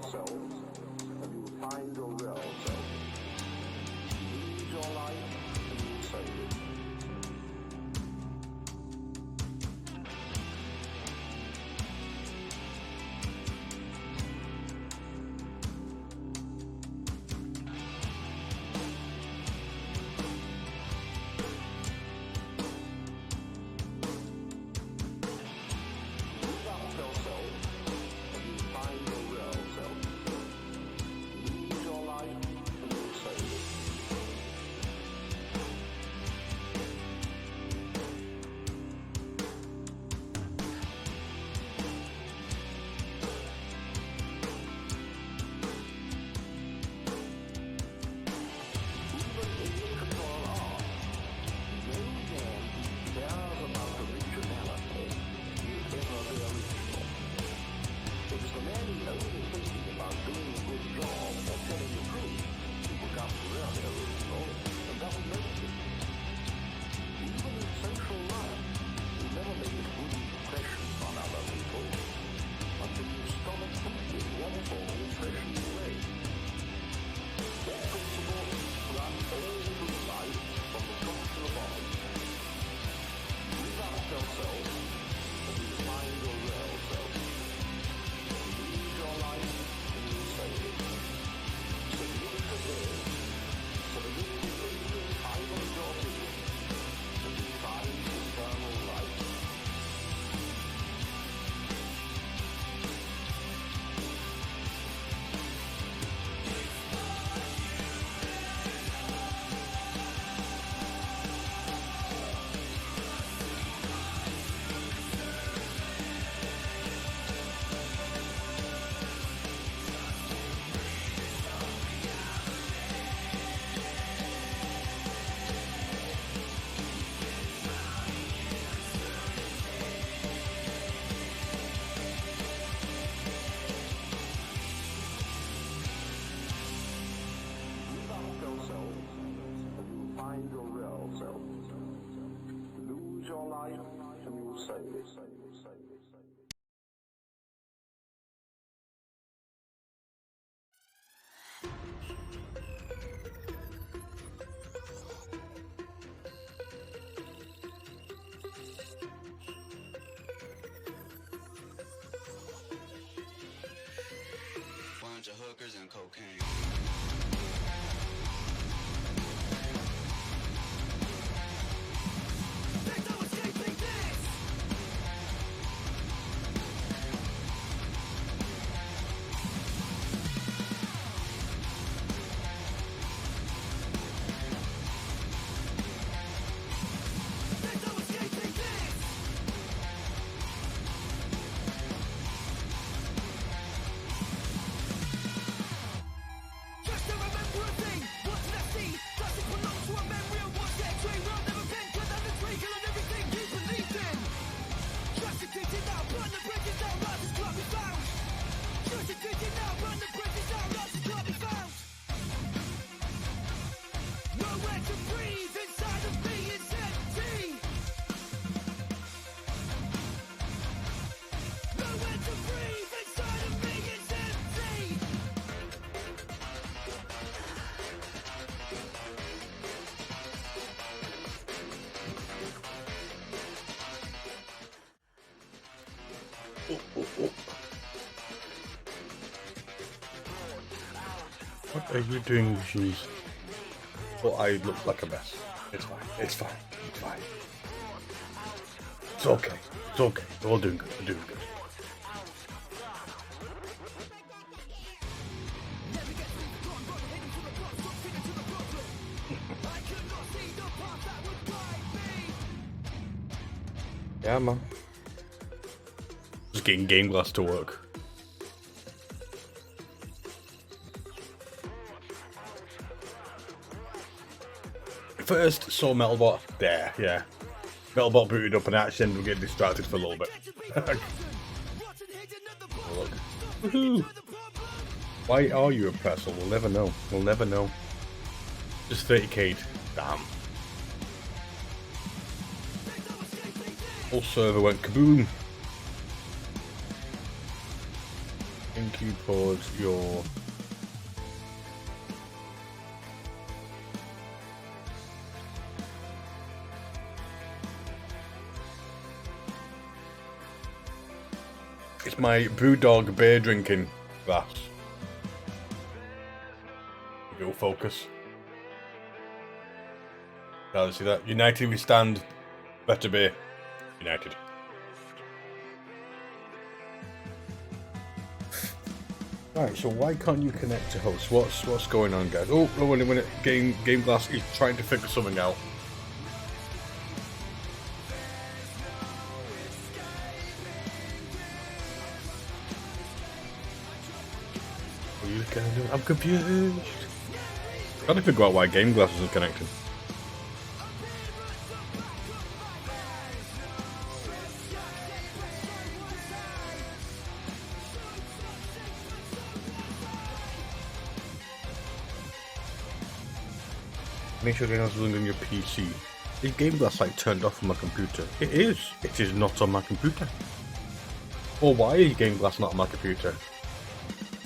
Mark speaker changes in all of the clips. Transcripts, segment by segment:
Speaker 1: yourself, and you will find your real self. Lead your life, and you will save it.
Speaker 2: Bunch of hookers and cocaine.
Speaker 3: What are you doing, shoes? Well, I look like a mess. It's fine. It's fine. It's fine. It's okay. It's okay. We're all doing good. We're doing good. Yeah, man. Just getting Game Glass to work. First saw Metalbot there, yeah. Metalbot booted up and I actually ended up getting distracted for a little bit. Look. Woohoo! Why are you a pretzel? We'll never know. We'll never know. Just 30k. Damn. Whole server went kaboom. Thank you for your... It's my Brewdog beer drinking glass. Go focus. Now see that? United we stand. Better beer. United. Right, so why can't you connect to host? What's going on, guys? Oh, wait a minute. Game Glass is trying to figure something out. What are you gonna do? I'm confused. Trying to figure out why Game Glass isn't connecting. Make sure it has running on your PC. Is Game Glass like turned off on my computer? It is. It is not on my computer. Or why is Game Glass not on my computer?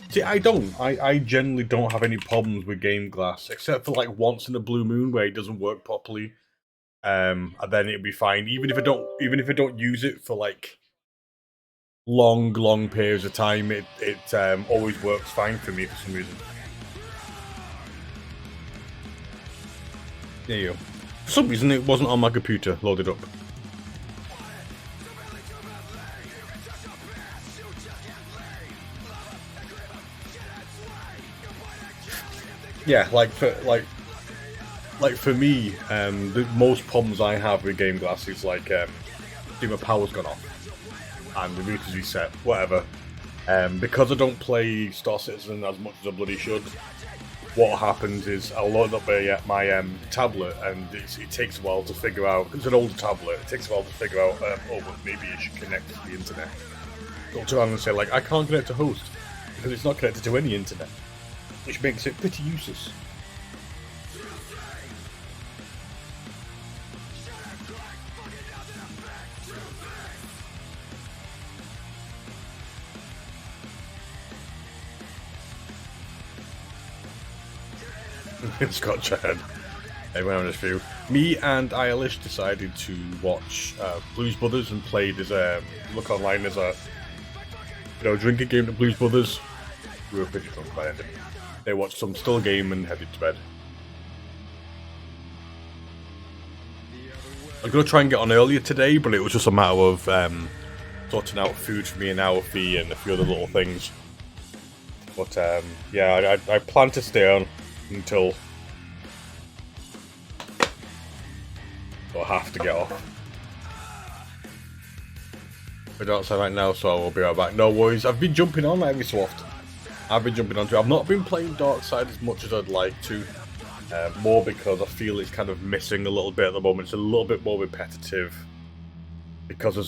Speaker 3: See, I don't. I generally don't have any problems with Game Glass, except for like once in a blue moon where it doesn't work properly. And then it'll be fine. Even if I don't use it for like long periods of time, it always works fine for me for some reason. There you go. For some reason it wasn't on my computer loaded up. Yeah, like for me, the most problems I have with Game Glass is like my power's gone off and the router's reset, whatever. Because I don't play Star Citizen as much as I bloody should, what happens is I'll load up my tablet and it takes a while to figure out. It's an older tablet. It takes a while to figure out. Well, maybe it should connect to the internet. Go to and say like I can't connect to host because it's not connected to any internet, which makes it pretty useless. Scott Chad. Everyone on this view. Me and Eilish decided to watch Blues Brothers and played as look online as a drinking game to Blues Brothers. We were pretty drunk by the end of it. They watched some still game and headed to bed. I was gonna try and get on earlier today, but it was just a matter of sorting out food for me and Alfie and a few other little things. But yeah, I plan to stay on until I'll have to get off. We're outside right now, so I will be right back. No worries. I've been jumping on every so often. I've not been playing Darkside as much as I'd like to. More because I feel it's kind of missing a little bit at the moment. It's a little bit more repetitive because with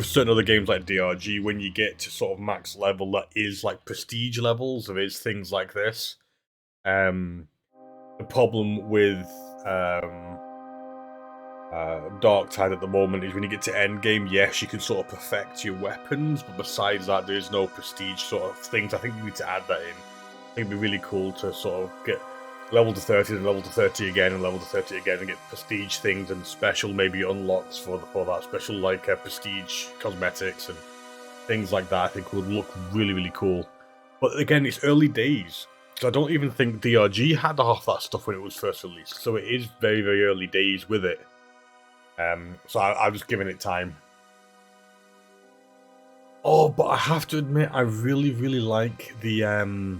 Speaker 3: certain other games like DRG, when you get to sort of max level, that is like prestige levels. There is things like this. The problem with Darkside at the moment is when you get to end game, yes, you can sort of perfect your weapons, but besides that, there is no prestige sort of things. I think you need to add that in. I think it'd be really cool to sort of get level to 30 and level to 30 again and level to 30 again and get prestige things and special maybe unlocks for that special like prestige cosmetics and things like that. I think would look really, really cool. But again, it's early days, so I don't even think DRG had half that stuff when it was first released. So it is very, very early days with it. So I'm just giving it time. Oh, but I have to admit, I really, really like the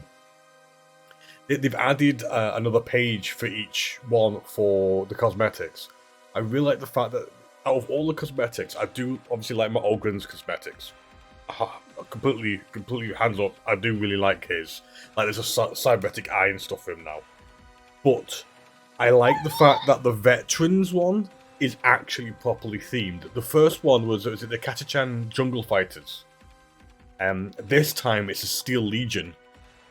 Speaker 3: they've added another page for each one for the cosmetics. I really like the fact that out of all the cosmetics, I do obviously like my Ogren's cosmetics. Completely hands up. I do really like his. Like, there's a cybernetic eye and stuff for him now. But I like the fact that the veterans one is actually properly themed. The first one was it the Katachan Jungle Fighters. This time it's a Steel Legion,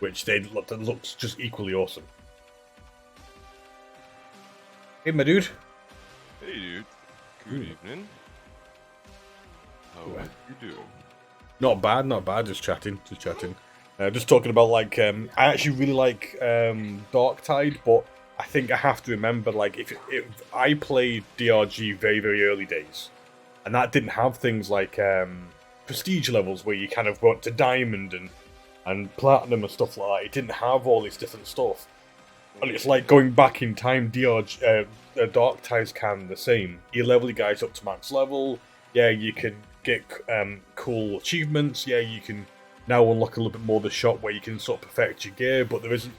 Speaker 3: which that looks just equally awesome. Hey, my dude.
Speaker 4: Hey, dude. Good evening. How are you doing?
Speaker 3: Not bad, not bad. Just chatting. Just talking about like I actually really like Darktide, but I think I have to remember like if I played DRG very, very early days, and that didn't have things like prestige levels where you kind of went to diamond and platinum and stuff like that. It didn't have all this different stuff, and it's like going back in time. Darktide's kind of the same. You level your guys up to max level. Yeah, you can get cool achievements. Yeah, you can now unlock a little bit more of the shop where you can sort of perfect your gear, but there isn't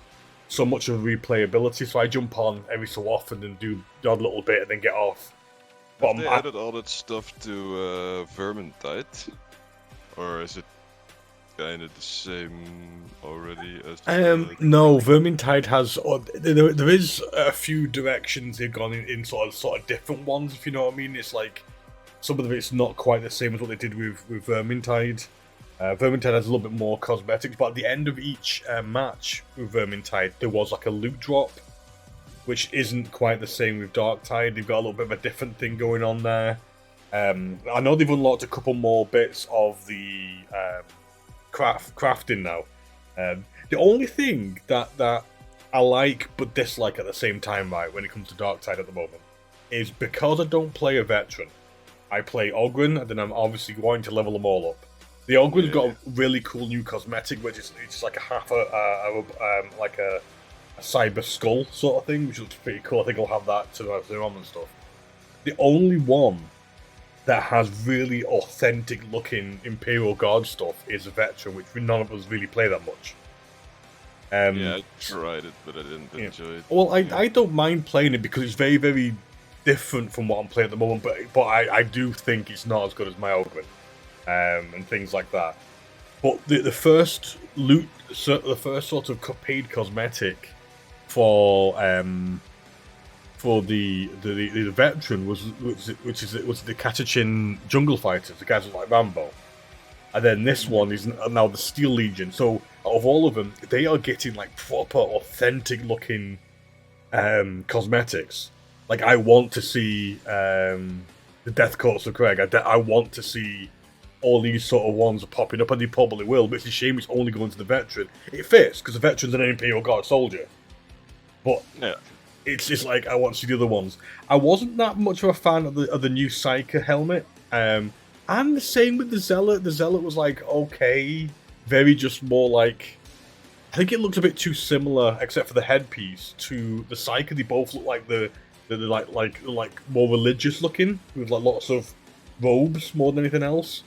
Speaker 3: so much of replayability. So I jump on every so often and do the odd little bit and then get off.
Speaker 4: Have they added all that stuff to Vermintide? Or is it kind of the same already as...
Speaker 3: No, Vermintide has... there is a few directions they've gone in sort of different ones, if you know what I mean. It's like... Some of it's not quite the same as what they did with Vermintide. Vermintide has a little bit more cosmetics, but at the end of each match with Vermintide, there was like a loot drop, which isn't quite the same with Darktide. They've got a little bit of a different thing going on there. I know they've unlocked a couple more bits of the crafting now. The only thing that I like but dislike at the same time, right, when it comes to Darktide at the moment, is because I don't play a veteran. I play Ogren, and then I'm obviously going to level them all up. The Ogren's got a really cool new cosmetic, which is it's like a half like a cyber skull sort of thing, which looks pretty cool. I think I'll have that to the on and stuff. The only one that has really authentic looking Imperial Guard stuff is a veteran, which none of us really play that much.
Speaker 4: Yeah, I tried it, but I didn't enjoy it.
Speaker 3: Well, I don't mind playing it because it's very, very different from what I'm playing at the moment, but I do think it's not as good as my Ogren, and things like that. But the first loot, the first sort of paid cosmetic for the veteran was the Katachin Jungle Fighters, the guys like Rambo, and then this one is now the Steel Legion. So out of all of them, they are getting like proper authentic looking cosmetics. Like, I want to see the Death Courts of Craig. I want to see all these sort of ones popping up, and they probably will, but it's a shame it's only going to the veteran. It fits, because the veteran's an Imperial Guard soldier. But
Speaker 4: yeah,
Speaker 3: it's just like, I want to see the other ones. I wasn't that much of a fan of the new Psyker helmet. And the same with the Zealot. The Zealot was like, okay, very just more like... I think it looks a bit too similar, except for the headpiece, to the Psyker. They both look like they're like more religious looking, with like lots of robes more than anything else.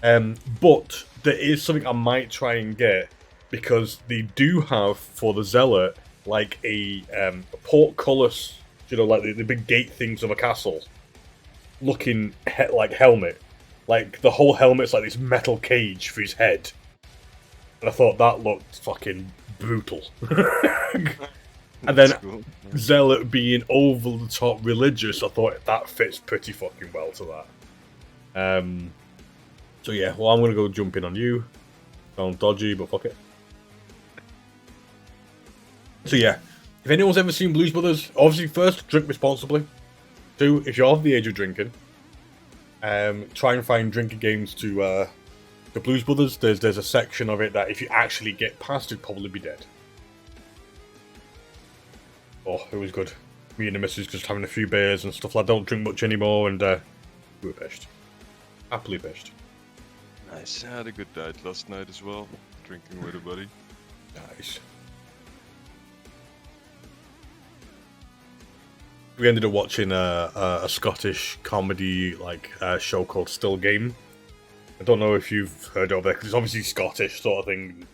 Speaker 3: But there is something I might try and get, because they do have for the Zealot like a portcullis, you know, like the big gate things of a castle, looking like helmet. Like the whole helmet's like this metal cage for his head, and I thought that looked fucking brutal. And then
Speaker 4: cool.
Speaker 3: Zealot being over the top religious, I thought that fits pretty fucking well to that. So yeah, well, I'm gonna go jump in on you. Sounds dodgy, but fuck it. So yeah, if anyone's ever seen Blues Brothers, obviously first, drink responsibly. 2, if you're of the age of drinking, try and find drinking games to the Blues Brothers. There's a section of it that if you actually get past, you'd probably be dead. Oh, it was good. Me and the missus just having a few beers and stuff. I don't drink much anymore, and we were pissed. Happily pissed.
Speaker 4: Nice. I had a good night last night as well. Drinking with a buddy.
Speaker 3: Nice. We ended up watching a Scottish comedy show called Still Game. I don't know if you've heard of it, because it's obviously Scottish sort of thing.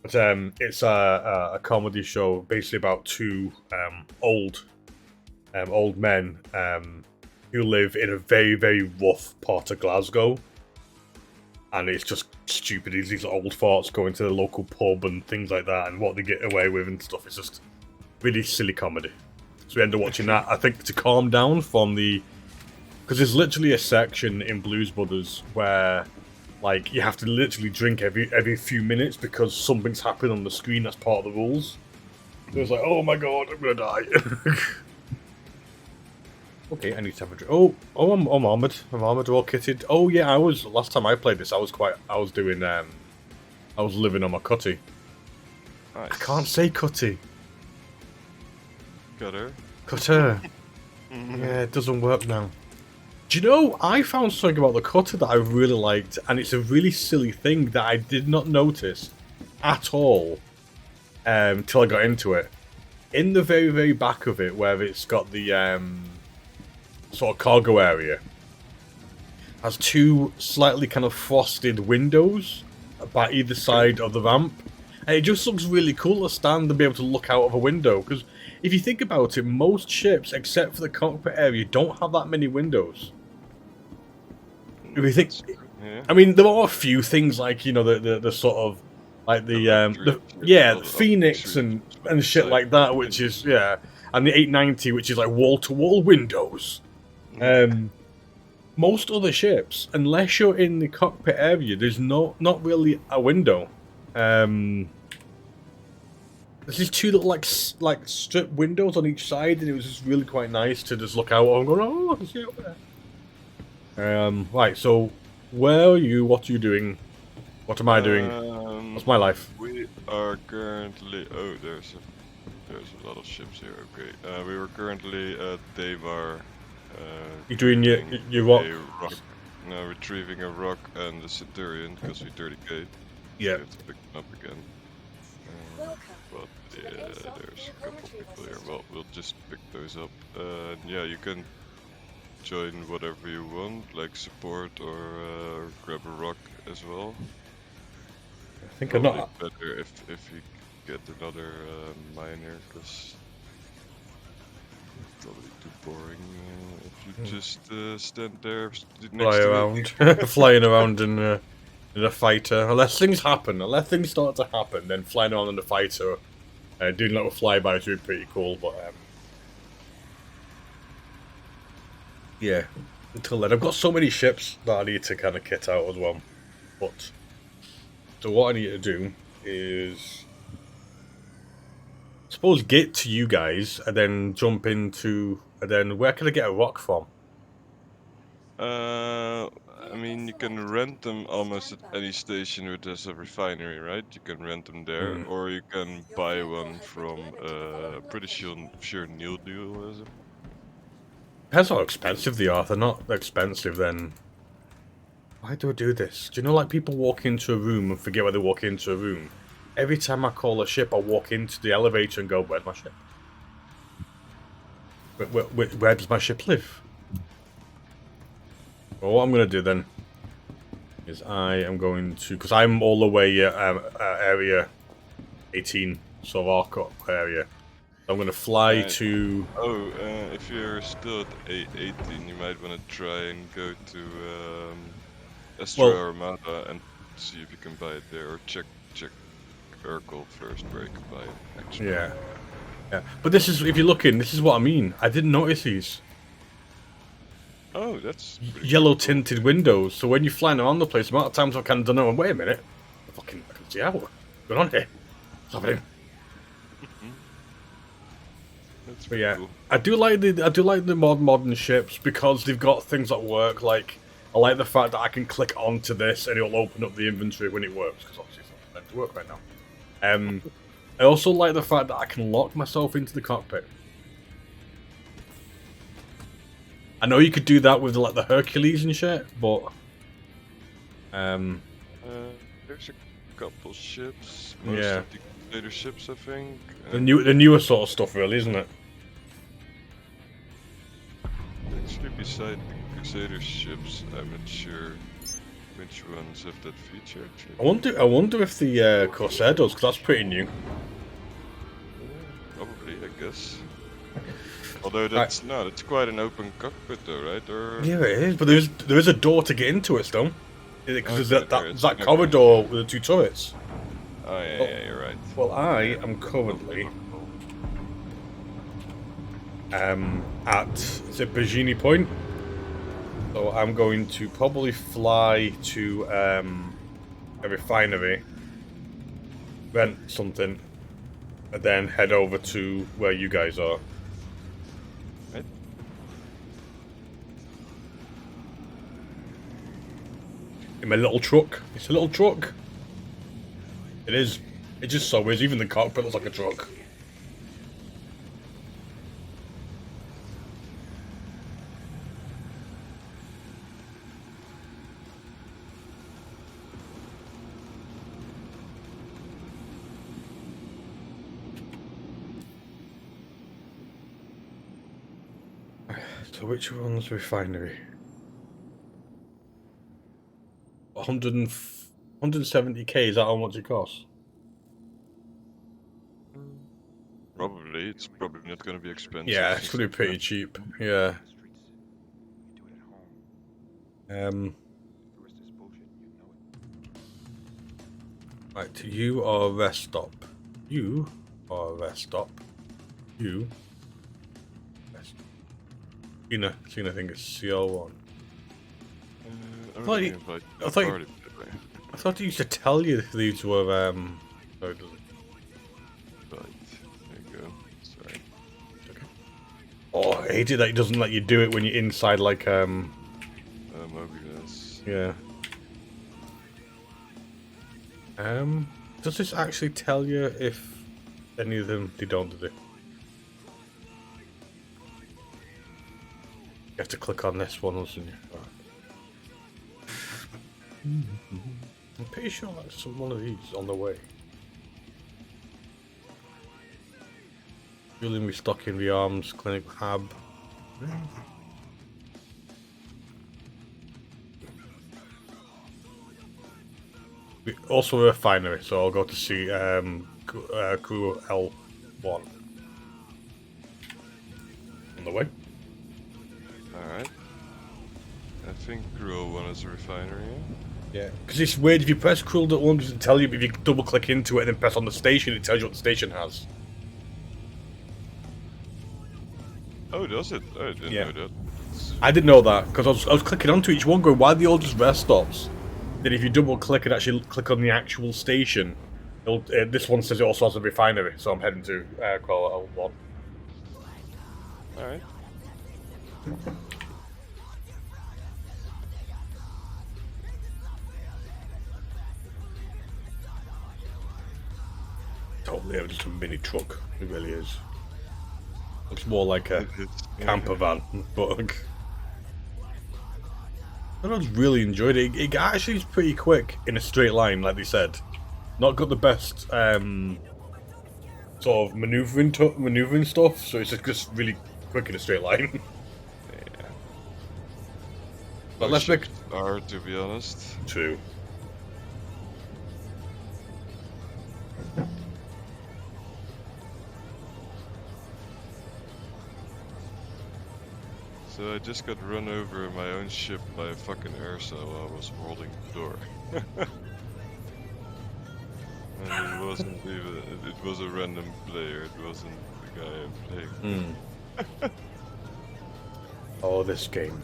Speaker 3: But it's a comedy show basically about two old men who live in a very, very rough part of Glasgow. And it's just stupid. These old farts going to the local pub and things like that, and what they get away with and stuff. It's just really silly comedy. So we end up watching that, I think, to calm down from the... Because there's literally a section in Blues Brothers where, like, you have to literally drink every few minutes because something's happened on the screen. That's part of the rules. It was like, oh my god, I'm gonna die. Okay, I need to have a drink. Oh, I'm armored. I'm armored, all kitted. Oh yeah, last time I played this, I was living on my cutty.
Speaker 4: Nice.
Speaker 3: I can't say cutty. Cutter. Yeah, it doesn't work now. Do you know, I found something about the cutter that I really liked, and it's a really silly thing that I did not notice at all till I got into it. In the very, very back of it, where it's got the sort of cargo area, has two slightly kind of frosted windows by either side of the ramp. And it just looks really cool to stand and be able to look out of a window, because if you think about it, most ships, except for the cockpit area, don't have that many windows. If you think,
Speaker 4: Yeah.
Speaker 3: I mean, there are a few things like, you know, the sort of like the Phoenix and shit like that, which is and the 890, which is like wall to wall windows. Most other ships, unless you're in the cockpit area, there's not really a window. There's these two little like strip windows on each side, and it was just really quite nice to just look out and go, oh, I can see over there. Right, so where are you? What are you doing? What am I doing? What's my life?
Speaker 4: We are currently. Oh, there's a lot of ships here. Okay, we were currently at Devar.
Speaker 3: You doing your what?
Speaker 4: No, retrieving a rock and the Centurion because we 30k.
Speaker 3: Yeah.
Speaker 4: We have to pick them up again. But yeah, there's a couple people here. Well, we'll just pick those up. Yeah, you can join whatever you want, like support or grab a rock as well.
Speaker 3: I think I'm not.
Speaker 4: Better if you get another miner, because it's probably too boring if you just stand there next to it.
Speaker 3: Flying around in a fighter. Unless things happen, unless things start to happen, then flying around in a fighter, doing little flybys would be pretty cool. But yeah, until then, I've got so many ships that I need to kind of kit out as well. But so what I need to do is, I suppose, get to you guys and then jump into, and then where can I get a rock from?
Speaker 4: I mean, you can rent them almost at any station which has a refinery, right? You can rent them there, or you can buy one from, pretty sure Neil Deal has them.
Speaker 3: Depends how expensive they are. If they're not expensive, then why do I do this? Do you know, like, people walk into a room and forget where they walk into a room? Every time I call a ship, I walk into the elevator and go, where's my ship? Where does my ship live? Well, what I'm going to do then is I am going to, because I'm all the way area 18, so Arcot area. I'm going to fly to...
Speaker 4: Oh, if you're still at 18, you might want to try and go to Astra Armada and see if you can buy it there, or check Urkel first where you can buy it, actually.
Speaker 3: Yeah. But this is, if you're looking, this is what I mean. I didn't notice these.
Speaker 4: Oh, that's
Speaker 3: yellow tinted windows, so when you're flying around the place, a lot of times I kind of don't know, wait a minute, I can see out. What's going on here? What's happening? But yeah,
Speaker 4: cool.
Speaker 3: I do like the modern ships because they've got things that work. Like, I like the fact that I can click onto this and it'll open up the inventory when it works, because obviously it's not meant to work right now. I also like the fact that I can lock myself into the cockpit. I know you could do that with like the Hercules and shit, but
Speaker 4: There's a couple ships. Most
Speaker 3: yeah,
Speaker 4: of the Crusader ships, I think.
Speaker 3: the newer sort of stuff, really, isn't it?
Speaker 4: Actually, beside the Crusader ships, I'm not sure which ones have that feature. Actually,
Speaker 3: I wonder if the Corsair does, because that's pretty new.
Speaker 4: probably, I guess. Although that's it's quite an open cockpit, though, right? Or
Speaker 3: Yeah, it is, but there is a door to get into it still, because there's that corridor with the two turrets.
Speaker 4: Oh yeah, you're right.
Speaker 3: Well, I am currently at Bergini Point, so I'm going to probably fly to a refinery, rent something, and then head over to where you guys are.
Speaker 4: Right.
Speaker 3: In my little truck. It's a little truck. It is. It just so is. Even the cockpit looks like a truck. So which one's refinery? 170k, is that how much it costs?
Speaker 4: Probably, it's probably not going to be expensive.
Speaker 3: Yeah, it's gonna be pretty cheap. Yeah. Right, you are a rest stop. You are a rest stop. You. Rest. Cena, I think it's CL1. I thought he used to tell you these were sorry, does it?
Speaker 4: Right, there you go. Sorry.
Speaker 3: Okay. Oh, I hate it that he doesn't let you do it when you're inside, like
Speaker 4: Mobius.
Speaker 3: yeah. Does this actually tell you if any of them they don't do it? You have to click on this one, doesn't you? I'm pretty sure that's one of these on the way. Fueling, restocking the arms, clinic hab. Also a refinery, so I'll go to see crew L1 on the way.
Speaker 4: Alright. I think Crew 1 is a refinery.
Speaker 3: Yeah, because it's weird, if you press crew L1 it doesn't tell you, but if you double click into it and then press on the station, it tells you what the station has.
Speaker 4: Oh, does it? I didn't know that.
Speaker 3: I didn't know that, because I was clicking onto each one going, why are they all just rest stops? Then if you double click and actually click on the actual station, this one says it also has a refinery, so I'm heading to Kuala L1.
Speaker 4: Alright.
Speaker 3: Totally just a mini truck, it really is. Looks more like a camper van, but I just really enjoyed it. It actually is pretty quick in a straight line, like they said. Not got the best sort of maneuvering stuff, so it's just really quick in a straight line.
Speaker 4: Yeah.
Speaker 3: But let's make
Speaker 4: hard, to be honest.
Speaker 3: True.
Speaker 4: So I just got run over in my own ship by a fucking airsail while I was holding the door. And it wasn't even, it was a random player, it wasn't the guy I'm playing.
Speaker 3: Oh, this game.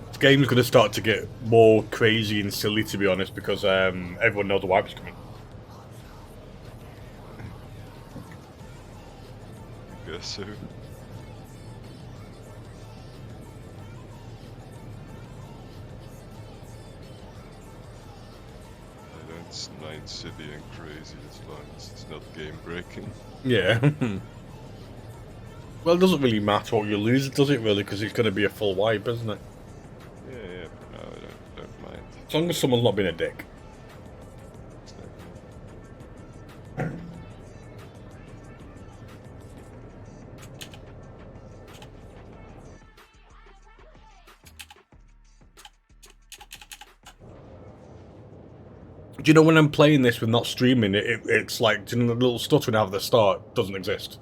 Speaker 3: This game's going to start to get more crazy and silly, to be honest, because everyone knows the wipe's coming.
Speaker 4: I guess so. Night City and crazy as long as it's not game breaking.
Speaker 3: Yeah. Well, it doesn't really matter what you lose, does it really? Because it's going to be a full wipe, isn't it?
Speaker 4: Yeah, no, I don't mind.
Speaker 3: As long as someone's not being a dick. Do you know when I'm playing this with not streaming, it's like, do you know the little stuttering out at the start doesn't exist?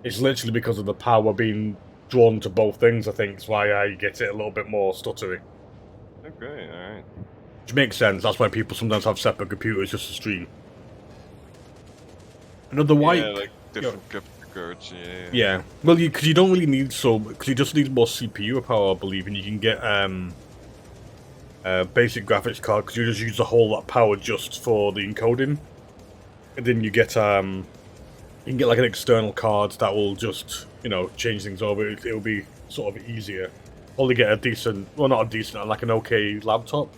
Speaker 3: It's literally because of the power being drawn to both things, I think, is why I get it a little bit more stuttery.
Speaker 4: Okay, alright.
Speaker 3: Which makes sense, that's why people sometimes have separate computers just to stream. Another wipe?
Speaker 4: Yeah, like different graphic cards, yeah.
Speaker 3: Yeah, well, because you don't really need because you just need more CPU power, I believe, and you can get basic graphics card because you just use the whole lot of power just for the encoding, and then you get you can get like an external card that will just change things over. It'll be sort of easier. Probably get a decent, well, not a decent, like an okay laptop.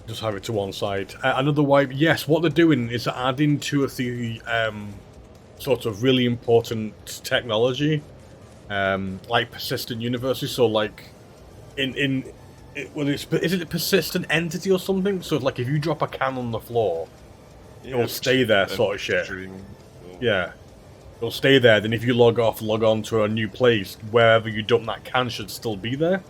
Speaker 3: Just have it to one side. Another wipe, yes. What they're doing is adding two of the sort of really important technology, like persistent universes. So like is it a persistent entity or something? So like if you drop a can on the floor, it'll stay there, sort of shit. Yeah, it'll stay there. Then if you log on to a new place, wherever you dump that can should still be there.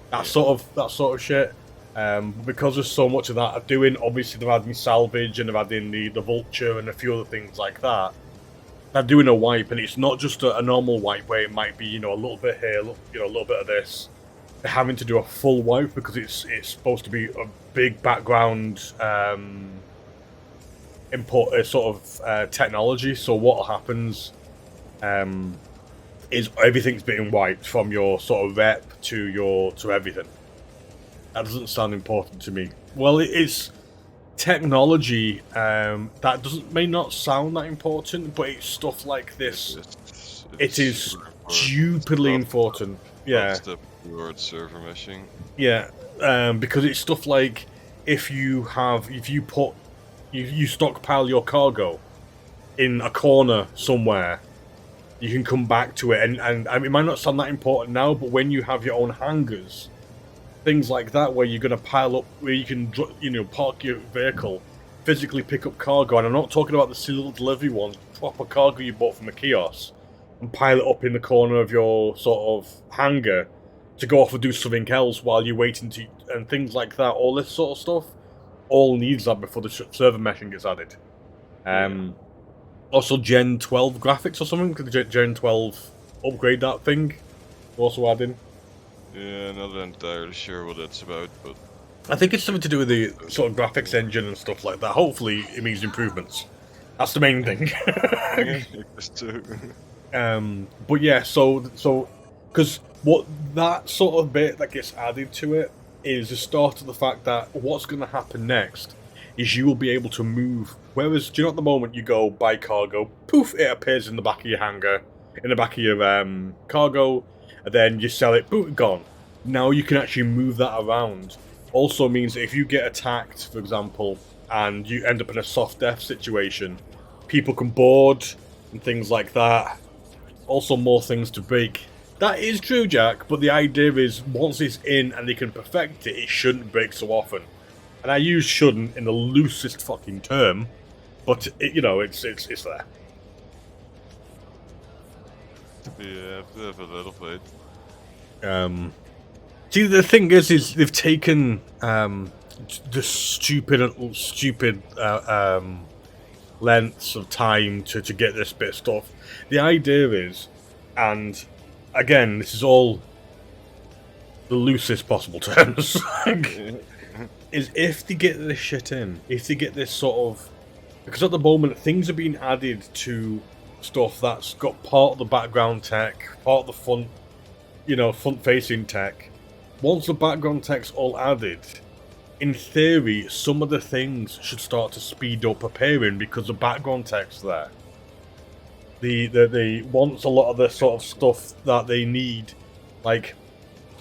Speaker 3: That sort of shit. Because there's so much of that are doing, obviously they're adding salvage and they're adding the vulture and a few other things like that. They're doing a wipe, and it's not just a normal wipe where it might be a little bit here, a little bit of this. They're having to do a full wipe because it's supposed to be a big background import sort of technology. So what happens is everything's being wiped from your sort of rep to everything. That doesn't sound important to me. Well, it's technology that may not sound that important, but it's stuff like this. It is stupidly important. Yeah.
Speaker 4: That's the word server meshing.
Speaker 3: Yeah, because it's stuff like if you stockpile your cargo in a corner somewhere, you can come back to it, and I mean, it might not sound that important now, but when you have your own hangars, things like that, where you're going to pile up, where you can park your vehicle, physically pick up cargo, and I'm not talking about the silly delivery ones, proper cargo you bought from a kiosk, and pile it up in the corner of your sort of hangar to go off and do something else while you're waiting to, and things like that. All this sort of stuff, all needs that before the server meshing gets added. Also, Gen 12 graphics or something. Could the Gen 12 upgrade that thing? Also adding.
Speaker 4: Yeah, not entirely sure what that's about, but
Speaker 3: I think it's something to do with the sort of graphics engine and stuff like that. Hopefully, it means improvements. That's the main thing.
Speaker 4: yeah, just too.
Speaker 3: But yeah, so because what that sort of bit that gets added to it is the start of the fact that what's going to happen next is you will be able to move. Whereas, do you know, at the moment you go buy cargo, poof, it appears in the back of your hangar, in the back of your cargo, and then you sell it, boom, gone. Now you can actually move that around. Also means that if you get attacked, for example, and you end up in a soft death situation, people can board and things like that. Also more things to break. That is true, Jack, but the idea is once it's in and they can perfect it, it shouldn't break so often. And I use shouldn't in the loosest fucking term, but it's there.
Speaker 4: Yeah, I have a little bit.
Speaker 3: See, the thing is they've taken the stupid lengths of time to get this bit of stuff. The idea is, and again, this is all the loosest possible terms, is if they get this shit in, if they get this sort of, because at the moment things are being added to stuff that's got part of the background tech, part of the front-facing tech. Once the background tech's all added, in theory, some of the things should start to speed up appearing because the background tech's there. Once a lot of the sort of stuff that they need, like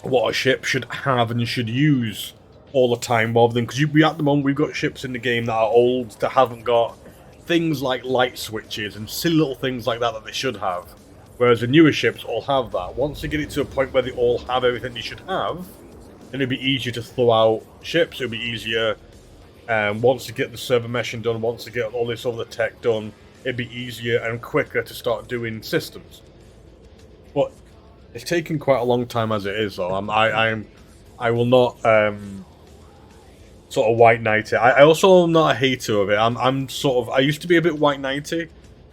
Speaker 3: what a ship should have and should use all the time, rather than, because at the moment we've got ships in the game that are old, that haven't got things like light switches and silly little things like that they should have. Whereas the newer ships all have that. Once they get it to a point where they all have everything they should have, then it'll be easier to throw out ships. It'll be easier once they get the server meshing done, once they get all this other tech done, it'd be easier and quicker to start doing systems. But it's taken quite a long time as it is, though. I will not sort of white knight it. I also am not a hater of it. I'm sort of, I used to be a bit white knighty,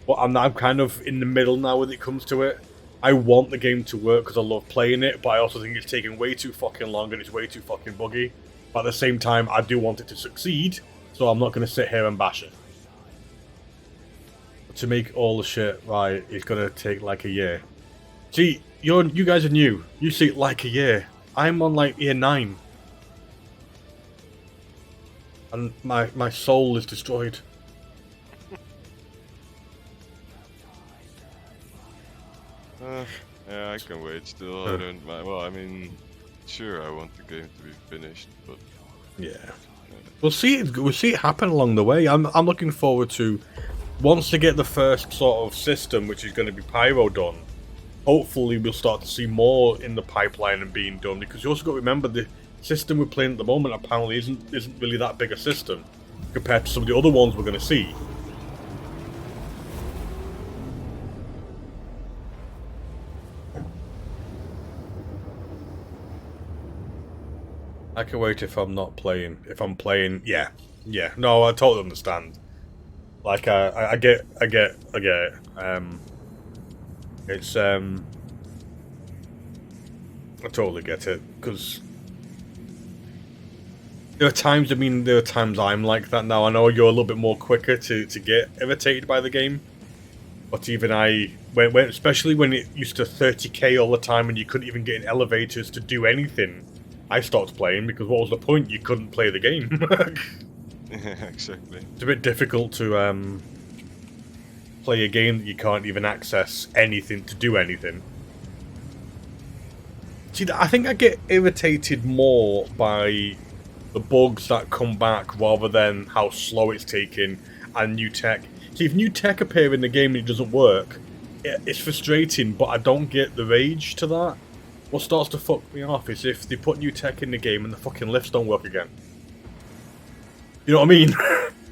Speaker 3: but I'm kind of in the middle now when it comes to it. I want the game to work because I love playing it, but I also think it's taking way too fucking long and it's way too fucking buggy. But at the same time, I do want it to succeed, so I'm not going to sit here and bash it. But to make all the shit right, it's going to take like a year. See, you guys are new. You see it like a year. I'm on like year 9. And my soul is destroyed.
Speaker 4: Yeah, I can wait still. I don't mind. Well, I mean, sure, I want the game to be finished, but
Speaker 3: yeah, we'll see it happen along the way. I'm looking forward to once they get the first sort of system, which is going to be Pyro, done. Hopefully, we'll start to see more in the pipeline and being done, because you also got to remember the system we're playing at the moment apparently isn't really that big a system compared to some of the other ones we're going to see. I can wait if I'm not playing. If I'm playing, yeah. No, I totally understand. Like, I get it. It's, I totally get it, because there are times I'm like that now. I know you're a little bit more quicker to get irritated by the game, but even especially when it used to 30k all the time and you couldn't even get in elevators to do anything, I stopped playing, because what was the point? You couldn't play the game.
Speaker 4: yeah, exactly.
Speaker 3: It's a bit difficult to play a game that you can't even access anything to do anything. See, I think I get irritated more by the bugs that come back rather than how slow it's taking and new tech. See, if new tech appear in the game and it doesn't work, it's frustrating, but I don't get the rage to that. What starts to fuck me off is if they put new tech in the game and the fucking lifts don't work again. You know what I mean?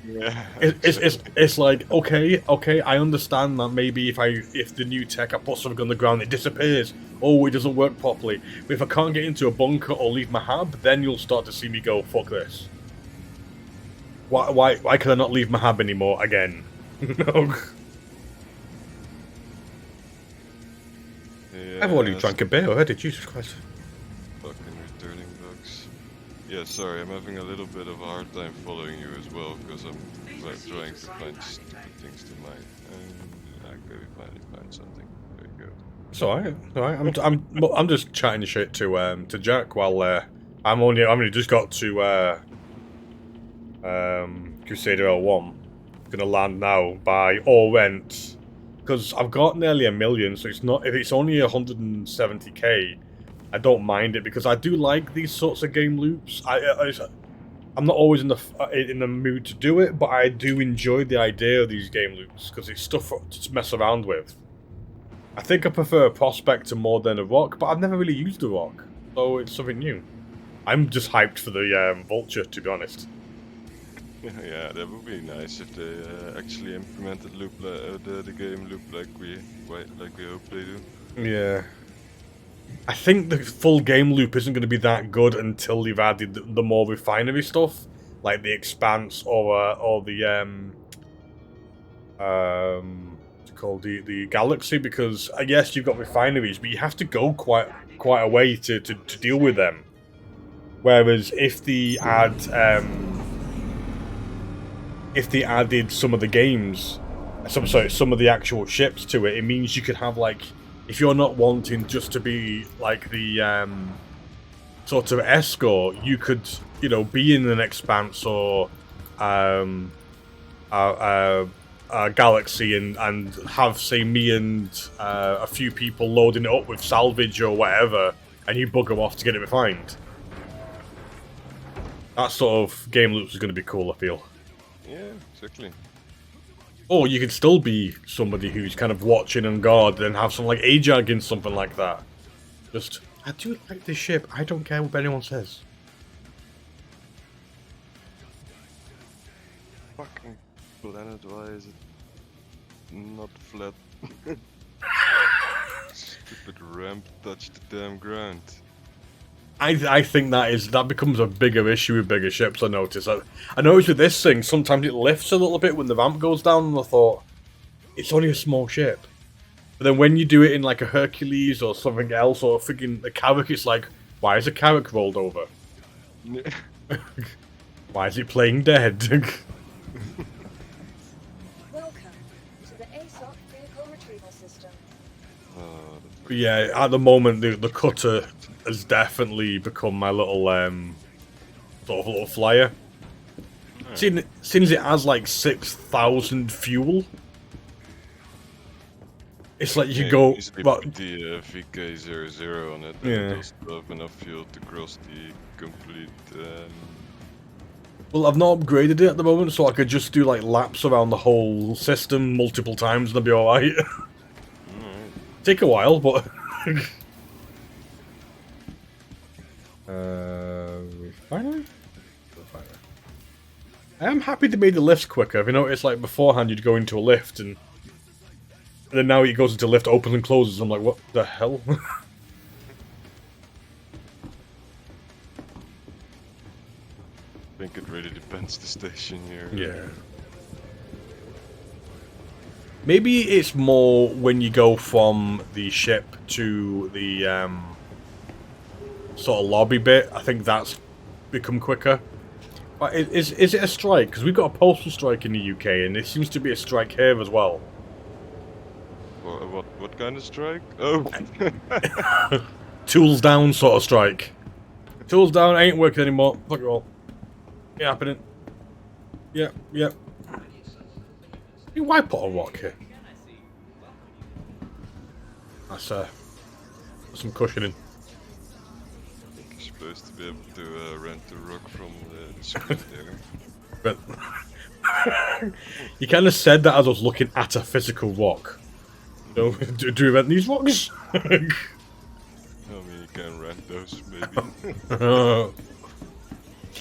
Speaker 4: Yeah.
Speaker 3: It's like, okay, I understand that maybe if the new tech, I put something on the ground, it disappears. Oh, it doesn't work properly. But if I can't get into a bunker or leave my hab, then you'll start to see me go, fuck this. Why can I not leave my hab anymore again? No.
Speaker 4: Yeah,
Speaker 3: I've already drank a beer already, Jesus Christ.
Speaker 4: Fucking returning bugs. Yeah, sorry, I'm having a little bit of a hard time following you as well, because I'm like, trying to find stupid things to mine. And okay, we finally found something. There you go.
Speaker 3: It's alright. I'm just chatting shit to Jack while I'm only just got to Crusader L1. Gonna land now by all rent. Because I've got nearly 1 million, so it's not. If it's only 170k, I don't mind it, because I do like these sorts of game loops. I'm not always in the mood to do it, but I do enjoy the idea of these game loops because it's stuff to mess around with. I think I prefer a Prospector more than a Rock, but I've never really used a Rock, so it's something new. I'm just hyped for the Vulture, to be honest.
Speaker 4: Yeah, that would be nice if they actually implemented the game loop like we hope they do. Yeah.
Speaker 3: I think the full game loop isn't going to be that good until they've added the more refinery stuff, like the Expanse or the what's it called, the Galaxy, because yes, you've got refineries, but you have to go quite a way to deal with them. Whereas if they added some of the games, some of the actual ships to it, it means you could have, like, if you're not wanting just to be like the sort of escort, you could, you know, be in an Expanse or a Galaxy and have, say, me and a few people loading it up with salvage or whatever, and you bugger off to get it refined. That sort of game loops is going to be cool, I feel.
Speaker 4: Yeah, exactly.
Speaker 3: Or you could still be somebody who's kind of watching and guard and have some like Ajag in something like that. Just, I do like this ship. I don't care what anyone says.
Speaker 4: Fucking planet, why is it not flat? Stupid ramp touched the damn ground.
Speaker 3: I think that becomes a bigger issue with bigger ships. I notice. I noticed with this thing sometimes it lifts a little bit when the ramp goes down, and I thought it's only a small ship. But then when you do it in like a Hercules or something else, or freaking a Carrack, it's like, why is a Carrack rolled over? Why is it playing dead?
Speaker 5: Welcome to the ASOC vehicle retrieval system.
Speaker 3: But yeah, at the moment the cutter has definitely become my little sort of little flyer. Since it has like 6,000 fuel, it's like you go.
Speaker 4: But the VK00 on it, and
Speaker 3: Yeah.
Speaker 4: it does have enough fuel to cross the complete.
Speaker 3: Well, I've not upgraded it at the moment, so I could just do like laps around the whole system multiple times and I'd be alright. Take a while, but. Refinery? I am happy they made the lifts quicker. If you notice, like beforehand, you'd go into a lift and then now it goes into lift, opens and closes. I'm like, what the hell?
Speaker 4: I think it really depends the station here.
Speaker 3: Yeah. Maybe it's more when you go from the ship to the sort of lobby bit. I think that's become quicker. But is it a strike? Because we've got a postal strike in the UK, and there seems to be a strike here as well.
Speaker 4: What kind of strike? Oh.
Speaker 3: Tools down sort of strike. Tools down ain't working anymore. Fuck it all. Ain't happening. Yep. Why put a rock here? That's some cushioning.
Speaker 4: I think you're supposed to be able to rent the rock from the squid there.
Speaker 3: But you kind of said that as I was looking at a physical rock. So, do we rent these rocks?
Speaker 4: I mean, you can rent those, maybe.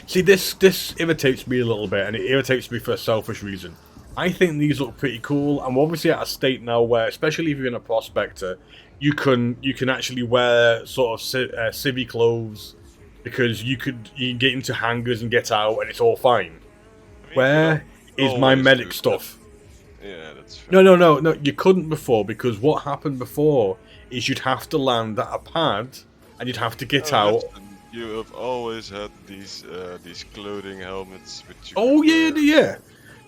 Speaker 3: See, this irritates me a little bit, and it irritates me for a selfish reason. I think these look pretty cool. I'm obviously at a state now where, especially if you're in a prospector, you can actually wear sort of civvy clothes because you can get into hangars and get out, and it's all fine. Where is my medic stuff?
Speaker 4: Yeah, that's fair.
Speaker 3: No, you couldn't before, because what happened before is you'd have to land at a pad, and you'd have to get out.
Speaker 4: Listen, you have always had these clothing helmets which you
Speaker 3: Oh,
Speaker 4: could wear.
Speaker 3: yeah.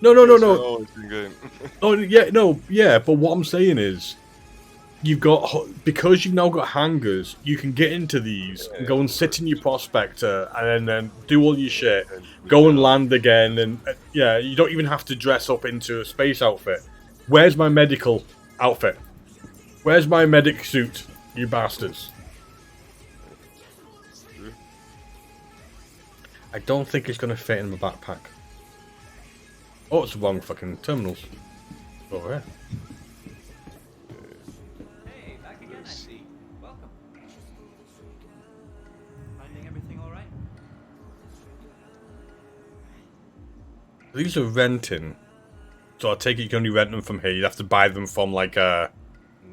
Speaker 3: No.
Speaker 4: Those are always in game.
Speaker 3: Oh, yeah, but what I'm saying is, because you've now got hangars, you can get into these, and go and sit in your prospector, and then do all your shit, go and land again, and yeah, you don't even have to dress up into a space outfit. Where's my medical outfit? Where's my medic suit, you bastards? I don't think it's going to fit in my backpack. Oh, it's the wrong fucking terminals. Over here.
Speaker 6: Hey, back again, I see. Welcome. Finding everything all right?
Speaker 3: These are renting. So I take it you can only rent them from here. You'd have to buy them from like a...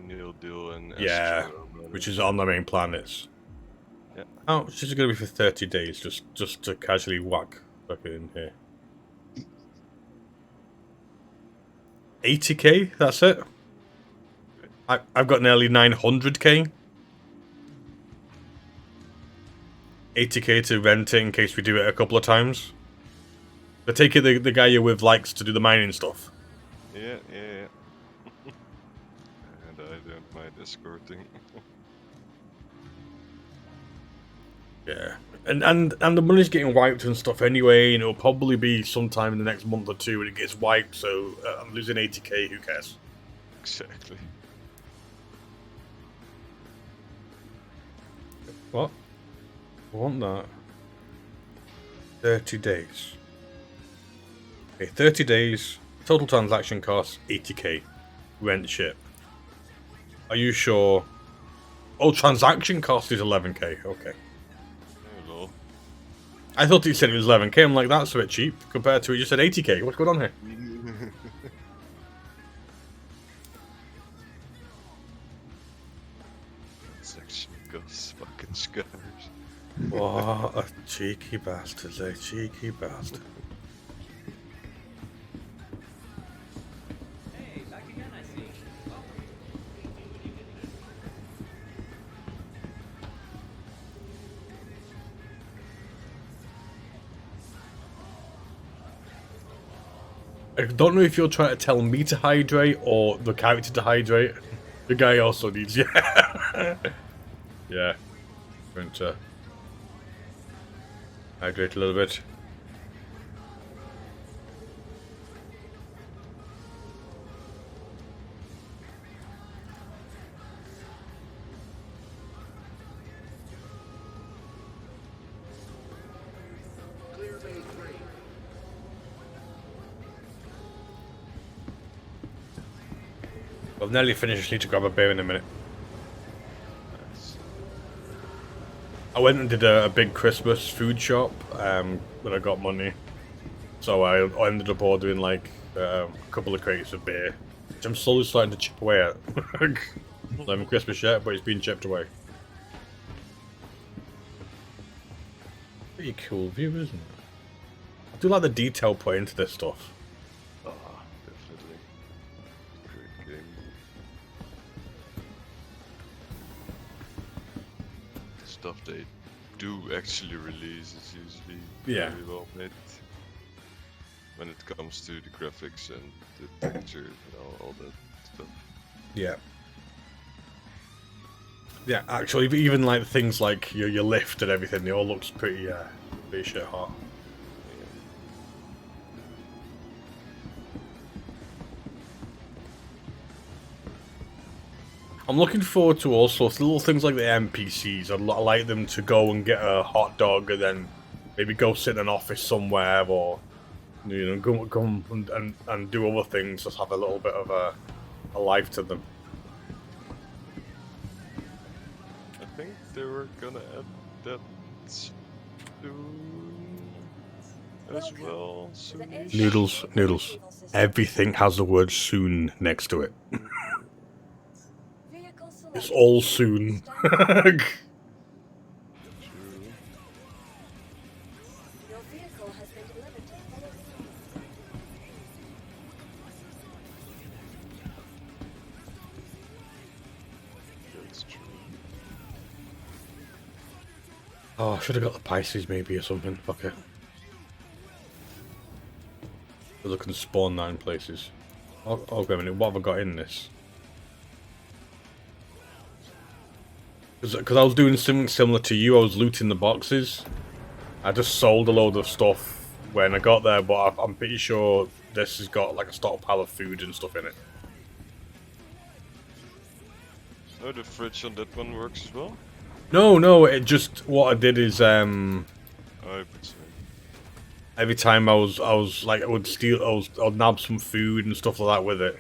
Speaker 4: Neil Deal and
Speaker 3: Yeah, which is on the main planets.
Speaker 4: Yeah.
Speaker 3: Oh, it's just going to be for 30 days, just to casually whack fucking in here. 80k, that's it. I've got nearly 900k. 80k to rent it in case we do it a couple of times. I take it the guy you're with likes to do the mining stuff.
Speaker 4: Yeah. And I don't mind escorting.
Speaker 3: Yeah, and the money's getting wiped and stuff anyway, and it'll probably be sometime in the next month or two when it gets wiped. So I'm losing 80k. Who cares?
Speaker 4: Exactly.
Speaker 3: What? I want that. 30 days. Okay, 30 days. Total transaction cost 80k. Rent ship. Are you sure? Oh, transaction cost is 11k. Okay.
Speaker 4: Hello.
Speaker 3: I thought he said it was 11k. I'm like, that's a bit cheap compared to it. You said 80k. What's going on here?
Speaker 4: Section goes fucking scars.
Speaker 3: What a cheeky bastard, a cheeky bastard.
Speaker 6: Hey, back again, I see. Welcome.
Speaker 3: I don't know if you're trying to tell me to hydrate or the character to hydrate. The guy also needs, yeah. Yeah. Going to hydrate a little bit. I've nearly finished. Just need to grab a beer in a minute. I went and did a big Christmas food shop when I got money. So I ended up ordering like a couple of crates of beer, which I'm slowly starting to chip away at. Not even Christmas yet, but it's being chipped away. Pretty cool view, isn't it? I do like the detail put into this stuff.
Speaker 4: Ah, definitely. Great game. The stuff they do actually release is usually very well made. When it comes to the graphics and the texture and all that stuff.
Speaker 3: Yeah. Yeah, actually, even like things like your lift and everything, it all looks pretty shit hot. I'm looking forward to also little things like the NPCs. I like them to go and get a hot dog and then maybe go sit in an office somewhere, or you know, come and do other things. Just have a little bit of a life to them.
Speaker 4: I think they were gonna add that soon as well. Soonish.
Speaker 3: Noodles. Everything has the word "soon" next to it. It's all soon.
Speaker 5: Your vehicle has been delivered to the police.
Speaker 4: That's true.
Speaker 3: Oh, I should have got the Pisces maybe or something. Fuck it. Because I can spawn 9 places. Oh, wait a minute, what have I got in this? Because I was doing something similar to you, I was looting the boxes. I just sold a load of stuff when I got there, but I'm pretty sure this has got like a stockpile of food and stuff in it.
Speaker 4: Oh, the fridge on that one works as well?
Speaker 3: No, it just, what I did is,
Speaker 4: Oh, but
Speaker 3: every time I was like, I would nab some food and stuff like that with it.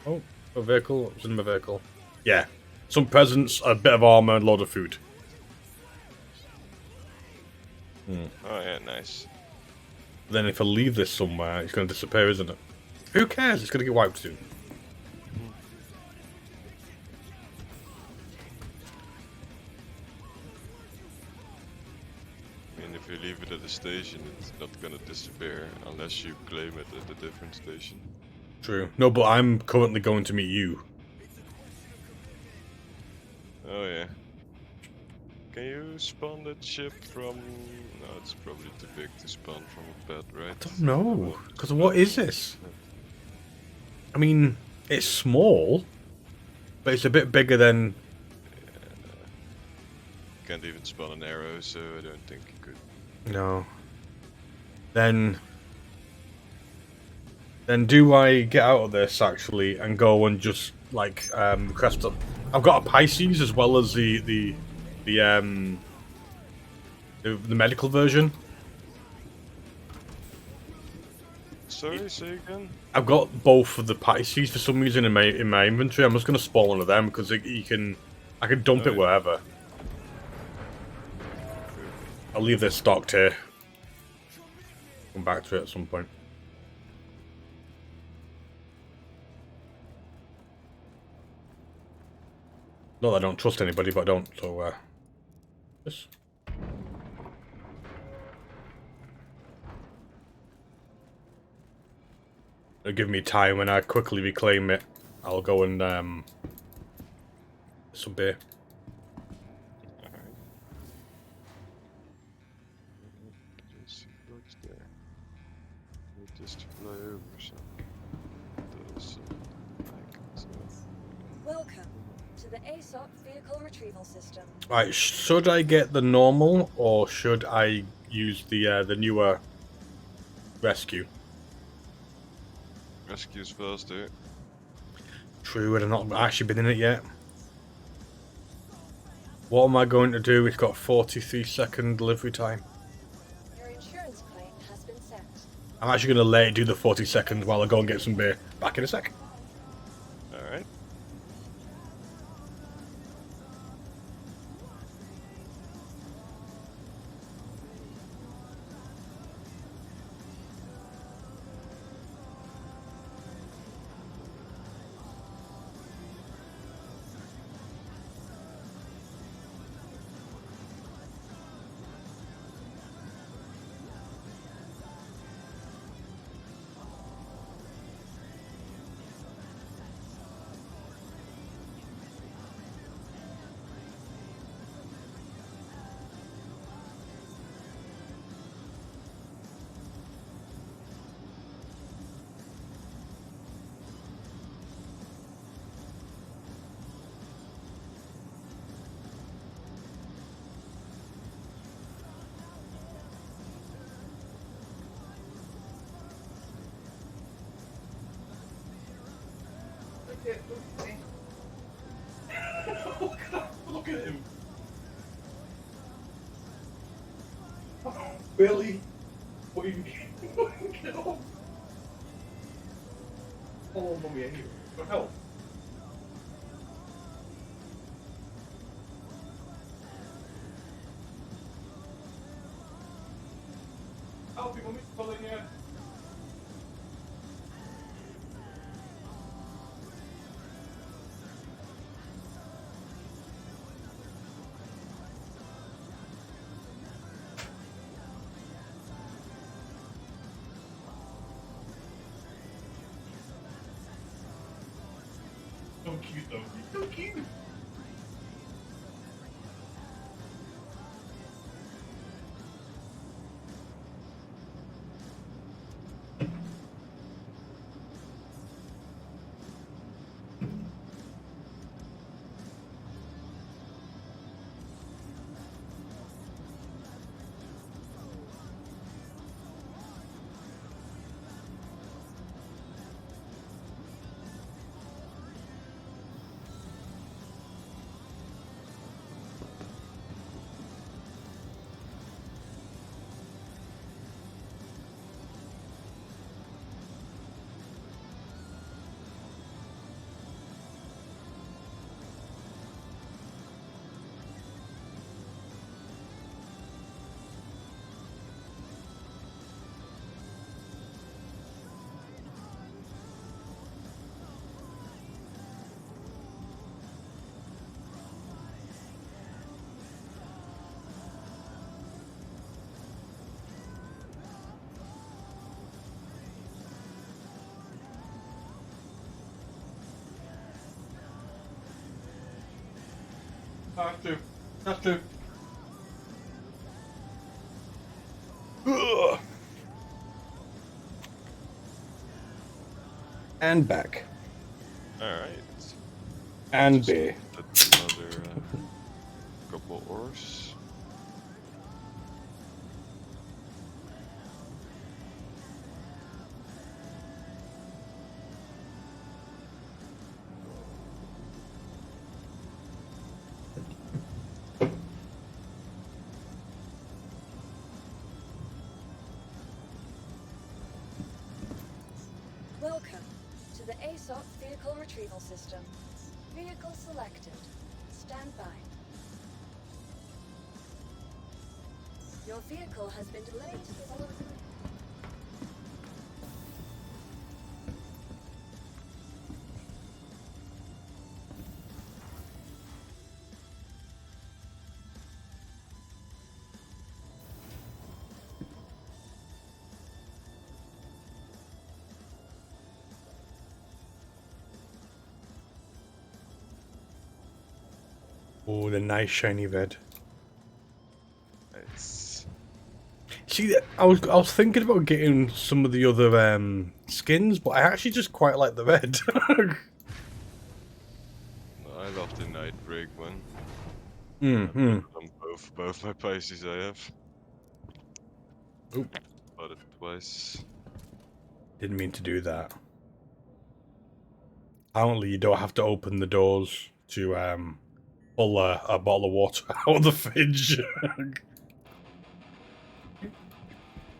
Speaker 3: Oh, a vehicle? What's in my vehicle? Yeah. Some presents, a bit of armor, and a load of food.
Speaker 4: oh yeah, nice.
Speaker 3: Then if I leave this somewhere, it's going to disappear, isn't it? Who cares? It's going to get wiped soon.
Speaker 4: I mean, if you leave it at the station, it's not gonna disappear unless you claim it at a different station.
Speaker 3: True. No, but I'm currently going to meet you.
Speaker 4: Oh yeah. Can you spawn that ship from... No, it's probably too big to spawn from a bed, right?
Speaker 3: I don't know. Because what is this? I mean, it's small, but it's a bit bigger than...
Speaker 4: Can't even spawn an arrow, so I don't think you could.
Speaker 3: No. Then do I get out of this actually and go and just like request up? I've got a Pisces as well as the medical version.
Speaker 4: Sorry, say again?
Speaker 3: I've got both of the patties for some reason in my inventory. I'm just gonna spawn one of them because I can dump it wherever. I'll leave this stocked here. Come back to it at some point. Not that I don't trust anybody, but I don't. So this. It'll give me time when I quickly reclaim it. I'll go and some beer.
Speaker 4: Alright. Just see what's there. Need this to fly over some.
Speaker 5: Welcome to the ASOC vehicle retrieval system.
Speaker 3: Right, should I get the normal or should I use the newer rescue?
Speaker 4: Rescues first, eh?
Speaker 3: True, and I've not actually been in it yet. What am I going to do? It's got 43-second delivery time.
Speaker 5: Your insurance claim has been sent.
Speaker 3: I'm actually going to let it do the 40 seconds while I go and get some beer. Back in a sec.
Speaker 4: Alright.
Speaker 3: Look at him. Billy. What are you get off? Oh, mommy, anyway. For help. Help you, mommy. Pulling you. So cute though. So cute. Have to. Have to. And back.
Speaker 4: Alright.
Speaker 3: And beer.
Speaker 4: Another couple ores.
Speaker 5: Welcome to the ASOC Vehicle Retrieval System. Vehicle selected. Stand by. Your vehicle has been delayed to the following.
Speaker 3: Oh, the nice shiny red.
Speaker 4: Nice.
Speaker 3: See, I was thinking about getting some of the other skins, but I actually just quite like the red.
Speaker 4: I love the Night Break one.
Speaker 3: mm-hmm.
Speaker 4: On both my Pisces I have.
Speaker 3: Oop.
Speaker 4: Bought it twice.
Speaker 3: Didn't mean to do that. Apparently, you don't have to open the doors to pull a bottle of water out of the fridge.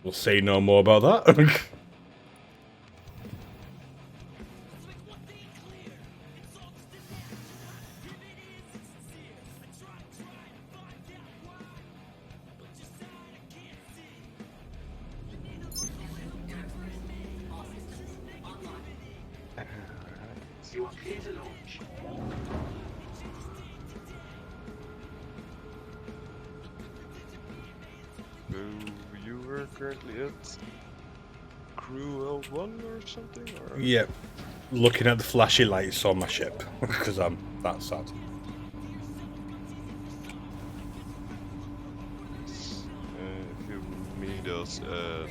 Speaker 3: We'll say no more about that.
Speaker 4: So you were currently at Crew L1 or something? Or?
Speaker 3: Yep. Looking at the flashy lights on my ship, because I'm that sad.
Speaker 4: If you meet us at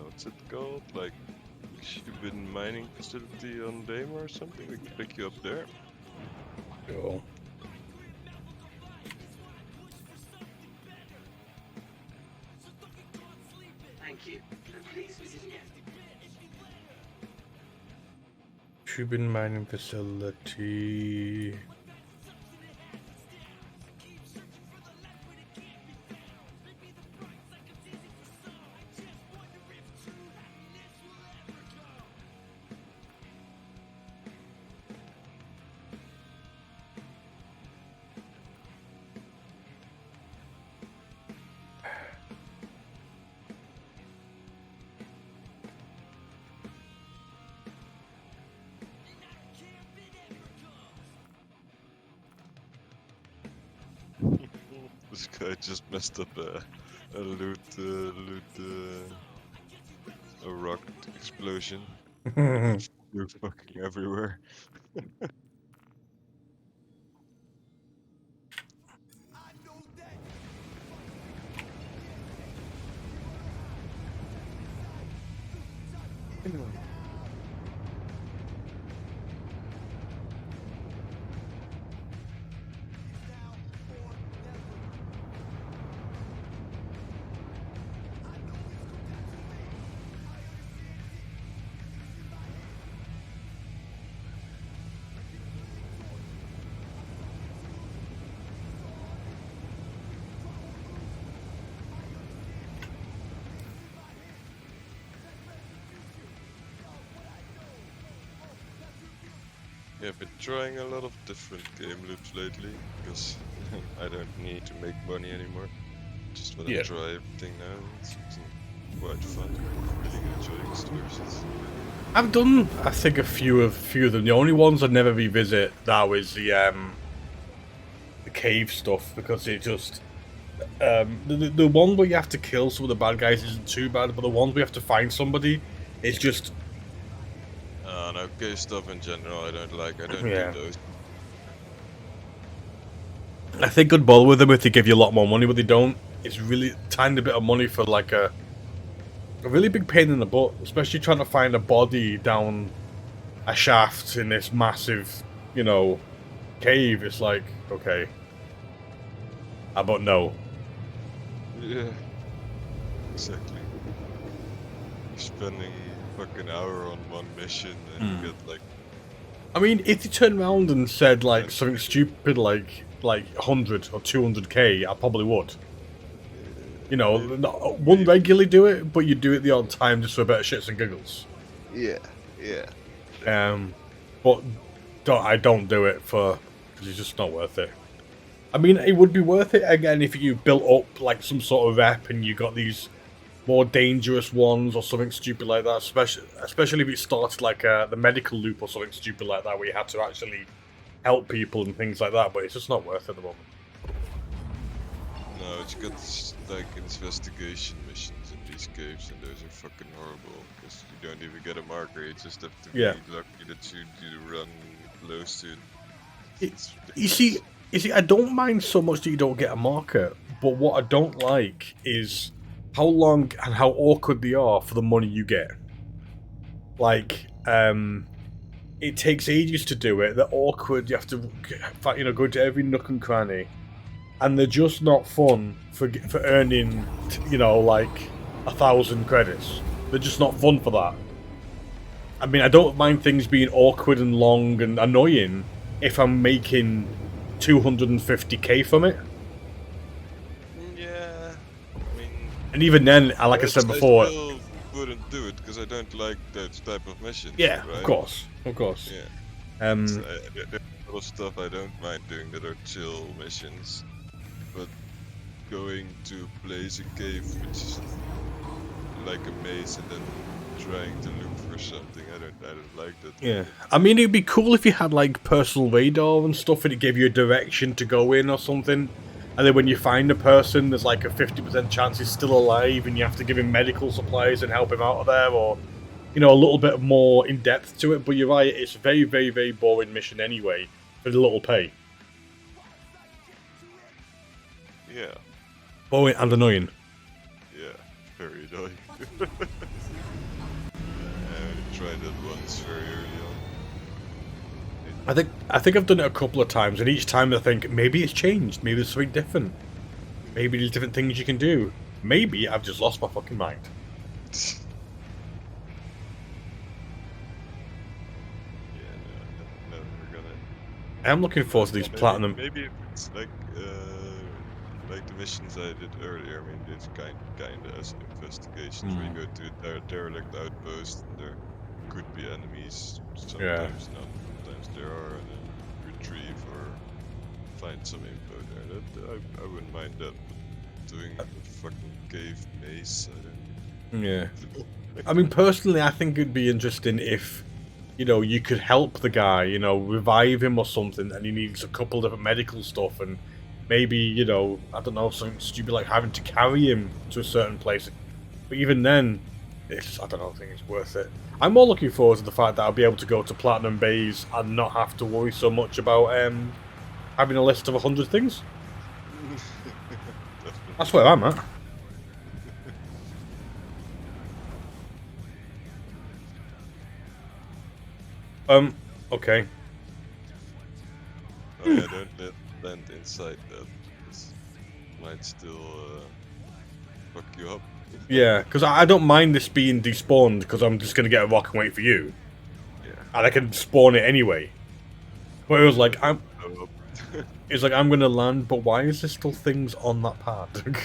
Speaker 4: what's it called? Like Cuban mining facility on Dame or something, we can pick you up there.
Speaker 3: Cool.
Speaker 6: Thank you. And please visit again.
Speaker 3: Cuban mining facility.
Speaker 4: This guy just messed up a a rocket explosion. You're fucking everywhere. Yeah, I've been trying a lot of different game loops lately because I don't need to make money anymore. Just want to
Speaker 3: Yeah.
Speaker 4: try everything now. It's quite fun. Really enjoying stories.
Speaker 3: I've done, I think, a few of them. The only ones I'd never revisit now is the cave stuff, because it just the one where you have to kill some of the bad guys isn't too bad, but the ones where you have to find somebody, it's just
Speaker 4: No, cave stuff in general I don't like. I don't
Speaker 3: Yeah.
Speaker 4: do those.
Speaker 3: I think I'd bother with them if they give you a lot more money, but they don't. It's really tiny bit of money for like a really big pain in the butt, especially trying to find a body down a shaft in this massive, you know, cave. It's like, okay, how about no?
Speaker 4: Yeah, exactly. You're spending fucking hour on one mission and you get like
Speaker 3: I mean, if you turned around and said like something stupid like 100 or 200k, I probably would. You know, wouldn't regularly do it, but you do it the odd time just for a bit of shits and giggles.
Speaker 4: Yeah, yeah.
Speaker 3: But I don't do it because it's just not worth it. I mean, it would be worth it again if you built up like some sort of rep and you got these more dangerous ones or something stupid like that. Especially if it started like the medical loop or something stupid like that, where you had to actually help people and things like that. But it's just not worth it at the moment.
Speaker 4: No, it's got like investigation missions in these caves, and those are fucking horrible. Because you don't even get a marker; you just have to be lucky that you do run close to it.
Speaker 3: You see, I don't mind so much that you don't get a marker, but what I don't like is how long and how awkward they are for the money you get. Like, it takes ages to do it. They're awkward. You have to, go to every nook and cranny, and they're just not fun for earning, like 1,000 credits. They're just not fun for that. I mean, I don't mind things being awkward and long and annoying if I'm making 250k from it.
Speaker 4: Yeah, I mean...
Speaker 3: And even then, like I said before...
Speaker 4: I still wouldn't do it, because I don't like those type of missions.
Speaker 3: Yeah,
Speaker 4: right?
Speaker 3: of course.
Speaker 4: Yeah. There's a lot of stuff I don't mind doing that are chill missions, but going to place a cave which is like a maze and then trying to look for something, I don't like that.
Speaker 3: Yeah, I mean, it'd be cool if you had like personal radar and stuff, and it gave you a direction to go in or something. And then when you find a person, there's like a 50% chance he's still alive, and you have to give him medical supplies and help him out of there, or a little bit more in depth to it. But you're right, it's a very, very, very boring mission anyway for the little pay.
Speaker 4: Yeah.
Speaker 3: Boring and annoying.
Speaker 4: Yeah, very annoying. I tried that once very early on.
Speaker 3: I think I've done it a couple of times, and each time I think maybe it's changed, maybe there's something different, maybe there's different things you can do. Maybe I've just lost my fucking mind.
Speaker 4: Yeah, no, we're gonna.
Speaker 3: I'm looking forward to these platinum.
Speaker 4: Maybe if it's like the missions I did earlier. I mean, it's kind of as investigations where you go to a derelict outpost and there could be enemies. Sometimes not. Sometimes there are, and then retrieve or find some info there. That I wouldn't mind that. But doing a fucking cave maze, I don't.
Speaker 3: Yeah. I mean, personally, I think it'd be interesting if, you could help the guy, revive him or something, and he needs a couple different medical stuff, and maybe, I don't know, something stupid like having to carry him to a certain place. But even then, I don't know, I think it's worth it. I'm more looking forward to the fact that I'll be able to go to Platinum Bays and not have to worry so much about having a list of 100 things. That's where I'm at. Okay.
Speaker 4: Oh yeah, don't land inside that. This might still fuck you up.
Speaker 3: Yeah, because I don't mind this being despawned, because I'm just going to get a rock and wait for you.
Speaker 4: Yeah.
Speaker 3: And I can spawn it anyway. But it was like, it's like, I'm going to land, but why is there still things on that pad?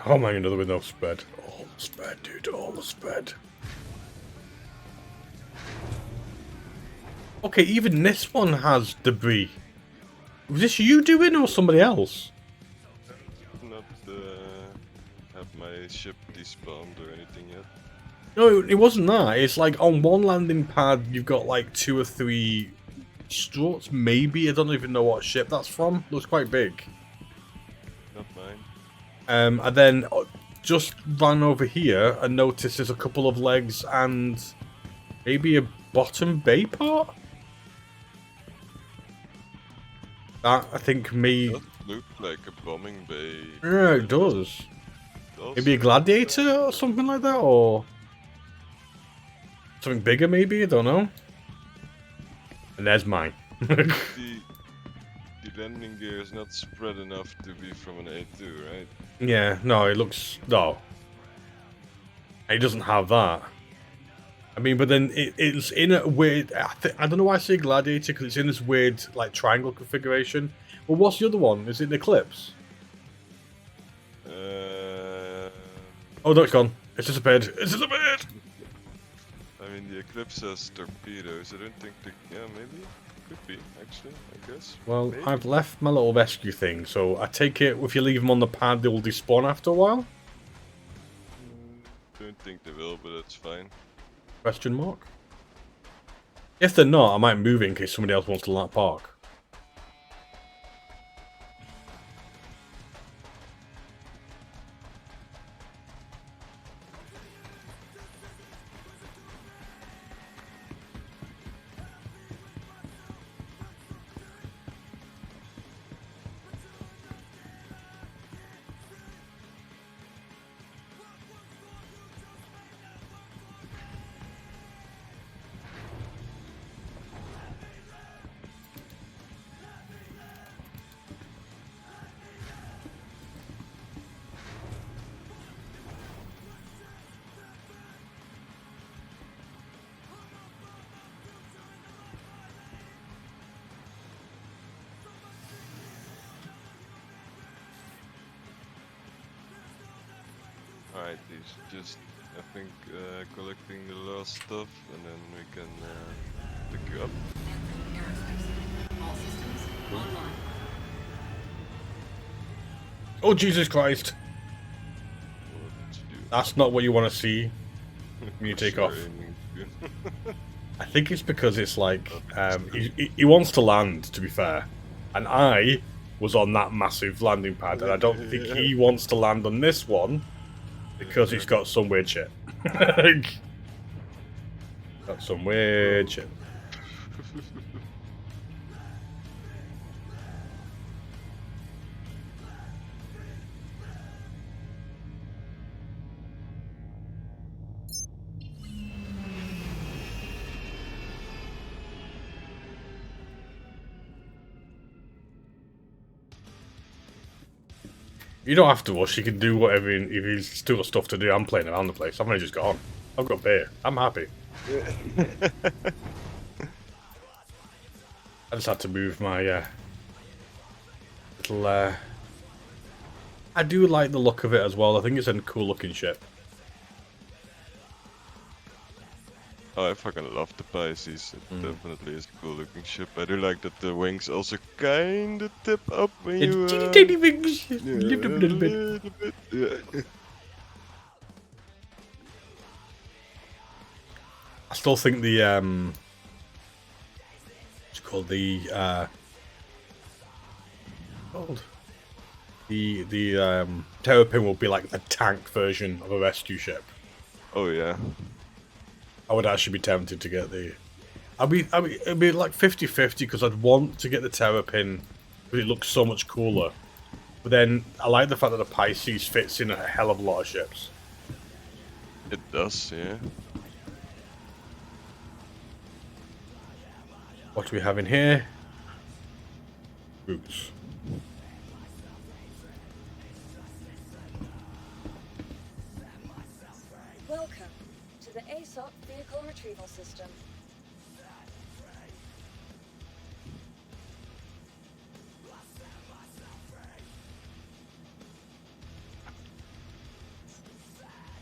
Speaker 3: Oh my, another with no spread. All the spread, dude, all the spread. Okay, even this one has debris. Was this you doing or somebody else?
Speaker 4: Not have my ship despawned or anything yet.
Speaker 3: No, it wasn't that. It's like on one landing pad you've got like 2 or 3 struts, maybe. I don't even know what ship that's from. Looks quite big.
Speaker 4: Not mine.
Speaker 3: And then just ran over here and noticed there's a couple of legs and maybe a bottom bay part? That, I think, may...
Speaker 4: It does look like a bombing bay.
Speaker 3: Yeah, it does. Maybe a gladiator or something like that, or... something bigger, maybe? I don't know. And there's mine.
Speaker 4: the landing gear is not spread enough to be from an A2, right?
Speaker 3: Yeah, no, it looks... No. It doesn't have that. I mean, but then it's in a weird... I don't know why I say Gladiator, because it's in this weird, like, triangle configuration. Well, what's the other one? Is it an Eclipse? Oh, no, it's gone. It's disappeared. It's disappeared!
Speaker 4: I mean, the Eclipse has torpedoes. I don't think the... Yeah, maybe? Could be, actually, I guess.
Speaker 3: Well,
Speaker 4: maybe.
Speaker 3: I've left my little rescue thing, so I take it if you leave them on the pad, they will despawn after a while?
Speaker 4: Don't think they will, but that's fine.
Speaker 3: Question mark? If they're not, I might move it in case somebody else wants to park.
Speaker 4: Alright, he's just, I think, collecting the last stuff, and then we can pick you up.
Speaker 3: Oh, Jesus Christ!
Speaker 4: What did you do?
Speaker 3: That's not what you want to see when you take
Speaker 4: Sure,
Speaker 3: off.
Speaker 4: aiming to-
Speaker 3: I think it's because it's like, he wants to land, to be fair. And I was on that massive landing pad, and I don't think he wants to land on this one, because he's got some weird shit. Got some weird shit. You don't have to rush, you can do whatever, if he's still got stuff to do. I'm playing around the place, I've only just got on. I've got beer, I'm happy. I just had to move my little... I do like the look of it as well, I think it's a cool looking ship.
Speaker 4: Oh, I fucking love the Pisces. It definitely is a cool looking ship. I do like that the wings also kinda tip up when you...
Speaker 3: It's teeny tiny wings,
Speaker 4: yeah,
Speaker 3: lift up a little bit.
Speaker 4: Yeah.
Speaker 3: I still think the what's it called, the Terrapin will be like the tank version of a rescue ship.
Speaker 4: Oh yeah.
Speaker 3: I would actually be tempted to get the... it'd be like 50-50 because I'd want to get the Terrapin because it looks so much cooler. But then I like the fact that the Pisces fits in a hell of a lot of ships.
Speaker 4: It does, yeah.
Speaker 3: What do we have in here? Boots.
Speaker 5: Welcome to the ASOC vehicle retrieval system.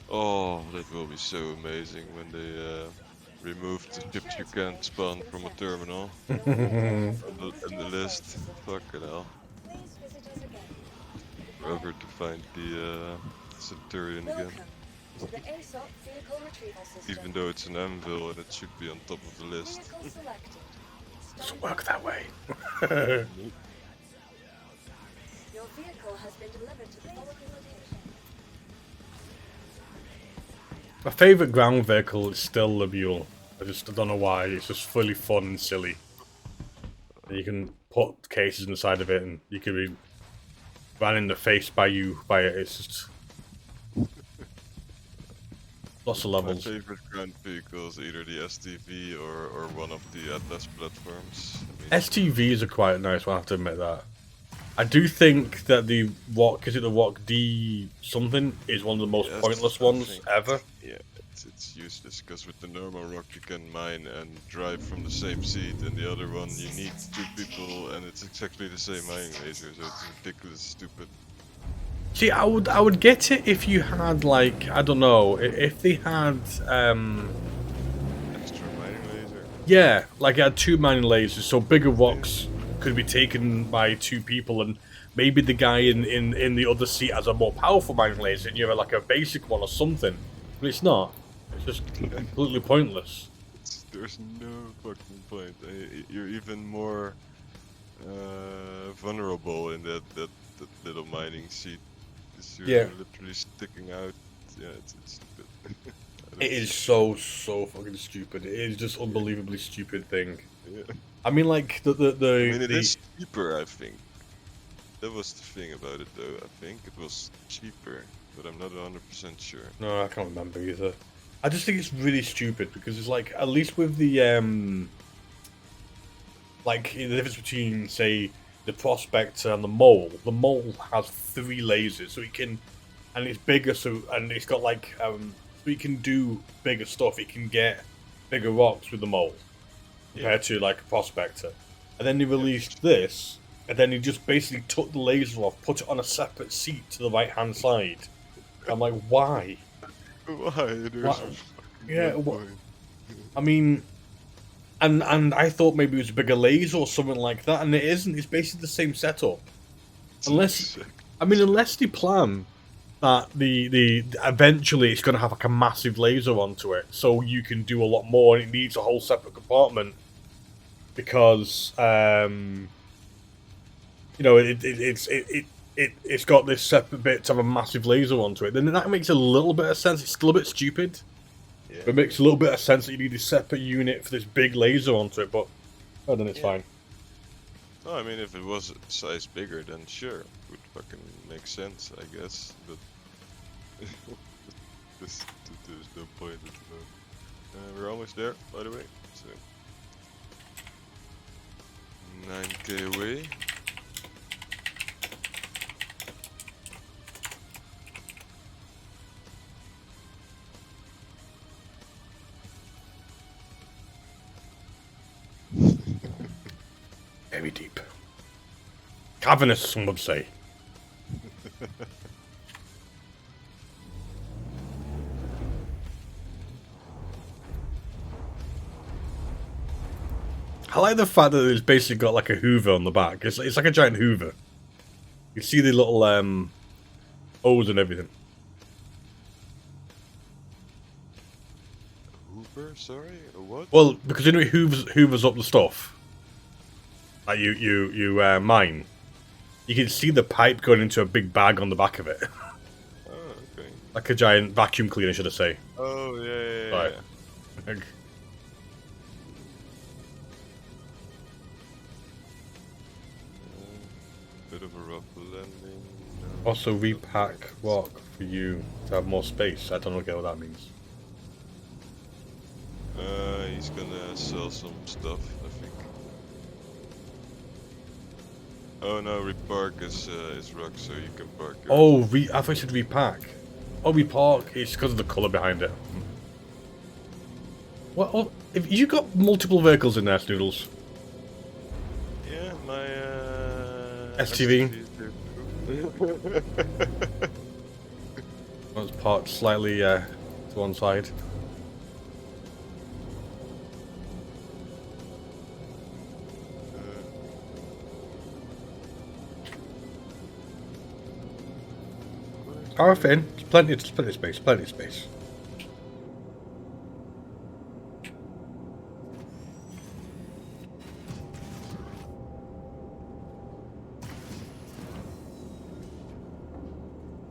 Speaker 4: Oh, that will be so amazing when they remove the ships you can't spawn from a terminal. and the list. Fucking hell.
Speaker 5: Please visit us again.
Speaker 4: Forever to find the Centurion again.
Speaker 5: Welcome to the ASOC vehicle retrieval system.
Speaker 4: Even though it's an anvil and it should be on top of the list.
Speaker 5: Vehicle selected.
Speaker 3: Doesn't work that way.
Speaker 5: Your vehicle has been delivered to the following location.
Speaker 3: My favourite ground vehicle is still the Mule. I don't know why. It's just fully fun and silly. And you can put cases inside of it, and you can be ran in the face by it. It's just... Lots of
Speaker 4: My
Speaker 3: levels.
Speaker 4: favorite ground vehicle is either the STV or one of the Atlas platforms. I mean,
Speaker 3: STVs are quite nice, I have to admit that. I do think that the Walk, is it the Walk D something, is one of the most
Speaker 4: yes,
Speaker 3: pointless
Speaker 4: I
Speaker 3: ones
Speaker 4: think
Speaker 3: ever.
Speaker 4: yeah, it's useless because with the normal rock you can mine and drive from the same seat, and the other one you need two people, and it's exactly the same mining laser, so it's ridiculous, stupid.
Speaker 3: See, I would get it if you had, like, I don't know, if they had
Speaker 4: Extra mining laser.
Speaker 3: yeah, like it had two mining lasers, so bigger rocks could be taken by two people, and maybe the guy in the other seat has a more powerful mining laser, and you have like a basic one or something. But it's not. It's just completely pointless.
Speaker 4: There's no fucking point. You're even more vulnerable in that little mining seat. Because
Speaker 3: Yeah,
Speaker 4: you're literally sticking out. Yeah, it's stupid. I
Speaker 3: it
Speaker 4: don't
Speaker 3: is
Speaker 4: see
Speaker 3: so fucking stupid. It is just unbelievably stupid thing.
Speaker 4: Yeah.
Speaker 3: I mean, like
Speaker 4: I mean, it is cheaper, I think. That was the thing about it, though. I think it was cheaper, but I'm not 100% sure.
Speaker 3: no, I can't remember either. I just think it's really stupid because it's like, at least with the like the difference between, say, the Prospector and the Mole has 3 lasers, so it can, and it's bigger, so, and it's got like so it can do bigger stuff. It can get bigger rocks with the Mole compared to like a Prospector. And then they released this, and then he just basically took the laser off, put it on a separate seat to the right hand side. I'm like, why?
Speaker 4: Why? There's
Speaker 3: Yeah,
Speaker 4: no point.
Speaker 3: I mean, and I thought maybe it was a bigger laser or something like that, and it isn't. It's basically the same setup. Unless, I mean, unless they plan that the eventually it's going to have like a massive laser onto it, so you can do a lot more, and it needs a whole separate compartment because you know it's got this separate bit to have a massive laser onto it. Then that makes a little bit of sense. It's still a bit stupid.
Speaker 4: Yeah.
Speaker 3: It makes a little bit of sense that you need a separate unit for this big laser onto it, but then it's fine.
Speaker 4: No, I mean, if it was a size bigger, then sure, it would fucking make sense, I guess. But there's no point at the moment. We're almost there, by the way. So 9k away.
Speaker 3: Very deep. Cavernous, some would say. I like the fact that it's basically got like a Hoover on the back. It's like a giant Hoover. You see the little O's and everything.
Speaker 4: Hoover, sorry? A what?
Speaker 3: Well, because you know it hoovers up the stuff that you mine. You can see the pipe going into a big bag on the back of it.
Speaker 4: Oh, okay.
Speaker 3: Like a giant vacuum cleaner, should I say.
Speaker 4: Oh, yeah.
Speaker 3: Right.
Speaker 4: Bit of a rough landing.
Speaker 3: Also, repack rock for you to have more space. I don't know what that means.
Speaker 4: He's gonna sell some stuff, I think. Oh no, repark is rock, so you can park.
Speaker 3: Oh, I thought you said repack. Oh, repark. It's because of the colour behind it. What? Oh, if you got multiple vehicles in there, Snoodles.
Speaker 4: Yeah, my
Speaker 3: STV.
Speaker 4: STV.
Speaker 3: It's parked slightly to one side. RFN, there's plenty of space, plenty of space.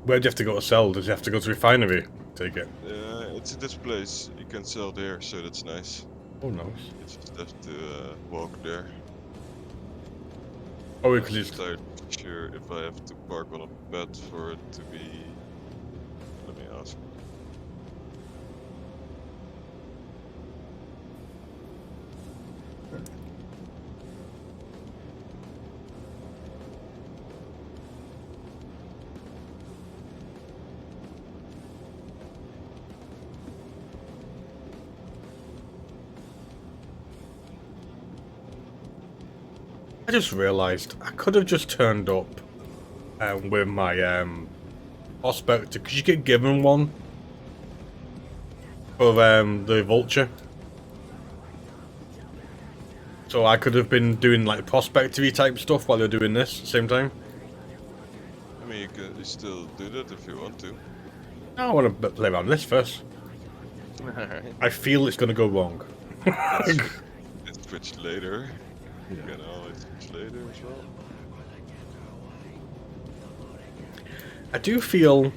Speaker 3: Where do you have to go to sell? Does you have to go to refinery? Take it.
Speaker 4: It's in this place. You can sell there, so that's nice.
Speaker 3: Oh, nice.
Speaker 4: You just have to walk there.
Speaker 3: Oh, because it's...
Speaker 4: I'm not sure if I have to park on a bed for it to be... Let me ask.
Speaker 3: I just realised I could have just turned up with my prospector, because you get given one for the vulture. So I could have been doing like prospectory type stuff while you're doing this at the same time.
Speaker 4: I mean, you still do that if you want to.
Speaker 3: No, I want to play around this first.
Speaker 4: Alright.
Speaker 3: I feel it's going to go wrong.
Speaker 4: Let's switch later. You can always switch later as well.
Speaker 3: I do feel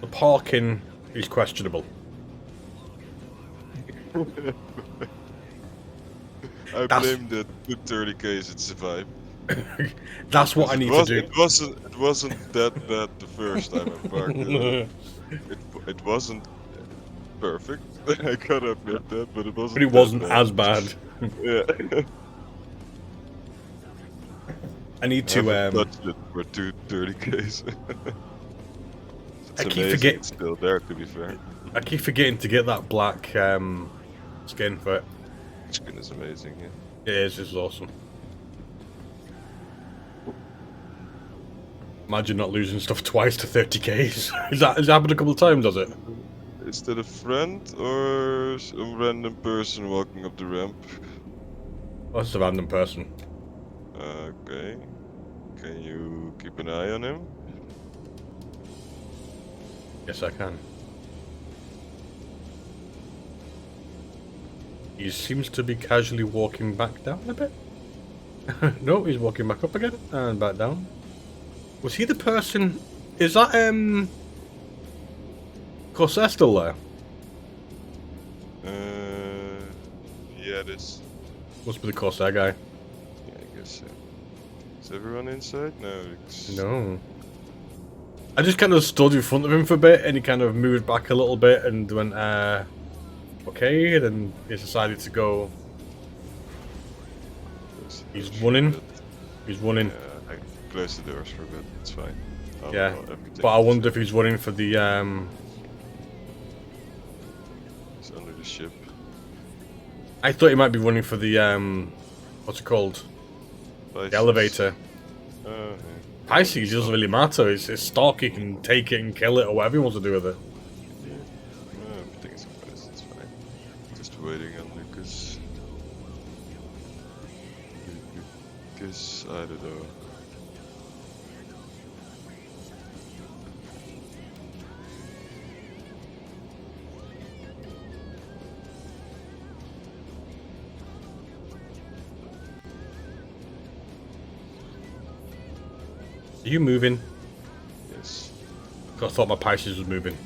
Speaker 3: the parking is questionable.
Speaker 4: I blame the 230Ks that survived.
Speaker 3: That's what I need to do.
Speaker 4: It wasn't that bad the first time I parked. It wasn't perfect. I gotta admit that, but it wasn't.
Speaker 3: But it wasn't as bad.
Speaker 4: Yeah.
Speaker 3: I need to.
Speaker 4: Touched it for 230Ks.
Speaker 3: I keep forgetting.
Speaker 4: It's still there, to be fair.
Speaker 3: I keep forgetting to get that black skin for it.
Speaker 4: Skin is amazing, yeah.
Speaker 3: It is. It's awesome. Imagine not losing stuff twice to 30Ks. Has it happened a couple of times, has it?
Speaker 4: Is that a friend or some random person walking up the ramp?
Speaker 3: Oh, it's a random person.
Speaker 4: Okay. Can you keep an eye on him?
Speaker 3: Yes, I can. He seems to be casually walking back down a bit. No, he's walking back up again and back down. Was he the person? Is that Corsair still there?
Speaker 4: Yeah, this.
Speaker 3: Must be the Corsair guy.
Speaker 4: Yeah, I guess so. Is everyone inside? No.
Speaker 3: No. I just kind of stood in front of him for a bit, and he kind of moved back a little bit and went, okay, and then he decided to go. He's running. He's running.
Speaker 4: Yeah, I closed the doors for a bit. It's fine.
Speaker 3: Yeah, but I wonder if he's running for the
Speaker 4: He's under the ship.
Speaker 3: I thought he might be running for the what's it called?
Speaker 4: Pisces.
Speaker 3: The elevator.
Speaker 4: Yeah.
Speaker 3: Pisces doesn't really matter. It's stock. He can take it and kill it or whatever he wants to do with it.
Speaker 4: No, everything is fine. It's fine. Just waiting on Lucas. Lucas, I don't know.
Speaker 3: Are you moving?
Speaker 4: Yes.
Speaker 3: 'Cause I thought my Pisces was moving.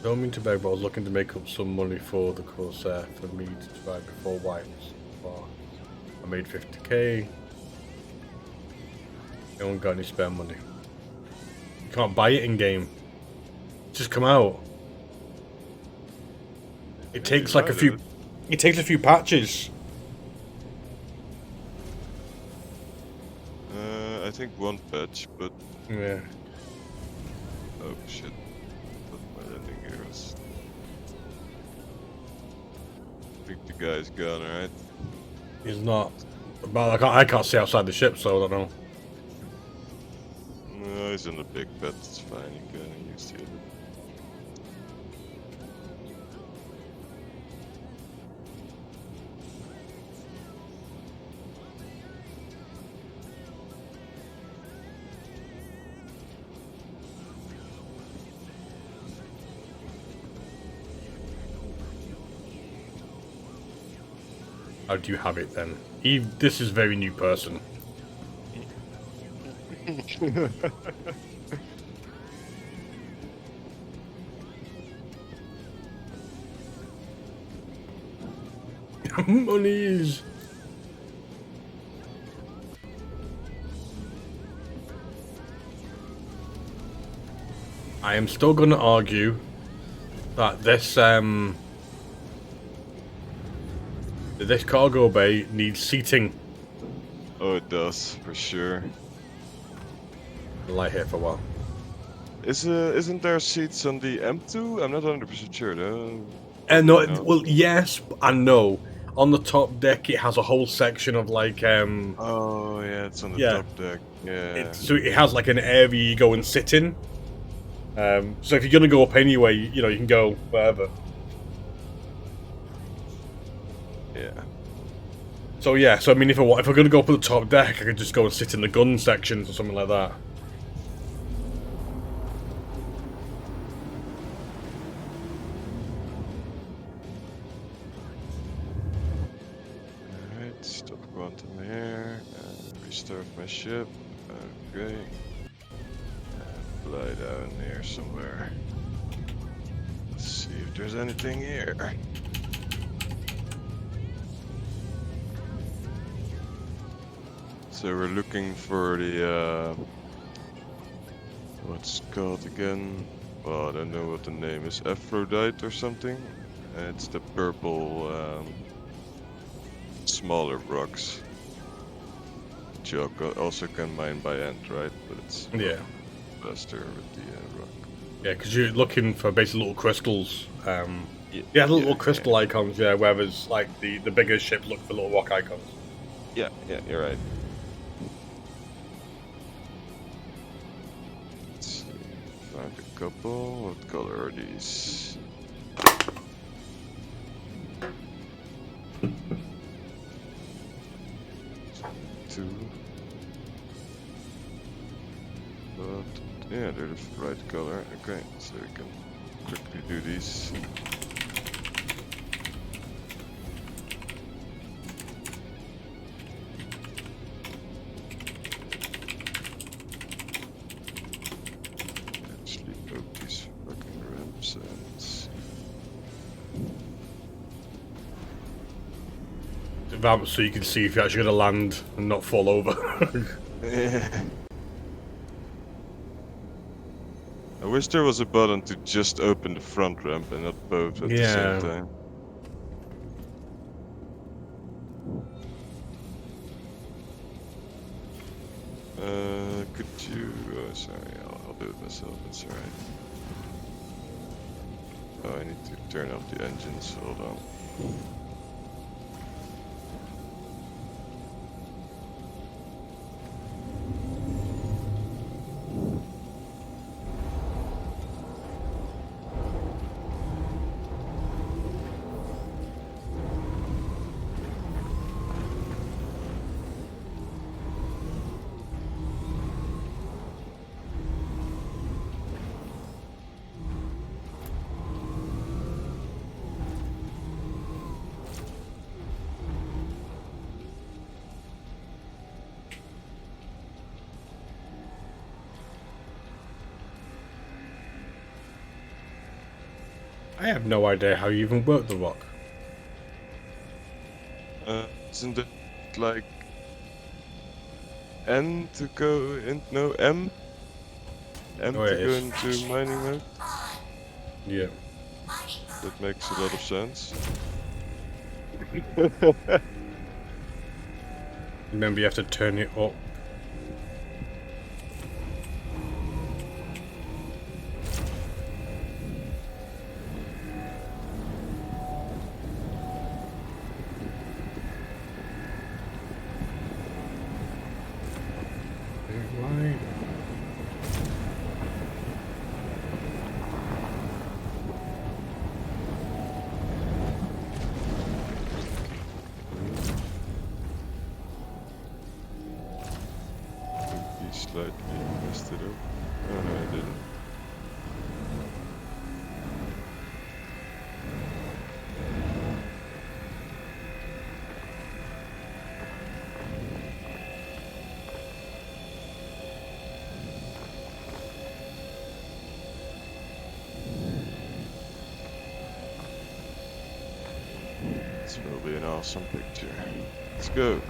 Speaker 3: Don't mean to beg, but I was looking to make up some money for the Corsair for me to try before Whites. I made 50k. No one got any spare money. You can't buy it in game. Just come out. It takes like a few. It takes a few patches.
Speaker 4: I think one patch, but
Speaker 3: Yeah.
Speaker 4: oh shit! Thought my landing gear was. I think the guy's gone, right?
Speaker 3: He's not. But I can't see outside the ship, so I don't know.
Speaker 4: No, he's in the big bed. It's fine. You can use the other.
Speaker 3: How do you have it then? This is a very new person. Monies. I am still going to argue that this cargo bay needs seating.
Speaker 4: Oh, it does for sure.
Speaker 3: I'll lie here for a while.
Speaker 4: Isn't there seats on the M2? I'm not 100% sure though.
Speaker 3: No,
Speaker 4: No.
Speaker 3: well, yes and no. on the top deck it has a whole section of like
Speaker 4: Oh yeah, it's on the
Speaker 3: yeah.
Speaker 4: top deck. Yeah.
Speaker 3: So it has like an area you go and sit in. So if you're gonna go up anyway, you know, you can go wherever.
Speaker 4: Yeah.
Speaker 3: So yeah, so I mean, if I'm gonna go up at the top deck, I could just go and sit in the gun sections or something like that.
Speaker 4: Alright, stop quantum here. Restart my ship. Okay. Fly down here somewhere. Let's see if there's anything here. So we're looking for the what's it called again? Well, I don't know what the name is. Aphrodite or something. It's the purple smaller rocks. Which you also can mine by hand, right? But it's
Speaker 3: Yeah.
Speaker 4: faster with the rock.
Speaker 3: Yeah, because you're looking for basically little crystals. Yeah, little crystal icons. Yeah, whereas like the bigger ships look for little rock icons.
Speaker 4: Yeah, you're right. Let's see. Found a couple. What color are these? Two. But yeah, they're the right color. Okay, so we can quickly do these. Actually, broke these fucking ramps and
Speaker 3: So you can see if you're actually gonna land and not fall over.
Speaker 4: I wish there was a button to just open the front ramp and not both at the same time. Could you... Oh, sorry, I'll do it myself, it's alright. Oh, I need to turn off the engines, hold on.
Speaker 3: I have no idea how you even work the rock.
Speaker 4: Isn't it like N to go in? No, M? M
Speaker 3: Oh,
Speaker 4: to
Speaker 3: it
Speaker 4: go
Speaker 3: is.
Speaker 4: into mining mode?
Speaker 3: Yeah.
Speaker 4: That makes a lot of sense.
Speaker 3: Remember, you have to turn it up. Right.
Speaker 4: He slightly messed it up. Oh no, I didn't. This will be an awesome picture. Let's go.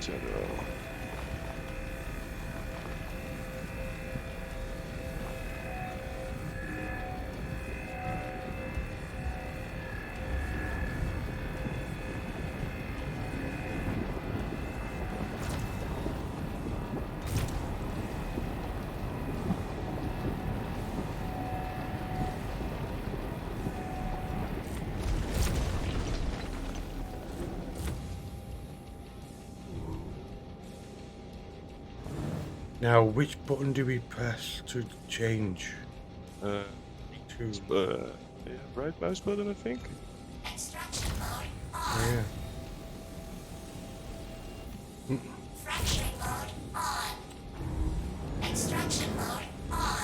Speaker 4: General.
Speaker 3: Now, which button do we press to change?
Speaker 4: Uh, yeah, right mouse button, I think.
Speaker 7: Extraction mode on.
Speaker 3: Yeah.
Speaker 7: Fracturing mode on. Extraction mode on.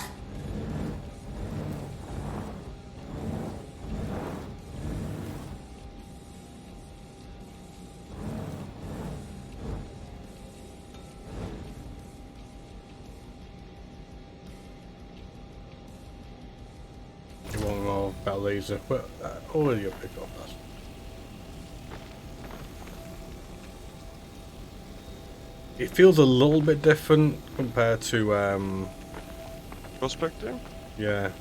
Speaker 3: You want more about laser? Well, already up pick up that. It feels a little bit different compared to
Speaker 4: Prospector?
Speaker 3: yeah.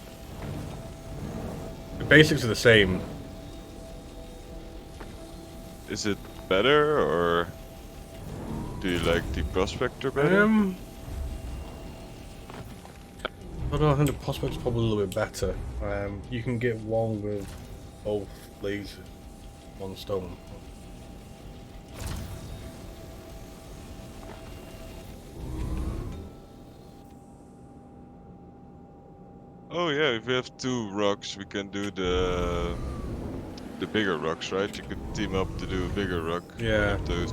Speaker 3: The basics are the same.
Speaker 4: Is it better, or do you like the Prospector better?
Speaker 3: I don't know, I think the prospect's probably a little bit better. You can get one with both lasers, one stone.
Speaker 4: Oh yeah, if we have two rocks, we can do the bigger rocks, right? You could team up to do a bigger rock.
Speaker 3: Yeah.
Speaker 4: One of those.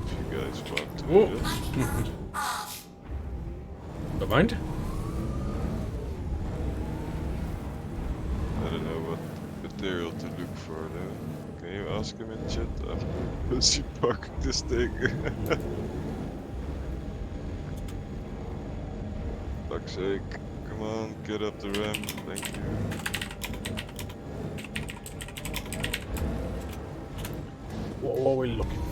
Speaker 4: If you guys want to.
Speaker 3: Whoa.
Speaker 4: Do that.
Speaker 3: Don't mind.
Speaker 4: I don't know what material to look for though. Can you ask him in chat? I'm busy parking this thing. Fuck's sake. Come on, get up the ramp. Thank you.
Speaker 3: What are we looking for?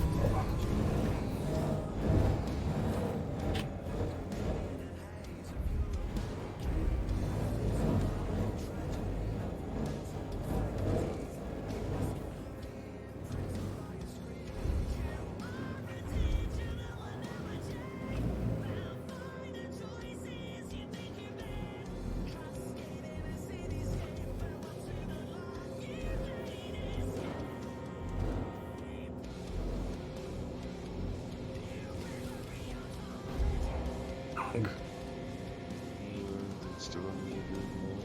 Speaker 4: That's the one we do now.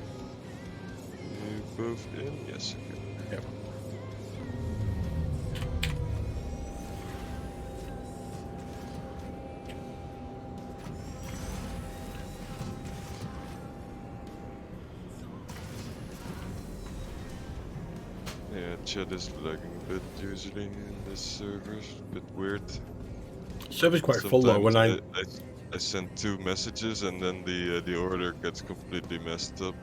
Speaker 4: You both in? Yes, okay.
Speaker 3: Yep.
Speaker 4: Yeah, chat is lagging a bit usually in this server. A bit weird.
Speaker 3: Server's quite full though. When I
Speaker 4: I send two messages and then the order gets completely messed up.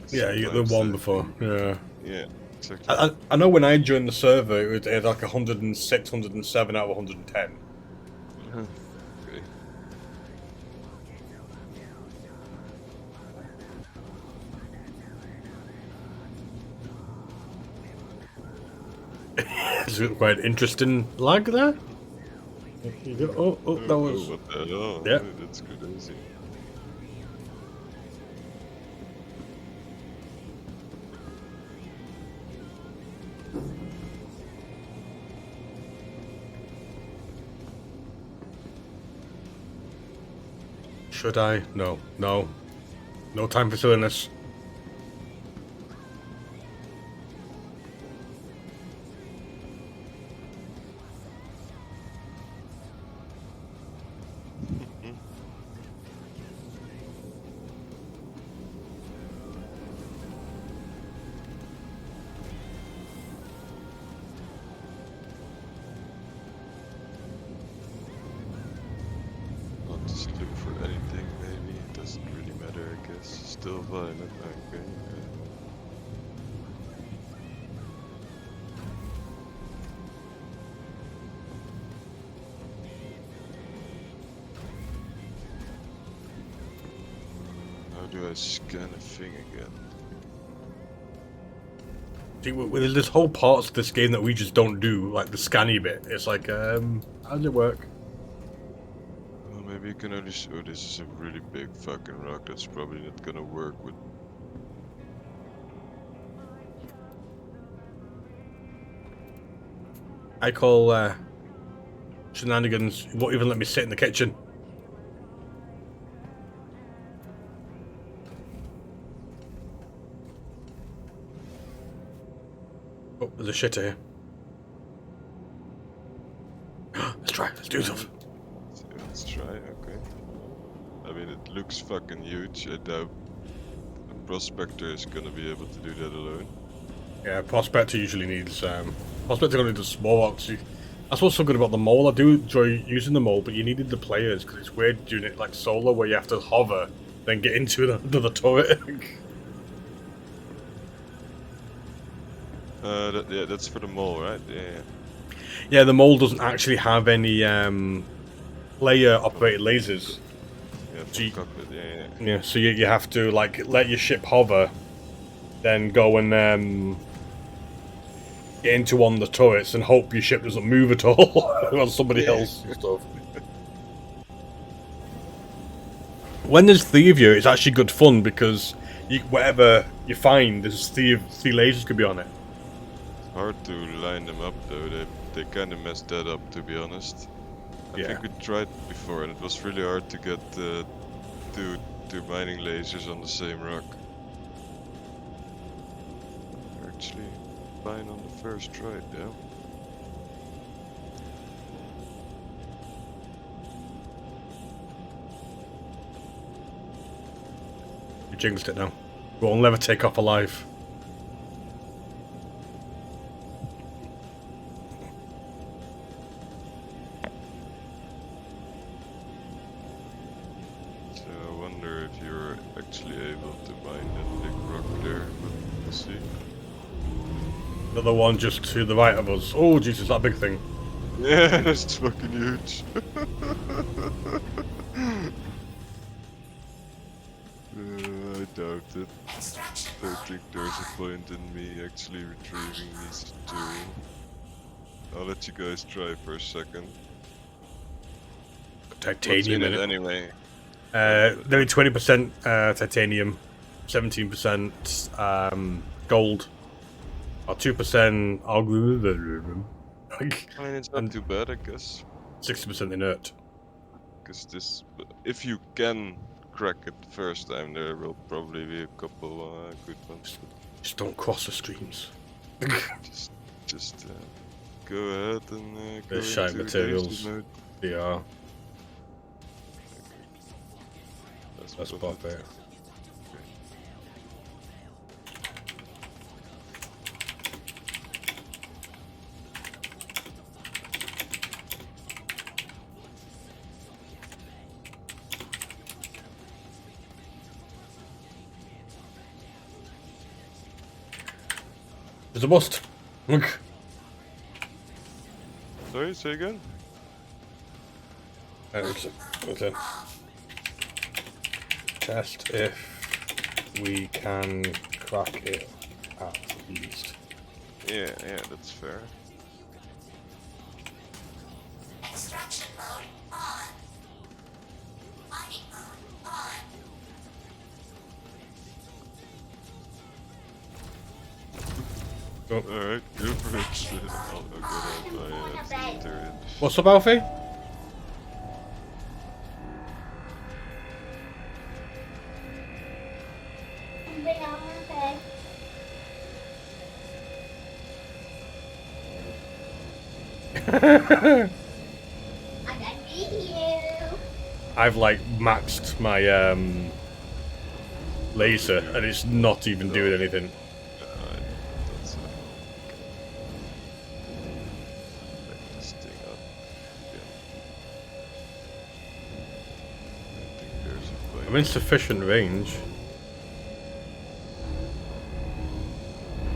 Speaker 3: yeah, you get the
Speaker 4: Sometimes
Speaker 3: one before. Yeah.
Speaker 4: Yeah, exactly.
Speaker 3: I know when I joined the server, it had like 106, 107 out of 110.
Speaker 4: Okay.
Speaker 3: It's quite interesting lag there. You go. Oh, that was.
Speaker 4: What the hell?
Speaker 3: Yeah.
Speaker 4: That's crazy.
Speaker 3: Should I? No, no, no time for silliness.
Speaker 4: I'll just look for anything, maybe. It doesn't really matter, I guess. Still violent, okay. How do I scan a thing again?
Speaker 3: See, there's this whole parts of this game that we just don't do, like the scanny bit. It's like, how does it work?
Speaker 4: Well, maybe you can only. Oh, this is a really big fucking rock. That's probably not gonna work with.
Speaker 3: I call Shenanigans. He won't even let me sit in the kitchen. Oh, there's a shitter here. Let's try. Let's do something.
Speaker 4: Let's try, okay. I mean, it looks fucking huge. I doubt a prospector is gonna be able to do that alone.
Speaker 3: Yeah, Prospector usually needs, Prospector only does small rocks. That's what's so good about the mole. I do enjoy using the mole, but you needed the players, because it's weird doing it like solo, where you have to hover, then get into the turret.
Speaker 4: Yeah, that's for the mole, right? Yeah.
Speaker 3: Yeah, the mole doesn't actually have any, player-operated lasers.
Speaker 4: Yeah,
Speaker 3: So you-
Speaker 4: cockpit, yeah.
Speaker 3: Yeah, so you have to, like, let your ship hover, then go and, get into one of the turrets and hope your ship doesn't move at all on somebody else and stuff. When there's three of you, it's actually good fun because whatever you find, there's three lasers could be on it.
Speaker 4: Hard to line them up though. They kind of messed that up, to be honest. I
Speaker 3: Yeah.
Speaker 4: think we tried before, and it was really hard to get two mining lasers on the same rock. We're actually fine on the first try, though.
Speaker 3: You jinxed it now. We'll never take off alive.
Speaker 4: So I wonder if you're actually able to mine that big rock there, but we'll see.
Speaker 3: Another one just to the right of us. Oh, Jesus, that big thing.
Speaker 4: Yeah, that's fucking huge. I doubt it.
Speaker 7: Extraction
Speaker 4: I
Speaker 7: mode
Speaker 4: think there's a
Speaker 7: on.
Speaker 4: point in me actually retrieving these two. I'll let you guys try for a second. What's
Speaker 3: Titanium
Speaker 4: in
Speaker 3: in
Speaker 4: it
Speaker 3: it.
Speaker 4: anyway?
Speaker 3: Nearly 20% titanium, 17% gold, or 2% aluminum,
Speaker 4: I mean, it's not
Speaker 3: and
Speaker 4: too bad, I guess.
Speaker 3: 60% inert.
Speaker 4: Because this, if you can crack it the first time, there will probably be a couple good ones.
Speaker 3: Just don't cross the streams.
Speaker 4: Just go ahead and go
Speaker 3: There's shite
Speaker 4: into
Speaker 3: materials.
Speaker 4: laser mode.
Speaker 3: They are.
Speaker 4: That's
Speaker 3: Pop it. There's a bust. Look.
Speaker 4: Sorry, say again?
Speaker 3: Okay. Test if we can crack it at least.
Speaker 4: Yeah, that's fair.
Speaker 7: Extraction mode on. Mining mode on.
Speaker 4: Alright, go for it. I'll go down by turret.
Speaker 3: What's up, Alfie? I've like maxed my laser and it's not even doing anything.
Speaker 4: That's back this thing up again. I think there's a way.
Speaker 3: I'm in sufficient range.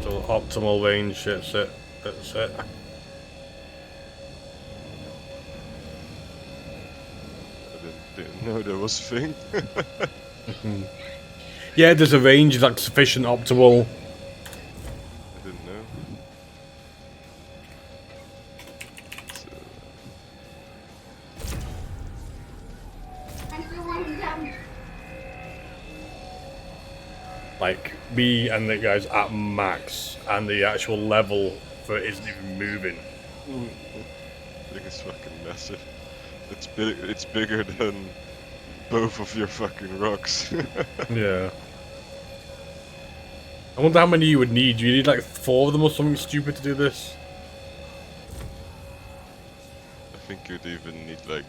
Speaker 3: So optimal range, that's it. That's it.
Speaker 4: I didn't know there was a thing.
Speaker 3: Yeah, there's a range, like sufficient optimal.
Speaker 4: I didn't know. So,
Speaker 3: Like me and the guys at max, and the actual level for it isn't even moving.
Speaker 4: thing is fucking massive. It's big. It's bigger than both of your fucking rocks.
Speaker 3: Yeah. I wonder how many you would need. You need like 4 of them or something stupid to do this.
Speaker 4: I think you'd even need like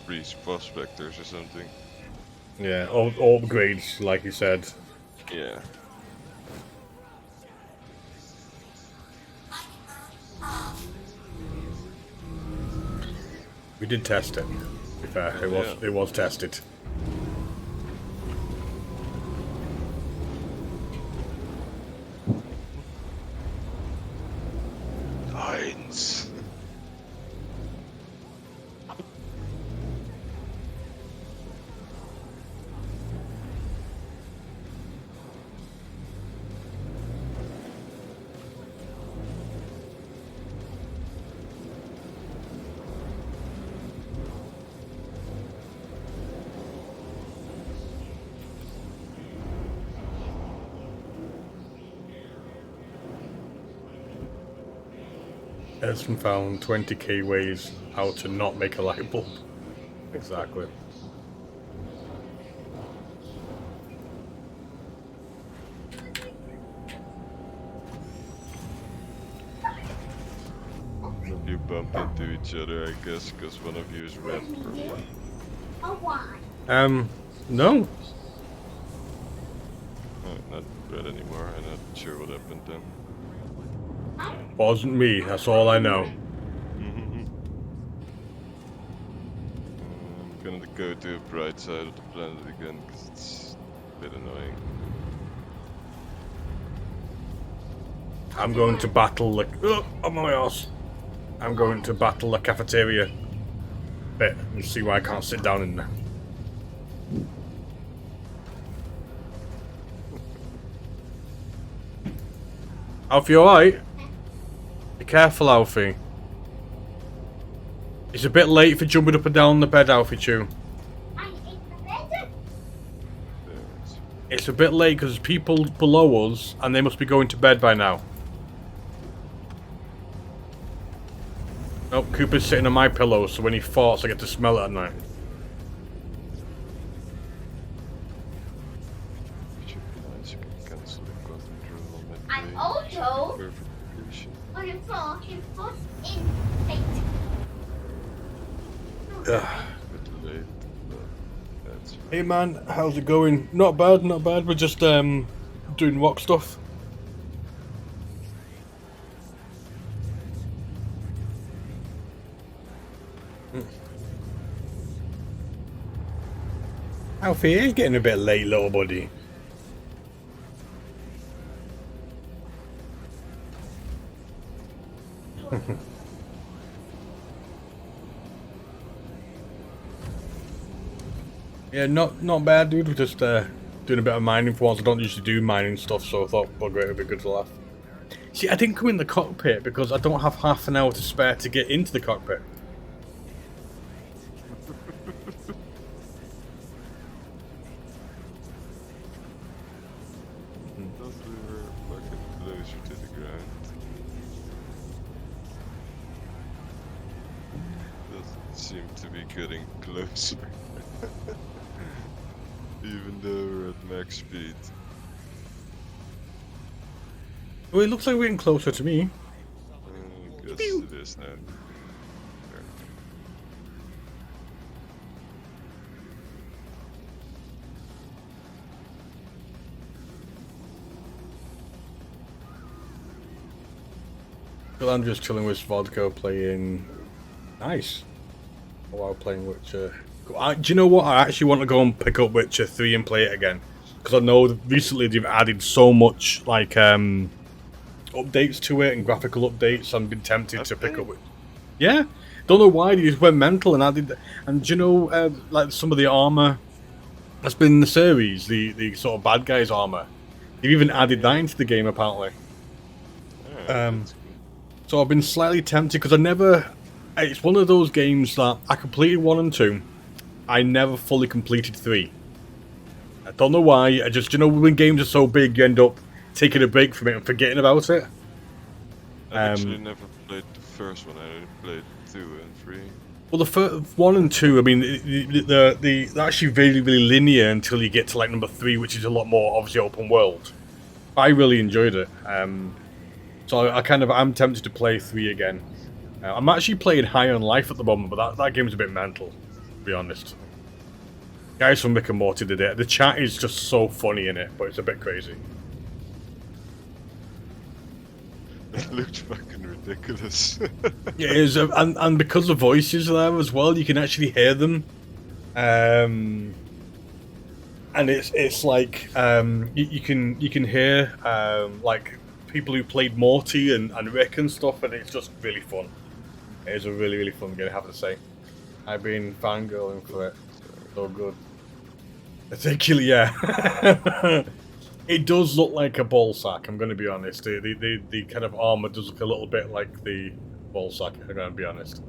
Speaker 4: three prospectors or something.
Speaker 3: Yeah, or upgrades, like you said.
Speaker 4: Yeah.
Speaker 3: We did test it. To be fair, it was tested.
Speaker 4: Heinz.
Speaker 3: Edson found 20k ways how to not make a light bulb. Exactly.
Speaker 4: You bump into each other, I guess, because one of you is red.
Speaker 3: No.
Speaker 4: Oh, not red anymore. I'm not sure what happened then.
Speaker 3: Wasn't me, that's all I know.
Speaker 4: I'm gonna go to the bright side of the planet again, because it's a bit annoying.
Speaker 3: I'm going to battle the... Oh, on my arse. I'm going to battle the cafeteria bit and see why I can't sit down in there. Alfie, alright? Be careful, Alfie. It's a bit late for jumping up and down the bed, Alfie Chew. It's a bit late because there's people below us and they must be going to bed by now. Nope, Cooper's sitting on my pillow, so when he farts I get to smell it at night.
Speaker 7: I'm also on the floor in foot in fate.
Speaker 3: Hey man, how's it going? Not bad, not bad. We're just doing rock stuff. Alfie, it's getting a bit late, little buddy. Yeah, not bad, dude. We're just doing a bit of mining for once. I don't usually do mining stuff, so I thought bugger it would be good to laugh. See, I didn't come in the cockpit because I don't have half an hour to spare to get into the cockpit.
Speaker 4: Thought we were fucking closer to the ground. Doesn't seem to be getting closer. Even though we're at max speed.
Speaker 3: Well, it looks like we're getting closer to me.
Speaker 4: I guess it is now.
Speaker 3: Well, I'm just chilling with Vodka playing. Nice. While playing Witcher. Do you know what? I actually want to go and pick up Witcher 3 and play it again. Because I know that recently they've added so much, like, updates to it and graphical updates. I've been tempted to pick up it. Yeah? Don't know why, they just went mental and added. And do you know, like, some of the armor that's been in the series, the sort of bad guys' armor? They've even added that into the game, apparently. So I've been slightly tempted because it's one of those games that I completed 1 and 2. I never fully completed 3. I don't know why. I just, when games are so big, you end up taking a break from it and forgetting about it.
Speaker 4: I've actually never played the first one. I only played 2 and 3.
Speaker 3: Well, the first 1 and 2, I mean, they're actually really, really linear until you get to like number 3, which is a lot more obviously open world. I really enjoyed it, so I'm tempted to play 3 again. I'm actually playing High on Life at the moment, but that game's a bit mental, to be honest. Guys from Rick and Morty did it. The chat is just so funny in it, but it's a bit crazy.
Speaker 4: It looked fucking ridiculous.
Speaker 3: Yeah, it is, and because the voices are there as well, you can actually hear them. And it's like you can hear like people who played Morty and Rick and stuff, and it's just really fun. It is a really, really fun game, I have to say. I've been fangirling for it. So good. Particularly, yeah. It does look like a ball sack, I'm going to be honest. The kind of armor does look a little bit like the ball sack, I'm going to be honest.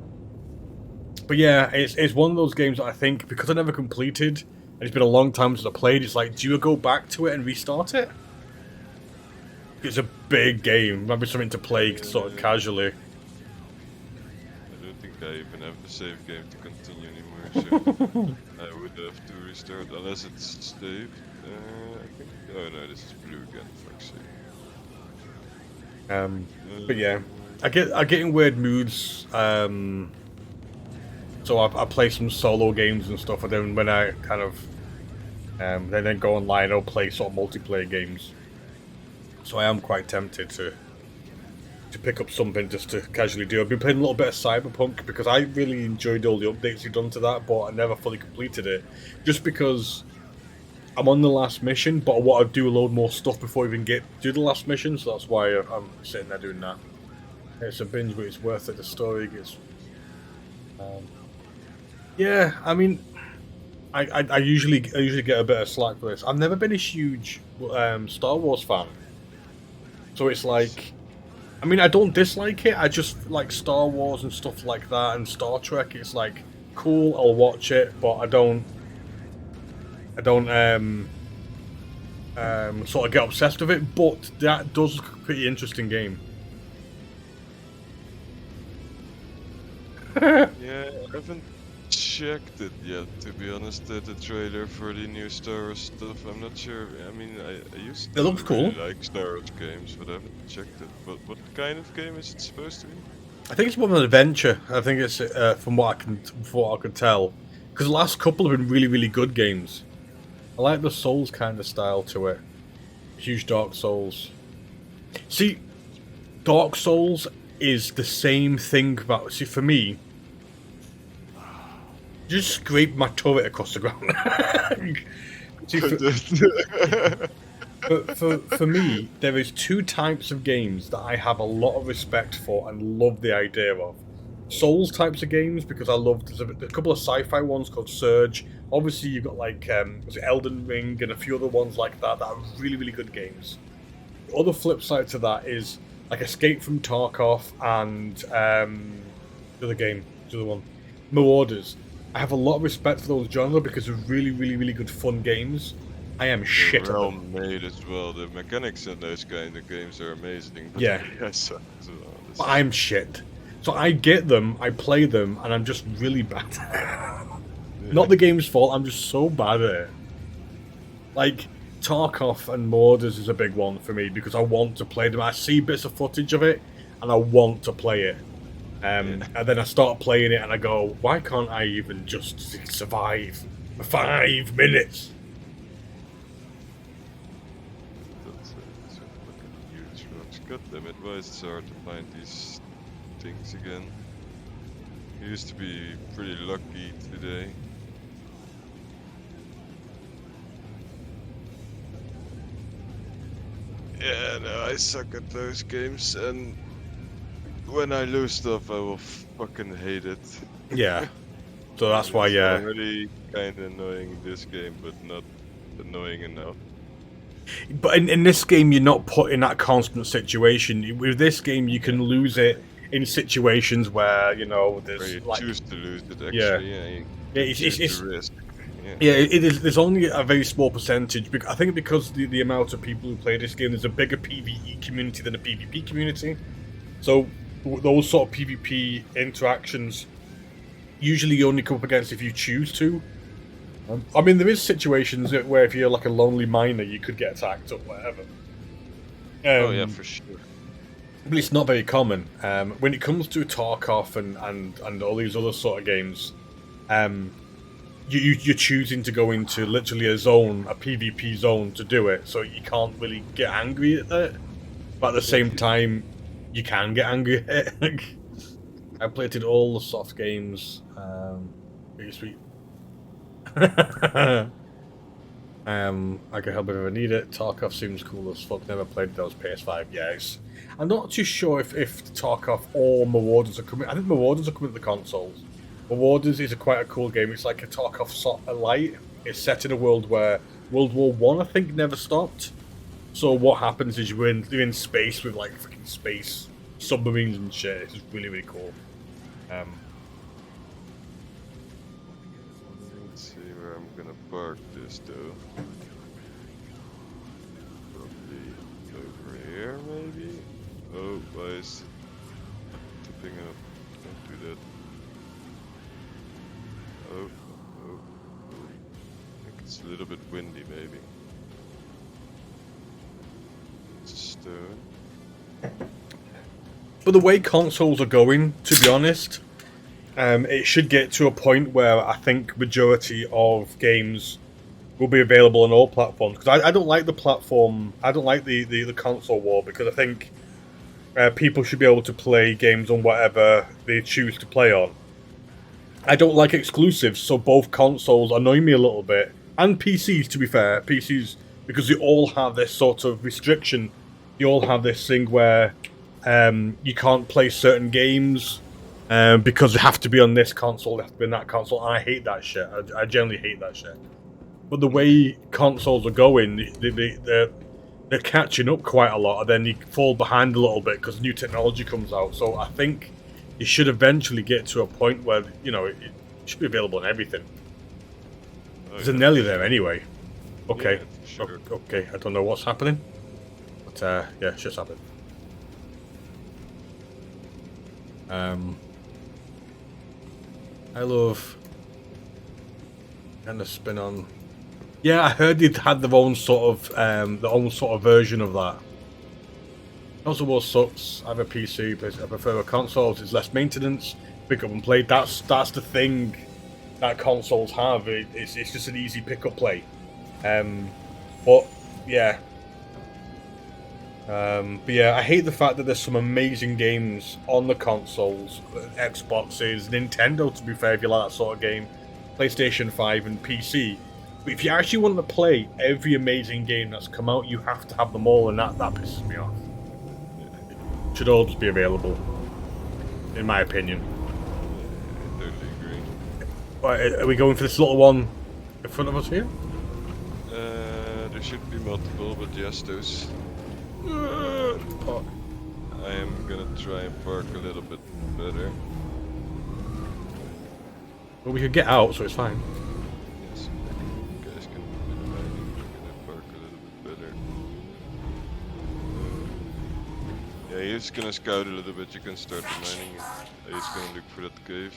Speaker 3: But yeah, it's one of those games that I think, because I never completed, and it's been a long time since I played, it's like, do you go back to it and restart it? It's a big game, might be something to play sort of casually.
Speaker 4: I don't think I even have the save game to continue anymore, so I would have to restart, unless it's saved. I think. Oh no, this is blue again, fuck's sake.
Speaker 3: But yeah, I get in weird moods. So I play some solo games and stuff, and then when I kind of then go online, I'll play sort of multiplayer games. So I am quite tempted to pick up something just to casually do. I've been playing a little bit of Cyberpunk because I really enjoyed all the updates you've done to that, but I never fully completed it, just because I'm on the last mission, but I want to do a load more stuff before I even do the last mission, so that's why I'm sitting there doing that. It's a binge, but it's worth it. The story gets... yeah, I mean, I usually get a bit of slack for this. I've never been a huge Star Wars fan, so it's like, I mean, I don't dislike it. I just like Star Wars and stuff like that, and Star Trek. It's like cool. I'll watch it, but I don't sort of get obsessed with it. But that does look a pretty interesting game.
Speaker 4: Yeah, I haven't checked it yet, to be honest. The trailer for the new Star Wars stuff, I'm not sure. I mean, I used to
Speaker 3: It looks cool.
Speaker 4: really like Star Wars games, but I haven't checked it. But what kind of game is it supposed to be?
Speaker 3: I think it's more of an adventure. I think it's from what I could tell, because the last couple have been really, really good games. I like the Souls kind of style to it. Huge Dark Souls. See, Dark Souls is the same thing about... See, for me... Just scrape my turret across the ground. See, for me, there is two types of games that I have a lot of respect for and love the idea of. Souls types of games, because I love... There's a couple of sci-fi ones called Surge. Obviously, you've got like was it Elden Ring and a few other ones like that that are really, really good games. The other flip side to that is like Escape from Tarkov and the other game, the other one, Marauders. I have a lot of respect for those genres because they're really, really, really good fun games. I am shit at them.
Speaker 4: Well made as well. The mechanics in those kind of games are amazing. But
Speaker 3: Yeah.
Speaker 4: Yes,
Speaker 3: But I'm shit. So I get them, I play them, and I'm just really bad. Not the game's fault, I'm just so bad at it. Like, Tarkov and Marauders is a big one for me because I want to play them. I see bits of footage of it, and I want to play it. And then I start playing it, and I go, why can't I even just survive for 5 minutes?
Speaker 4: That's a fucking huge rocks. God damn it, why is it so hard to find these things again? I used to be pretty lucky today. Yeah, no, I suck at those games, and when I lose stuff, I will fucking hate it.
Speaker 3: Yeah. So that's why,
Speaker 4: It's
Speaker 3: yeah.
Speaker 4: already kind of annoying in this game, but not annoying enough.
Speaker 3: But in this game, you're not put in that constant situation. With this game, you can lose it in situations where, you know,
Speaker 4: Where
Speaker 3: there's
Speaker 4: you
Speaker 3: like...
Speaker 4: choose to lose it, actually,
Speaker 3: Yeah.
Speaker 4: you
Speaker 3: Yeah,
Speaker 4: choose
Speaker 3: it's
Speaker 4: to risk. Yeah.
Speaker 3: Yeah, it is. There's only a very small percentage. I think because the amount of people who play this game, there's a bigger PvE community than a PvP community. So those sort of PvP interactions usually you only come up against if you choose to. I mean, there is situations where if you're like a lonely miner, you could get attacked or whatever.
Speaker 4: Oh yeah, for sure.
Speaker 3: But it's not very common. When it comes to Tarkov and all these other sort of games, you're choosing to go into literally a zone, a PvP zone to do it, so you can't really get angry at it. But at the same time, you can get angry at it. I played all the soft games. Pretty sweet. I can help if I need it. Tarkov seems cool as fuck. Never played those PS5. Yes, I'm not too sure if Tarkov or Marauders are coming. I think Marauders are coming to the consoles. Marauders is quite a cool game. It's like a Tarkov light. It's set in a world where World War One, I think, never stopped. So what happens is you're in space with like freaking space submarines and shit. It's just really cool.
Speaker 4: Let's see where I'm gonna park this though. Probably over here, maybe? Oh, why is it tipping up? Don't do that. Oh. I think it's a little bit windy, maybe. It's a stone.
Speaker 3: But the way consoles are going, to be honest, it should get to a point where I think majority of games will be available on all platforms. Because I don't like the platform, I don't like the console war, because I think people should be able to play games on whatever they choose to play on. I don't like exclusives, so both consoles annoy me a little bit. And PCs, to be fair. PCs, because they all have this sort of restriction. They all have this thing where you can't play certain games because they have to be on this console, they have to be on that console, and I hate that shit. I generally hate that shit. But the way consoles are going, they're catching up quite a lot, and then you fall behind a little bit because new technology comes out. So I think it should eventually get to a point where, you know, it should be available on everything. There's a Nelly there anyway. Okay,
Speaker 4: yeah, sure.
Speaker 3: Okay, I don't know what's happening, but yeah, shit's happening. I love kind of spin on. Yeah, I heard they'd had their own sort of version of that. Also, what sucks. I have a PC. I prefer a console. It's less maintenance. Pick up and play. That's the thing that consoles have. It's just an easy pick up play. But yeah. But yeah, I hate the fact that there's some amazing games on the consoles, Xboxes, Nintendo, to be fair, if you like that sort of game, PlayStation 5 and PC. But if you actually want to play every amazing game that's come out, you have to have them all, and that pisses me off. It should all just be available, in my opinion.
Speaker 4: I totally agree.
Speaker 3: Right, are we going for this little one in front of us here?
Speaker 4: There should be multiple, but yes, those. I am gonna try and park a little bit better.
Speaker 3: Well, we could get out, so it's fine.
Speaker 4: Yes, you guys can do the mining. I'm gonna park a little bit better. Yeah, he's gonna scout a little bit. You can start the mining. He's gonna look for that cave.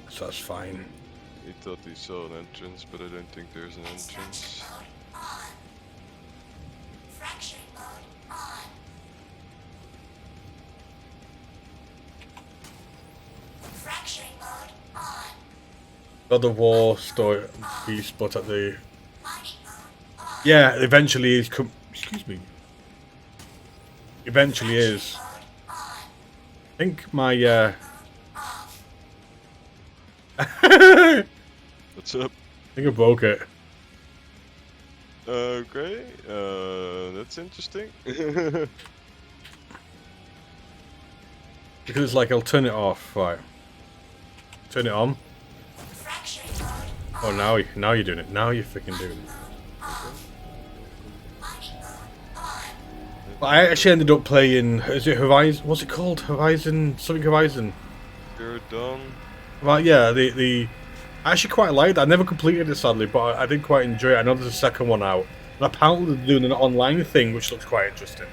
Speaker 3: So that's fine.
Speaker 4: He thought he saw an entrance, but I don't think there's an entrance.
Speaker 3: God of War story piece, but at the eventually is excuse me. Eventually is. I think my
Speaker 4: What's up?
Speaker 3: I think I broke it.
Speaker 4: Okay, that's interesting.
Speaker 3: Because it's like I'll turn it off, right? Turn it on. Oh, now you're doing it. Now you're freaking doing it. But I actually ended up playing. Is it Horizon? What's it called? Horizon? Something Horizon.
Speaker 4: Zero Dawn.
Speaker 3: Right, yeah. I actually quite liked it. I never completed it sadly, but I did quite enjoy it. I know there's a second one out. And apparently they're doing an online thing, which looks quite interesting.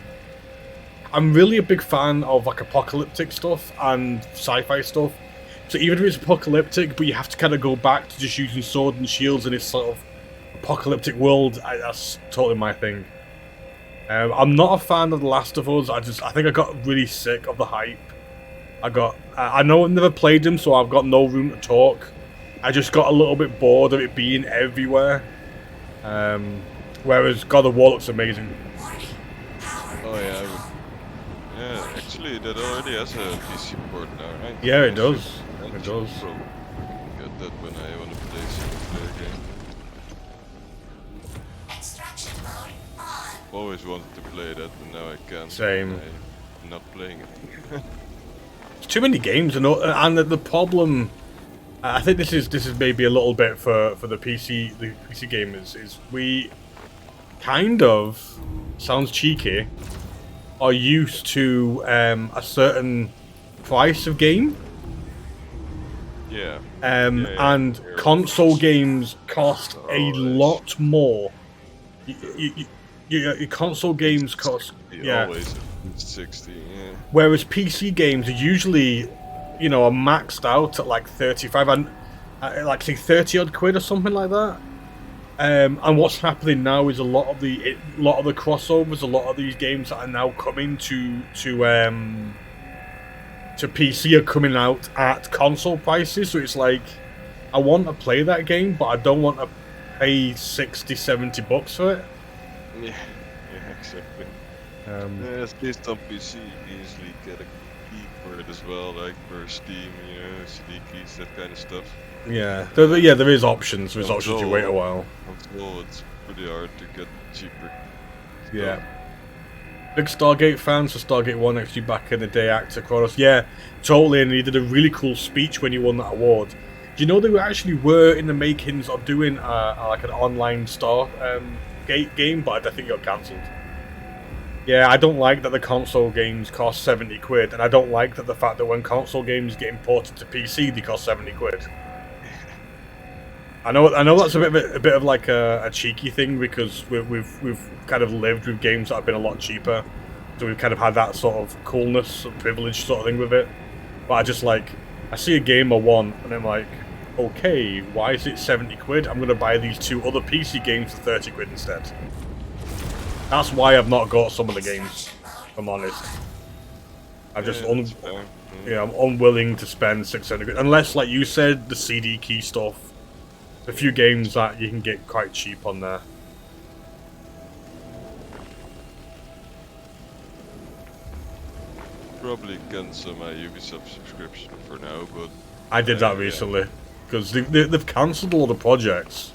Speaker 3: I'm really a big fan of like apocalyptic stuff and sci-fi stuff. So even if it's apocalyptic, but you have to kind of go back to just using sword and shields in this sort of apocalyptic world, that's totally my thing. I'm not a fan of The Last of Us. I think I got really sick of the hype. I know I've never played them, so I've got no room to talk. I just got a little bit bored of it being everywhere. Whereas God of War looks amazing.
Speaker 4: Oh yeah, yeah. Actually, that already has a PC port now, right?
Speaker 3: Yeah, it does. It does.
Speaker 4: Get that when I want to play single player game. Always wanted to play that, but now I can't.
Speaker 3: Same.
Speaker 4: I'm not playing it.
Speaker 3: There's too many games, and the problem. I think this is maybe a little bit for the PC gamers is we kind of, sounds cheeky, are used to a certain price of game.
Speaker 4: Yeah.
Speaker 3: And console games cost a lot more. Your console games cost
Speaker 4: always 60. Yeah.
Speaker 3: Whereas PC games are usually, are maxed out at like 35 and like say 30 odd quid or something like that. And what's happening now is a lot of the crossovers, a lot of these games that are now coming to PC are coming out at console prices. So it's like, I want to play that game, but I don't want to pay 60, 70 bucks for it.
Speaker 4: Yeah, exactly. At least on PC, you easily get a key for it as well, like for Steam, CD keys, that kind of stuff.
Speaker 3: Yeah, there is options. There's options to wait a while.
Speaker 4: Console, it's pretty hard to get cheaper.
Speaker 3: Yeah. Big Stargate fan, so Stargate 1 actually back in the day, actor Kronos. Yeah, totally, and he did a really cool speech when he won that award. Do you know they actually were in the makings of doing like an online Stargate game, but I think it got cancelled. Yeah, I don't like that the console games cost 70 quid, and I don't like that the fact that when console games get imported to PC, they cost 70 quid. I know that's a bit of like a cheeky thing because we've kind of lived with games that have been a lot cheaper, so we've kind of had that sort of coolness, privilege sort of thing with it. But I just like, I see a game I want, and I'm like, okay, why is it 70 quid? I'm gonna buy these 2 other PC games for 30 quid instead. That's why I've not got some of the games, if I'm honest. I'm unwilling to spend 600 quid. Unless, like you said, the CD key stuff. A few games that you can get quite cheap on there.
Speaker 4: Probably cancel my Ubisoft subscription for now, but...
Speaker 3: I did that recently. Because they've cancelled a lot of projects.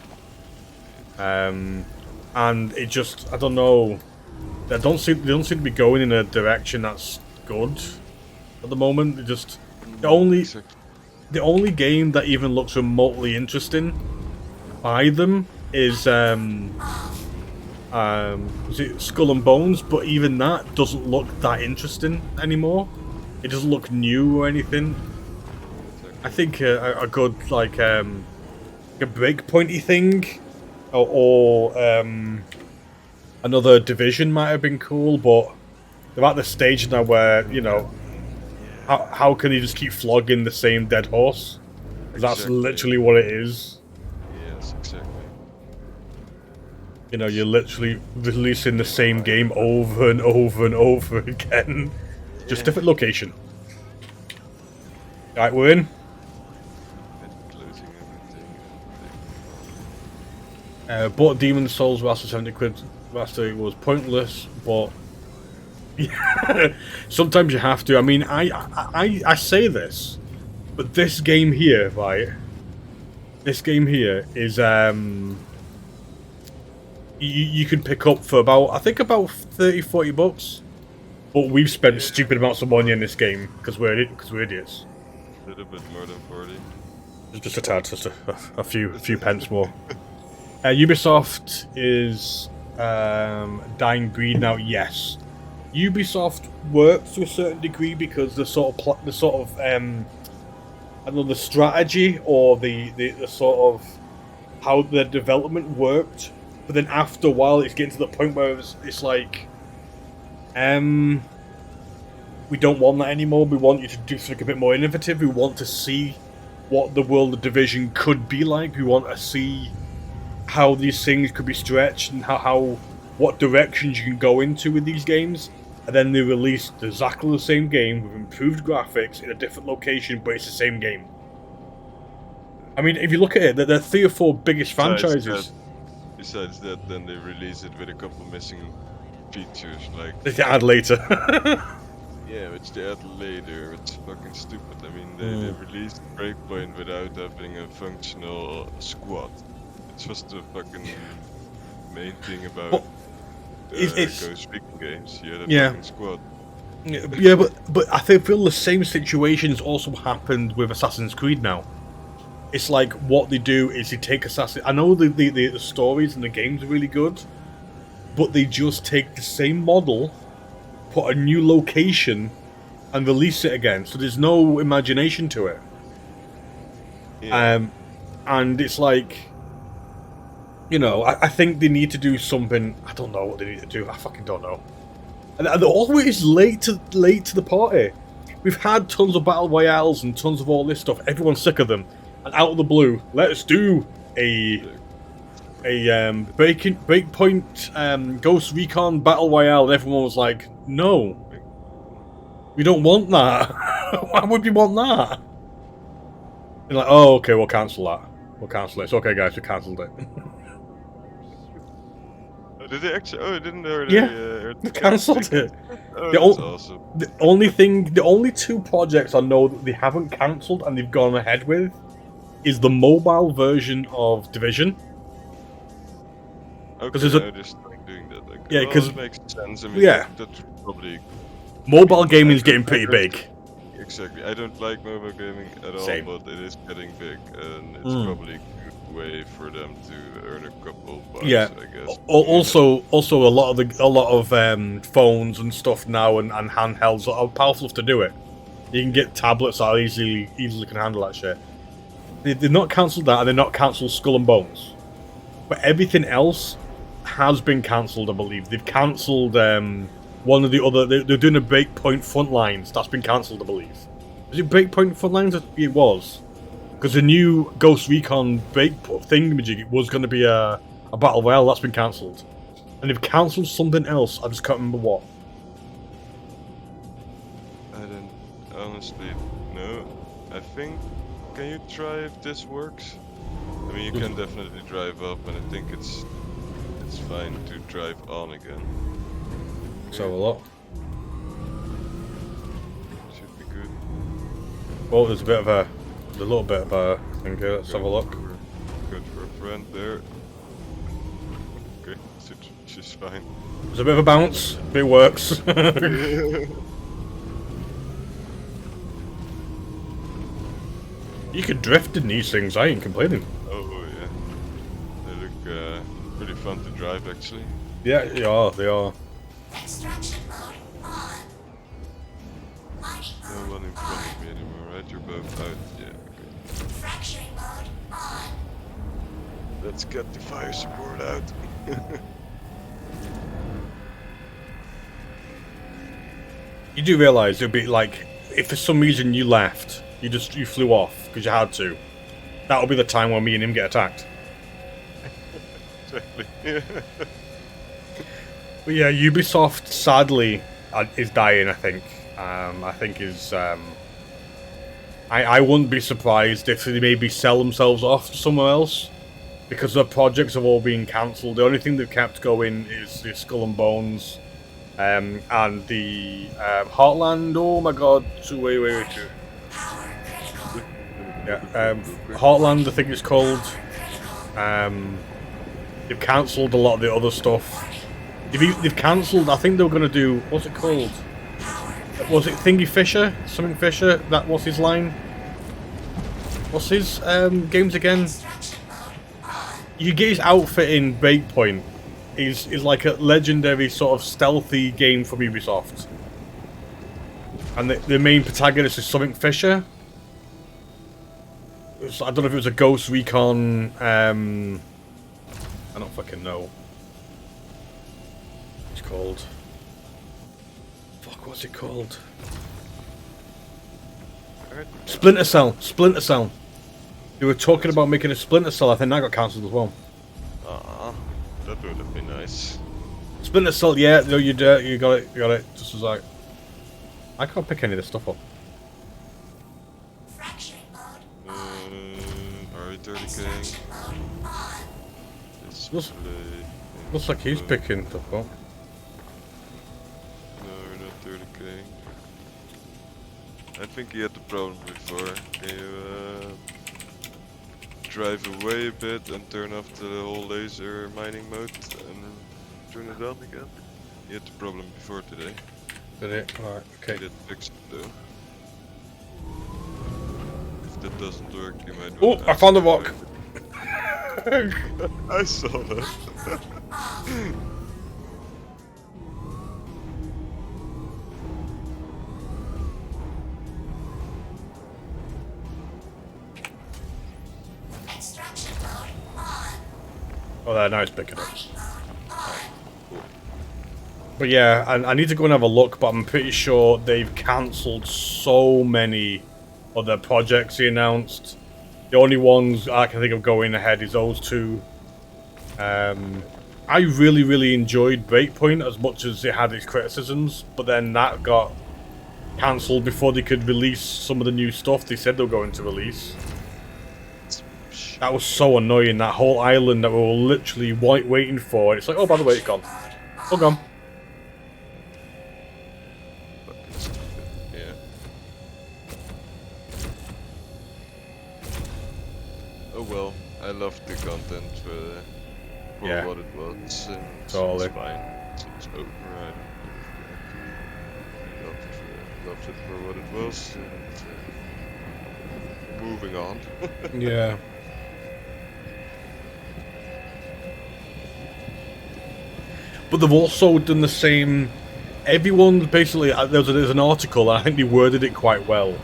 Speaker 3: And it just, I don't know, they don't seem to be going in a direction that's good at the moment. It just the only game that even looks remotely interesting by them is it Skull and Bones, but even that doesn't look that interesting anymore. It doesn't look new or anything. I think a good like a breakpointy thing. Or another Division might have been cool, but they're at the stage now where, how can you just keep flogging the same dead horse? That's literally what it is.
Speaker 4: Yes, exactly.
Speaker 3: You're literally releasing the same game over and over and over again. Just different location. Alright, we're in. Bought Demon's Souls Master 70 quid. Master was pointless, but sometimes you have to. I mean, I say this, but this game here, right? This game here is you can pick up for about, I think about 30-40 bucks, but we've spent stupid amounts of money in this game because we're idiots.
Speaker 4: A little bit more than 40.
Speaker 3: Just a tad, just a few pence more. Ubisoft is dying breed now. Yes, Ubisoft works to a certain degree because the sort of I don't know, the strategy or the sort of how the development worked but then after a while, it's getting to the point where it's like, we don't want that anymore. We want you to do something a bit more innovative. We want to see what the world of Division could be like. We want to see how these things could be stretched and what directions you can go into with these games. And then they released exactly the same game with improved graphics in a different location, but it's the same game. I mean, if you look at it, they're 3 or 4 biggest franchises.
Speaker 4: Besides that, then they release it with a couple missing features, like...
Speaker 3: They add later.
Speaker 4: Yeah, which they add later. It's fucking stupid. I mean, they released Breakpoint without having a functional squad. It's just the fucking main thing about Ghost Recon games. You had a fucking squad.
Speaker 3: Yeah, but I feel the same situations also happened with Assassin's Creed now. It's like what they do is they take Assassin. I know the stories and the games are really good, but they just take the same model, put a new location, and release it again. So there's no imagination to it. Yeah. And it's like, you know, I think they need to do something. I don't know what they need to do. I fucking don't know. And they're always late to the party. We've had tons of battle royales and tons of all this stuff. Everyone's sick of them. And out of the blue, let's do a Breakpoint Ghost Recon Battle Royale, and everyone was like, no. We don't want that. Why would we want that? And like, oh, okay, we'll cancel that. We'll cancel it. It's okay, guys, we cancelled it.
Speaker 4: Did they actually? Oh, didn't they already?
Speaker 3: Yeah, they cancelled it.
Speaker 4: Oh, that's awesome.
Speaker 3: The only 2 projects I know that they haven't cancelled and they've gone ahead with is the mobile version of Division.
Speaker 4: Okay, they're just like doing that. Like,
Speaker 3: yeah, because
Speaker 4: it makes sense. I mean,
Speaker 3: yeah,
Speaker 4: that's probably
Speaker 3: mobile gaming is getting pretty big.
Speaker 4: Exactly. I don't like mobile gaming at all, but it is getting big, and it's probably a good way for them to earn a couple bucks.
Speaker 3: Yeah.
Speaker 4: I guess.
Speaker 3: Also, a lot of phones and stuff now and handhelds are powerful enough to do it. You can get tablets that easily can handle that shit. They've not cancelled that, and they've not cancelled Skull and Bones. But everything else has been cancelled, I believe. They've cancelled one of the other... They're doing a Breakpoint Frontlines. That's been cancelled, I believe. Is it Breakpoint Frontlines? It was. Because the new Ghost Recon Breakpoint thingamajig was going to be a Battle Royale. That's been cancelled. And they've cancelled something else. I just can't remember what.
Speaker 4: I don't... Honestly, no. I think... Can you try if this works? I mean, you can definitely drive up, and I think it's fine to drive on again.
Speaker 3: Let's have a look.
Speaker 4: Should be good.
Speaker 3: Well, there's a little bit of a thing here. Let's have a look.
Speaker 4: Good for a friend there. Okay, she's fine.
Speaker 3: There's a bit of a bounce. It works. You can drift in these things, I ain't complaining.
Speaker 4: Oh yeah. They look pretty fun to drive actually.
Speaker 3: Yeah, they are.
Speaker 7: Extraction mode on.
Speaker 4: No one in front of me anymore, right? You're both out. Yeah, okay.
Speaker 7: Fracturing mode on.
Speaker 4: Let's get the fire support out.
Speaker 3: You do realise it would be like, if for some reason you left, you flew off because you had to, that would be the time when me and him get attacked.
Speaker 4: Exactly.
Speaker 3: But yeah, Ubisoft sadly is dying. I think. I think is. I wouldn't be surprised if they maybe sell themselves off to somewhere else, because their projects have all been cancelled. The only thing they've kept going is the Skull and Bones, and the Heartland. Oh my God! Wait. Yeah, Heartland, I think it's called. They've cancelled a lot of the other stuff. They've cancelled. I think they were going to do. What's it called? Was it Thingy Fisher? Something Fisher? What's his line? What's his games again? You get his outfit in Breakpoint. Is like a legendary sort of stealthy game from Ubisoft. And the main protagonist is something Fisher. I don't know if it was a Ghost Recon. I don't fucking know. It's called. Fuck, what's it called? Splinter Cell. Splinter Cell. They were talking about making a Splinter Cell. I think that got cancelled as well.
Speaker 4: That would have been nice.
Speaker 3: Splinter Cell, yeah, no, you got it, you got it. Just as like, I can't pick any of this stuff up.
Speaker 4: Are you 30k?
Speaker 3: Looks like he's picking stuff up.
Speaker 4: No, not 30k. I think he had the problem before. Can you drive away a bit and turn off the whole laser mining mode and turn it on again? He had the problem before today.
Speaker 3: Did it? Alright, okay.
Speaker 4: He did fix it though. If that doesn't work, you might.
Speaker 3: Oh, I found the rock!
Speaker 4: I saw that.
Speaker 3: Oh, there, now it's picking up. But yeah, I need to go and have a look, but I'm pretty sure they've cancelled so many of their projects he announced. The only ones I can think of going ahead is those two. I really enjoyed Breakpoint as much as it had its criticisms, but then that got cancelled before they could release some of the new stuff they said they were going to release. That was so annoying, that whole island that we were literally waiting for. It's like, oh, by the way, it's gone. Oh, gone.
Speaker 4: Yeah. Oh well, I loved the content for
Speaker 3: Yeah.
Speaker 4: what it was.
Speaker 3: Totally.
Speaker 4: It's fine. It's over. I loved it for what it was. And, moving on.
Speaker 3: Yeah. But they've also done the same. Everyone's basically, there's an article, and I think they worded it quite well.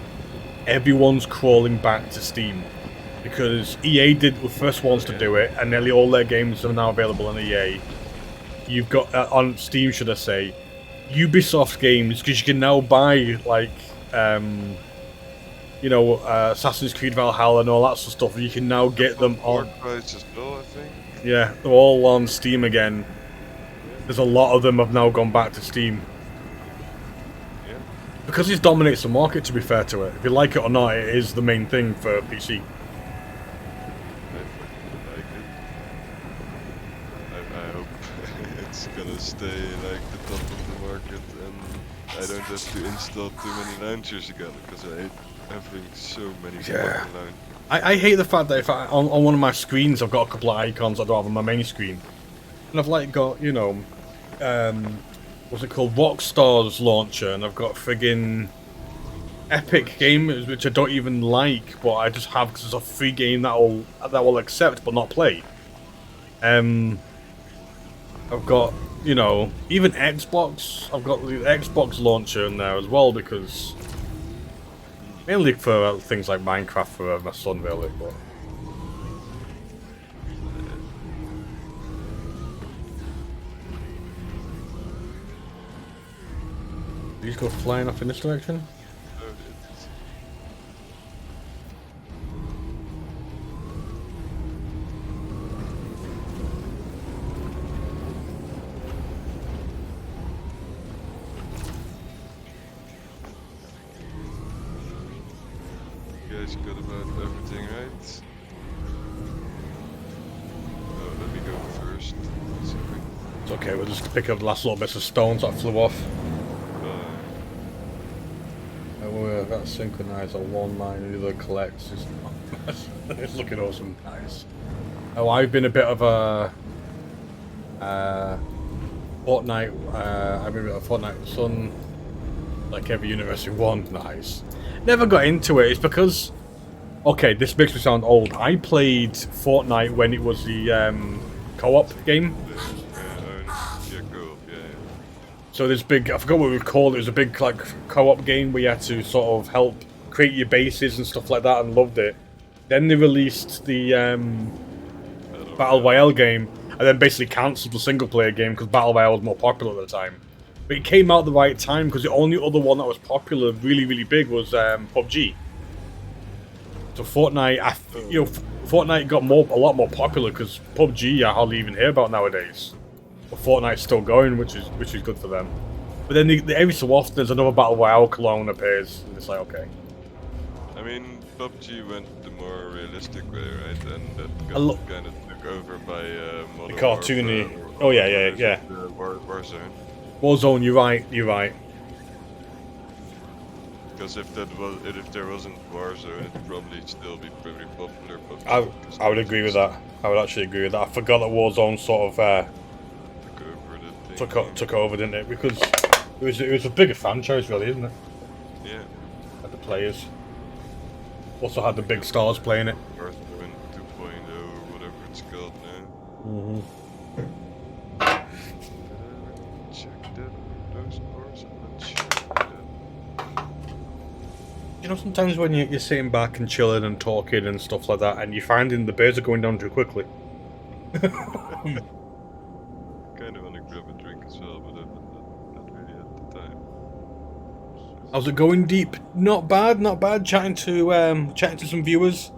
Speaker 3: Everyone's crawling back to Steam because EA were the first ones to do it, and nearly all their games are now available on EA. You've got on Steam, should I say, Ubisoft games, because you can now buy like, you know, Assassin's Creed Valhalla and all that sort of stuff. You can now get them on.
Speaker 4: Price as well, I think.
Speaker 3: Yeah, they're all on Steam again. There's a lot of them have now gone back to Steam.
Speaker 4: Yeah.
Speaker 3: Because it dominates the market, to be fair to it. If you like it or not, it is the main thing for PC.
Speaker 4: I hope it's gonna stay like the top of the market and I don't have to install too many launchers again, because I hate having so many fucking launchers.
Speaker 3: I hate the fact that if on one of my screens I've got a couple of icons I don't have on my main screen. And I've like got, you know, what's it called, Rockstar's launcher, and I've got friggin' Epic Games, which I don't even like, but I just have because it's a free game that will accept but not play. I've got, you know, even Xbox. I've got the Xbox launcher in there as well, because mainly for things like Minecraft for my son, really. But these go flying off in this direction.
Speaker 4: You guys got about everything right? Oh, let me go first. Sorry.
Speaker 3: It's okay, we'll just pick up the last little bits of stones that flew off. And we've got synchronize on one line and the other collects. It's looking awesome. Nice. Oh, I've been a bit of a Fortnite. I've been a bit of Fortnite with Sun, like every University one. Nice. Never got into it. It's because, okay, this makes me sound old. I played Fortnite when it was the co-op game.
Speaker 4: Yeah, co-op, yeah.
Speaker 3: So this big, I forgot what we called it. It was a big like co-op game where you had to sort of help create your bases and stuff like that, and loved it. Then they released the Battle Royale game, and then basically cancelled the single player game because Battle Royale was more popular at the time. But it came out at the right time because the only other one that was popular, really, really big, was PUBG. So Fortnite, Fortnite got a lot more popular because PUBG I hardly even hear about nowadays. But Fortnite's still going, which is good for them. But then every so often there's another Battle Royale clone appears, and it's like, okay.
Speaker 4: I mean, PUBG went the more realistic way, right? And that got kind of took over by Modern
Speaker 3: The cartoony.
Speaker 4: Warfare,
Speaker 3: Oh yeah.
Speaker 4: Warzone.
Speaker 3: Warzone, you're right.
Speaker 4: Because if there wasn't Warzone, it'd probably still be pretty popular.
Speaker 3: I would agree with that. I would actually agree with that. I forgot that Warzone sort of took over, didn't it? Because it was a bigger franchise, really, isn't it?
Speaker 4: Yeah.
Speaker 3: Had the players. Also had the big stars playing it.
Speaker 4: Warzone 2.0 or whatever it's called now.
Speaker 3: Mm-hmm.
Speaker 4: Check that. Those doors. I'm not sure.
Speaker 3: You know, sometimes when you're sitting back and chilling and talking and stuff like that, and you're finding the birds are going down too quickly.
Speaker 4: Kind of want to grab a drink as well, but not really at the time.
Speaker 3: How's it going, Deep? Not bad. Chatting to some viewers,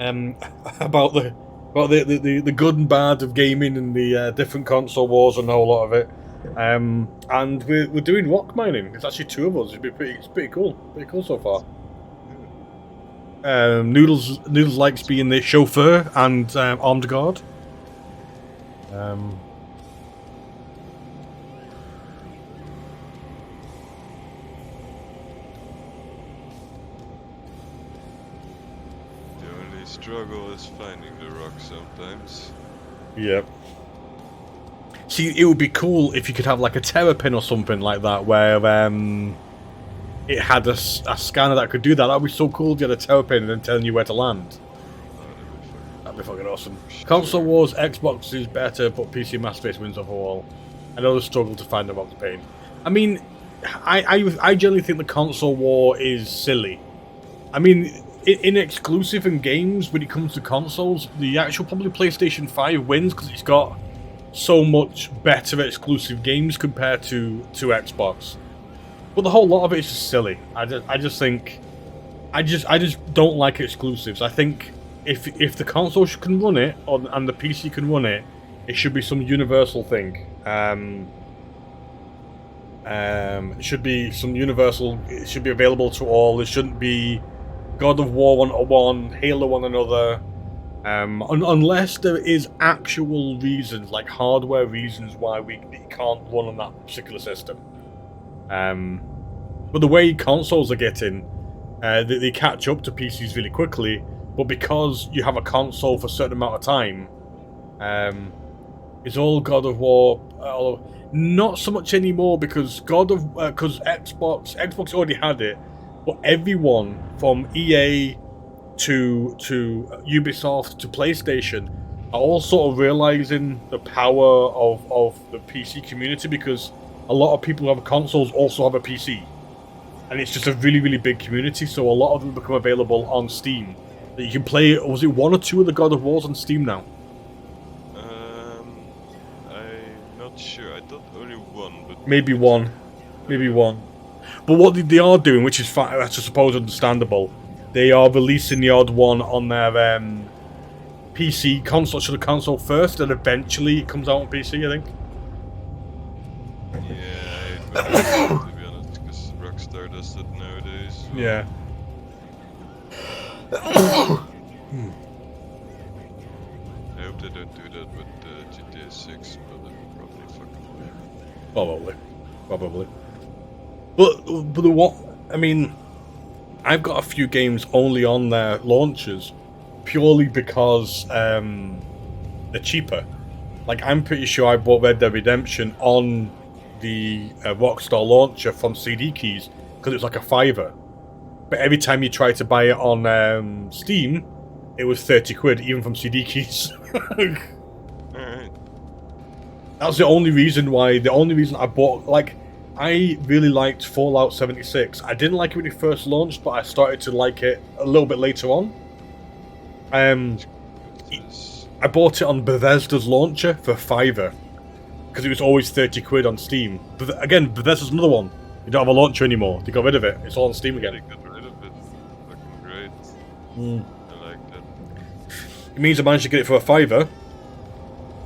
Speaker 3: about the good and bad of gaming and the different console wars and a whole lot of it. And we're doing rock mining. It's actually 2 of us. It's pretty cool. Pretty cool so far. Noodles likes being the chauffeur and armed guard.
Speaker 4: The only struggle is finding the rock sometimes.
Speaker 3: Yep. See, it would be cool if you could have like a terrapin or something like that, where it had a scanner that could do that. That'd be so cool to get a terrapin and then telling you where to land. That'd be fucking awesome. Console Wars, Xbox is better, but PC Master Race wins overall. I know the struggle to find them up the pain. I mean, I generally think the console war is silly. I mean, in exclusive and games, when it comes to consoles, the actual probably PlayStation 5 wins because it's got so much better exclusive games compared to Xbox. But the whole lot of it is just silly. I just think, I just don't like exclusives. I think if the console can run it and the PC can run it, it should be some universal thing. It should be some universal. It should be available to all. It shouldn't be God of War 1 Halo 1 another. Unless there is actual reasons, like hardware reasons, why it can't run on that particular system. But the way consoles are getting, they catch up to PCs really quickly. But because you have a console for a certain amount of time, it's all God of War. Not so much anymore because because Xbox already had it, but everyone from EA to Ubisoft to PlayStation are all sort of realizing the power of the PC community, because a lot of people who have consoles also have a PC, and it's just a really, really big community. So a lot of them become available on Steam that you can play. Was it 1 or 2 of the God of Wars on Steam now?
Speaker 4: I'm not sure. I thought only 1, but
Speaker 3: maybe one. But what they are doing, which is I suppose understandable, they are releasing the odd one on their PC console, to the console first, and eventually it comes out on PC, I think.
Speaker 4: Yeah, to be honest, because Rockstar does that nowadays.
Speaker 3: Yeah.
Speaker 4: I hope they don't do that with GTA 6, but they will probably fucking will.
Speaker 3: Probably. But what? I mean, I've got a few games only on their launchers, purely because they're cheaper. Like, I'm pretty sure I bought Red Dead Redemption on the Rockstar launcher from CD Keys because it was like a $5. But every time you try to buy it on Steam, it was 30 quid, even from CD Keys.
Speaker 4: Alright.
Speaker 3: That's the only reason I bought. Like, I really liked Fallout 76. I didn't like it when it first launched, but I started to like it a little bit later on. I bought it on Bethesda's launcher for £5 because it was always 30 quid on Steam. But again, Bethesda's another one. You don't have a launcher anymore. They got rid of it. It's all on Steam again.
Speaker 4: They got rid of it. Fucking great. I like that.
Speaker 3: It means I managed to get it for £5,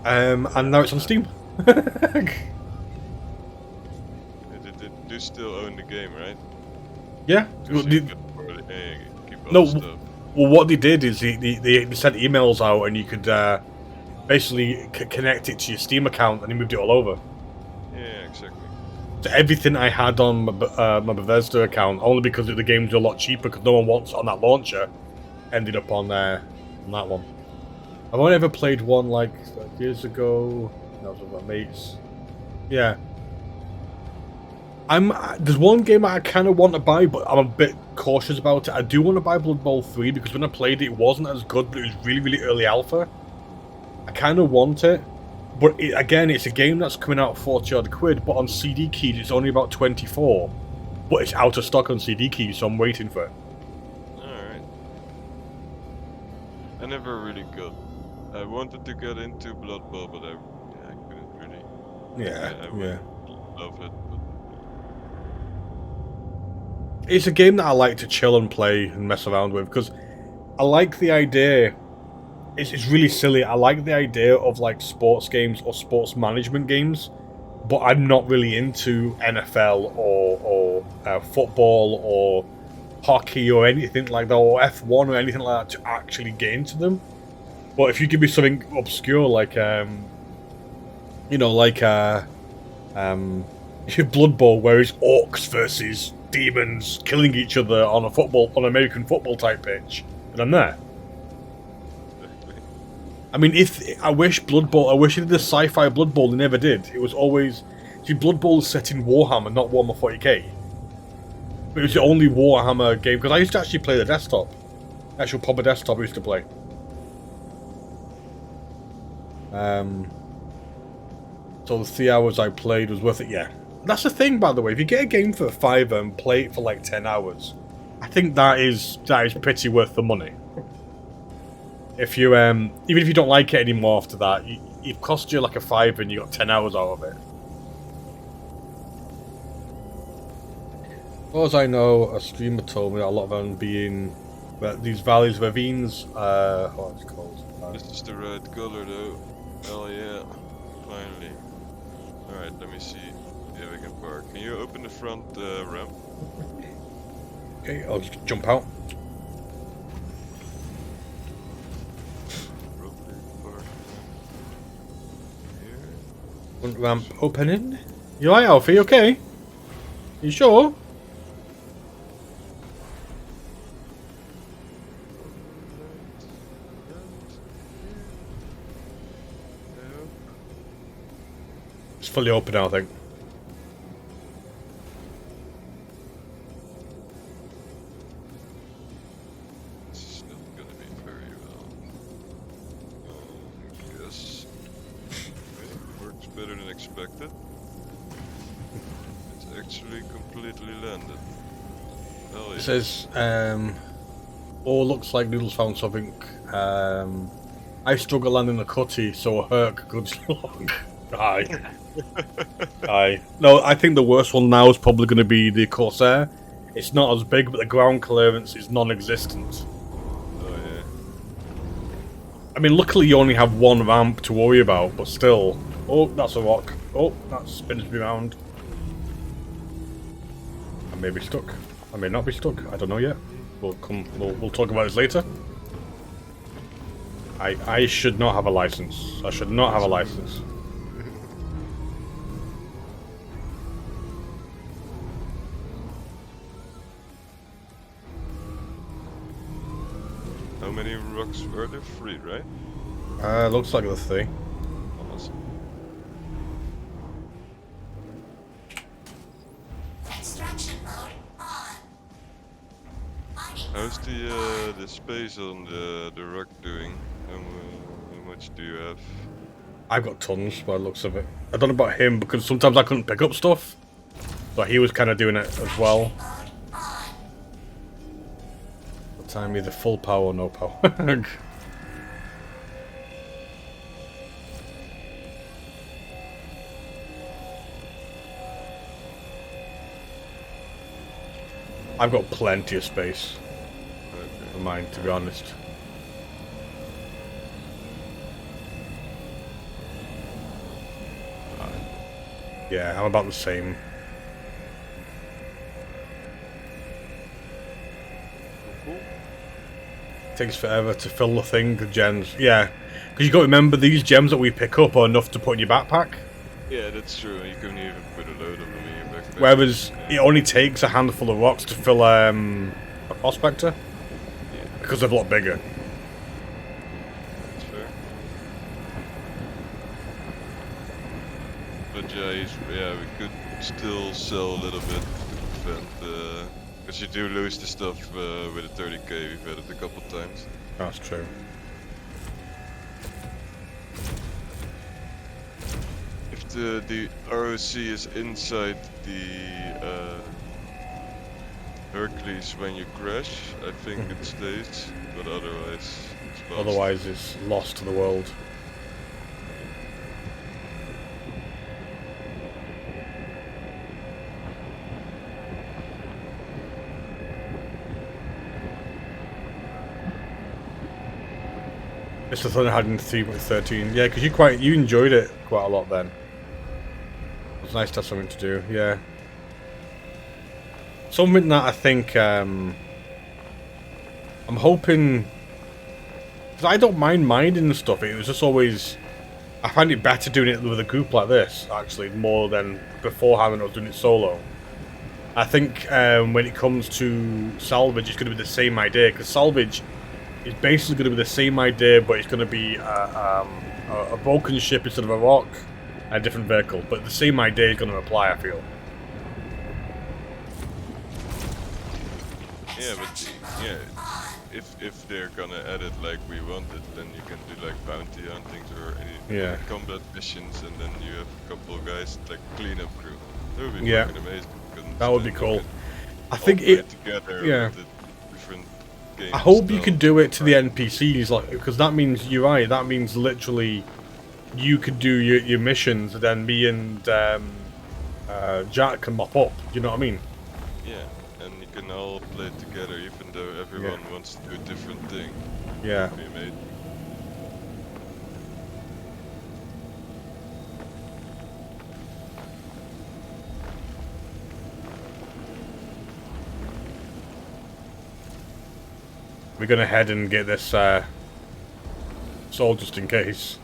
Speaker 3: and now it's on Steam.
Speaker 4: They do still own the game, right?
Speaker 3: Yeah.
Speaker 4: So
Speaker 3: Well,
Speaker 4: you can probably, keep all
Speaker 3: no.
Speaker 4: the stuff.
Speaker 3: Well, what they did is they sent emails out, and you could basically connect it to your Steam account, and they moved it all over.
Speaker 4: Yeah, exactly.
Speaker 3: So everything I had on my Bethesda account, only because the games are a lot cheaper, because no one wants it on that launcher, ended up on that one. I've only ever played one like years ago. That was with my mates. Yeah. There's one game I kind of want to buy, but I'm a bit cautious about it. I do want to buy Blood Bowl 3 because when I played it, it wasn't as good, but it was really, really early alpha. I kind of want it, but again, it's a game that's coming out 40 odd quid, but on CD keys it's only about 24. But it's out of stock on CD keys, so I'm waiting for it.
Speaker 4: Alright. I never really got. I wanted to get into Blood Bowl, but I couldn't really. I would love it. But
Speaker 3: it's a game that I like to chill and play and mess around with because I like the idea. It's really silly. I like the idea of like sports games or sports management games, but I'm not really into NFL or football or hockey or anything like that, or F1 or anything like that to actually get into them. But if you give me something obscure like Blood Bowl, where it's orcs versus demons killing each other on an American football type pitch, and I'm there. I mean, I wish Blood Bowl, I wish it did the sci-fi Blood Bowl. They never did. It was always, Blood Bowl is set in Warhammer, not Warhammer 40k. But it was the only Warhammer game because I used to actually play the desktop, actual proper desktop I used to play. So the 3 hours I played was worth it. Yeah. That's the thing, by the way. If you get a game for £5 and play it for like 10 hours, I think that is pretty worth the money. If you even if you don't like it anymore after that, it cost you like a £5 and you got 10 hours out of it. As far as I know, a streamer told me that a lot of them being these valleys, ravines. What it's called?
Speaker 4: this is the right color, though. Hell yeah! Finally. All right, let me see. Yeah, we can park. Can you open the front ramp?
Speaker 3: Okay, I'll just jump out. Front ramp opening. You alright, Alfie? Okay? You sure? It's fully open now, I think.
Speaker 4: This is not gonna be very well. I guess it works better than expected. It's actually completely landed. Hell yeah.
Speaker 3: It says, oh, looks like Noodles found something. I struggle landing the cutty, so a Herc good luck. Aye. Aye. No, I think the worst one now is probably going to be the Corsair. It's not as big, but the ground clearance is non-existent.
Speaker 4: Oh yeah.
Speaker 3: I mean, luckily you only have one ramp to worry about, but still. Oh, that's a rock. Oh, that spins me around. I may be stuck. I may not be stuck. I don't know yet. We'll talk about this later. I should not have a license. I should not have a license.
Speaker 4: How many rocks were there? 3, right?
Speaker 3: Looks like the 3.
Speaker 4: Awesome.
Speaker 7: Extraction mode on.
Speaker 4: How's the space on the rock doing? How much do you have?
Speaker 3: I've got tons by the looks of it. I don't know about him because sometimes I couldn't pick up stuff, but he was kind of doing it as well. What time either full power or no power? I've got plenty of space
Speaker 4: Okay.
Speaker 3: for mine, to be honest. Yeah, I'm about the same.
Speaker 4: Cool.
Speaker 3: Takes forever to fill the thing, the gems. Yeah, because you got to remember these gems that we pick up are enough to put in your backpack.
Speaker 4: Yeah, that's true. You can even put a load of them in your backpack.
Speaker 3: Whereas it only takes a handful of rocks to fill a prospector.
Speaker 4: Yeah,
Speaker 3: Because they're a lot bigger.
Speaker 4: that's fair. But yeah, we could still sell a little bit to prevent, because you do lose the stuff with a 30k. We've had it a couple times.
Speaker 3: That's true.
Speaker 4: If the ROC is inside the Hercules when you crash, I think it stays, but otherwise it's lost.
Speaker 3: Otherwise, it's lost to the world. It's the thing I had in 3.13. Yeah, because you enjoyed it quite a lot then. It was nice to have something to do. Yeah. Something that I think I'm hoping. Cause I don't mind minding and stuff. It was just always. I find it better doing it with a group like this, actually, more than beforehand when I was doing it solo. I think when it comes to salvage, it's going to be the same idea, because salvage is basically going to be the same idea, but it's going to be a broken ship instead of a rock, and a different vehicle. But the same idea is going to apply, I feel.
Speaker 4: Yeah, but if they're gonna add it like we wanted, then you can do like bounty huntings or any like combat missions, and then you have a couple of guys like cleanup crew. That would be fucking amazing.
Speaker 3: That would be cool. I think it.
Speaker 4: Together
Speaker 3: Yeah.
Speaker 4: with the different games
Speaker 3: I hope you
Speaker 4: style.
Speaker 3: can do it to the NPCs, like, because that means you're right. That means literally, you could do your missions, and then me and Jack can mop up. You know what I mean?
Speaker 4: Yeah, and you can all play together, even though everyone wants to do a different thing.
Speaker 3: Yeah.
Speaker 4: That'd be amazing.
Speaker 3: We're gonna head and get this soul just in case.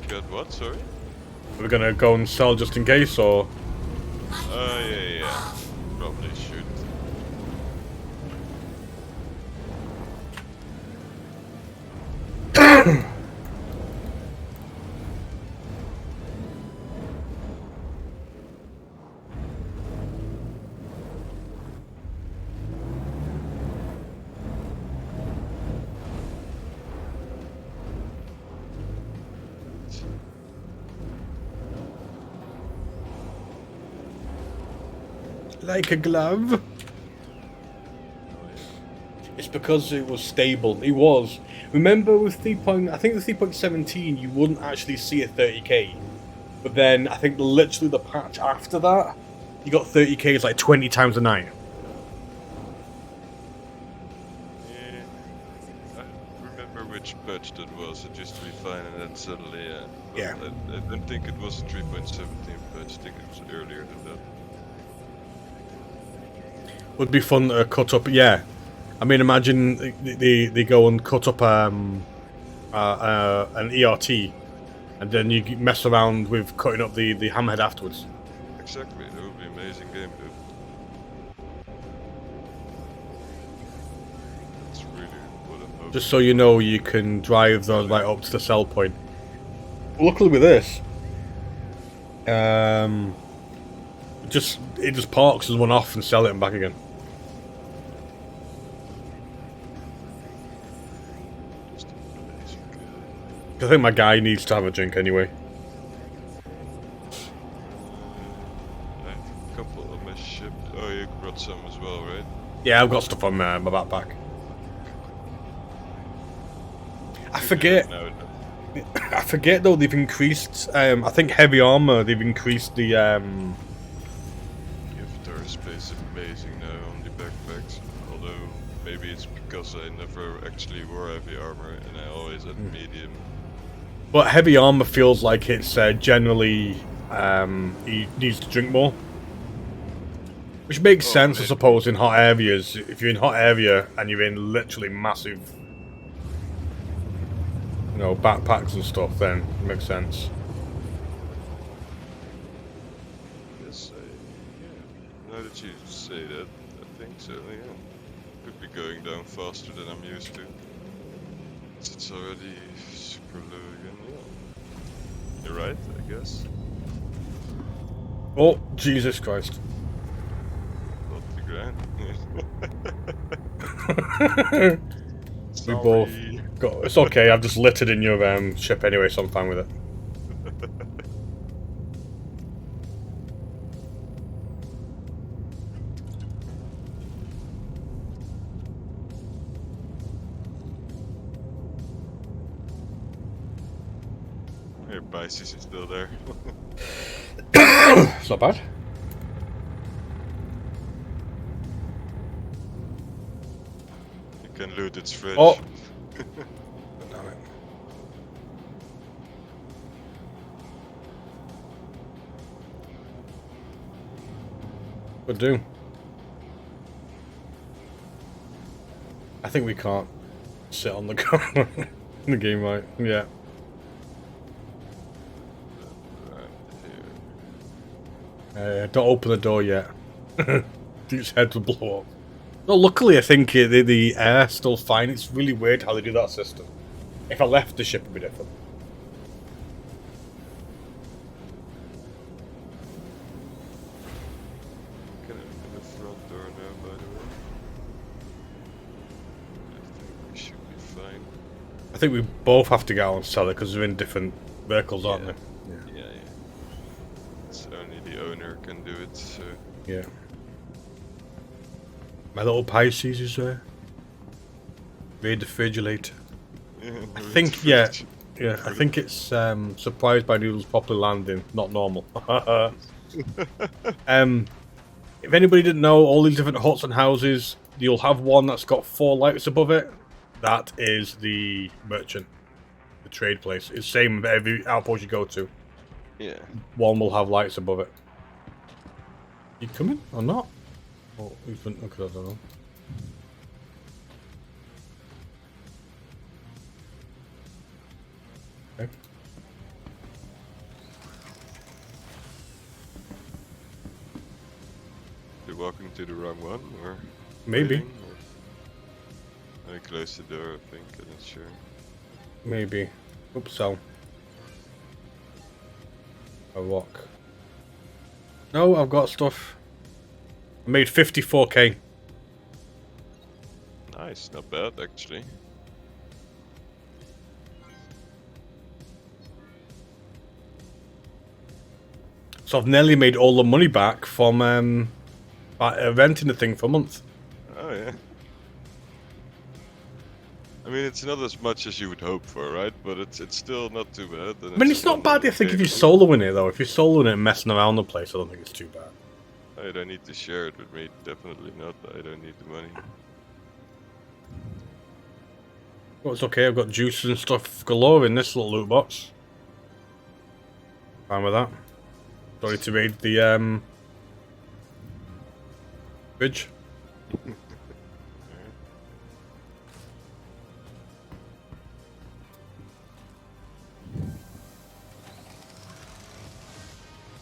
Speaker 4: Got what? Sorry?
Speaker 3: We're gonna go and sell just in case, or
Speaker 4: Yeah. Probably should.
Speaker 3: like a glove. It's because it was stable. It was. Remember with I think with 3.17 you wouldn't actually see a 30k. But then I think literally the patch after that, you got 30k like 20 times a night.
Speaker 4: Yeah. I remember which patch that was. It used to be fine, and then suddenly, But
Speaker 3: Yeah.
Speaker 4: I don't think it was a 3.17 patch. I think it was earlier than that.
Speaker 3: Would be fun to cut up. Yeah. I mean, imagine they go and cut up an ERT, and then you mess around with cutting up the hammerhead afterwards.
Speaker 4: Exactly, that would be an amazing game, dude. That's really what I'm hoping.
Speaker 3: Just so you know, you can drive those right up to the sell point. Luckily with this, it just parks as one off and sell it and back again.
Speaker 4: Just an amazing game.
Speaker 3: I think my guy needs to have a drink anyway.
Speaker 4: I have a couple on my ship. Oh, you brought some as well, right?
Speaker 3: Yeah, I've got stuff on my backpack. I forget.
Speaker 4: No.
Speaker 3: I forget though. They've increased. I think heavy armor. They've increased the
Speaker 4: Inventory space amazing now on the backpacks. Although maybe it's because I never actually wore heavy armor and I always had medium.
Speaker 3: But heavy armor feels like it's generally he needs to drink more. Which makes sense, I suppose, in hot areas. If you're in hot area and you're in literally massive, you know, backpacks and stuff, then it makes sense.
Speaker 4: Yes, yeah. Now that you say that, I think so, yeah. Could be going down faster than I'm used to. It's already super low again, yeah. You're right, I guess.
Speaker 3: Oh, Jesus Christ. We both got. It's okay. I've just littered in your ship anyway, so I'm fine with it.
Speaker 4: Your Pisces is still there.
Speaker 3: It's not bad.
Speaker 4: Can loot its fridge.
Speaker 3: Oh! Damn it. What do? I think we can't sit on the car in the game, right? Yeah. Don't open the door yet. Dude's head will blow up. No, luckily I think the air's still fine. It's really weird how they do that system. If I left, the ship would be different.
Speaker 4: Can I open the front door now, by the way? I think we should be fine.
Speaker 3: I think we both have to get out and sell it because they're in different vehicles, aren't they?
Speaker 4: Yeah. It's only the owner can do it, so...
Speaker 3: Yeah. My little Pisces is there. Raid the fridge later.
Speaker 4: Yeah,
Speaker 3: I think, yeah, I think it's surprised by noodles properly landing, not normal. If anybody didn't know, all these different huts and houses, you'll have one that's got 4 lights above it. That is the merchant, the trade place. It's the same with every outpost you go to.
Speaker 4: Yeah.
Speaker 3: One will have lights above it. You coming or not? Oh, who's been? Okay, I don't know. Okay.
Speaker 4: You're walking to the wrong one, or
Speaker 3: Maybe.
Speaker 4: waiting, or... I closed the door, I think. I'm not sure.
Speaker 3: Maybe. Oops, so. A rock. No, I've got stuff. I made 54k.
Speaker 4: Nice, not bad actually.
Speaker 3: So I've nearly made all the money back from renting the thing for a month.
Speaker 4: Oh yeah. I mean, it's not as much as you would hope for, right? But it's still not too bad.
Speaker 3: I mean, it's not bad, I think, if you're soloing it, though. If you're soloing it and messing around the place, I don't think it's too bad.
Speaker 4: I don't need to share it with me, definitely not. I don't need the money.
Speaker 3: Well, it's okay, I've got juices and stuff galore in this little loot box. Fine with that. Don't need to raid the fridge.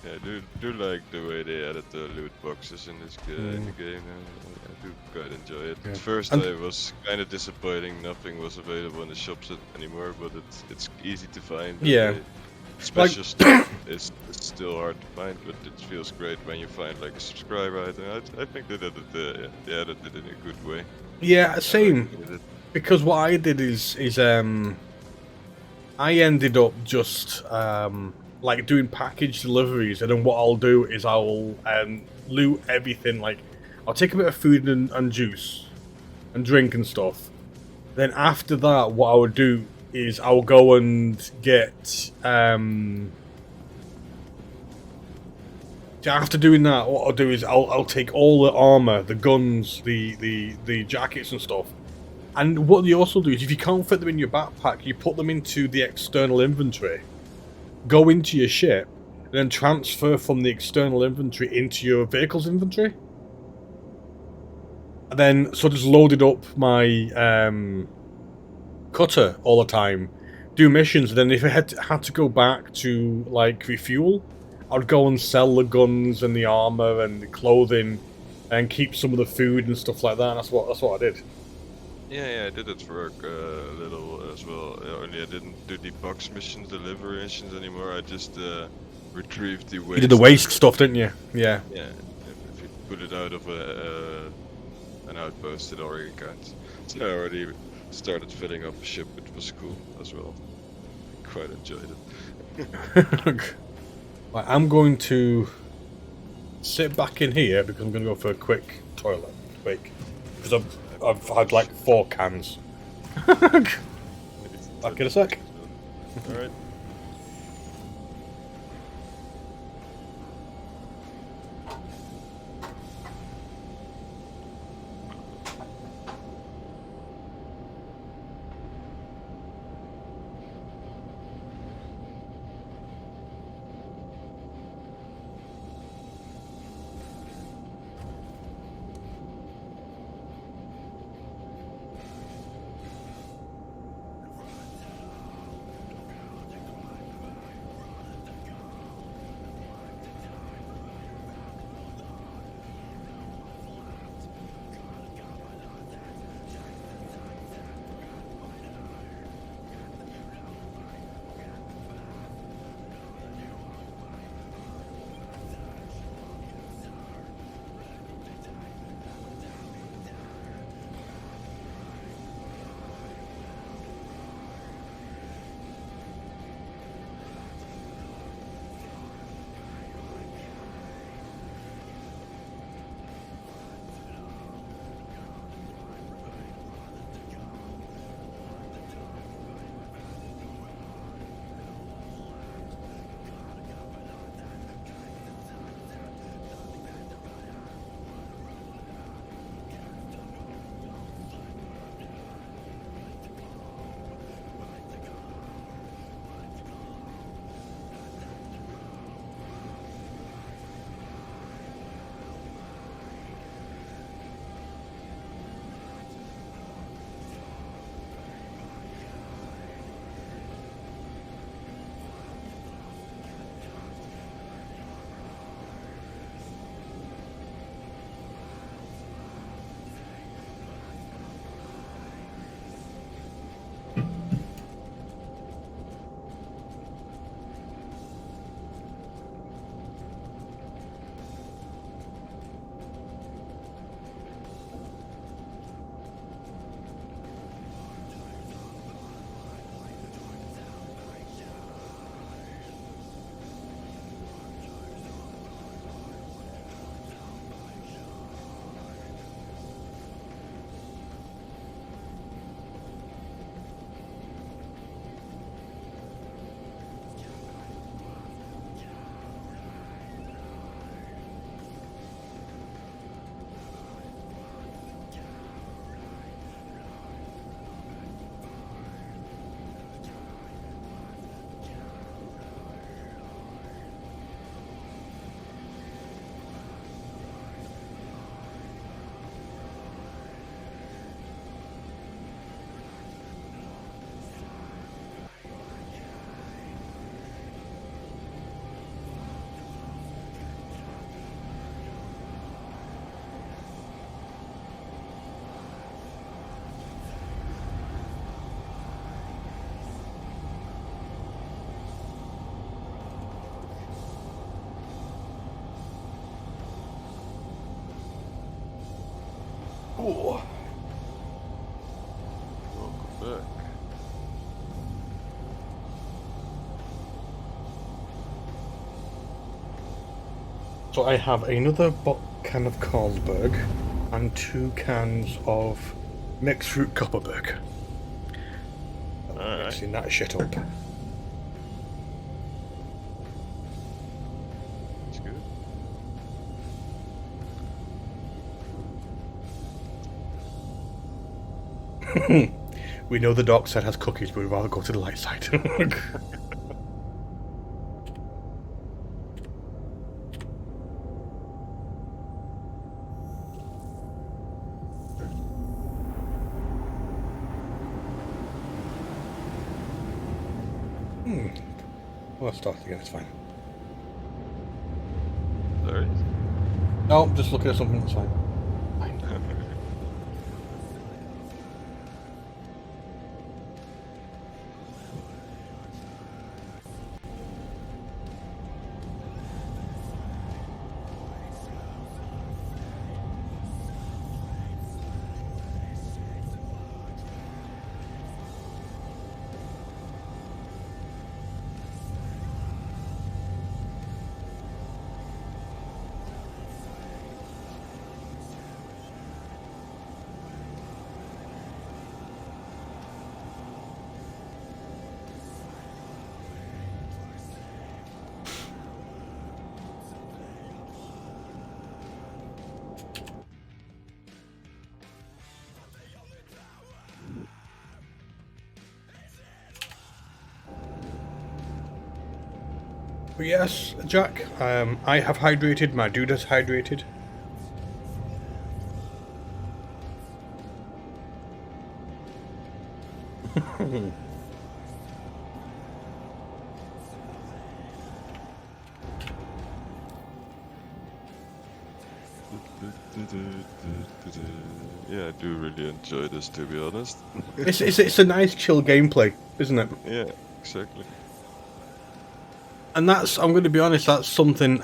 Speaker 4: Yeah, I do like the way they added the loot boxes in this in the game. I do quite enjoy it.
Speaker 3: Yeah.
Speaker 4: At first,
Speaker 3: And
Speaker 4: I was kind of disappointing. Nothing was available in the shops anymore, but it's easy to find.
Speaker 3: Yeah.
Speaker 4: Special stuff is still hard to find, but it feels great when you find like a subscriber item. I think they added it in a good way.
Speaker 3: Yeah, same. Because what I did is I ended up just like doing package deliveries, and then what I'll do is I'll loot everything. Like I'll take a bit of food and juice and drink and stuff. Then after that, what I would do is I'll go and get after doing that, what I'll do is I'll take all the armor, the guns, the jackets and stuff. And what you also do is if you can't fit them in your backpack, you put them into the external inventory. Go into your ship, and then transfer from the external inventory into your vehicle's inventory. And then, so just loaded up my cutter all the time, do missions, and then if I had to go back to, like, refuel, I'd go and sell the guns and the armor and the clothing, and keep some of the food and stuff like that. And that's what I did.
Speaker 4: Yeah, I did it for a little as well. Only I didn't do the box missions, delivery missions anymore. I just retrieved the waste.
Speaker 3: You did the waste stuff, didn't you? Yeah.
Speaker 4: Yeah, if you put it out of an outpost, it already counts. So I already started filling up a ship, which was cool as well. Quite enjoyed it.
Speaker 3: Right, I'm going to sit back in here because I'm going to go for a quick toilet break. Because I've had like 4 cans. Back in a sec.
Speaker 4: Alright.
Speaker 3: Ooh.
Speaker 4: Welcome back.
Speaker 3: So I have another can of Carlsberg and 2 cans of mixed fruit Copperberg.
Speaker 4: Alright.
Speaker 3: Mixing that shit up.
Speaker 4: That's good.
Speaker 3: We know the dark side has cookies, but we'd rather go to the light side. Well, let's start again, it's fine.
Speaker 4: Sorry?
Speaker 3: No, I'm just looking at something, it's fine. But yes, Jack, I have hydrated, my dude has hydrated.
Speaker 4: Yeah, I do really enjoy this, to be honest.
Speaker 3: It's a nice chill gameplay, isn't it?
Speaker 4: Yeah, exactly.
Speaker 3: And that's, I'm going to be honest, that's something,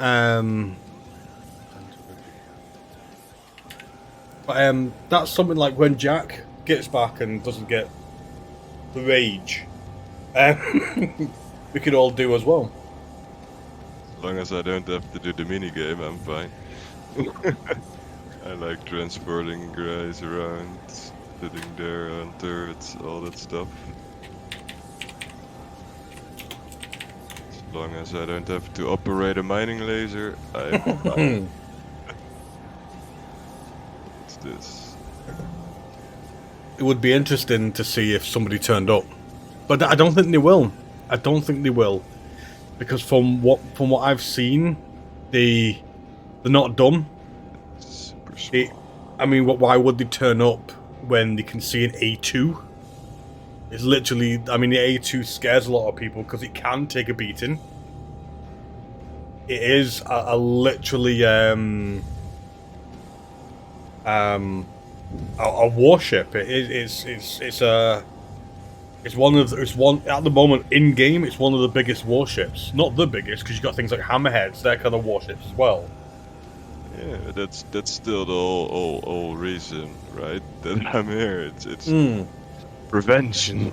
Speaker 3: that's something like when Jack gets back and doesn't get the rage, we could all do as well.
Speaker 4: As long as I don't have to do the minigame, I'm fine. I like transporting guys around, sitting there on turrets, all that stuff. As long as I don't have to operate a mining laser, I'm fine. What's this?
Speaker 3: It would be interesting to see if somebody turned up, but I don't think they will. I don't think they will, because from what I've seen, they're not dumb.
Speaker 4: Super small.
Speaker 3: I mean, why would they turn up when they can see an A2? It's literally, I mean, the A2 scares a lot of people because it can take a beating. It is a literally a warship. It's one at the moment in game. It's one of the biggest warships. Not the biggest, because you got things like hammerheads. They're kind of warships as well.
Speaker 4: Yeah, that's still the whole reason, right? That I'm here. It's prevention.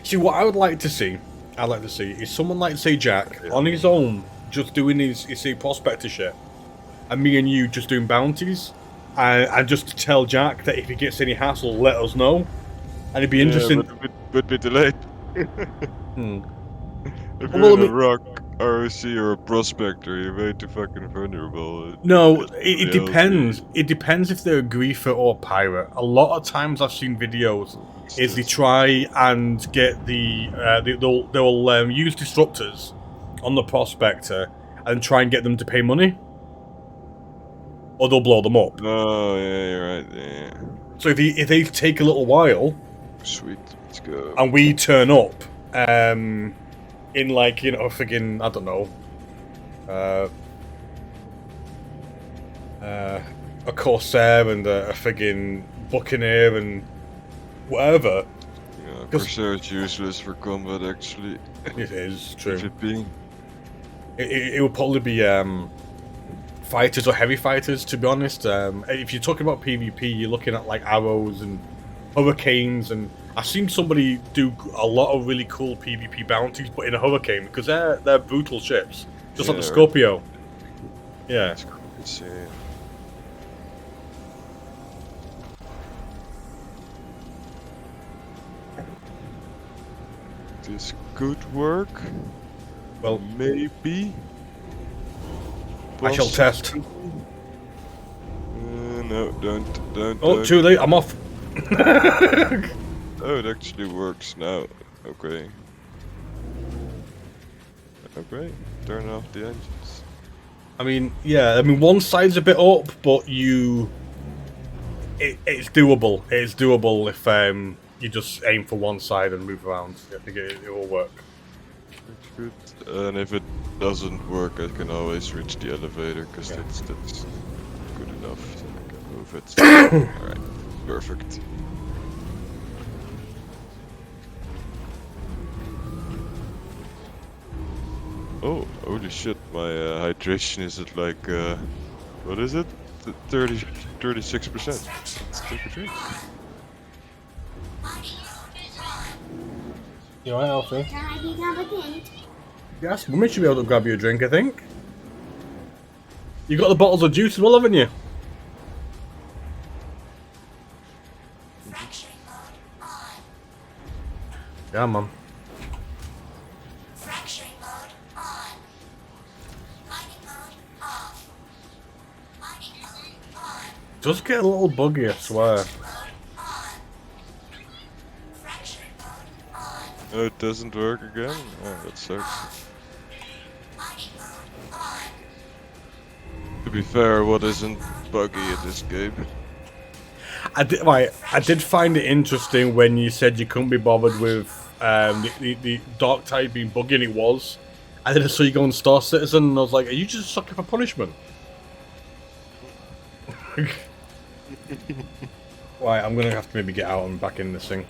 Speaker 3: See, what I would like to see, is someone like, say, Jack, on his own, just doing his prospector shit, and me and you just doing bounties, and just to tell Jack that if he gets any hassle, let us know, and it'd be interesting.
Speaker 4: But would be too late. If
Speaker 3: Well,
Speaker 4: you're in a rock, ROC, or a prospector, you're way too fucking vulnerable.
Speaker 3: No, it depends. It depends if they're a griefer or a pirate. A lot of times I've seen videos is they try and get they'll use disruptors on the prospector and try and get them to pay money, or they'll blow them up.
Speaker 4: Oh yeah, you're right. Yeah.
Speaker 3: So if they take a little while,
Speaker 4: Sweet, let's go.
Speaker 3: and we turn up, in like, you know, friggin', I don't know, a Corsair and a friggin' Buccaneer and whatever.
Speaker 4: Yeah, Corsair is useless for combat, actually.
Speaker 3: It is true.
Speaker 4: PvP.
Speaker 3: It would probably be fighters or heavy fighters, to be honest. If you're talking about PvP, you're looking at like arrows and hurricanes, and I've seen somebody do a lot of really cool PvP bounties, but in a hurricane, because they're brutal ships, just like the Scorpio. Yeah.
Speaker 4: That's insane. This could work.
Speaker 3: Well,
Speaker 4: maybe.
Speaker 3: I shall test.
Speaker 4: No, don't.
Speaker 3: Oh, too late. I'm off.
Speaker 4: Oh, it actually works now. Okay. Okay, turn off the engines.
Speaker 3: I mean, yeah, I mean, one side's a bit up, but it's doable. It's doable if you just aim for one side and move around. I think it will work.
Speaker 4: That's good. And if it doesn't work, I can always reach the elevator, because that's good enough, so I can move it. Alright, perfect. Oh, holy shit, my hydration is at like, what is it? 36%. Let's take a drink.
Speaker 3: You alright, Alfie?
Speaker 7: Can I grab a drink?
Speaker 3: Yes, women should be able to grab you a drink, I think. You got the bottles of juice as well, haven't you? Yeah, man.
Speaker 8: Fracturing mode on. Mining mode off. Mining mode on.
Speaker 3: Does get a little buggy, I swear.
Speaker 8: Fracturing mode on.
Speaker 4: Oh, it doesn't work again? Oh, that sucks.
Speaker 8: Mining mode on.
Speaker 4: To be fair, what isn't buggy in this game?
Speaker 3: I did find it interesting when you said you couldn't be bothered with the dark tide being buggy, and it was. And then I saw you go on Star Citizen, and I was like, are you just sucking for punishment? Right, I'm gonna have to maybe get out and back in this thing.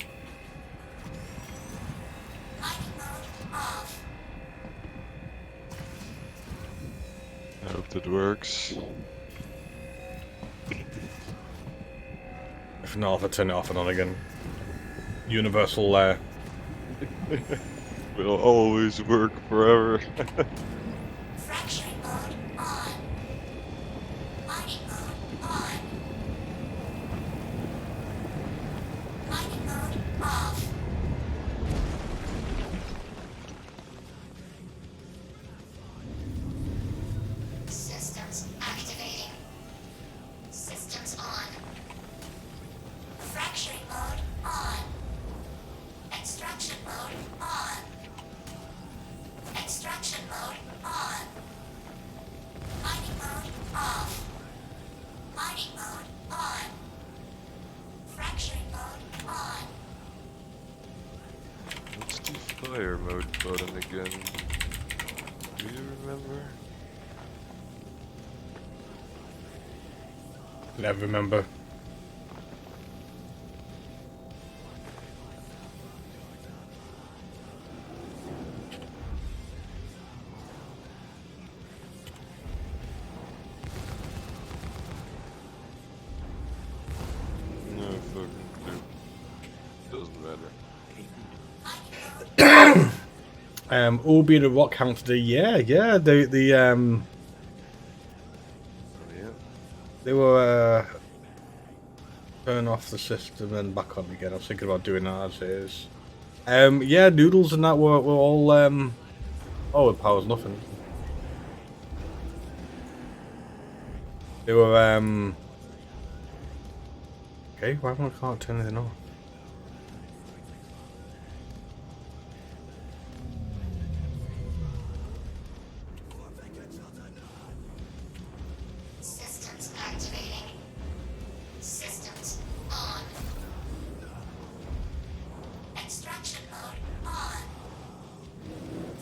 Speaker 4: I hope that works.
Speaker 3: If not, I'll turn it off and on again. Universal
Speaker 4: Will always work forever.
Speaker 8: Fracturing mode on. Mining mode on. Mining mode off. Systems activating. Systems on. Fracturing mode on. Extraction mode on. Extraction mode on. Mining mode off. Mining mode on. Fracturing mode on.
Speaker 4: What's the fire mode button again? Do you remember?
Speaker 3: Never remember.
Speaker 4: No fucking clue. Doesn't matter.
Speaker 3: All being a rock count today, yeah,
Speaker 4: Oh, yeah.
Speaker 3: they were turn off the system and back on again. I was thinking about doing that as it is. Yeah, Noodles and that were all oh, the power's nothing. They were okay, why can't I turn anything off?
Speaker 8: Systems activating. Systems on. Extraction mode on.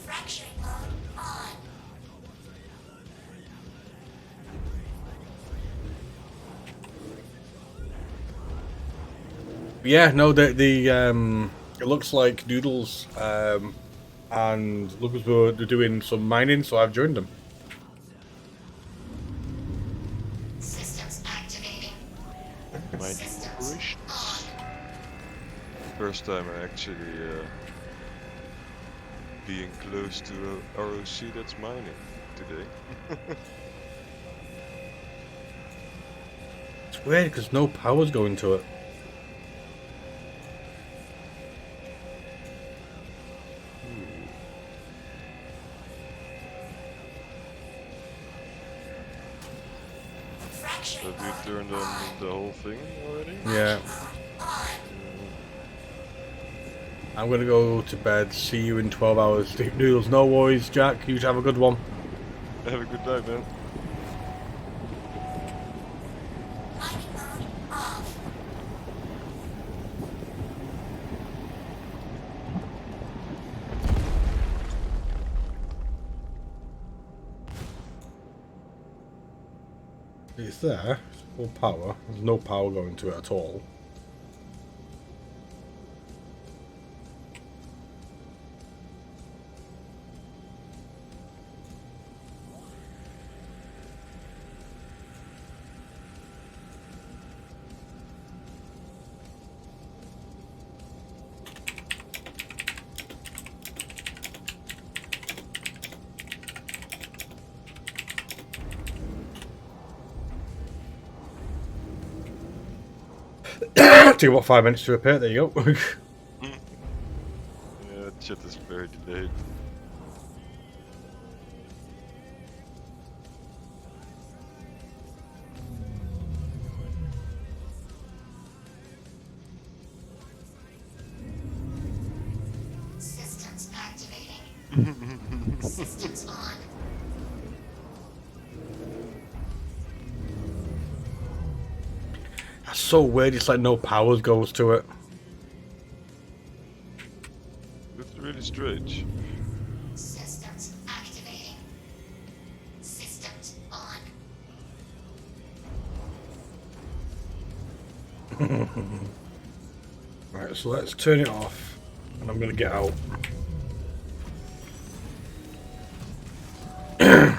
Speaker 8: Fracturing mode on.
Speaker 3: Yeah, no, the it looks like Noodles and Lucas were doing some mining, so I've joined them.
Speaker 8: Systems activating.
Speaker 4: My
Speaker 8: Systems
Speaker 4: operations. First time I actually being close to a ROC that's mining today.
Speaker 3: It's weird because no power's going to it.
Speaker 8: fracturing
Speaker 4: Have you turned on the whole thing already?
Speaker 3: Yeah. I'm gonna go to bed. See you in 12 hours. Steep noodles. No worries, Jack. You should have a good one.
Speaker 4: Have a good night, man.
Speaker 8: Mining mode off.
Speaker 3: It's there. It's full power. There's no power going to it at all. Took about 5 minutes to repair. There you go.
Speaker 4: Yeah, shit is very delayed.
Speaker 8: Systems activating. Systems on.
Speaker 3: That's so weird. It's like no power goes to it.
Speaker 4: It's really strange.
Speaker 8: Systems activating. Systems on.
Speaker 3: Right, so let's turn it off, and I'm gonna get out. And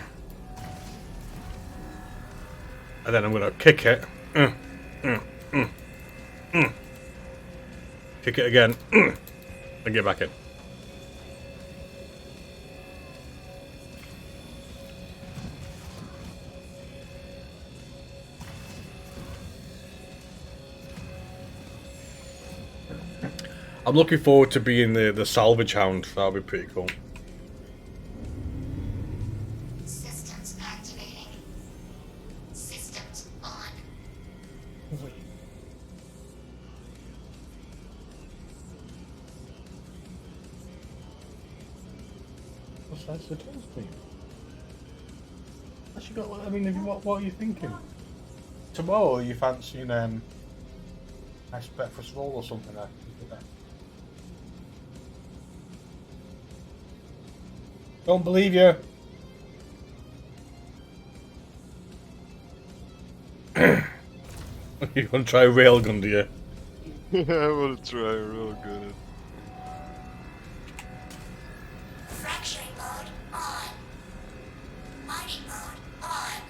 Speaker 3: then I'm gonna kick it. Kick it again. And get back in. I'm looking forward to being the salvage hound. That'll be pretty cool.
Speaker 8: Systems activating. Systems on.
Speaker 3: What's that supposed to be? Actually, got. I mean, what are you thinking? Tomorrow, are you fancying nice breakfast roll or something? There. Don't believe you. You want to try railgun, do you?
Speaker 4: I want to try real good.
Speaker 8: Fracturing mode on. Mining mode on.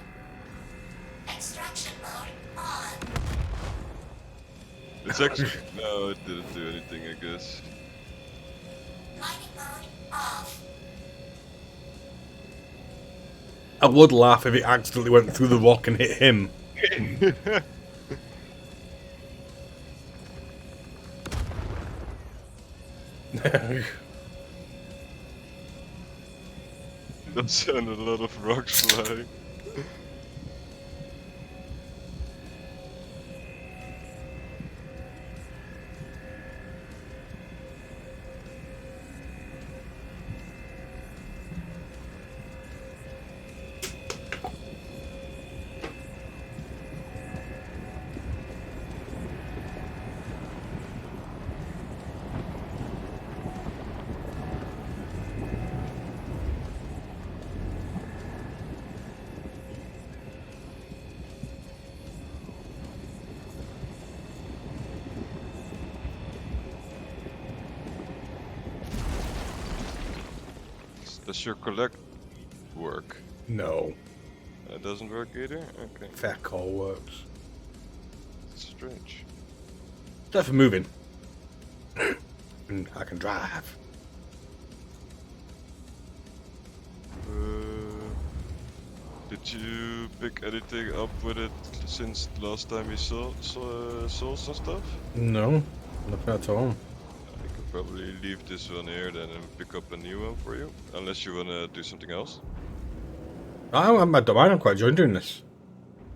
Speaker 8: Extraction mode on.
Speaker 4: It's actually no, it didn't do anything. I guess.
Speaker 8: Mining mode off.
Speaker 3: I would laugh if it accidentally went through the rock and hit him.
Speaker 4: That sounded a lot of rocks flying. Does your collect work?
Speaker 3: No.
Speaker 4: It doesn't work either? Okay.
Speaker 3: Fair call works.
Speaker 4: It's strange.
Speaker 3: Except for moving. And I can drive.
Speaker 4: Did you pick anything up with it since the last time we saw souls and stuff?
Speaker 3: No. Nothing at all.
Speaker 4: I could probably leave this one here then and pick up a new one for you. Unless you wanna do something else.
Speaker 3: I don't mind. I'm quite enjoying doing this.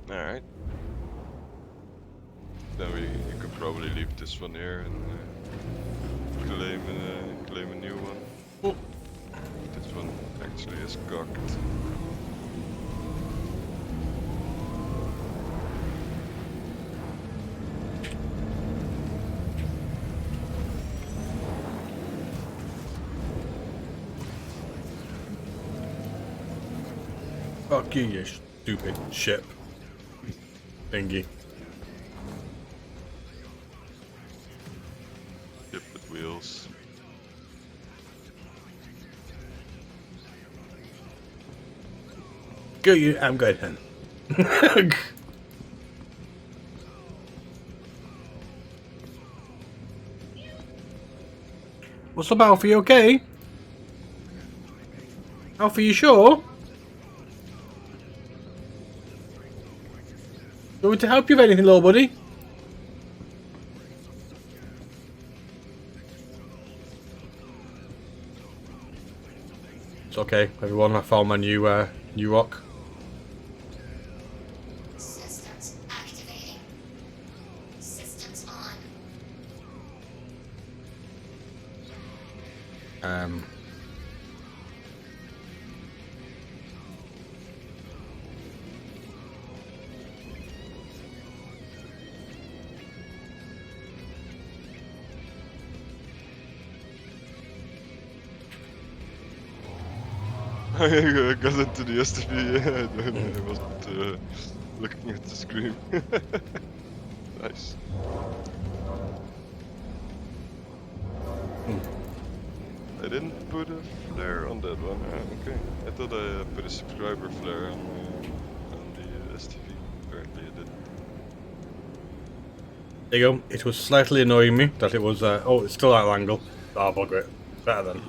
Speaker 4: Alright. Then you could probably leave this one here and claim a new one.
Speaker 3: Oh.
Speaker 4: This one actually is cocked.
Speaker 3: Fuck you, you stupid ship thingy.
Speaker 4: Ship with wheels.
Speaker 3: Go you, I'm good then. What's up, Alfie? You okay? Alfie, you sure? Do you want me to help you with anything, little buddy? It's okay, everyone. I found my new rock.
Speaker 8: Systems activating. Systems on.
Speaker 4: I got into the STV, yeah, I don't know, I wasn't looking at the screen. Nice. I didn't put a flare on that one, okay. I thought I put a subscriber flare on the STV, apparently I didn't.
Speaker 3: There you go. It was slightly annoying me that it was, oh, it's still at an angle. Ah, bugger it. Better than.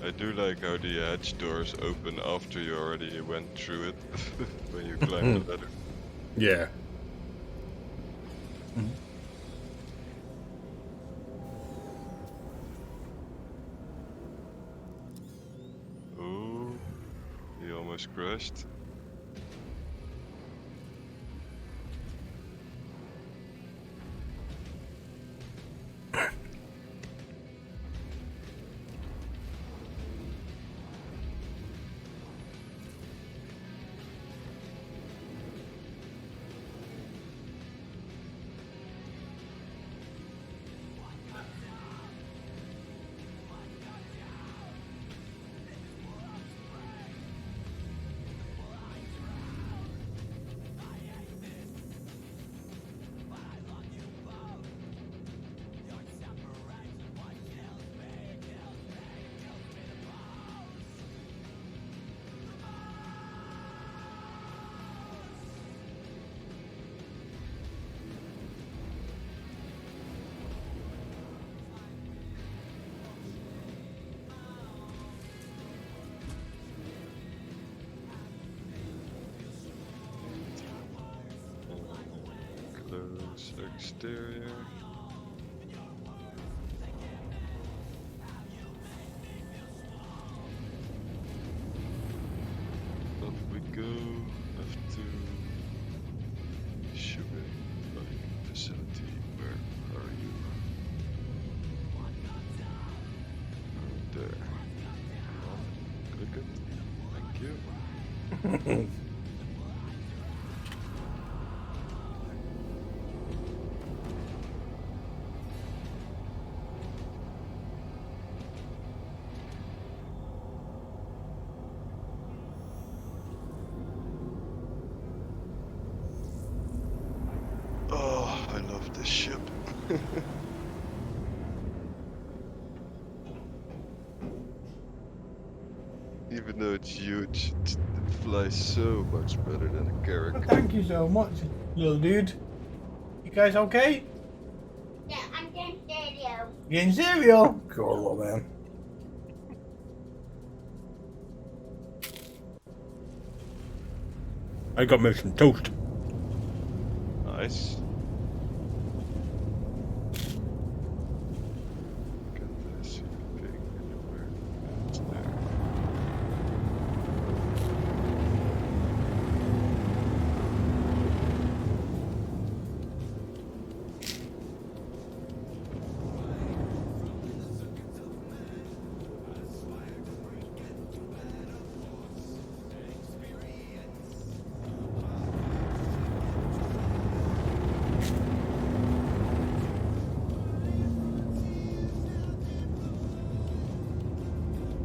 Speaker 4: I do like how the hatch doors open after you already went through it when you climb the ladder.
Speaker 3: Yeah.
Speaker 4: Oh, he almost crashed. Close exterior. Up we go. Have to shipping facility. Where are you? There. Click it. Thank you. Oh, I love this ship. Even though it's huge, it flies so much better than a Carrack.
Speaker 3: Well, thank you so much, little dude. You guys okay?
Speaker 7: Yeah, I'm getting stereo.
Speaker 3: Getting cereal? Cool, little man. I got me some toast.
Speaker 4: I Nice. Can't see the ping anywhere. It's there.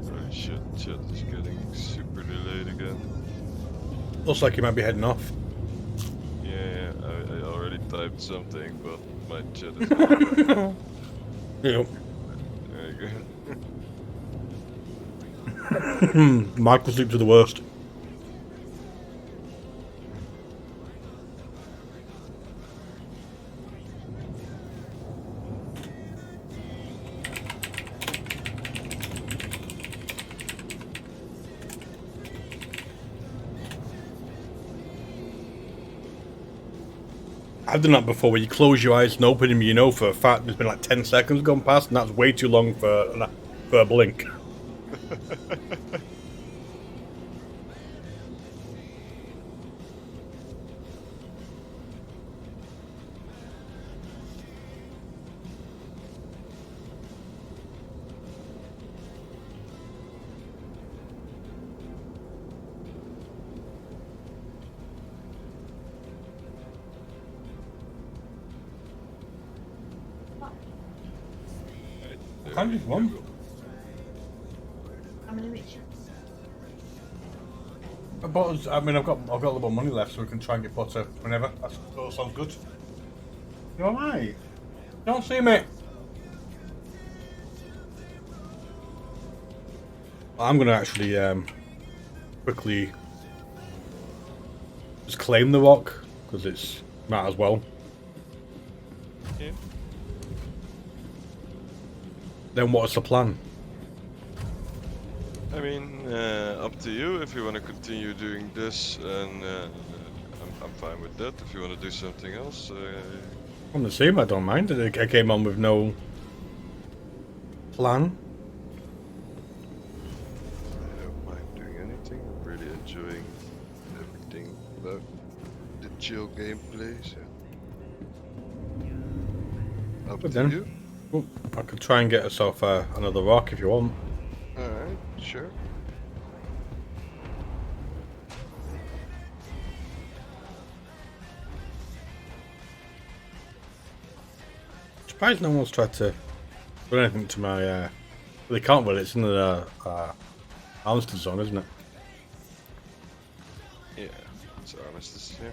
Speaker 4: Holy shit, chat is getting super delayed again.
Speaker 3: Looks like you might be heading off.
Speaker 4: Yeah, I already typed something, but my chat is not.
Speaker 3: Yep.
Speaker 4: There you go.
Speaker 3: Michael sleep to the worst. I've done that before where you close your eyes and open them, you know for a fact there's been like 10 seconds gone past, and that's way too long for a blink.
Speaker 4: There
Speaker 3: Can't
Speaker 4: we
Speaker 3: just one.
Speaker 4: go.
Speaker 7: I'm gonna reach.
Speaker 3: But I mean, I've got a little bit of money left, so we can try and get butter whenever. That sounds good. You alright? Don't see me. I'm gonna actually quickly just claim the rock because it's might as well.
Speaker 4: Yeah.
Speaker 3: Then what's the plan?
Speaker 4: I mean, up to you if you want to continue doing this, and I'm fine with that. If you want to do something else,
Speaker 3: On the same, I don't mind. I came on with no plan.
Speaker 4: I don't mind doing anything. I'm really enjoying everything about the chill gameplay. So. Up
Speaker 3: Good
Speaker 4: to
Speaker 3: then.
Speaker 4: you.
Speaker 3: Well, I could try and get yourself another rock if you want.
Speaker 4: Alright, sure.
Speaker 3: Surprised no one's tried to do anything to my. Well, they can't. Well, it's in the Armistice zone, isn't it?
Speaker 4: Yeah, it's armistice, yeah.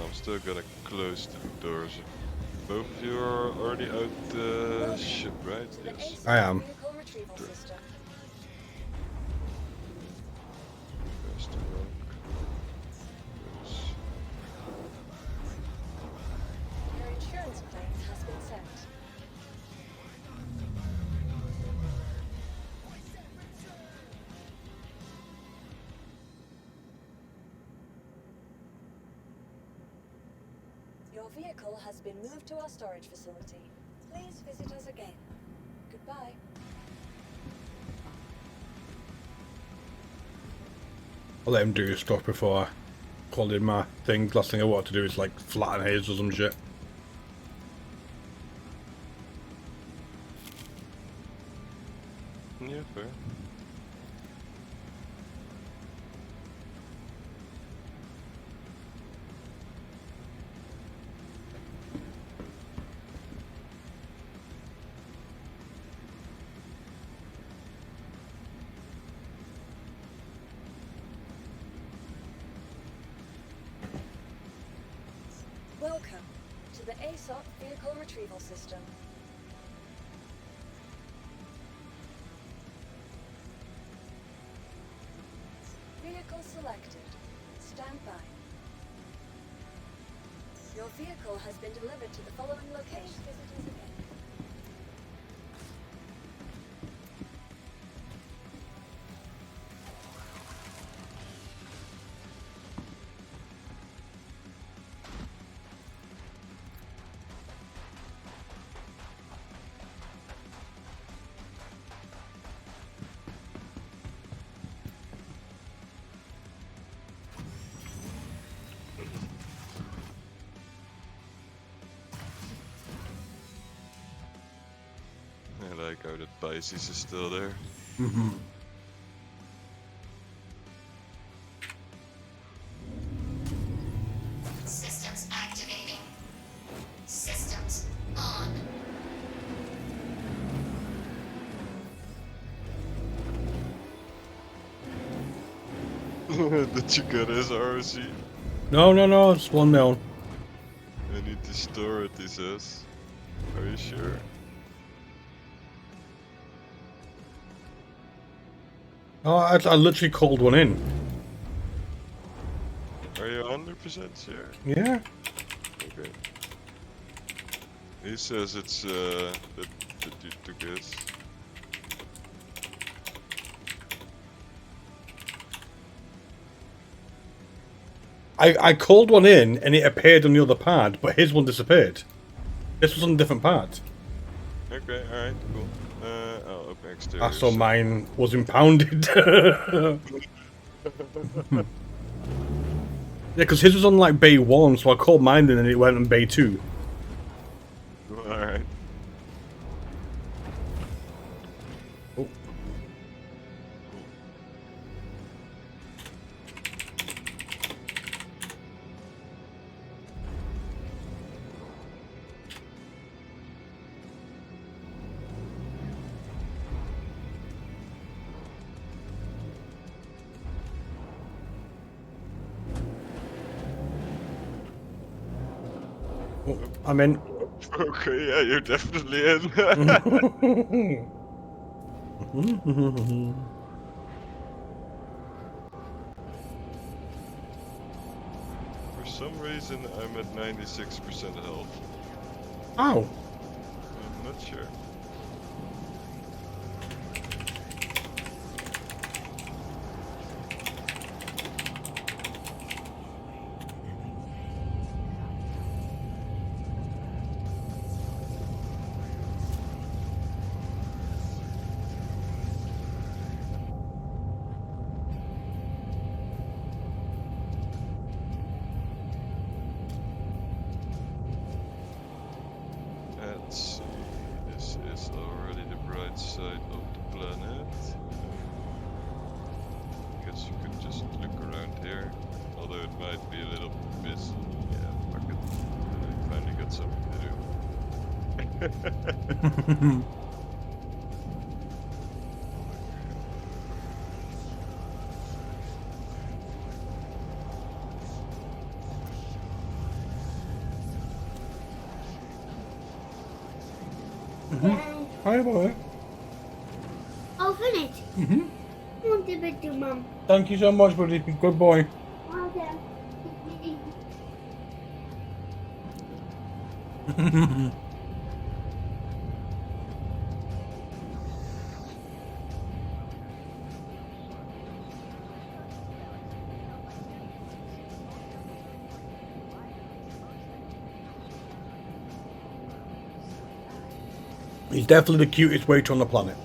Speaker 4: I'm still gonna close the doors. Both of you are already out the ship, right?
Speaker 5: To the
Speaker 4: Yes.
Speaker 5: ASOC
Speaker 3: I am.
Speaker 5: vehicle retrieval system.
Speaker 4: There's the rock. There's...
Speaker 5: Your insurance claim has been sent. Your vehicle has been moved to our storage facility. Please visit us again. Goodbye.
Speaker 3: I'll let him do his stuff before I call in my thing. Last thing I want to do is like flatten his or some shit.
Speaker 4: Yeah, fair.
Speaker 5: Welcome to the ASOC vehicle retrieval system. Vehicle selected. Stand by. Your vehicle has been delivered to the following location. Visit us again.
Speaker 4: ISIS is still there.
Speaker 3: Mm-hmm.
Speaker 8: Systems activating. Systems on.
Speaker 4: Did you get his ROC?
Speaker 3: No, it's 1-0.
Speaker 4: I need to store it, he says. Are you sure?
Speaker 3: Oh, I literally called one in.
Speaker 4: Are you 100% sure?
Speaker 3: Yeah.
Speaker 4: Okay. He says it's that you took his.
Speaker 3: I called one in and it appeared on the other pad, but his one disappeared. This was on a different pad.
Speaker 4: Okay, alright, cool. I'll open exterior.
Speaker 3: I saw mine was impounded. Yeah, because his was on like bay 1, so I called mine in and it went on bay 2.
Speaker 4: Alright.
Speaker 3: Oh. Oh, I'm in.
Speaker 4: Okay, yeah, you're definitely in. For some reason, I'm at 96% health.
Speaker 3: Ow.
Speaker 4: I'm not sure. Let's see, this is already the bright side of the planet. Guess you can just look around here, although it might be a little busy. Yeah, fuck it. I finally got something to do.
Speaker 3: Hi, boy.
Speaker 7: Oh, finished.
Speaker 3: Mm-hmm.
Speaker 7: Want a bit too, Mum.
Speaker 3: Thank you so much, buddy. Good boy.
Speaker 7: Okay.
Speaker 3: He's definitely the cutest waiter on the planet.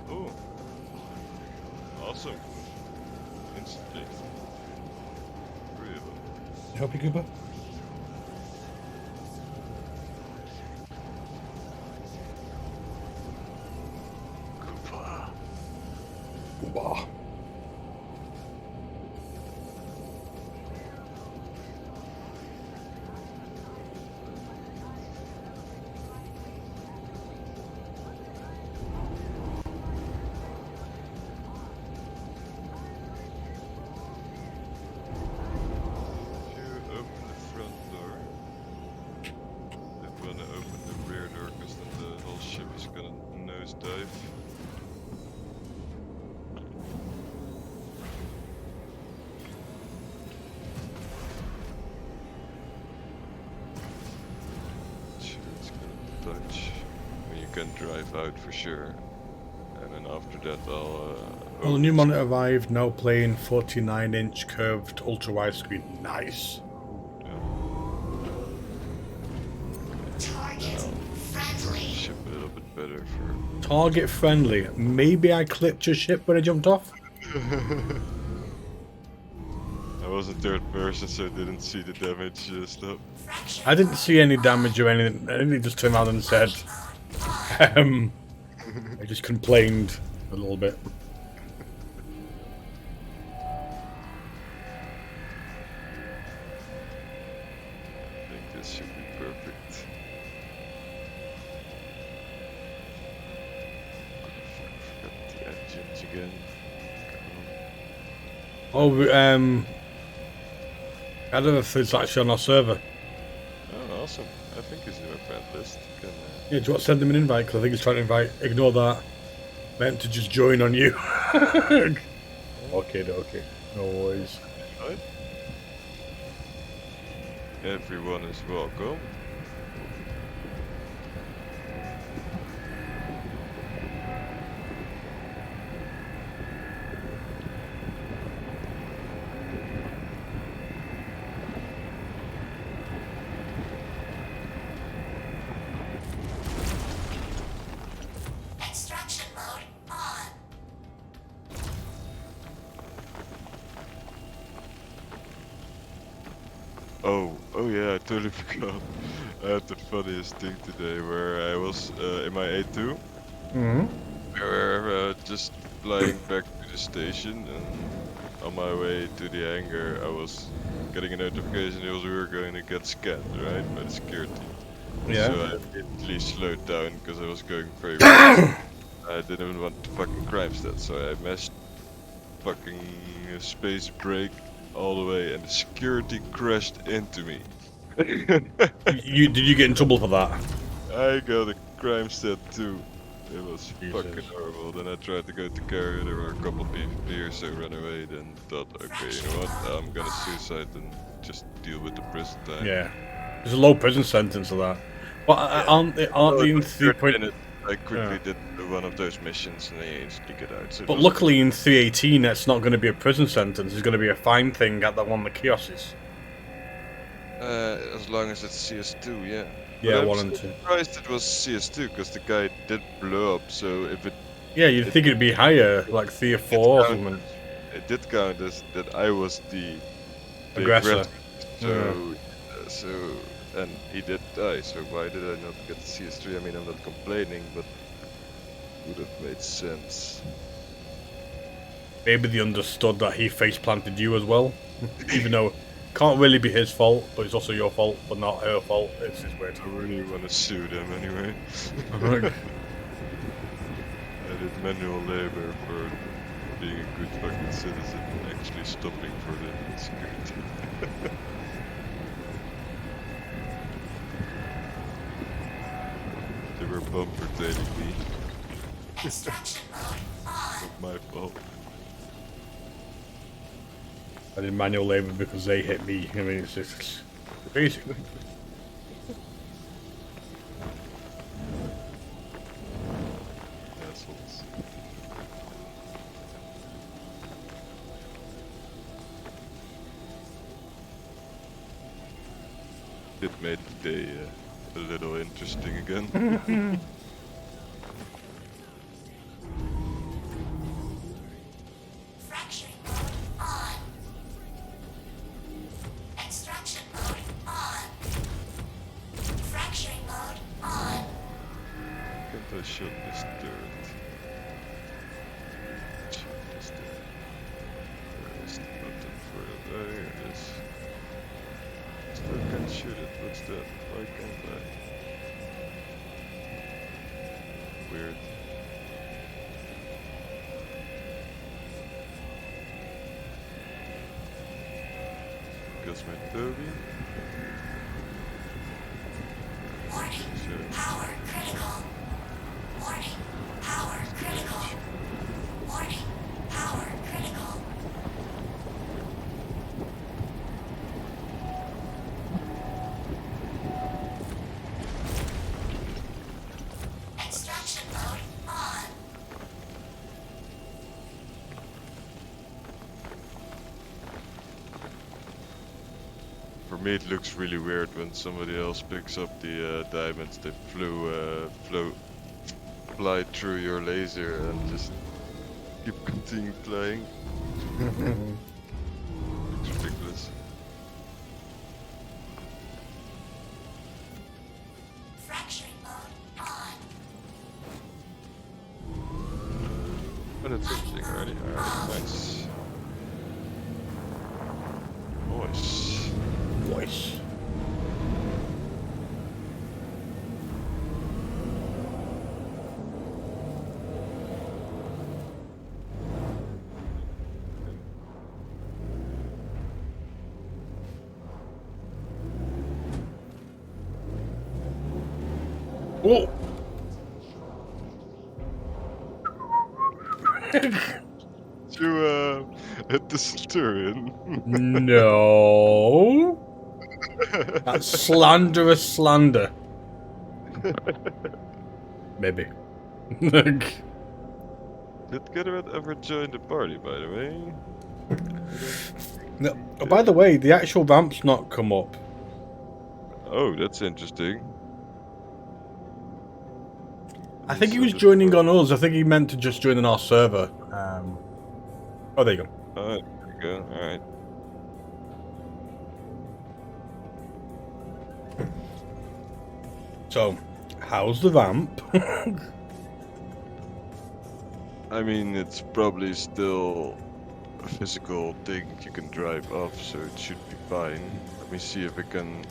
Speaker 4: Oh, awesome. Instantly. 3 of them.
Speaker 3: Help you, Cooper?
Speaker 4: Koopa.
Speaker 3: Wow.
Speaker 4: If you open the front door, they want to open the rear door because then the whole ship is gonna nosedive. Sure, it's gonna touch. I mean, you can drive out for sure, and then after that I'll.
Speaker 3: Well, the new monitor arrived, now playing 49-inch curved ultra-wide screen. Nice.
Speaker 8: Target friendly.
Speaker 4: Ship a little bit better for.
Speaker 3: Target friendly. Maybe I clipped your ship when I jumped off?
Speaker 4: wasn't third person, so I didn't see the damage stuff.
Speaker 3: I didn't see any damage or anything. I didn't just turn around and said, I just complained a little bit.
Speaker 4: I think this should be perfect. Forgot the engines again.
Speaker 3: Oh, I don't know if it's actually on our server.
Speaker 4: Oh, awesome. I think he's in our friend list. You can,
Speaker 3: Yeah, do you want to send him an invite? Because I think he's trying to invite. Ignore that. Meant to just join on you. Okay. No worries.
Speaker 4: invite. Everyone is welcome.
Speaker 8: Extraction mode on.
Speaker 4: Oh yeah, I totally forgot. I had the funniest thing today where I was in my A2.
Speaker 3: Mm-hmm.
Speaker 4: We were just flying back to the station, and on my way to the hangar, I was getting a notification we were going to get scanned, right, by the security.
Speaker 3: Yeah.
Speaker 4: So I immediately slowed down because I was going very fast. I didn't want to fucking crime stat, so I mashed fucking space brake all the way, and the security crashed into me.
Speaker 3: Did you get in trouble for that?
Speaker 4: I got a crime stat too. It was
Speaker 3: Jesus.
Speaker 4: fucking horrible. Then I tried to go to carrier, there were a couple of PvPers, so I ran away, then thought, okay, you know what, I'm gonna suicide and just deal with the prison time.
Speaker 3: Yeah. There's a low prison sentence for that. But aren't they in 3.0?
Speaker 4: I quickly did one of those missions and then you instantly get out. So it
Speaker 3: But
Speaker 4: wasn't-
Speaker 3: luckily in 318 it's not going to be a prison sentence, it's going to be a fine thing at that one of the kiosks.
Speaker 4: as long as it's CS2, yeah.
Speaker 3: Yeah,
Speaker 4: But
Speaker 3: 1
Speaker 4: I'm
Speaker 3: and
Speaker 4: so
Speaker 3: 2.
Speaker 4: surprised it was CS2 because the guy did blow up. So if it
Speaker 3: Yeah, you'd think it'd be higher, like 3 or 4 or something.
Speaker 4: it did count as that I was the
Speaker 3: Aggressor.
Speaker 4: So and he did die. So why did I not get the CS3? I mean, I'm not complaining, but would have made sense.
Speaker 3: Maybe they understood that he face planted you as well. Even though it can't really be his fault, but it's also your fault, but not her fault. It's his weird.
Speaker 4: I really want to sue them anyway. I did manual labor for being a good fucking citizen and actually stopping for the security. They were bumper tailing me.
Speaker 8: Extraction mode on.
Speaker 4: Not my fault.
Speaker 3: I did manual labor because they hit me. I mean, it's just basically.
Speaker 4: Assholes. It made the day a little interesting again.
Speaker 8: Fracturing mode on. Extraction mode on. Fracturing mode on.
Speaker 4: Can't I shut this turret? Shut this turret. Where is the button for it? Oh, here it is. Still can't shoot it. What's that? Why can't I? Weird. Because my Toby?
Speaker 8: Warning.
Speaker 4: Sure.
Speaker 8: Power critical. Warning. Power critical. Warning. Power critical. Extraction mode on.
Speaker 4: For me, it looks really weird when somebody else picks up the diamonds. They fly through your laser and just keep continue flying. It's ridiculous. that's interesting already. Alright, nice. Nice.
Speaker 3: Voice. Oh!
Speaker 4: To hit the Centurion.
Speaker 3: No. That's slanderous slander. Maybe.
Speaker 4: Did Gatorade ever join the party, by the way?
Speaker 3: No. Oh, by the way, the actual ramp's not come up.
Speaker 4: Oh, that's interesting.
Speaker 3: I think he was joining on us. I think he meant to just join on our server. Oh, there you go.
Speaker 4: There you go. Alright.
Speaker 3: So, how's the ramp?
Speaker 4: I mean, it's probably still a physical thing you can drive off, so it should be fine. Let me see if I can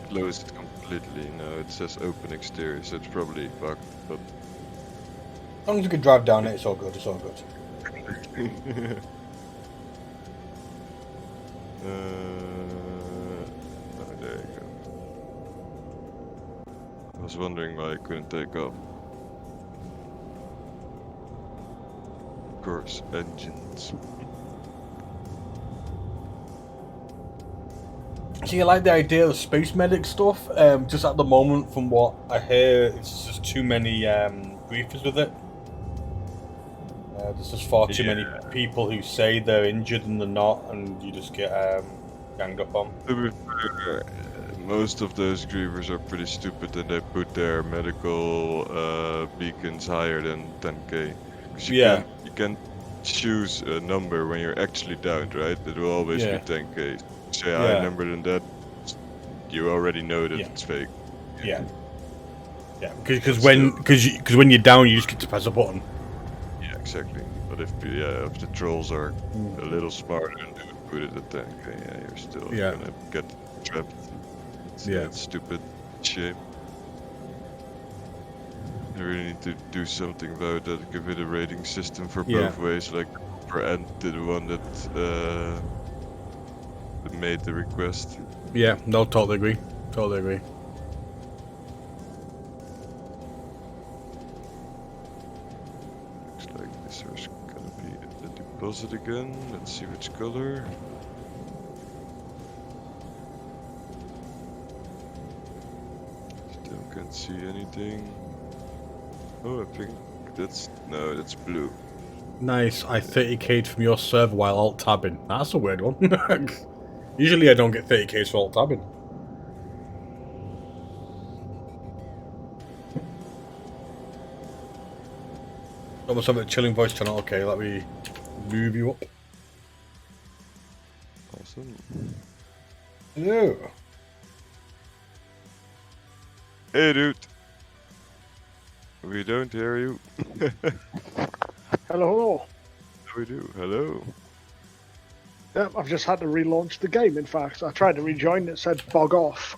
Speaker 4: close it completely. No, it says open exterior, so it's probably fucked, but...
Speaker 3: As long as you can drive down it, it's all good. It's all good.
Speaker 4: Oh, there you go. I was wondering why I couldn't take off. Of course, engines.
Speaker 3: See, I like the idea of space medic stuff. Just at the moment, from what I hear, it's just too many briefers with it. There's just far too many people who say they're injured and they're not, and you just get ganged up on.
Speaker 4: To be fair, most of those grievers are pretty stupid and they put their medical beacons higher than 10k. Because you can choose a number when you're actually downed, right? It will always be 10k. Say a higher number than that, you already know that it's fake.
Speaker 3: Yeah. Because when you're down, you just get to press a button.
Speaker 4: Yeah, exactly. But if the trolls are a little smarter and do put it at 10k, you're still gonna get trapped. It's stupid shit. They really need to do something about that. Give it a rating system for both ways, like for end to the one that made the request.
Speaker 3: Yeah, no, totally agree. Totally agree.
Speaker 4: Looks like this is gonna be the deposit again. Let's see which color. Still can't see anything. Oh, I think that's blue.
Speaker 3: Nice. I 30k'd from your server while alt tabbing. That's a weird one. Usually I don't get 30k's for alt tabbing. Almost have a chilling voice channel. Okay, let me move you up.
Speaker 4: Awesome.
Speaker 3: Hello.
Speaker 4: Hey, dude. We don't hear you.
Speaker 9: Hello.
Speaker 4: We do. Hello.
Speaker 9: Yeah, I've just had to relaunch the game. In fact, I tried to rejoin. It said bog off.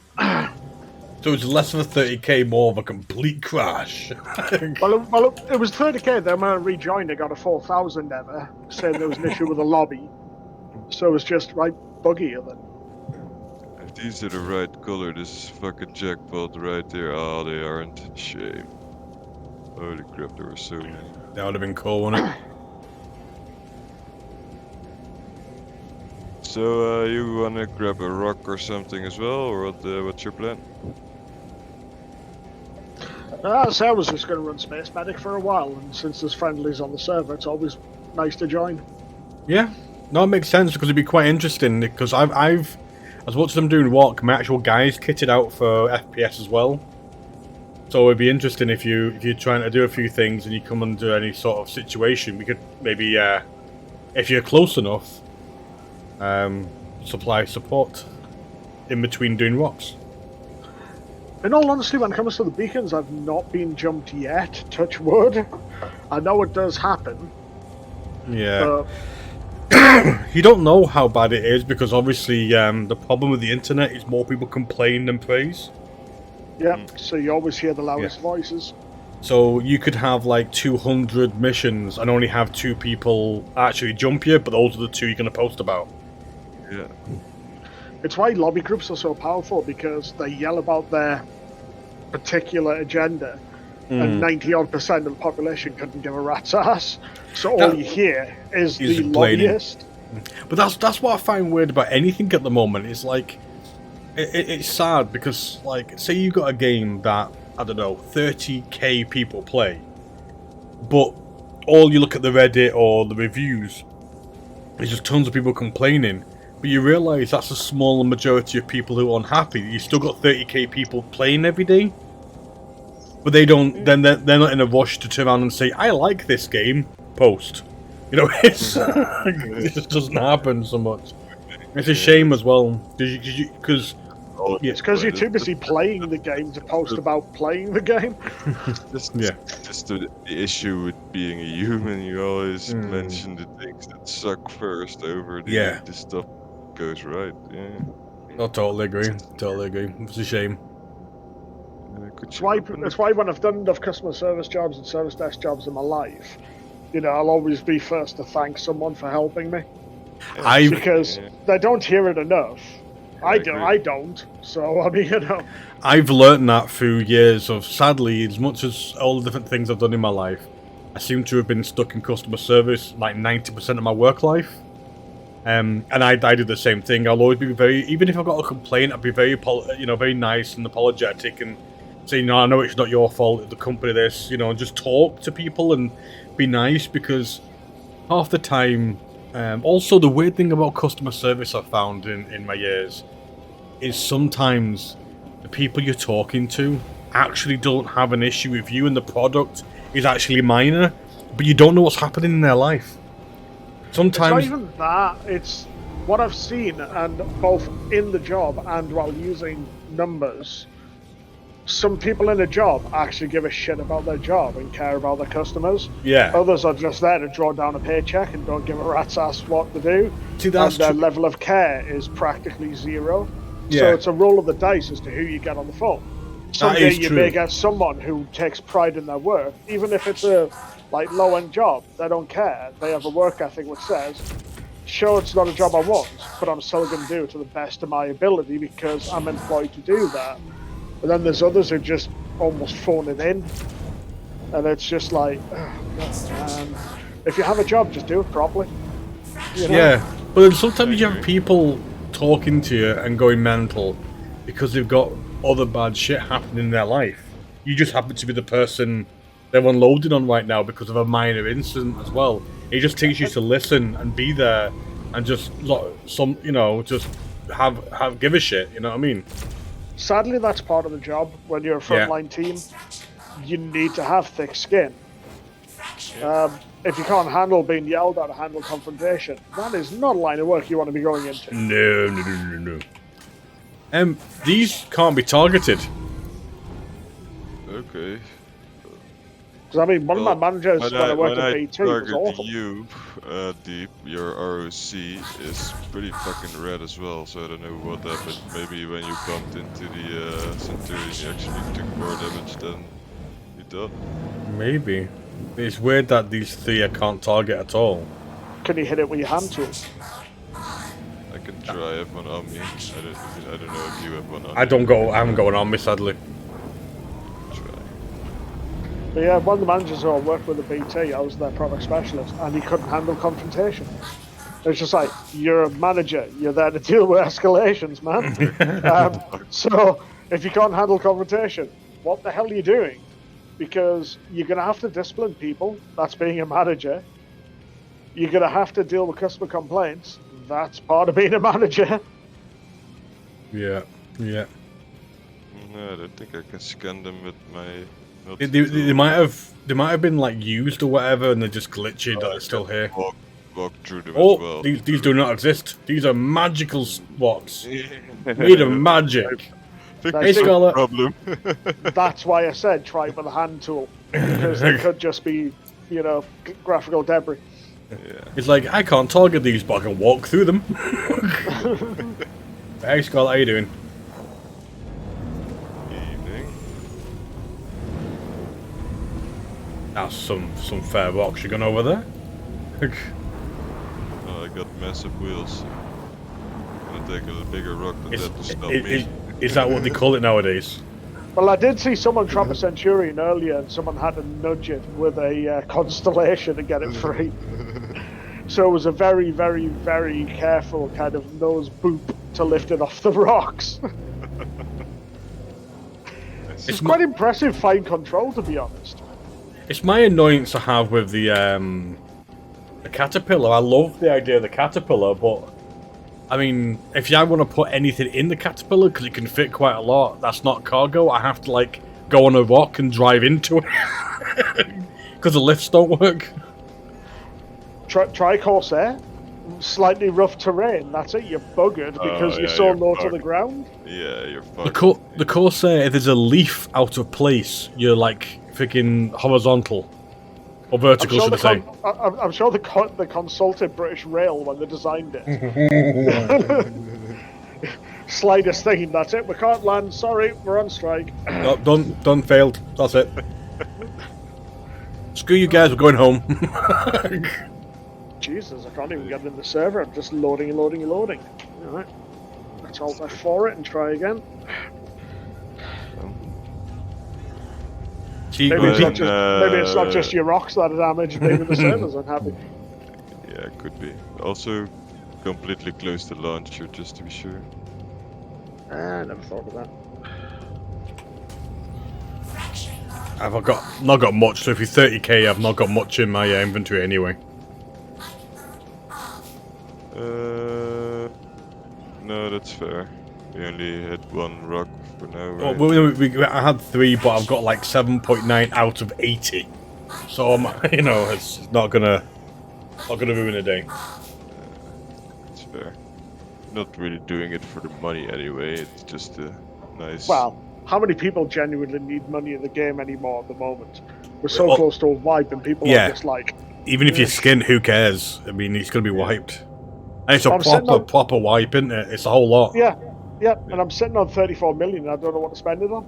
Speaker 3: So it's less of a 30k, more of a complete crash.
Speaker 9: well, it was 30k. Then when I rejoined, I got a 4,000 ever, saying there was an issue with the lobby. So it was just right buggier then.
Speaker 4: If these are the right color, this is fucking jackpot right there. Oh, they aren't. Shame. Holy crap, there were so many.
Speaker 3: That would have been cool, wouldn't it?
Speaker 4: So, you wanna grab a rock or something as well, or what's your plan?
Speaker 9: So I was just going to run Space Medic for a while, and since there's friendlies on the server, it's always nice to join.
Speaker 3: Yeah, no, it makes sense because it'd be quite interesting. Because I've as much as I'm doing walk, my actual guys kitted out for FPS as well. So it'd be interesting if you're trying to do a few things and you come under any sort of situation, we could maybe, if you're close enough, supply support in between doing rocks.
Speaker 9: In all honesty, when it comes to the beacons, I've not been jumped yet. Touch wood. I know it does happen.
Speaker 3: Yeah.
Speaker 9: But
Speaker 3: You don't know how bad it is because obviously the problem with the internet is more people complain than praise.
Speaker 9: yeah, so you always hear the loudest voices.
Speaker 3: So you could have like 200 missions and only have 2 people actually jump you, but those are the 2 you're going to post about.
Speaker 4: Yeah.
Speaker 9: It's why lobby groups are so powerful, because they yell about their particular agenda, and 90-odd% of the population couldn't give a rat's ass. So all you hear is the
Speaker 3: complaining.
Speaker 9: lobbyist.
Speaker 3: But that's what I find weird about anything at the moment. It's like it's sad because, like, say you got a game that, I don't know, 30k people play, but all you look at the Reddit or the reviews, there's just tons of people complaining. But you realise that's a smaller majority of people who are unhappy. You still got 30k people playing every day, but they don't. Then they're not in a rush to turn around and say, "I like this game." Post. You know, it just doesn't happen so much. It's a shame as well, because
Speaker 9: It's because you're too busy playing the game to post about playing the game.
Speaker 4: Just the issue with being a human, you always mention the things that suck first over the stuff that goes right. Yeah.
Speaker 3: I totally agree. Totally agree. It's a shame.
Speaker 9: That's why when I've done enough customer service jobs and service desk jobs in my life, you know, I'll always be first to thank someone for helping me. Because they don't hear it enough. I don't. So, I mean, you know.
Speaker 3: I've learned that through years of, sadly, as much as all the different things I've done in my life, I seem to have been stuck in customer service like 90% of my work life. And I did the same thing. I'll always be even if I've got a complaint, I'd be very nice and apologetic and say, no, I know it's not your fault, the company this, you know, and just talk to people and be nice, because half the time, also the weird thing about customer service I've found in my years is sometimes the people you're talking to actually don't have an issue with you and the product is actually minor, but you don't know what's happening in their life. Sometimes
Speaker 9: it's not even that, it's what I've seen, and both in the job and while using numbers. Some people in a job actually give a shit about their job and care about their customers.
Speaker 3: Yeah.
Speaker 9: Others are just there to draw down a paycheck and don't give a rat's ass what to do.
Speaker 3: See, that's
Speaker 9: and their level of care is practically zero.
Speaker 3: Yeah.
Speaker 9: So it's a roll of the dice as to who you get on the phone. Someday you may get someone who takes pride in their work, even if it's a low-end job. They don't care. They have a work ethic which says, sure, it's not a job I want, but I'm still going to do it to the best of my ability because I'm employed to do that. But then there's others who just almost phone it in, and it's just like, oh, man. If you have a job, just do it properly. You know?
Speaker 3: Yeah, but then sometimes you have people talking to you and going mental because they've got other bad shit happening in their life. You just happen to be the person they're unloading on right now because of a minor incident as well. It just teaches you to listen and be there and just just give a shit. You know what I mean?
Speaker 9: Sadly, that's part of the job. When you're a frontline team, you need to have thick skin. If you can't handle being yelled at or handle confrontation, that is not a line of work you want to be going into.
Speaker 3: No. These can't be targeted.
Speaker 4: Okay.
Speaker 9: Because I mean, one of my managers when I worked at B2 was awful.
Speaker 4: You, Deep, your ROC is pretty fucking red as well, so I don't know what happened. Maybe when you bumped into the Centurion, you actually took more damage than you thought.
Speaker 3: Maybe. It's weird that these 3 I can't target at all.
Speaker 9: Can you hit it with your hand tool?
Speaker 4: I can try. I have one on me. I don't know if you have one on
Speaker 3: I haven't got one on me, sadly.
Speaker 9: But yeah, one of the managers who I worked with at BT, I was their product specialist, and he couldn't handle confrontation. It's just like, you're a manager, you're there to deal with escalations, man. So, if you can't handle confrontation, what the hell are you doing? Because you're going to have to discipline people, that's being a manager. You're going to have to deal with customer complaints, that's part of being a manager.
Speaker 3: Yeah.
Speaker 4: No, I don't think I can scan them with my...
Speaker 3: They might have been like used or whatever, and they're just glitched. That they're still here.
Speaker 4: Walk through them as well.
Speaker 3: These do not exist. These are magical walks made of magic.
Speaker 4: think
Speaker 9: Hey,
Speaker 4: that's the
Speaker 3: Scarlet.
Speaker 4: problem.
Speaker 9: That's why I said try it with a hand tool, because it could just be, you know, graphical debris.
Speaker 4: Yeah.
Speaker 3: He's like, I can't target these, but I can walk through them. Hey, Scarlet, how you doing?
Speaker 4: Evening.
Speaker 3: That's some fair rocks you're going over there.
Speaker 4: Oh, I got massive wheels. I'm gonna take a bigger rock than that to stop
Speaker 3: is,
Speaker 4: me.
Speaker 3: is that what they call it nowadays?
Speaker 9: Well, I did see someone trap a Centurion earlier, and someone had to nudge it with a Constellation to get it free. So it was a very, very, very careful kind of nose boop to lift it off the rocks. It's quite impressive fine control, to be honest.
Speaker 3: It's my annoyance I have with the caterpillar. I love the idea of the caterpillar, but I mean, if I want to put anything in the caterpillar because it can fit quite a lot, that's not cargo. I have to like go on a rock and drive into it because the lifts don't work.
Speaker 9: Try Corsair. Slightly rough terrain. That's it. You're buggered because you're so low to the ground.
Speaker 4: Yeah, you're fucked.
Speaker 3: The Corsair, if there's a leaf out of place, you're like freaking horizontal. Or vertical, should I say.
Speaker 9: I'm sure they consulted British Rail when they designed it. Slightest thing, that's it. We can't land. Sorry, we're on strike.
Speaker 3: No, done, failed. That's it. Screw you guys, we're going home.
Speaker 9: Jesus, I can't even get in the server. I'm just loading. Alright. Let's alt F4 it and try again. Maybe it's not just your rocks that are damaged, maybe the server's unhappy.
Speaker 4: Yeah, it could be. Also, completely close the launcher just to be sure.
Speaker 9: I never thought of that.
Speaker 3: I've not got much, so if you're 30k, I've not got much in my inventory anyway.
Speaker 4: No, that's fair. We only had one rock for now, right?
Speaker 3: Well, I had 3, but I've got like 7.9 out of 80. So you know, it's not gonna ruin a day.
Speaker 4: That's fair. Not really doing it for the money anyway. It's just a nice.
Speaker 9: Well, how many people genuinely need money in the game anymore at the moment? We're so close to a wipe, and people are just like.
Speaker 3: Even if you're skinned, who cares? I mean, it's gonna be wiped. And it's a proper wipe, isn't it? It's a whole lot.
Speaker 9: Yeah, and I'm sitting on 34 million. I don't know what to spend it on.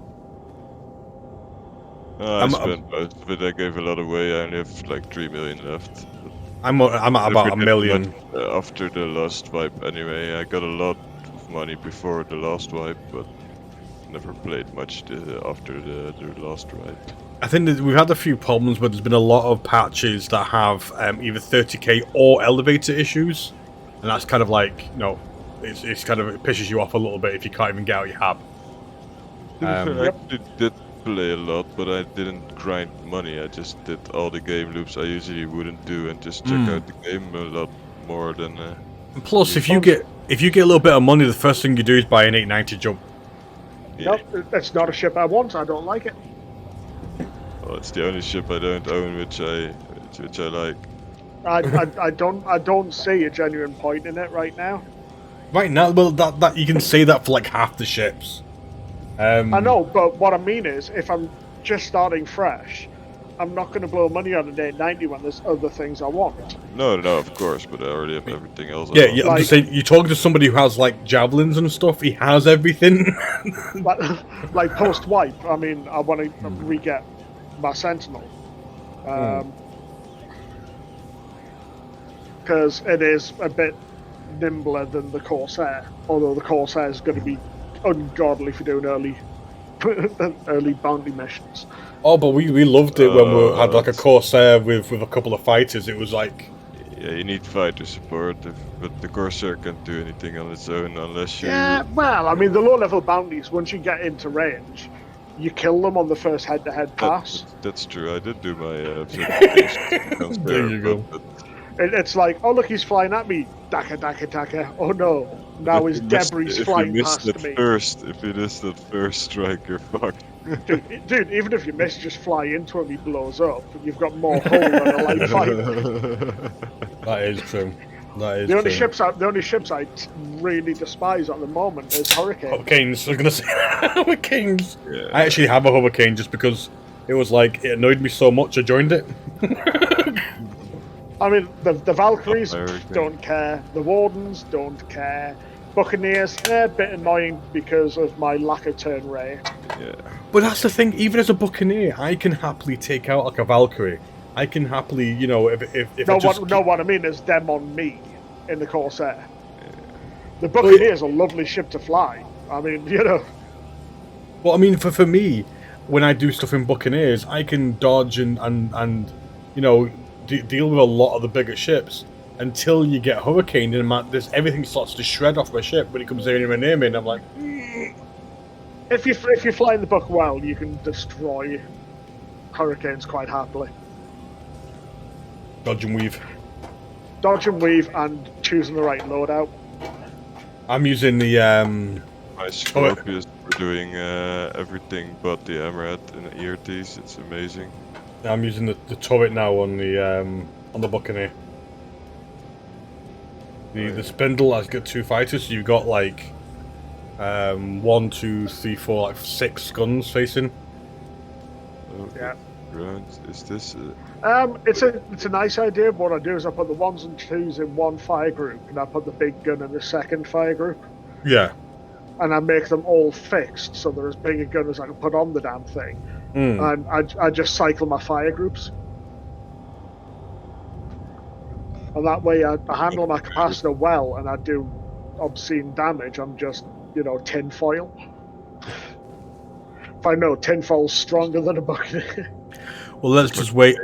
Speaker 4: I spent most, but I gave a lot away. I only have like 3 million left.
Speaker 3: I'm at about 1 million.
Speaker 4: After the last wipe, anyway. I got a lot of money before the last wipe, but never played much after the last wipe.
Speaker 3: I think that we've had a few problems, but there's been a lot of patches that have either 30k or elevator issues. And that's kind of like, you know, it's kind of, it pisses you off a little bit if you can't even get out your hab.
Speaker 4: I actually did play a lot, but I didn't grind money. I just did all the game loops I usually wouldn't do and just check out the game a lot more than.
Speaker 3: And plus, if you get a little bit of money, the first thing you do is buy an 890 jump.
Speaker 9: Yeah. Nope, that's not a ship I want. I don't like it.
Speaker 4: Well, it's the only ship I don't own, which I like.
Speaker 9: I don't see a genuine point in it right now.
Speaker 3: Right now, well, that you can say that for like half the ships.
Speaker 9: I know, but what I mean is, if I'm just starting fresh, I'm not going to blow money on an 890 when there's other things I want.
Speaker 4: No, of course, but I already have everything else.
Speaker 3: Yeah, I'm just saying, you're talking to somebody who has like javelins and stuff. He has everything.
Speaker 9: like post wipe, I mean, I want to re-get my Sentinel. Because it is a bit nimbler than the Corsair, although the Corsair is going to be ungodly for doing early bounty missions.
Speaker 3: Oh, but we loved it when we had like a Corsair with a couple of fighters. It was like...
Speaker 4: Yeah, you need fighter support, but the Corsair can't do anything on its own unless you...
Speaker 9: Yeah, well, I mean, the low-level bounties, once you get into range, you kill them on the first head-to-head pass.
Speaker 4: That's true, I did do my certifications.
Speaker 3: There you go.
Speaker 9: It's like, oh look, he's flying at me. Daka. Oh no, now his debris flying past me.
Speaker 4: If you missed that first strike, you're fucked.
Speaker 9: Dude, even if you miss, just fly into him, he blows up. You've got more hull than a light fighter.
Speaker 3: That is true. That is
Speaker 9: The only
Speaker 3: true.
Speaker 9: ships I really despise at the moment is Hurricanes.
Speaker 3: Hurricanes. I was gonna say Hurricanes.
Speaker 4: Yeah.
Speaker 3: I actually have a Hurricane just because it was like it annoyed me so much. I joined it.
Speaker 9: I mean, the Valkyries
Speaker 4: Hurricane.
Speaker 9: don't care. The Wardens don't care. Buccaneers, a bit annoying because of my lack of turn rate.
Speaker 4: Yeah.
Speaker 3: But that's the thing. Even as a Buccaneer, I can happily take out like a Valkyrie. I can happily, you know, if I just...
Speaker 9: What I mean is them on me in the Corsair. The Buccaneer's a lovely ship to fly. I mean, you know.
Speaker 3: Well, I mean, for me, when I do stuff in Buccaneers, I can dodge and you know, deal with a lot of the bigger ships until you get Hurricane, and everything starts to shred off my ship when it comes anywhere near me, and I'm like...
Speaker 9: If you're flying the Buck well, you can destroy Hurricanes quite happily.
Speaker 3: Dodge and weave.
Speaker 9: Dodge and weave and choosing the right loadout.
Speaker 3: I'm using the
Speaker 4: My Scorpius for doing everything but the Emerald and the ERTs. It's amazing.
Speaker 3: I'm using the turret now on the Buccaneer. The spindle has got 2 fighters, so you've got like 1, 2, 3, 4, like 6 guns facing.
Speaker 4: Oh,
Speaker 9: Yeah.
Speaker 4: Right. Is this?
Speaker 9: It's a nice idea. What I do is I put the 1s and 2s in one fire group, and I put the big gun in the second fire group,
Speaker 3: Yeah.
Speaker 9: and I make them all fixed so they're as big a gun as I can put on the damn thing. And I just cycle my fire groups, and that way I handle my capacitor well, and I do obscene damage. I'm just, you know, tinfoil. If I know tinfoil's stronger than a Buccaneer.
Speaker 3: Well, let's just wait.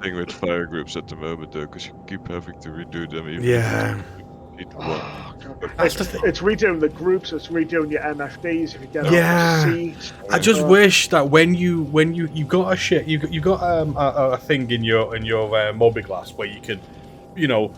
Speaker 4: Thing with fire groups at the moment though, because you keep having to redo them. Even
Speaker 3: Yeah.
Speaker 4: If you need one.
Speaker 9: It's redoing the groups. It's redoing your MFDs if you get
Speaker 3: Yeah.
Speaker 9: off the seat.
Speaker 3: I just wish that when you got a shit, you got a thing in your Mobiglass where you could, you know,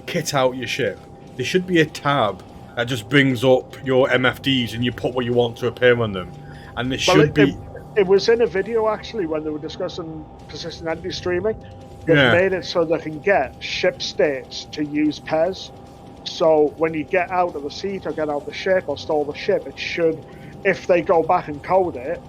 Speaker 3: kit out your ship. There should be a tab that just brings up your MFDs and you put what you want to appear on them, and there should be.
Speaker 9: It was in a video actually when they were discussing persistent entity streaming. They've made it so they can get ship states to use PES. So when you get out of the seat or get out of the ship or stall the ship, it should, if they go back and code it,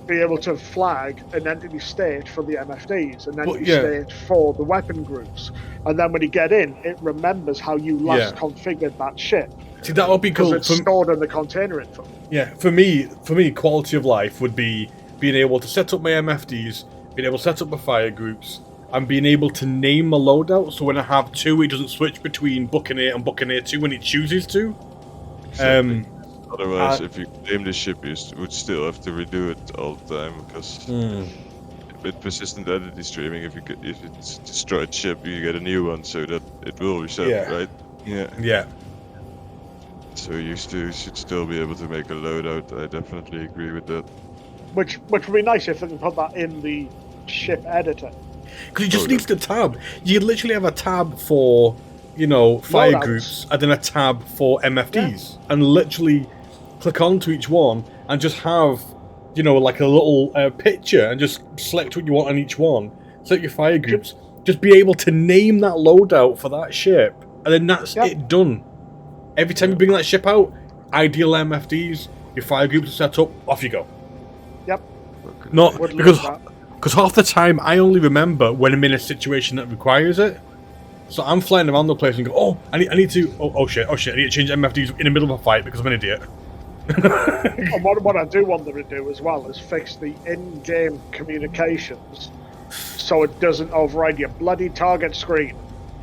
Speaker 9: be able to flag an entity state for the MFDs, an entity state for the weapon groups. And then when you get in, it remembers how you last configured that ship.
Speaker 3: See, that would be cool.
Speaker 9: Because it's stored in the container info.
Speaker 3: Yeah, for me, quality of life would be being able to set up my MFDs, being able to set up my fire groups, and being able to name my loadout, so when I have 2, it doesn't switch between Buccaneer and Buccaneer 2 when it chooses to.
Speaker 4: Exactly. Otherwise, if you name the ship, you would still have to redo it all the time, because with persistent entity streaming, if it's a destroyed ship, you get a new one, so that it will reset, right?
Speaker 3: Yeah.
Speaker 4: So you should still be able to make a loadout. I definitely agree with that.
Speaker 9: Which would be nice if they can put that in the ship editor.
Speaker 3: Because it just needs the tab. You literally have a tab for, you know, fire groups, and then a tab for MFDs, and literally click onto each one and just have, you know, like a little picture, and just select what you want on each one. Select your fire groups. Just be able to name that loadout for that ship, and then that's it done. Every time you bring that ship out, ideal MFDs, your fire groups are set up, off you go.
Speaker 9: Yep.
Speaker 3: Not because half the time I only remember when I'm in a situation that requires it. So I'm flying around the place and go, oh, I need to, oh shit, I need to change MFDs in the middle of a fight because I'm an idiot.
Speaker 9: And what I do want them to do as well is fix the in-game communications so it doesn't override your bloody target screen.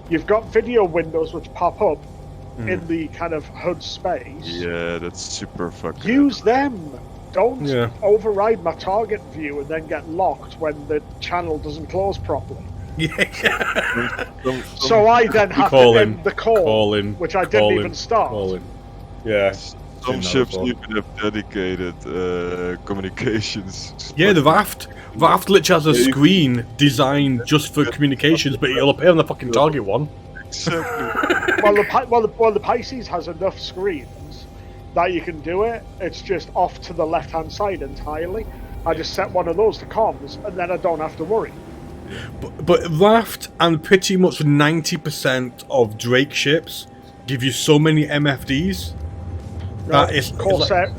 Speaker 9: You've got video windows which pop up in the kind of HUD space.
Speaker 4: Yeah, that's super fucking...
Speaker 9: Use them! Don't override my target view and then get locked when the channel doesn't close properly. So I then have to end the call, which I didn't even start.
Speaker 3: Yeah.
Speaker 4: Some ships even have dedicated communications.
Speaker 3: Yeah, the Raft literally has a screen designed just for communications, but it'll appear on the fucking target one.
Speaker 4: Exactly.
Speaker 9: well, the Pisces has enough screens that you can do it. It's just off to the left-hand side entirely. I just set one of those to comms, and then I don't have to worry.
Speaker 3: But Raft and pretty much 90% of Drake ships give you so many MFDs that it's
Speaker 9: Corsair.
Speaker 3: like,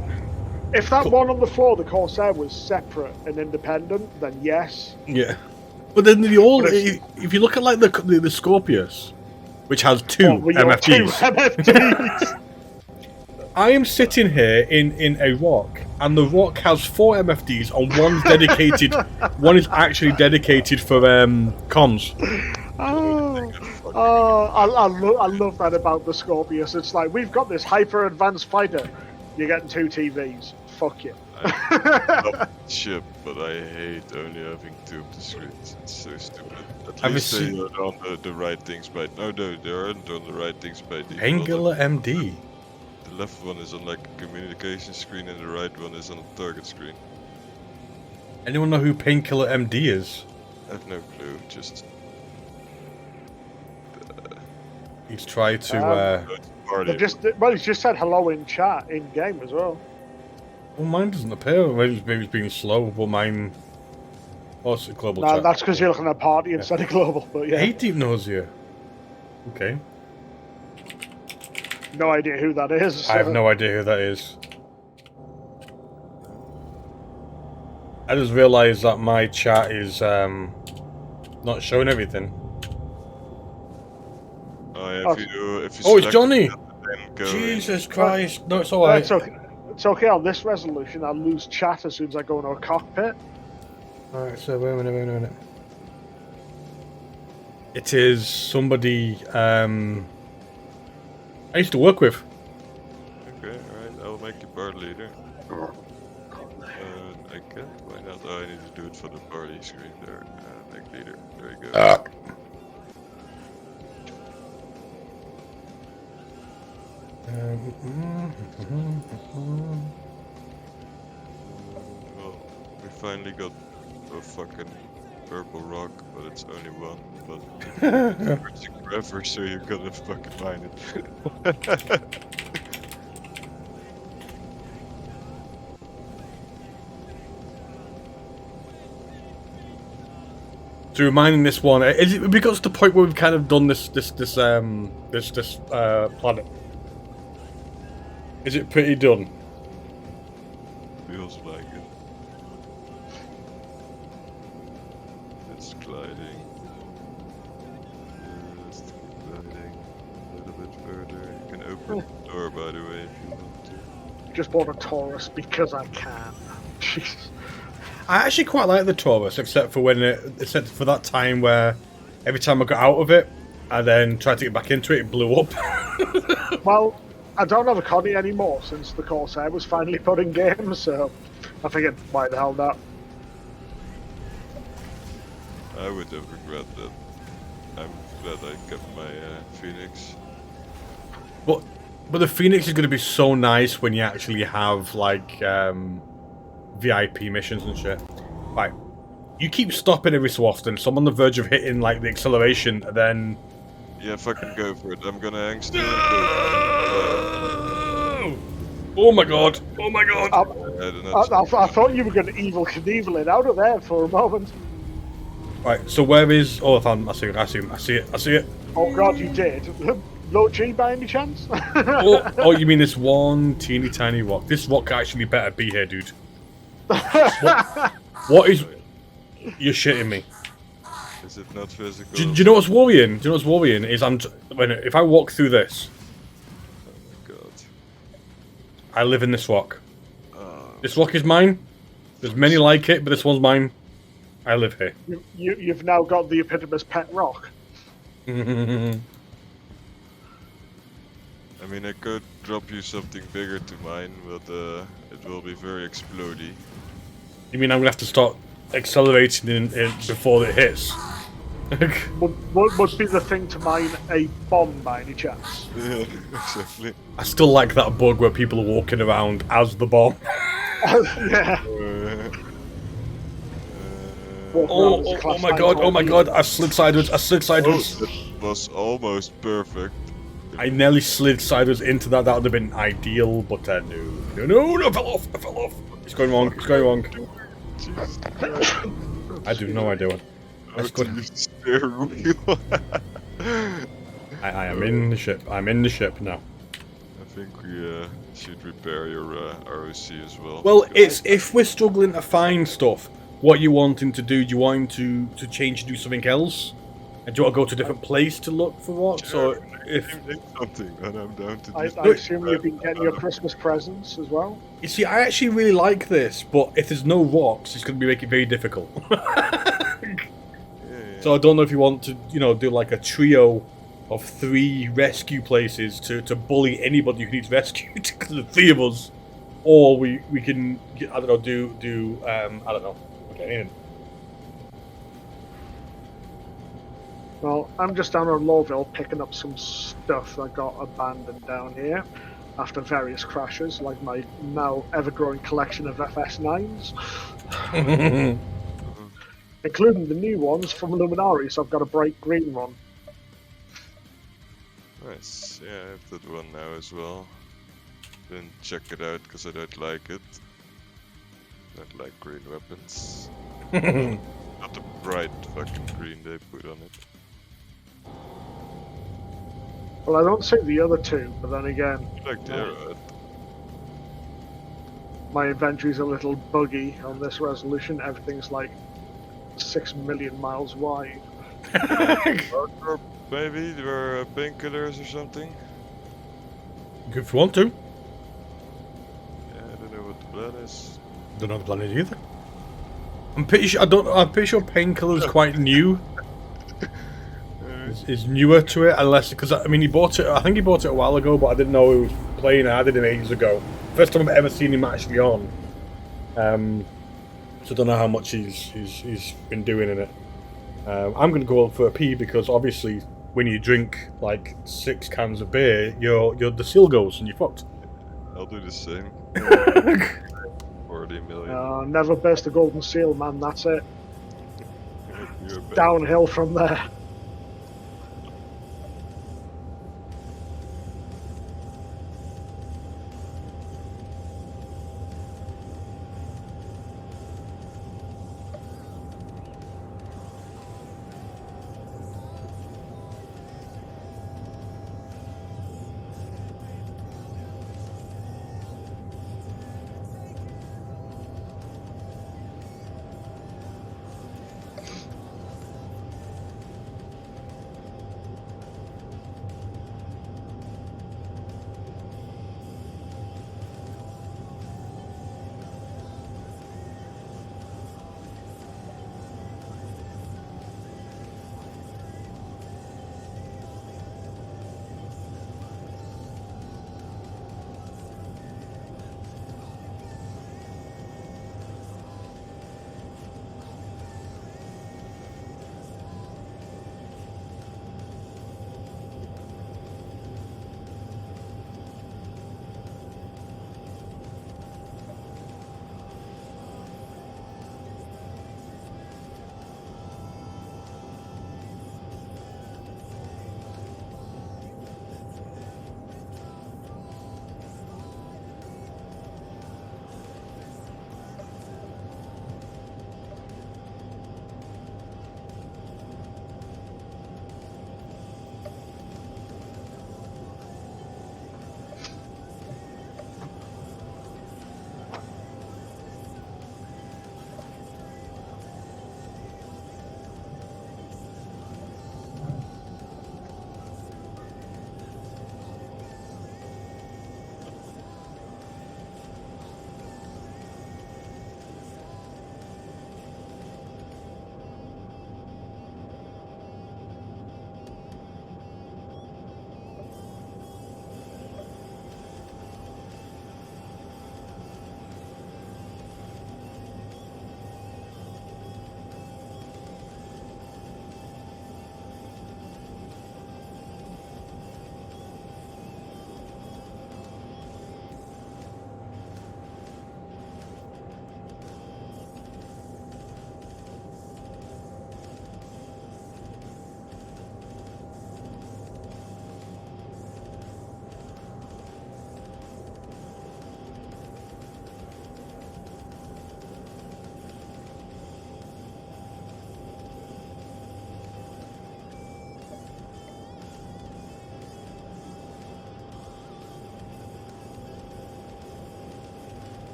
Speaker 9: If that one on the floor, the Corsair, was separate and independent, then yes.
Speaker 3: yeah. But then the all
Speaker 9: But
Speaker 3: if you look at like the Scorpius, which has two
Speaker 9: Oh, we got two
Speaker 3: MFDs.
Speaker 9: MFDs.
Speaker 3: I am sitting here in a rock, and the rock has 4 MFDs, and one's dedicated. One is actually dedicated for comms.
Speaker 9: I love that about the Scorpius. It's like, we've got this hyper advanced fighter. You're getting 2 TVs. Fuck you.
Speaker 4: I love the ship, but I hate only having 2 of the screens. It's so stupid. At least they are on the right things by. No, they aren't on the right things by default.
Speaker 3: Angular MD.
Speaker 4: The left one is on like a communication screen, and the right one is on a target screen.
Speaker 3: Anyone know who Painkiller MD is?
Speaker 4: I have no clue. Just.
Speaker 3: He's tried to.
Speaker 9: He's just said hello in chat, in game as well.
Speaker 3: Well, mine doesn't appear. Maybe it's being slow, but mine. What's it, global
Speaker 9: No,
Speaker 3: chat?
Speaker 9: that's because you're looking at party instead of global. But yeah,
Speaker 3: 18 knows you. Okay.
Speaker 9: no idea who that is.
Speaker 3: I have no idea who that is. I just realised that my chat is not showing everything.
Speaker 4: If you
Speaker 3: Oh, it's Johnny!
Speaker 4: then go
Speaker 3: Jesus Christ! No, it's alright.
Speaker 9: It's okay on this resolution. I lose chat as soon as I go into a cockpit.
Speaker 3: Alright, so wait a minute. It is somebody I used to work with.
Speaker 4: Okay, alright, I'll make you bar leader. I can't, why not? Oh, I need to do it for the party screen there. Make leader, there you go. Well, we finally got a fucking purple rock, but it's only one. But it's forever, so you're gonna fucking find it.
Speaker 3: So reminding this one, is it because to the point where we've kind of done this planet? Is it pretty done?
Speaker 4: Feels like it. It's gliding. Just keep gliding a little bit further. You can open the door, by the way, if you want to.
Speaker 9: Just bought a Taurus because I can. Jeez.
Speaker 3: I actually quite like the Taurus, except for that time where every time I got out of it, I then tried to get back into it, it blew up.
Speaker 9: Well, I don't have a Connie anymore since the Corsair was finally put in game, so I figured, why the hell not?
Speaker 4: I would have regret that. I'm glad I kept my Phoenix.
Speaker 3: But the Phoenix is going to be so nice when you actually have like VIP missions and shit. Right, you keep stopping every so often, so I'm on the verge of hitting like the acceleration, and then.
Speaker 4: Yeah, fucking go for it. I'm gonna angst you.
Speaker 3: Oh my god! Oh my god!
Speaker 9: I thought you were going to Evil Knievel it out of there for a moment.
Speaker 3: Right, so where is... Oh, I see it.
Speaker 9: Oh god, you did. Low G by any chance?
Speaker 3: Oh, you mean this one teeny tiny rock? This rock actually better be here, dude. What is... You're shitting me.
Speaker 4: Is it not physical?
Speaker 3: Do you know what's worrying? Is if I walk through this...
Speaker 4: Oh my god.
Speaker 3: I live in this rock. This rock is mine. There's many like it, but this one's mine. I live here.
Speaker 9: You've now got the epitomous pet rock.
Speaker 4: I mean, I could drop you something bigger to mine, but it will be very explodey.
Speaker 3: You mean I'm gonna have to start accelerating in before it hits?
Speaker 9: Would be the thing to mine a bomb by any chance?
Speaker 4: Yeah, exactly.
Speaker 3: I still like that bug where people are walking around as the bomb.
Speaker 9: Yeah.
Speaker 3: Oh my god, I slid sideways.
Speaker 4: That was almost perfect.
Speaker 3: I nearly slid sideways into that. That would have been ideal, but no, I fell off. It's going wrong.
Speaker 4: Jesus.
Speaker 3: I do no idea what. Let's
Speaker 4: How
Speaker 3: go.
Speaker 4: to use the steering wheel.
Speaker 3: I am in the ship. I'm in the ship now.
Speaker 4: I think we should repair your ROC as well.
Speaker 3: Well,
Speaker 4: because-
Speaker 3: it's if we're struggling to find stuff, what you want him to do? Do you want him to change to do something else? And do you want to go to a different place to look for what? So if
Speaker 4: Name something, and I'm down to
Speaker 9: I
Speaker 4: do
Speaker 9: assume you've been getting your Christmas presents as well.
Speaker 3: you see, I actually really like this, but if there's no rocks, it's going to be making it very difficult. So I don't know if you want to, do like a trio of 3 rescue places to bully anybody who needs rescued, because the 3 of us, or we can, I don't know, do I don't know. Okay.
Speaker 9: Well, I'm just down on Lowville picking up some stuff that got abandoned down here after various crashes, like my now ever-growing collection of FS9s, including the new ones from Luminari, so I've got a bright green one.
Speaker 4: Nice. Yeah, I have that one now as well. Didn't check it out because I don't like it. Don't like green weapons. Not the bright fucking green they put on it.
Speaker 9: Well, I don't see the other 2, but then again,
Speaker 4: I like the arrow.
Speaker 9: my inventory's a little buggy on this resolution. Everything's like 6 million miles wide.
Speaker 4: Or maybe there were painkillers or something.
Speaker 3: If you want to.
Speaker 4: Yeah, I don't know what the plan is.
Speaker 3: Don't know the plan is either. I'm pretty sure Painkiller's quite new. Is newer to it, unless because I mean he bought it. I think he bought it a while ago, but I didn't know he was playing. I did him ages ago. First time I've ever seen him actually on. So I don't know how much he's been doing in it. I'm gonna go for a pee because obviously when you drink like 6 cans of beer, the seal goes and you're fucked.
Speaker 4: I'll do the same. 40 million.
Speaker 9: Never burst the golden seal, man. That's it.
Speaker 4: You're back.
Speaker 9: Downhill from there.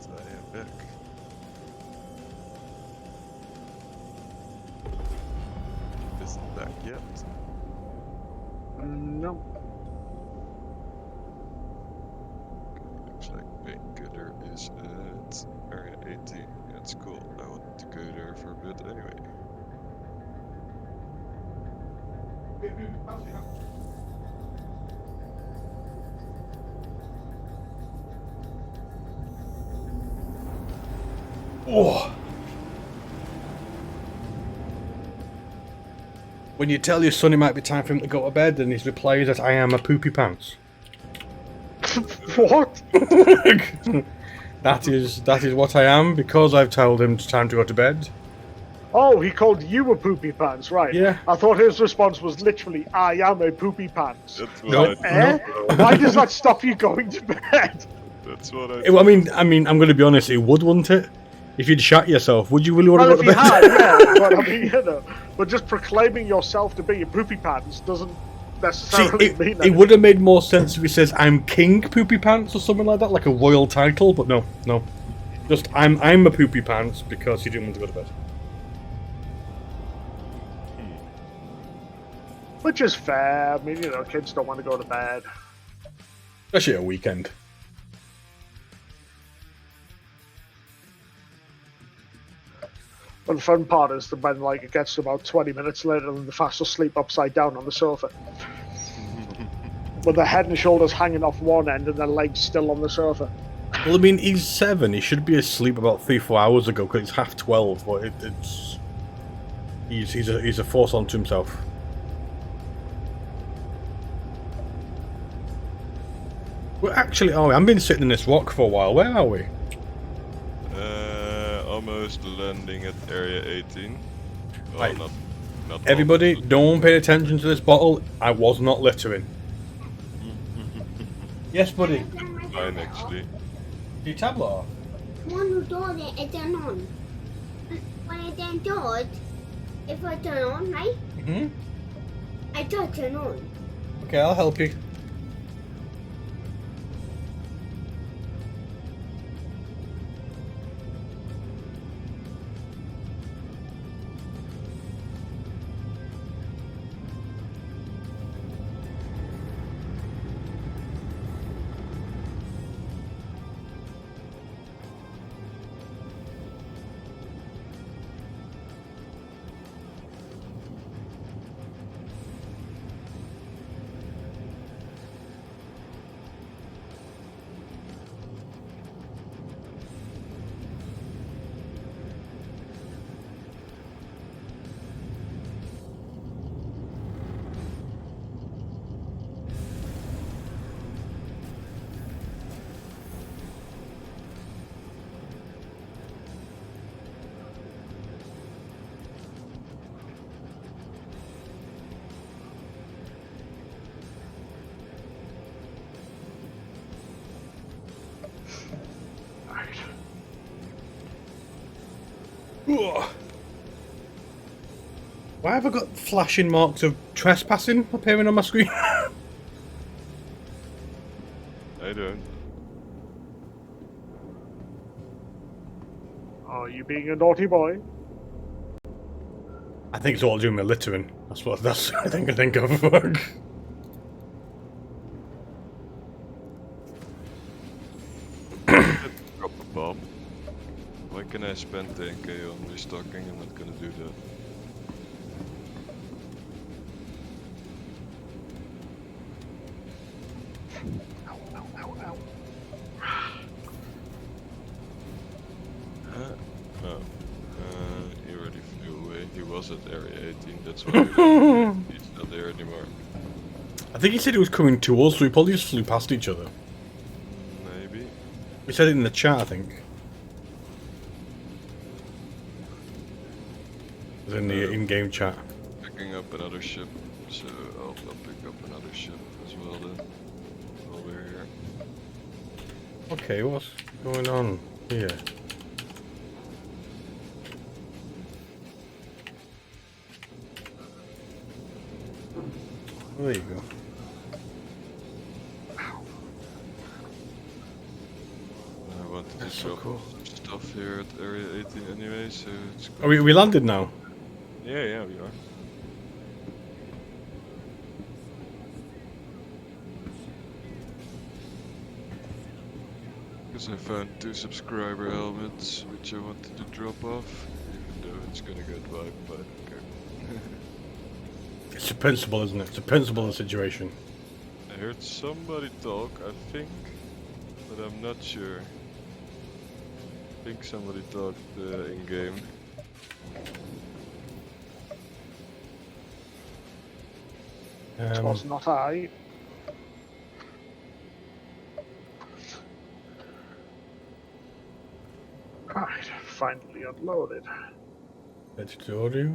Speaker 4: Alright, I am back. Isn't back yet?
Speaker 9: No.
Speaker 4: Looks like Painkiller is at area 18. That's cool. I want to go there for a bit anyway.
Speaker 3: Oh. When you tell your son it might be time for him to go to bed, and his reply is that I am a poopy pants.
Speaker 9: What?
Speaker 3: That is what I am, because I've told him it's time to go to bed.
Speaker 9: Oh, he called you a poopy pants, right?
Speaker 3: Yeah.
Speaker 9: I thought his response was literally, I am a poopy pants.
Speaker 4: That's what
Speaker 3: No.
Speaker 4: I
Speaker 9: Why does that stop you going to bed?
Speaker 4: That's what I
Speaker 3: I mean, I'm going to be honest. It would, wouldn't it? If you'd shat yourself, would you really want
Speaker 9: Well,
Speaker 3: to
Speaker 9: if
Speaker 3: go
Speaker 9: you
Speaker 3: to bed?
Speaker 9: had, yeah. But I mean, you know, but just proclaiming yourself to be a poopy pants doesn't
Speaker 3: See,
Speaker 9: necessarily mean
Speaker 3: it
Speaker 9: anything.
Speaker 3: would have made more sense if he says I'm King Poopy Pants or something like that, like a royal title. But no. Just I'm a poopy pants because he didn't want to go to bed.
Speaker 9: Which is fair. I mean, you know, kids don't want to go to bed.
Speaker 3: Especially a weekend.
Speaker 9: But the fun part is that when like it gets to about 20 minutes later and they're fast asleep upside down on the sofa. With their head and shoulders hanging off one end and their legs still on the sofa.
Speaker 3: Well, I mean, he's 7. He should be asleep about 3-4 hours ago because it's 12:30. But he's a force unto himself. Well, actually, are we? I've been sitting in this rock for a while. Where are we?
Speaker 4: almost landing at area 18. Well,
Speaker 3: Right.
Speaker 4: not
Speaker 3: Everybody,
Speaker 4: almost.
Speaker 3: don't pay attention to this bottle. I was not littering. Yes, buddy.
Speaker 4: Fine, actually.
Speaker 3: Your tablet off?
Speaker 7: When you do it, it turn on. When I then do it, if I turn on, right?
Speaker 3: Hmm.
Speaker 7: I don't turn on.
Speaker 3: Okay, I'll help you. Ugh. Why have I got flashing marks of trespassing appearing on my screen?
Speaker 4: I don't.
Speaker 9: Are you being a naughty boy?
Speaker 3: I think it's all doing with littering. That's I think of. Fuck.
Speaker 4: Drop a bomb. Why can I spend 10k on restocking? I'm not gonna do that. Huh? Oh. He already flew away. He was at area 18, that's why he's not there anymore.
Speaker 3: I think he said he was coming to us, so we probably just flew past each other.
Speaker 4: Maybe.
Speaker 3: We said it in the chat, I think. It was in the in-game chat.
Speaker 4: Picking up another ship, so I'll pick up another ship as well then. While we're here.
Speaker 3: Okay, what's going on here? Oh, there you go.
Speaker 4: wanted
Speaker 3: That's
Speaker 4: to
Speaker 3: so
Speaker 4: drop
Speaker 3: cool.
Speaker 4: stuff here at Area 18 anyway, so it's
Speaker 3: Are we landed now?
Speaker 4: yeah, we are. Because I found 2 subscriber helmets, which I wanted to drop off, even though it's gonna get wiped, but I don't care.
Speaker 3: It's a principle, isn't it? It's a principle of the situation.
Speaker 4: I heard somebody talk, I think, but I'm not sure. I think somebody talked in game.
Speaker 9: It was not I. Right, finally unloaded.
Speaker 3: Let's audio.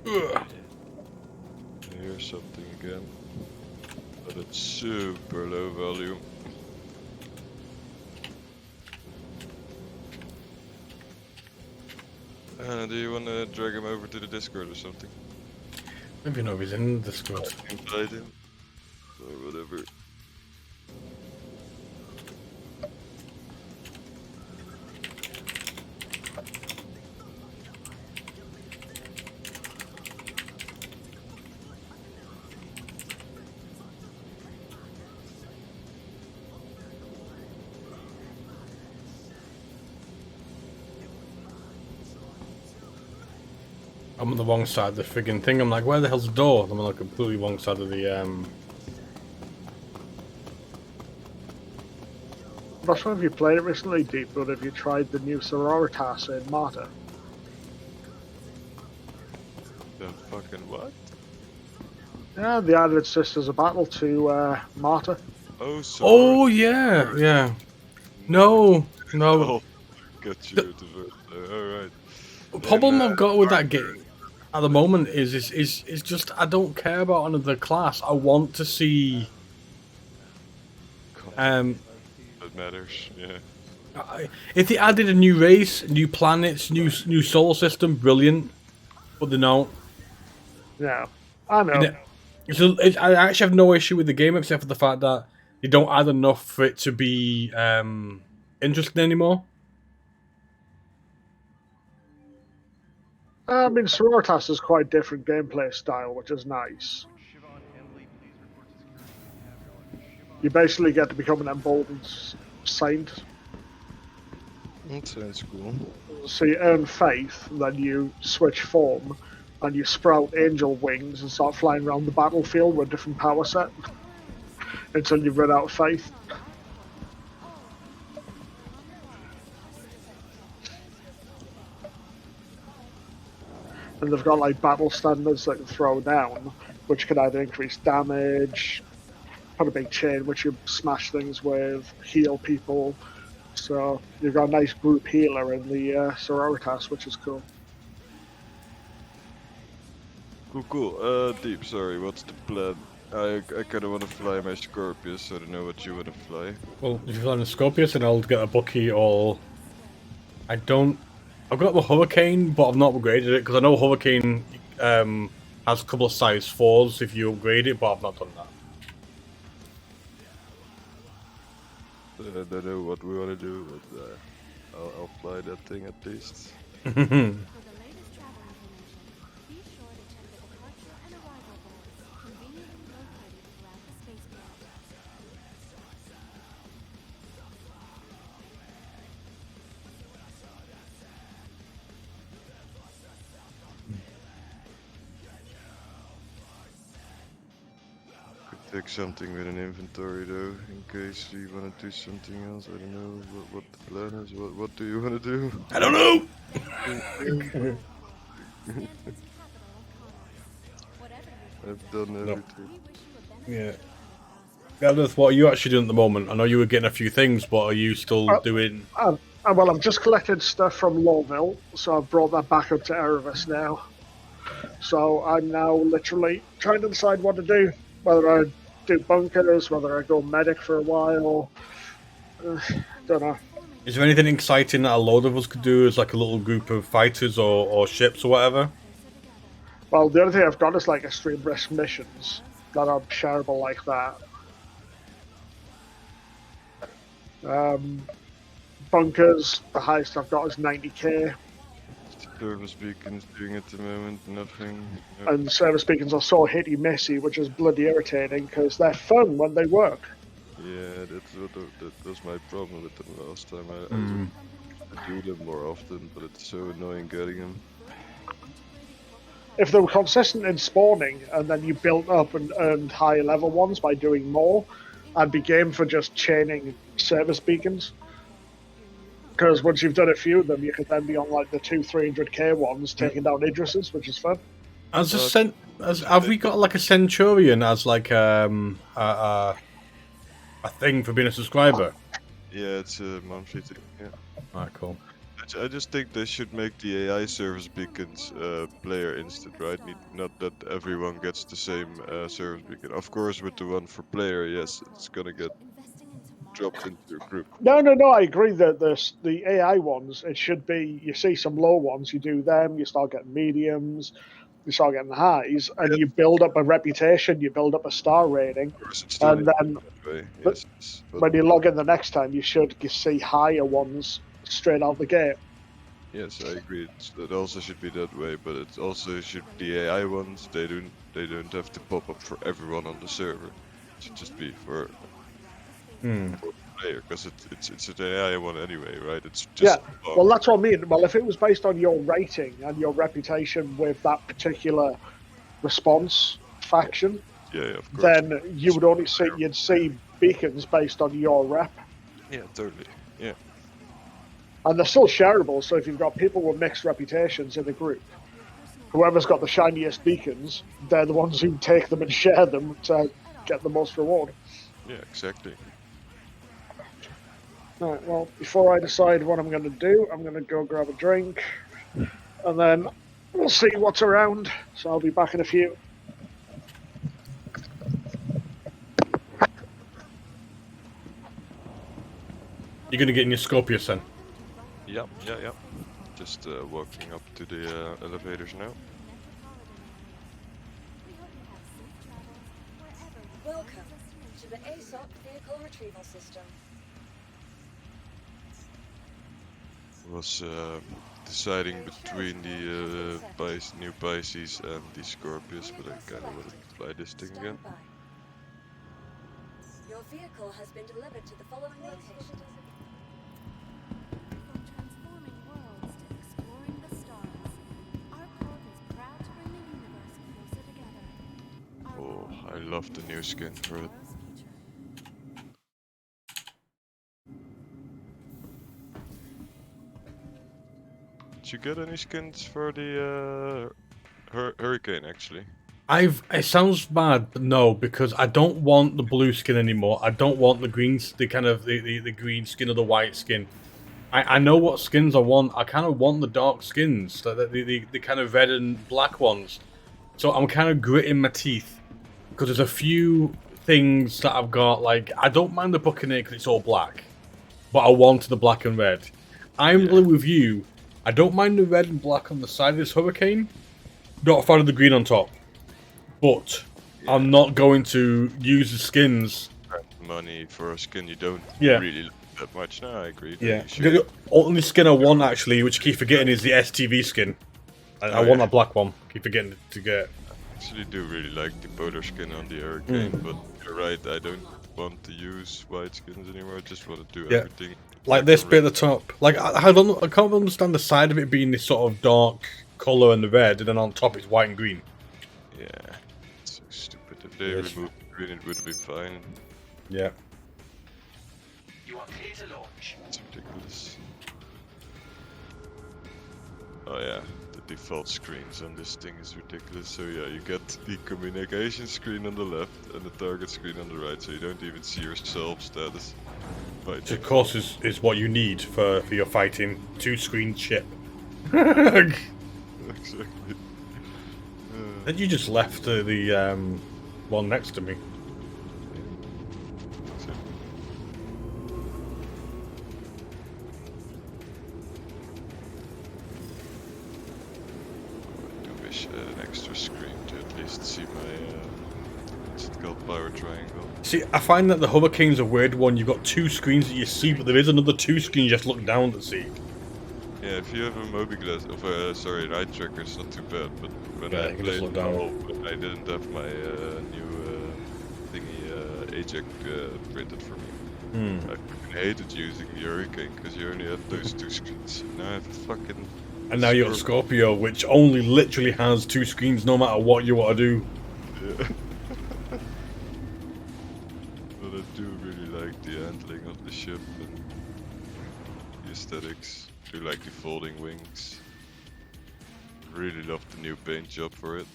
Speaker 3: Ugh.
Speaker 4: I hear something again, but it's super low volume. Do you want to drag him over to the Discord or something?
Speaker 3: Maybe know he's in the Discord.
Speaker 4: Invite him, or whatever.
Speaker 3: I'm on the wrong side of the friggin' thing. I'm like, where the hell's the door? I'm on the completely wrong side of the
Speaker 9: I'm not sure if you played it recently, Deep, but have you tried the new Sororitas in Marta?
Speaker 4: The fucking what?
Speaker 9: Yeah, they added Sisters of Battle to Marta.
Speaker 4: Oh, sorry.
Speaker 3: Oh yeah, yeah. No.
Speaker 4: Oh, got you diverted there. Alright.
Speaker 3: The problem I've got with that game at the moment is just I don't care about another class. I want to see
Speaker 4: That matters, yeah.
Speaker 3: if they added a new race, new planets, new solar system, brilliant. But they don't.
Speaker 9: Yeah, I know.
Speaker 3: I actually have no issue with the game except for the fact that they don't add enough for it to be interesting anymore.
Speaker 9: I mean, Sororitas is quite different gameplay style, which is nice. You basically get to become an emboldened saint.
Speaker 4: That sounds cool.
Speaker 9: So you earn faith, then you switch form, and you sprout angel wings and start flying around the battlefield with a different power set until you run out of faith. And they've got like battle standards that can throw down, which can either increase damage, put a big chain which you smash things with, heal people. So you've got a nice group healer in the Sororitas, which is cool.
Speaker 4: Cool. Deep, sorry, what's the plan? I kind of want to fly my Scorpius, I don't know what you want to fly.
Speaker 3: Well, if you fly a Scorpius, then I'll get a Bucky or... I've got the Hurricane, but I've not upgraded it, because I know Hurricane has a couple of size 4s if you upgrade it, but I've not done that.
Speaker 4: I don't know what we want to do, but I'll fly that thing at least. Take something with an inventory though, in case you want to do something else. I don't know what the plan is. What do you want to do?
Speaker 3: I don't know!
Speaker 4: I've done everything.
Speaker 3: Yeah. Gareth, what are you actually doing at the moment? I know you were getting a few things, but are you still doing...
Speaker 9: Well, I've just collected stuff from Lawville, so I've brought that back up to Erebus now. So I'm now literally trying to decide what to do. Whether I do bunkers, whether I go medic for a while. Don't know.
Speaker 3: Is there anything exciting that a load of us could do as like a little group of fighters or ships or whatever?
Speaker 9: Well, the only thing I've got is like extreme risk missions that are shareable like that. Bunkers, the highest I've got is 90k.
Speaker 4: Service beacons doing at the moment, nothing.
Speaker 9: And service beacons are so hitty missy, which is bloody irritating because they're fun when they work.
Speaker 4: Yeah, that was my problem with them last time. I do them more often, but it's so annoying getting them.
Speaker 9: If they were consistent in spawning and then you built up and earned higher level ones by doing more, I'd be game for just chaining service beacons. Because once you've done a few of them, you could then be on like the 200-300k ones, taking down Idrises, which is fun.
Speaker 3: Have we got like a Centurion as like a thing for being a subscriber?
Speaker 4: Yeah, it's a monthly thing. Yeah.
Speaker 3: Alright, cool.
Speaker 4: I just think they should make the AI service beacons player instant, right? Not that everyone gets the same service beacon. Of course, with the one for player, yes, it's gonna get dropped into your group.
Speaker 9: No, I agree that the AI ones, it should be, you see some low ones, you do them, you start getting mediums, you start getting highs, and you build up a reputation, you build up a star rating, and then
Speaker 4: yes,
Speaker 9: when you log in the next time, you should see higher ones straight out the gate.
Speaker 4: Yes, I agree. It also should be that way, but it also should the AI ones. They don't have to pop up for everyone on the server. It should just be for the player, because it's an AI one anyway, right? It's just
Speaker 9: well, that's what I mean. Well, if it was based on your rating and your reputation with that particular response faction,
Speaker 4: of course.
Speaker 9: then you would only see beacons based on your rep.
Speaker 4: Yeah, totally. Yeah.
Speaker 9: And they're still shareable, so if you've got people with mixed reputations in the group, whoever's got the shiniest beacons, they're the ones who take them and share them to get the most reward.
Speaker 4: Yeah, exactly.
Speaker 9: Right, well, before I decide what I'm going to do, I'm going to go grab a drink, and then we'll see what's around, so I'll be back in a few.
Speaker 3: You're going to get in your Scorpius then?
Speaker 4: Yeah. Just walking up to the elevators now.
Speaker 5: Welcome to the ASOP vehicle retrieval system.
Speaker 4: Was deciding between the new Pisces and the Scorpius, but I kind of want to fly this thing again.
Speaker 5: Your vehicle has been delivered to the following location.
Speaker 4: Oh, I love the new skin for it. Did you get any skins for the Hurricane actually?
Speaker 3: It sounds bad, but no, because I don't want the blue skin anymore. I don't want the green, the green skin or the white skin. I know what skins I want. I kind of want the dark skins, the kind of red and black ones. So I'm kind of gritting my teeth because there's a few things that I've got. Like, I don't mind the Buccaneer because it's all black, but I want the black and red. I'm with you. I don't mind the red and black on the side of this Hurricane. Not a fan of the green on top. But I'm not going to use the skins.
Speaker 4: Money for a skin you don't really like that much. No, I agree.
Speaker 3: Yeah. The only skin I want, actually, which I keep forgetting, is the STV skin. I want that black one. Keep forgetting to get.
Speaker 4: I actually do really like the polar skin on the Hurricane, but you're right, I don't want to use white skins anymore. I just want to do everything.
Speaker 3: Like this bit at the top. Like, I can't understand the side of it being this sort of dark colour and the red, and then on top it's white and green.
Speaker 4: Yeah, it's so stupid. If they removed the green, it would have been fine.
Speaker 3: Yeah.
Speaker 6: You are clear to launch.
Speaker 4: It's ridiculous. Oh yeah, the default screens on this thing is ridiculous. So yeah, you get the communication screen on the left and the target screen on the right, so you don't even see your self status.
Speaker 3: Which of course is what you need for your fighting two-screen ship.
Speaker 4: Exactly.
Speaker 3: And you just left the one next to me.
Speaker 4: an extra screen to at least see my what's it called, power triangle.
Speaker 3: See, I find that the Hurricane's a weird one. You've got 2 screens that you see, but there is another 2 screens you just look down to see.
Speaker 4: Yeah, if you have a Mobiglass, sorry, an eye tracker, it's not too bad. But when
Speaker 3: Yeah,
Speaker 4: I
Speaker 3: you can just
Speaker 4: played
Speaker 3: look down.
Speaker 4: when I didn't have my new thingy AJAC printed for me. I fucking hated using the Hurricane because you only had those 2 screens. Now I have a fucking.
Speaker 3: And now you got Scorpio, which only literally has 2 screens no matter what you want to do.
Speaker 4: Yeah. But I do really like the handling of the ship and the aesthetics. I do like the folding wings. Really love the new paint job for it.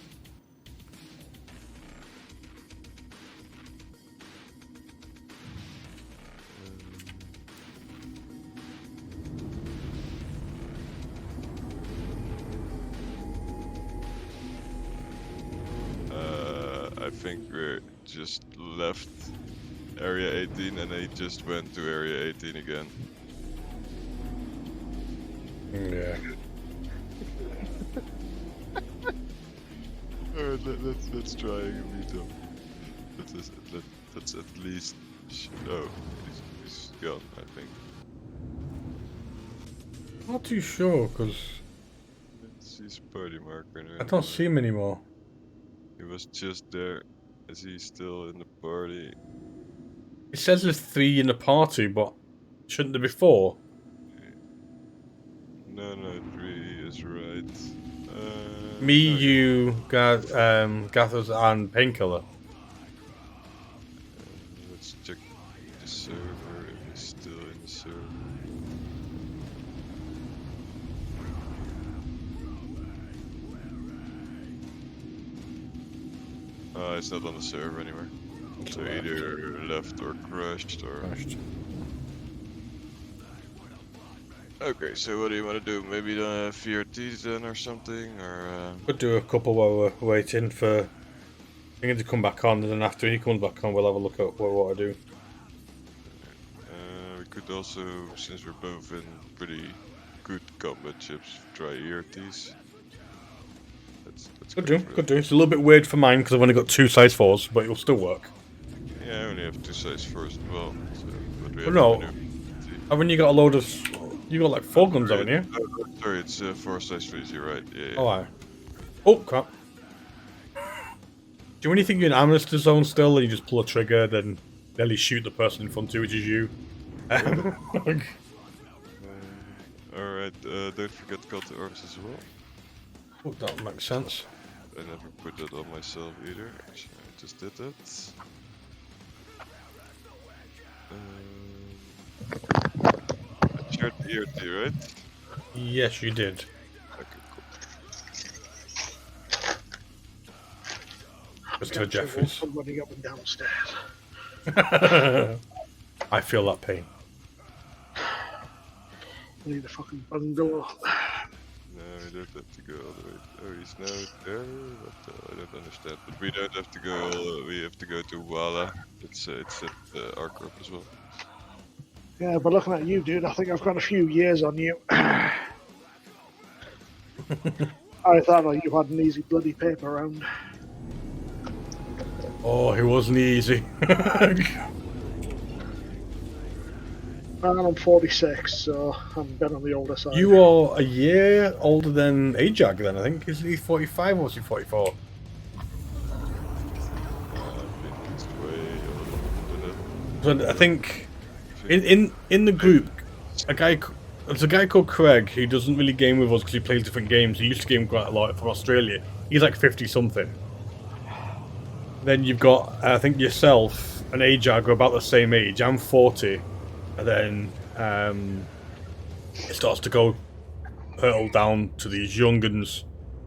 Speaker 4: I think we just left Area 18 and they just went to Area 18 again.
Speaker 3: Yeah.
Speaker 4: Alright, let's try and meet him. Let's at least. Oh, he's gone, I think.
Speaker 3: Not too sure, because
Speaker 4: Let's see his party marker now.
Speaker 3: I don't see him anymore.
Speaker 4: He was just there. Is he still in the party?
Speaker 3: It says there's 3 in the party, but shouldn't there be 4?
Speaker 4: No, 3 is right.
Speaker 3: Me,
Speaker 4: no,
Speaker 3: you, Gathers, and Painkiller.
Speaker 4: Let's check the server if he's still in the server. It's not on the server anymore. So either left or crashed or. Okay, so what do you want to do? Maybe VRT then or something, or.
Speaker 3: Could do a couple while we're waiting for him to come back on, and then after he comes back on, we'll have a look at what we want to do.
Speaker 4: We could also, since we're both in pretty good combat chips, try ERTs.
Speaker 3: Could do. It's a little bit weird for mine because I've only got 2 size 4s, but it'll still work.
Speaker 4: Yeah, I only have 2 size 4s as well. So, but we have
Speaker 3: No, haven't you got a load of? You got like 4 guns, haven't you?
Speaker 4: Sorry, it's 4 size 3s. You're right. Yeah.
Speaker 3: Oh, aye. Oh crap! Do when you think you're in amnesty zone still, and you just pull a trigger, then nearly shoot the person in front of you, which is you.
Speaker 4: Alright, don't forget cut the arms as well.
Speaker 3: Oh, that makes sense.
Speaker 4: I never put that on myself either. Actually, I just did that. I shared the ERT, right?
Speaker 3: Yes, you did.
Speaker 4: Okay, cool.
Speaker 3: Mr. Jeffries.
Speaker 9: Somebody up and downstairs.
Speaker 3: I feel that pain.
Speaker 9: I need a fucking bungalow.
Speaker 4: No, we don't have to go all the way. Oh, he's now there? What I don't understand. But we don't have to go. We have to go to Wala. It's at Arcorp as well.
Speaker 9: Yeah, but looking at you, dude, I think I've got a few years on you. I thought you had an easy bloody paper round.
Speaker 3: Oh, it wasn't easy.
Speaker 9: And I'm 46, so I'm a bit on the older side.
Speaker 3: You are a year older than AJAC then, I think. Isn't he 45 or is he 44? So I think in the group, there's a guy called Craig who doesn't really game with us because he plays different games. He used to game quite a lot from Australia. He's like 50 something. Then you've got, I think, yourself and AJAG are about the same age. I'm 40. And then it starts to go hurtle down to these young'uns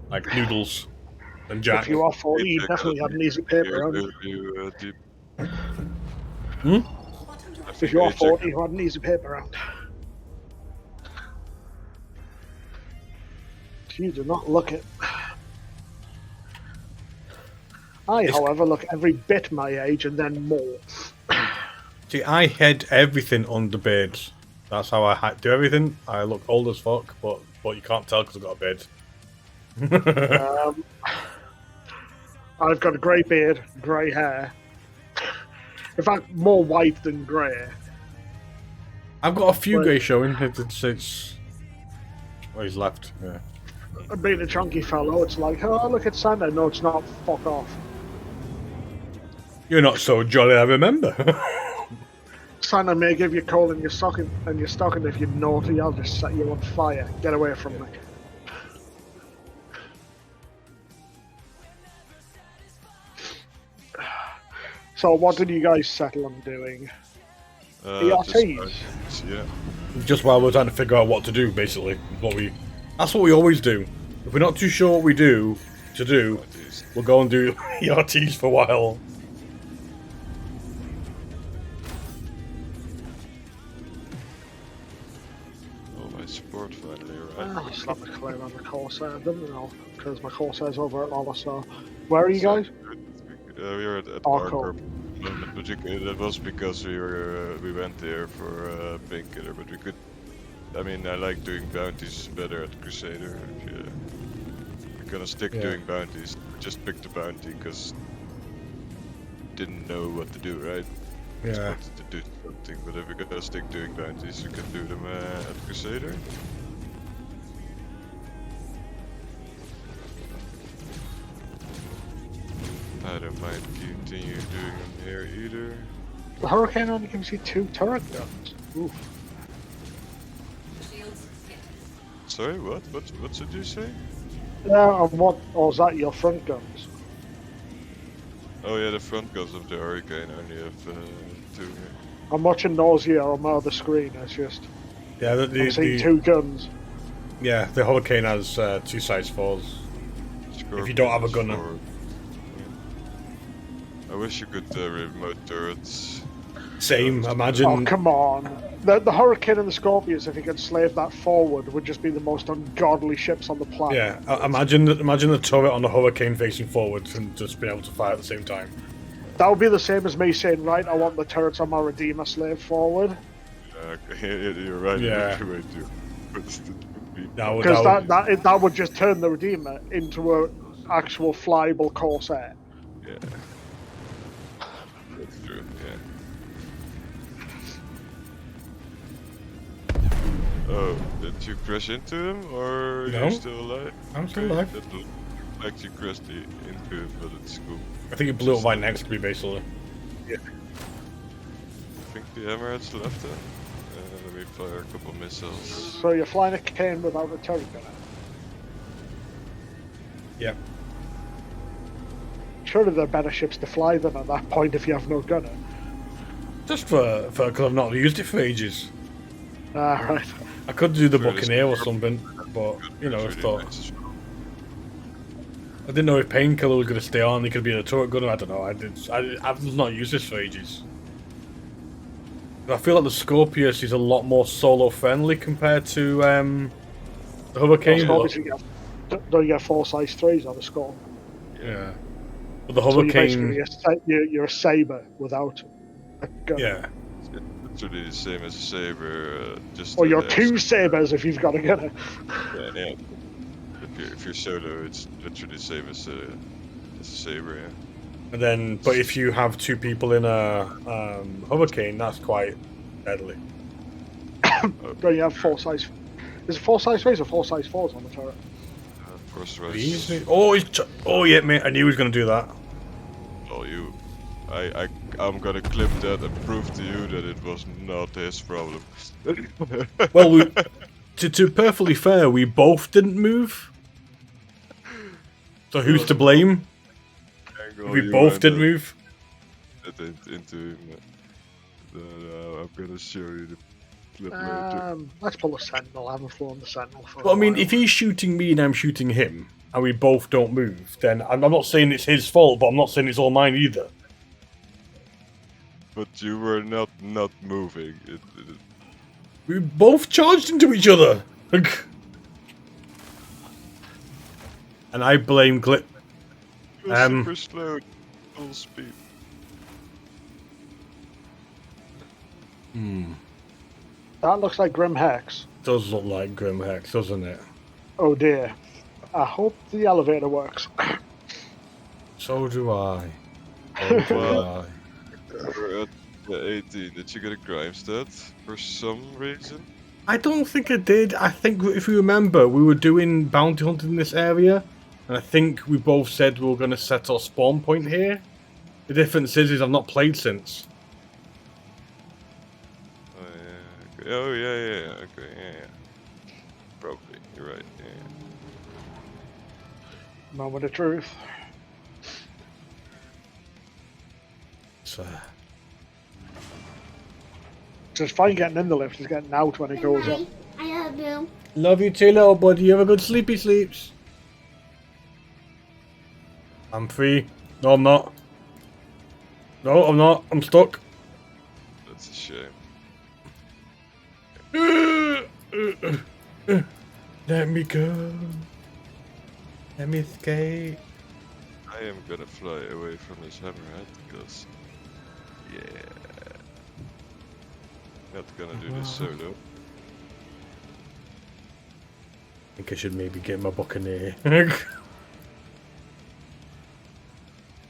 Speaker 3: like Noodles and Jack.
Speaker 9: If you are 40, you definitely had an easy paper round. If you are 40, you had an easy paper round. You do not look it. However, look every bit my age and then more.
Speaker 3: See, I had everything on the bed. That's how I do everything. I look old as fuck, but you can't tell because I've got a bed.
Speaker 9: I've got a grey beard, grey hair. In fact, more white than grey.
Speaker 3: I've got a few
Speaker 9: But-
Speaker 3: grey showing. It's... Oh, he's left. Yeah.
Speaker 9: Being a chunky fellow, it's like, oh, look at Santa. No, it's not. Fuck off.
Speaker 3: You're not so jolly, I remember.
Speaker 9: Santa may give you coal in your stocking, if you're naughty, I'll just set you on fire. Get away from me. So, what did you guys settle on doing? ERTs?
Speaker 4: Yeah.
Speaker 3: Just while we're trying to figure out what to do, basically. That's what we always do. If we're not too sure what we do, we'll go and do ERTs for a while.
Speaker 4: Oh, my support finally
Speaker 9: I'll
Speaker 4: arrived.
Speaker 9: slap my claim on the Corsair, didn't I? Because my Corsair's over at Lola, so... Where are you guys?
Speaker 4: We were at
Speaker 9: Oh, cool.
Speaker 4: Parker. But that was because we went there for Painkiller, but we could... I mean, I like doing bounties better at Crusader. If we're gonna stick doing bounties. Just picked the bounty because didn't know what to do, right? Just
Speaker 3: Yeah.
Speaker 4: wanted to do something, but if we're gonna stick doing bounties, you can do them at Crusader. I don't mind continue doing them here either.
Speaker 9: The Hurricane only gives you 2 turret guns. Oof.
Speaker 4: Sorry, what? What did you say?
Speaker 9: Yeah, and what? Or is that your front guns?
Speaker 4: Oh yeah, the front guns of the Hurricane only have 2 here.
Speaker 9: I'm watching Nausea on my other screen, it's just...
Speaker 3: Yeah,
Speaker 9: I'm seeing 2 guns.
Speaker 3: Yeah, the Hurricane has 2 size 4s. If you don't have a gunner.
Speaker 4: I wish you could remote turrets.
Speaker 3: Same, imagine.
Speaker 9: Oh, come on. The Hurricane and the Scorpius, if you could slave that forward, would just be the most ungodly ships on the planet.
Speaker 3: Yeah, imagine the turret on the Hurricane facing forwards and just being able to fire at the same time.
Speaker 9: That would be the same as me saying, right, I want the turrets on my Redeemer slave forward.
Speaker 4: You're right.
Speaker 3: Yeah.
Speaker 4: Way too.
Speaker 9: Because that would just turn the Redeemer into an actual flyable Corsair.
Speaker 4: Yeah. That's true, yeah. Oh, did you crash into him, or are
Speaker 3: No.
Speaker 4: you still alive?
Speaker 3: I'm still alive.
Speaker 4: That looked like you crashed into him, but it's cool.
Speaker 3: I think it blew up right next to me, basically.
Speaker 4: Yeah. I think the Emirates left him. Let me fire a couple missiles.
Speaker 9: So you're flying a cane without a turret gunner.
Speaker 3: Yep.
Speaker 9: Surely there are better ships to fly than at that point if you have no gunner.
Speaker 3: Just because I've not used it for ages.
Speaker 9: Ah, right.
Speaker 3: I could do the
Speaker 4: Really
Speaker 3: Buccaneer or something, but you know, I thought I didn't know if Painkiller was going to stay on. He could be a turret gunner. I don't know. I've just not used this for ages. I feel like the Scorpius is a lot more solo friendly compared to the Hurricane.
Speaker 9: Don't you get 4 size 3s on the score?
Speaker 3: Yeah. But the
Speaker 9: So
Speaker 3: Hurricane.
Speaker 9: you're a Saber without a gun.
Speaker 3: Yeah.
Speaker 4: It's really the same as a Saber, just...
Speaker 9: Or you're 2 Sabers if you've got a gunner.
Speaker 4: Yeah. If you're solo, it's literally the same as a Saber, yeah.
Speaker 3: And then, but if you have 2 people in a Hurricane, that's quite deadly.
Speaker 9: Don't you have 4 size... Is it 4 size 3s or 4 size 4s on the turret?
Speaker 4: Of course, right.
Speaker 3: Oh yeah, mate! I knew he was going to do that.
Speaker 4: Oh, I'm gonna clip that and prove to you that it was not his problem.
Speaker 3: Well, to perfectly fair, we both didn't move. So who's to blame? We both didn't move.
Speaker 4: Into him. No, I'm gonna show you the clip later.
Speaker 9: Let's pull the Sentinel. I haven't flown the Sentinel for
Speaker 3: But I
Speaker 9: a
Speaker 3: mean,
Speaker 9: while.
Speaker 3: if he's shooting me and I'm shooting him, and we both don't move, then I'm not saying it's his fault, but I'm not saying it's all mine either.
Speaker 4: But you were not moving.
Speaker 3: We both charged into each other. And I blame Glip.
Speaker 4: It was super slow, full speed.
Speaker 9: That looks like Grim Hex.
Speaker 3: Does look like Grim Hex, doesn't it?
Speaker 9: Oh dear. I hope the elevator works.
Speaker 3: So do I. So do
Speaker 4: Well,
Speaker 3: I.
Speaker 4: we're at the 18. Did you get a crime stat for some reason?
Speaker 3: I don't think I did. I think if you remember, we were doing bounty hunting in this area, and I think we both said we were going to set our spawn point here. The difference is I've not played since.
Speaker 4: Oh yeah. Okay. Oh yeah. Okay. Yeah. Probably. You're right. Yeah.
Speaker 9: Moment of truth.
Speaker 3: So,
Speaker 9: It's fine getting in the lift, it's getting out when it goes up.
Speaker 7: I love you.
Speaker 3: love you too, little buddy. You have a good sleepy sleeps. I'm free. No, I'm not. No, I'm not. I'm stuck.
Speaker 4: That's a shame.
Speaker 3: Let me go. Let me escape.
Speaker 4: I am gonna fly away from this hammerhead because, yeah, not gonna do this solo.
Speaker 3: I think I should maybe get my buccaneer.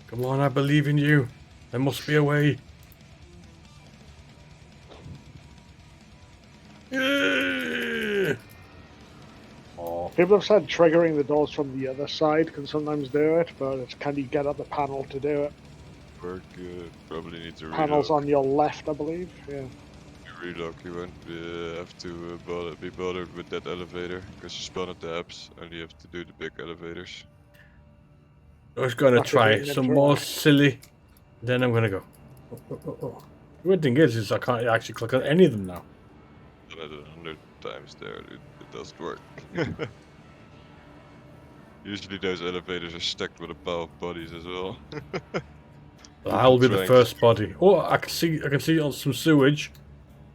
Speaker 3: Come on, I believe in you. There must be a way. Oh,
Speaker 9: People have said triggering the doors from the other side can sometimes do it, but it's can you get at the panel to do it?
Speaker 4: We're good. Probably need to
Speaker 9: Panel's
Speaker 4: relock.
Speaker 9: on your left, I believe. Yeah.
Speaker 4: Relock, you won't have to be bothered with that elevator because you spawn at the apps. Only have to do the big elevators.
Speaker 3: I was gonna
Speaker 9: After
Speaker 3: try
Speaker 9: doing
Speaker 3: some
Speaker 9: intro.
Speaker 3: more silly. Then I'm gonna go. Oh. The weird thing is I can't actually click on any of them now.
Speaker 4: Done it 100 times there, dude. It doesn't work. Usually those elevators are stacked with a pile of bodies as well.
Speaker 3: I'll be the
Speaker 4: trying
Speaker 3: first body. Oh, I can see on some sewage.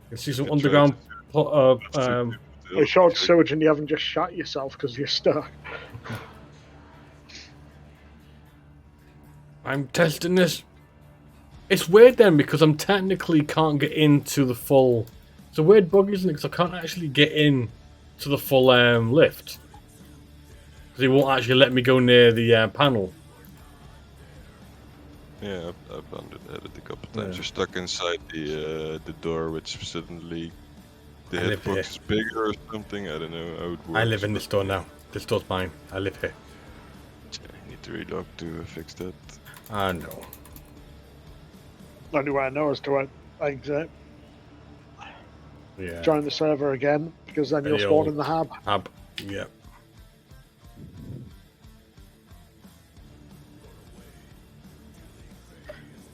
Speaker 3: I can see some
Speaker 4: You're
Speaker 3: underground.
Speaker 9: I showed sewage and you haven't just shot yourself because you're stuck.
Speaker 3: I'm testing this. It's weird then because I'm technically can't get into the full. It's a weird bug, isn't it? Because I can't actually get in to the full lift. Because it won't actually let me go near the panel.
Speaker 4: Yeah, I've bundled it a couple times.
Speaker 3: Yeah.
Speaker 4: You're stuck inside the door, which suddenly the
Speaker 3: I live
Speaker 4: hitbox
Speaker 3: here.
Speaker 4: is bigger or something. I don't know how it works.
Speaker 3: I live in this door now. This door's mine. I live here.
Speaker 4: I need to relock to fix that.
Speaker 3: I know.
Speaker 9: Only way I know is to exit,
Speaker 3: Yeah.
Speaker 9: join the server again, because then you'll
Speaker 3: Any
Speaker 9: spawn
Speaker 3: old-
Speaker 9: in the hub.
Speaker 3: Yeah.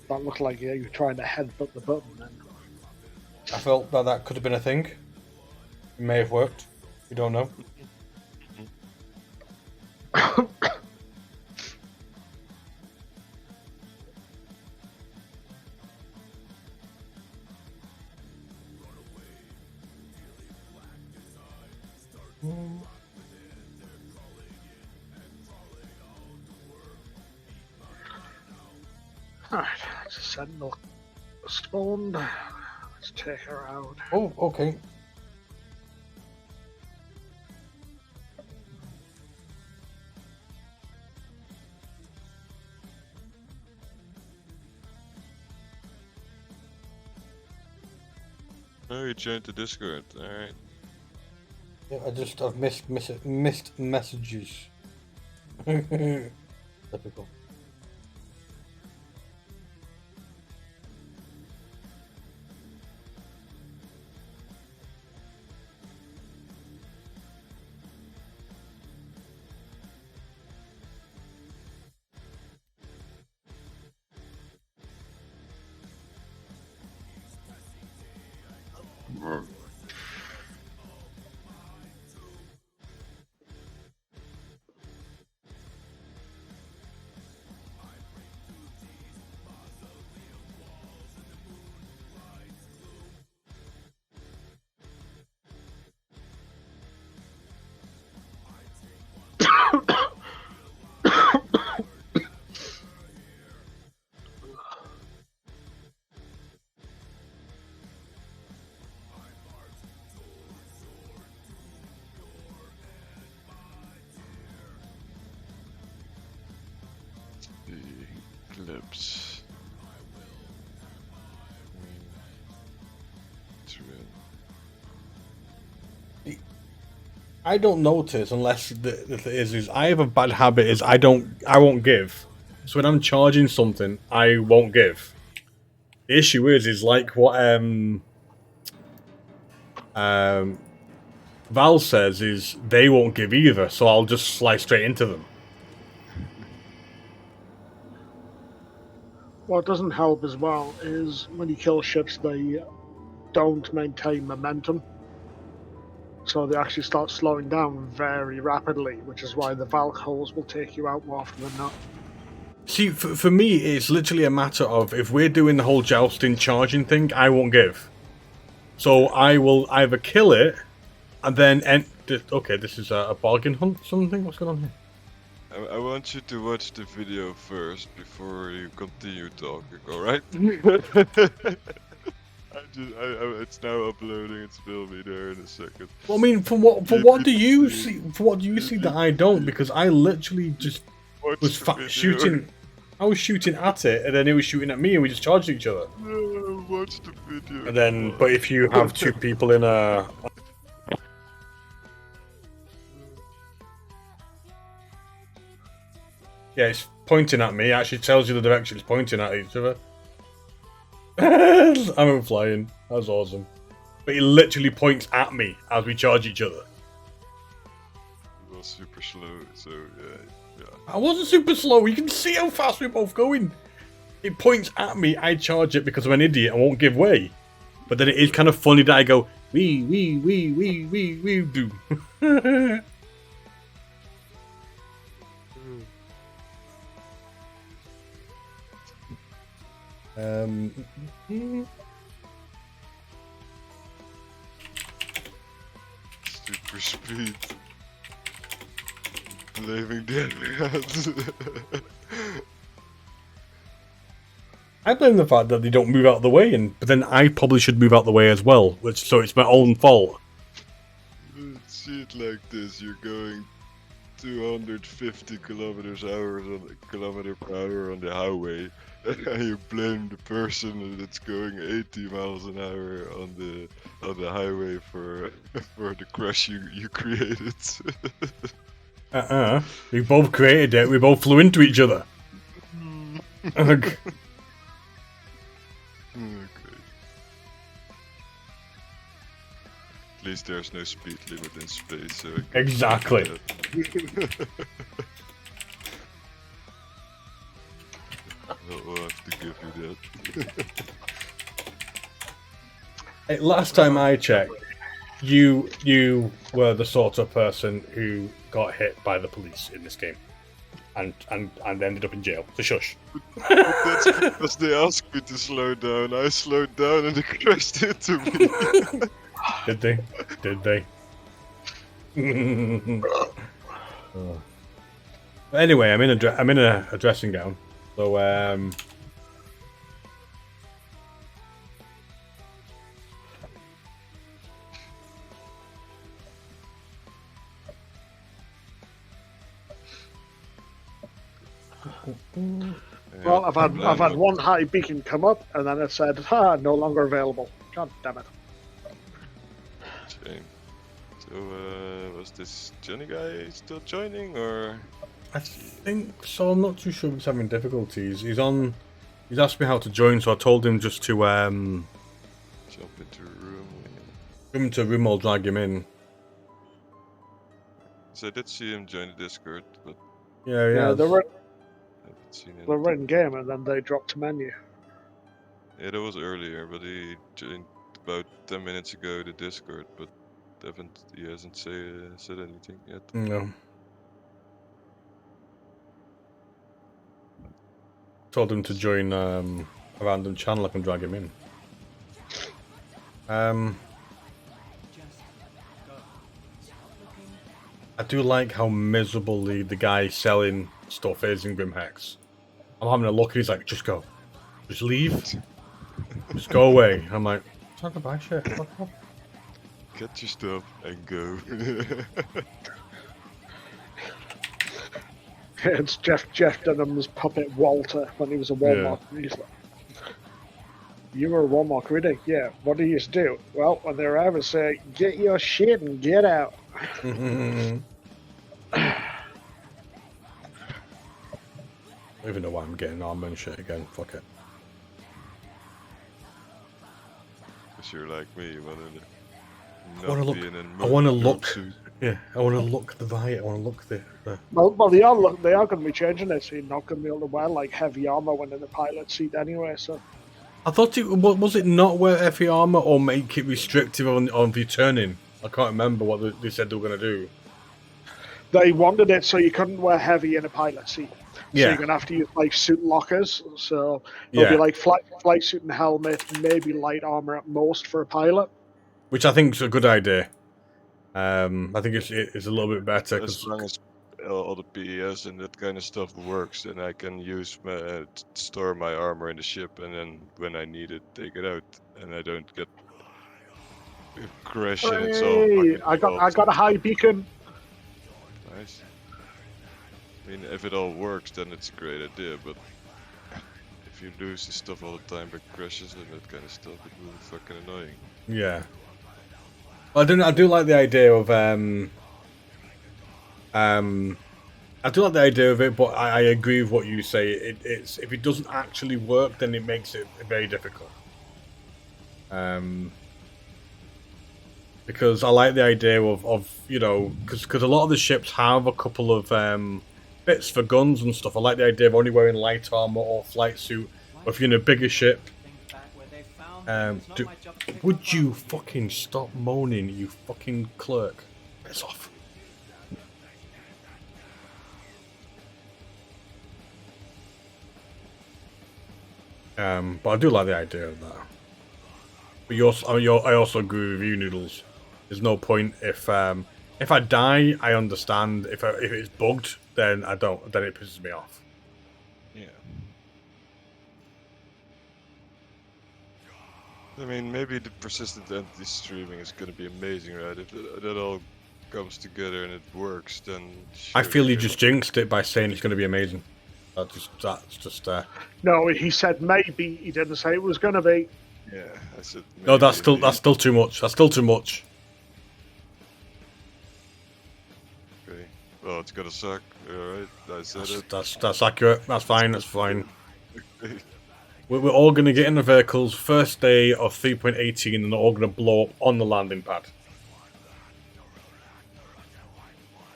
Speaker 9: That looked like you're trying to headbutt the button then.
Speaker 3: I felt that could have been a thing. It may have worked. We don't know.
Speaker 9: Alright, it's a sentinel spawned. Let's take her out.
Speaker 3: Oh, okay.
Speaker 4: Oh, you joined the Discord. Alright.
Speaker 3: Yeah, I've missed messages. Typical.
Speaker 4: Apocalypse. It's real.
Speaker 3: I don't notice unless the thing is I have a bad habit is I won't give. So when I'm charging something, I won't give. The issue is like what Val says is they won't give either, so I'll just slide straight into them.
Speaker 9: What doesn't help as well is when you kill ships, they don't maintain momentum. So they actually start slowing down very rapidly, which is why the Valk holes will take you out more often than not.
Speaker 3: See, for me, it's literally a matter of if we're doing the whole jousting charging thing, I won't give. So I will either kill it, and then okay, this is a bargain hunt. Something. What's going on here?
Speaker 4: I want you to watch the video first before you continue talking. All right? It's now uploading. It's filming there in a second.
Speaker 3: Well, I mean, for what do you see? For what do you see that I don't? Because I literally just was shooting. I was shooting at it, and then it was shooting at me, and we just charged each other.
Speaker 4: No, watch the video.
Speaker 3: And then, but if you have two people in a yeah, it's pointing at me. It actually tells you the direction it's pointing at each other. I'm flying. That's awesome. But it literally points at me as we charge each other.
Speaker 4: It was super slow, so yeah.
Speaker 3: I wasn't super slow. You can see how fast we're both going. It points at me. I charge it because I'm an idiot and won't give way. But then it is kind of funny that I go we do.
Speaker 4: Super speed. Blaming dead hands.
Speaker 3: I blame the fact that they don't move out of the way, but then I probably should move out of the way as well, so it's my own fault.
Speaker 4: See it like this: you're going 250 kilometers per hour on the highway, and you blame the person that's going 80 miles an hour on the highway for the crash you created.
Speaker 3: We both created it. We both flew into each other.
Speaker 4: Okay. At least there's no speed limit in space, so
Speaker 3: Exactly.
Speaker 4: I'll have to give you that.
Speaker 3: Hey, last time I checked, you were the sort of person who got hit by the police in this game, and ended up in jail. So shush.
Speaker 4: But that's because they asked me to slow down. I slowed down and they crashed into me.
Speaker 3: Did they? Did they? Oh. But anyway, I'm in a dressing gown, so
Speaker 9: Well, I've had one high beacon come up, and then it said, no longer available. God damn it.
Speaker 4: Shame. So, was this Johnny guy still joining, or?
Speaker 3: I think so. I'm not too sure if he's having difficulties. He's asked me how to join, so I told him just to
Speaker 4: Jump into a room.
Speaker 3: come into a room. I'll drag him in.
Speaker 4: So I did see him join the Discord, but
Speaker 3: Yeah.
Speaker 9: they were
Speaker 4: I haven't seen him.
Speaker 9: in game, and then they dropped to menu.
Speaker 4: Yeah, that was earlier, but he joined about 10 minutes ago the Discord, but he hasn't said anything yet.
Speaker 3: No. Told him to join a random channel. I can drag him in. I do like how miserably the guy selling stuff is in Grimhex. I'm having a look and he's like, just go. Just leave. Just go away. I'm like, it's not to buy shit. Fuck off.
Speaker 4: Get your stuff and go.
Speaker 9: It's Jeff Dunham's puppet Walter when he was a Walmart. He's like, you were a Walmart critic? Yeah. What do you used to do? Well, when they're ever say, get your shit and get out.
Speaker 3: I don't even know why I'm getting armor and shit again. Fuck it.
Speaker 4: Because you're like me, you want
Speaker 3: I want to look.
Speaker 4: in
Speaker 3: I want to
Speaker 4: noob
Speaker 3: look.
Speaker 4: suit.
Speaker 3: Yeah, I want to look the right. I want to look the.
Speaker 9: Well, they are going to be changing it, so you're not going to be able to wear like heavy armor when in the pilot seat anyway. So
Speaker 3: I thought it was it not wear heavy armor or make it restrictive on the turning. I can't remember what they said they were going to do.
Speaker 9: they wanted it so you couldn't wear heavy in a pilot seat. So
Speaker 3: Yeah.
Speaker 9: you're going to have to use like suit lockers. So it'll be like flight suit and helmet, maybe light armor at most for a pilot.
Speaker 3: Which I think is a good idea. I think it's a little bit better
Speaker 4: As long as all the PES and that kind of stuff works, then I can use store my armor in the ship, and then when I need it, take it out, and I don't get crash and it's all
Speaker 9: Hey,
Speaker 4: fucking
Speaker 9: I got a high beacon.
Speaker 4: nice. I mean, if it all works, then it's a great idea, but if you lose this stuff all the time by crashes and that kind of stuff, it will be fucking annoying.
Speaker 3: Yeah. I do like the idea of I do like the idea of it, but I agree with what you say. It's if it doesn't actually work, then it makes it very difficult. Because I like the idea of you know, because a lot of the ships have a couple of bits for guns and stuff. I like the idea of only wearing light armor or flight suit. Or if you're in a bigger ship, would you fucking stop moaning, you fucking clerk? Piss off. But I do like the idea of that. But I also agree with you, Noodles. There's no point if I die, I understand. If it's bugged, then I don't. Then it pisses me off.
Speaker 4: Yeah. I mean, maybe the persistent anti-streaming is gonna be amazing, right? If that all comes together and it works, then sure,
Speaker 3: I feel you just jinxed it by saying it's going to be amazing. That's just.
Speaker 9: No, he said maybe. He didn't say it was going to be.
Speaker 4: Yeah, I said.
Speaker 3: No, that's still too much. That's still too much.
Speaker 4: Okay. Well, it's gonna suck. Alright, I said it.
Speaker 3: That's accurate. That's fine. That's fine. We're all going to get in the vehicles first day of 3.18, and they're all going to blow up on the landing pad.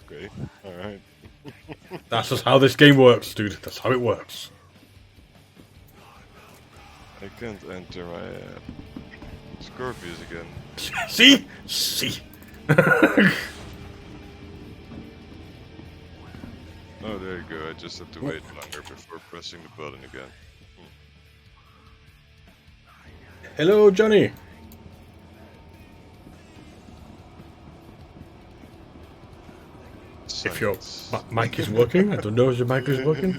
Speaker 4: Okay. All right.
Speaker 3: That's just how this game works, dude. That's how it works.
Speaker 4: I can't enter my Scorpius again.
Speaker 3: See?
Speaker 4: Oh, there you go. I just have to wait longer before pressing the button again.
Speaker 3: Hello, Johnny. If your mic is working, I don't know if your mic is working.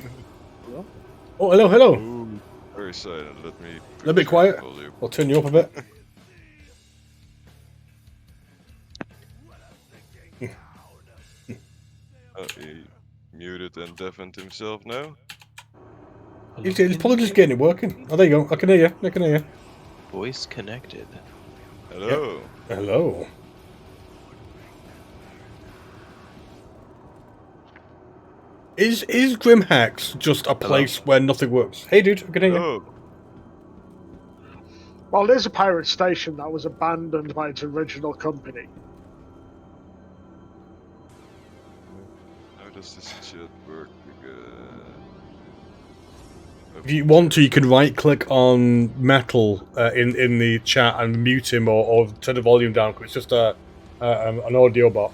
Speaker 9: Hello?
Speaker 3: Oh, hello.
Speaker 4: Ooh, very silent. Let me.
Speaker 3: A little bit quiet. I'll turn you up a bit.
Speaker 4: He muted and deafened himself now.
Speaker 3: He's probably just getting it working. Oh, there you go. I can hear you.
Speaker 10: Voice connected.
Speaker 4: Hello.
Speaker 3: Yep. Hello. Is Grimhex just a place where nothing works? Hey, dude, I can hear you.
Speaker 4: Oh.
Speaker 9: Well, there's a pirate station that was abandoned by its original company.
Speaker 4: How does this shit work?
Speaker 3: If you want to, you can right-click on Metal in the chat and mute him or turn the volume down, because it's just an audio bot.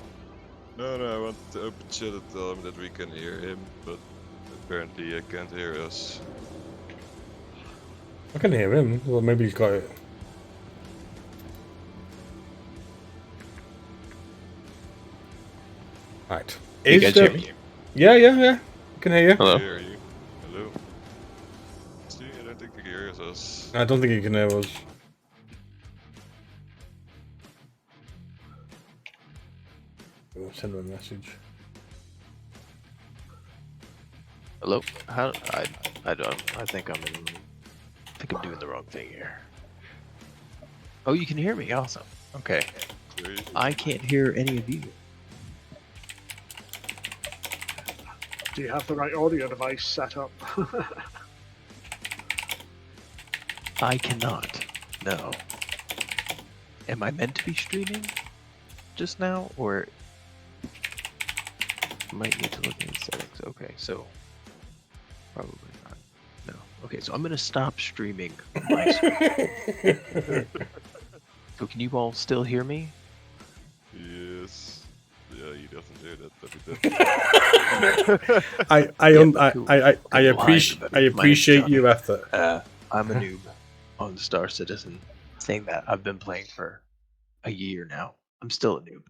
Speaker 4: No, I want to open chat and tell him that we can hear him, but apparently he can't hear us.
Speaker 3: I can hear him. Well, maybe he's got it. Right.
Speaker 10: You guys hear me?
Speaker 3: Yeah. I can hear you.
Speaker 10: Hello.
Speaker 4: I hear you. Hello. See, I don't think he hears us.
Speaker 3: I don't think he can hear us. I'll send him a message.
Speaker 10: Hello? How? I don't. I think I'm doing the wrong thing here. Oh, you can hear me. Awesome. Okay.
Speaker 4: Great.
Speaker 10: I can't hear any of you.
Speaker 9: Do you have the right audio device set up?
Speaker 10: I cannot. No. Am I meant to be streaming just now, or might need to look in settings? Okay, so probably not. No. Okay, so I'm gonna stop streaming my screen. So can you all still hear me?
Speaker 4: Yes. Yeah, he doesn't do that, but he does.
Speaker 3: I appreciate your effort.
Speaker 10: I'm a noob on Star Citizen. Saying that, I've been playing for a year now. I'm still a noob.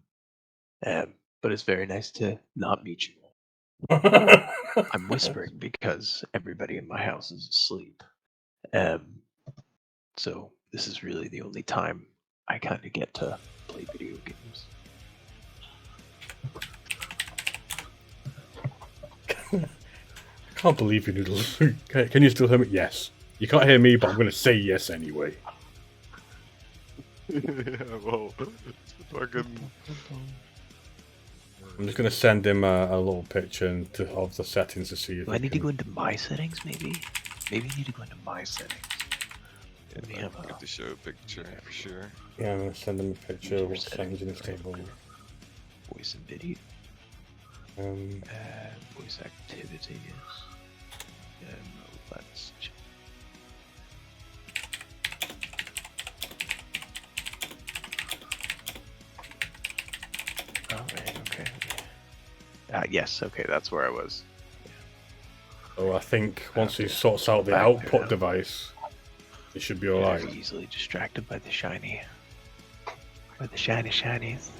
Speaker 10: But it's very nice to not meet you. I'm whispering because everybody in my house is asleep. So this is really the only time I kind of get to play video games.
Speaker 3: I can't believe you, Noodles. Can you still hear me? Yes. You can't hear me, but I'm going to say yes anyway.
Speaker 4: Yeah, well, fucking.
Speaker 3: I'm just going to send him a little picture of the settings to see if
Speaker 10: Do I need to go into my settings, maybe? Maybe I need to go into my settings.
Speaker 4: Yeah, I'm going to show a picture for sure.
Speaker 3: Yeah, I'm going to send him a picture of what settings in his table.
Speaker 10: Voice and video. Voice activities. Let's check. Alright, okay. Yes, okay, that's where I was.
Speaker 3: So I think once he sorts out the output device, it should be alright.
Speaker 10: Very easily distracted by the shiny. By the shinies.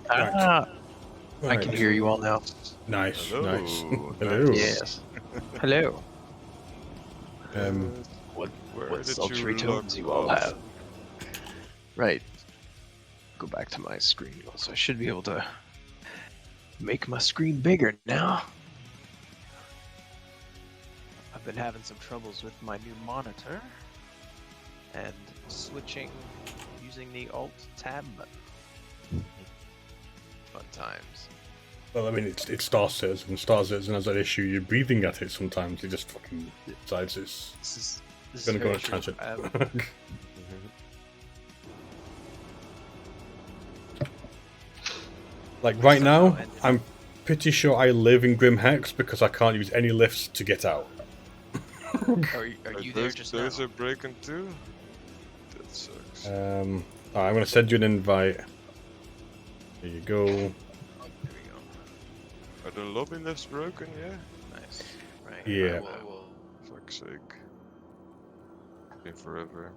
Speaker 3: Right.
Speaker 10: I can hear you all now.
Speaker 3: Nice,
Speaker 4: Hello.
Speaker 3: nice.
Speaker 4: Hello.
Speaker 3: Hello.
Speaker 10: Yes. Hello.
Speaker 4: Where
Speaker 10: What
Speaker 4: did
Speaker 10: sultry
Speaker 4: you
Speaker 10: tones
Speaker 4: log
Speaker 10: you all
Speaker 4: off?
Speaker 10: have. Right. Go back to my screen. So I should be able to make my screen bigger now. I've been having some troubles with my new monitor and switching using the Alt-Tab button. Fun times.
Speaker 3: Well, I mean, it's Star Citizen. Star Citizen has that issue. You're breathing at it sometimes. It just fucking decides it's
Speaker 10: This is
Speaker 3: going to go on
Speaker 10: very
Speaker 3: a
Speaker 10: true.
Speaker 3: tangent. Like, right now, I'm pretty sure I live in Grim Hex because I can't use any lifts to get out.
Speaker 10: Are you there just now?
Speaker 4: There's a break-in too? That sucks.
Speaker 3: Alright, I'm going to send you an invite. There you go.
Speaker 10: There we go.
Speaker 4: Are the lobby lifts broken, yeah?
Speaker 10: Nice. Right.
Speaker 3: Yeah.
Speaker 10: Well,
Speaker 4: Fuck's sake. Been forever.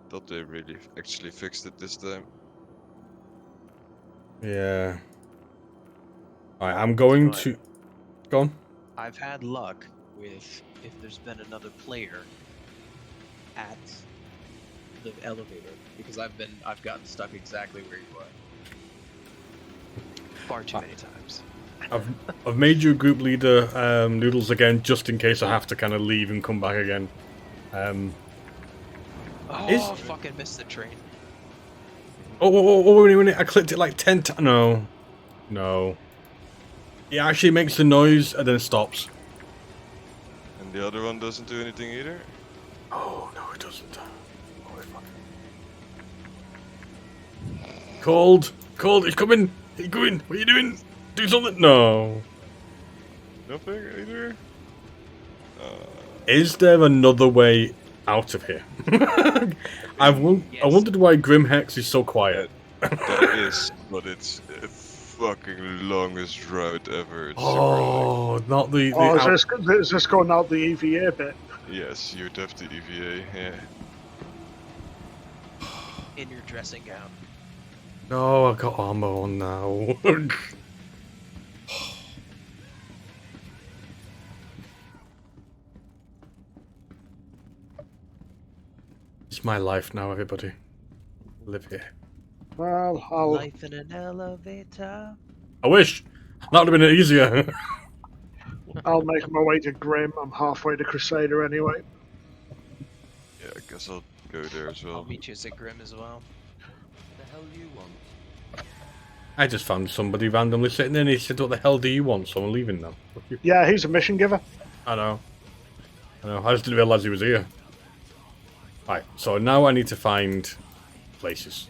Speaker 4: Thought they really actually fixed it this time.
Speaker 3: Yeah. Alright, I'm going to... Go on.
Speaker 10: I've had luck with if there's been another player at the elevator because I've gotten stuck exactly where you are. Far too many times.
Speaker 3: I've made you a group leader, Noodles, again, just in case I have to kind of leave and come back again.
Speaker 10: Fucking missed the train.
Speaker 3: Wait a minute, I clicked it like 10 times. No. It actually makes the noise and then it stops.
Speaker 4: And the other one doesn't do anything either?
Speaker 3: Oh, no, it doesn't. Holy fuck. Cold, he's coming. He's going. What are you doing? Do something. No.
Speaker 4: Nothing either?
Speaker 3: Is there another way out of here? I wondered why Grim Hex is so quiet.
Speaker 4: That is, but it's the fucking longest route ever. It's
Speaker 3: Not the...
Speaker 9: is this going out the EVA bit?
Speaker 4: Yes, you'd have the EVA, yeah.
Speaker 10: In your dressing gown.
Speaker 3: No, I've got armor on now. It's my life now, everybody. I live here.
Speaker 9: Well, I'll
Speaker 10: Life in an elevator.
Speaker 3: I wish. That would have been easier.
Speaker 9: make my way to Grim. I'm halfway to Crusader anyway.
Speaker 4: Yeah, I guess I'll go there as
Speaker 10: I'll
Speaker 4: well.
Speaker 10: meet you at Grim as well.
Speaker 11: What the hell do you want?
Speaker 3: I just found somebody randomly sitting there and he said, "What the hell do you want?" So I'm leaving now. Fuck you.
Speaker 9: Yeah, he's a mission giver.
Speaker 3: I know. I just didn't realise he was here. Right, so now I need to find places.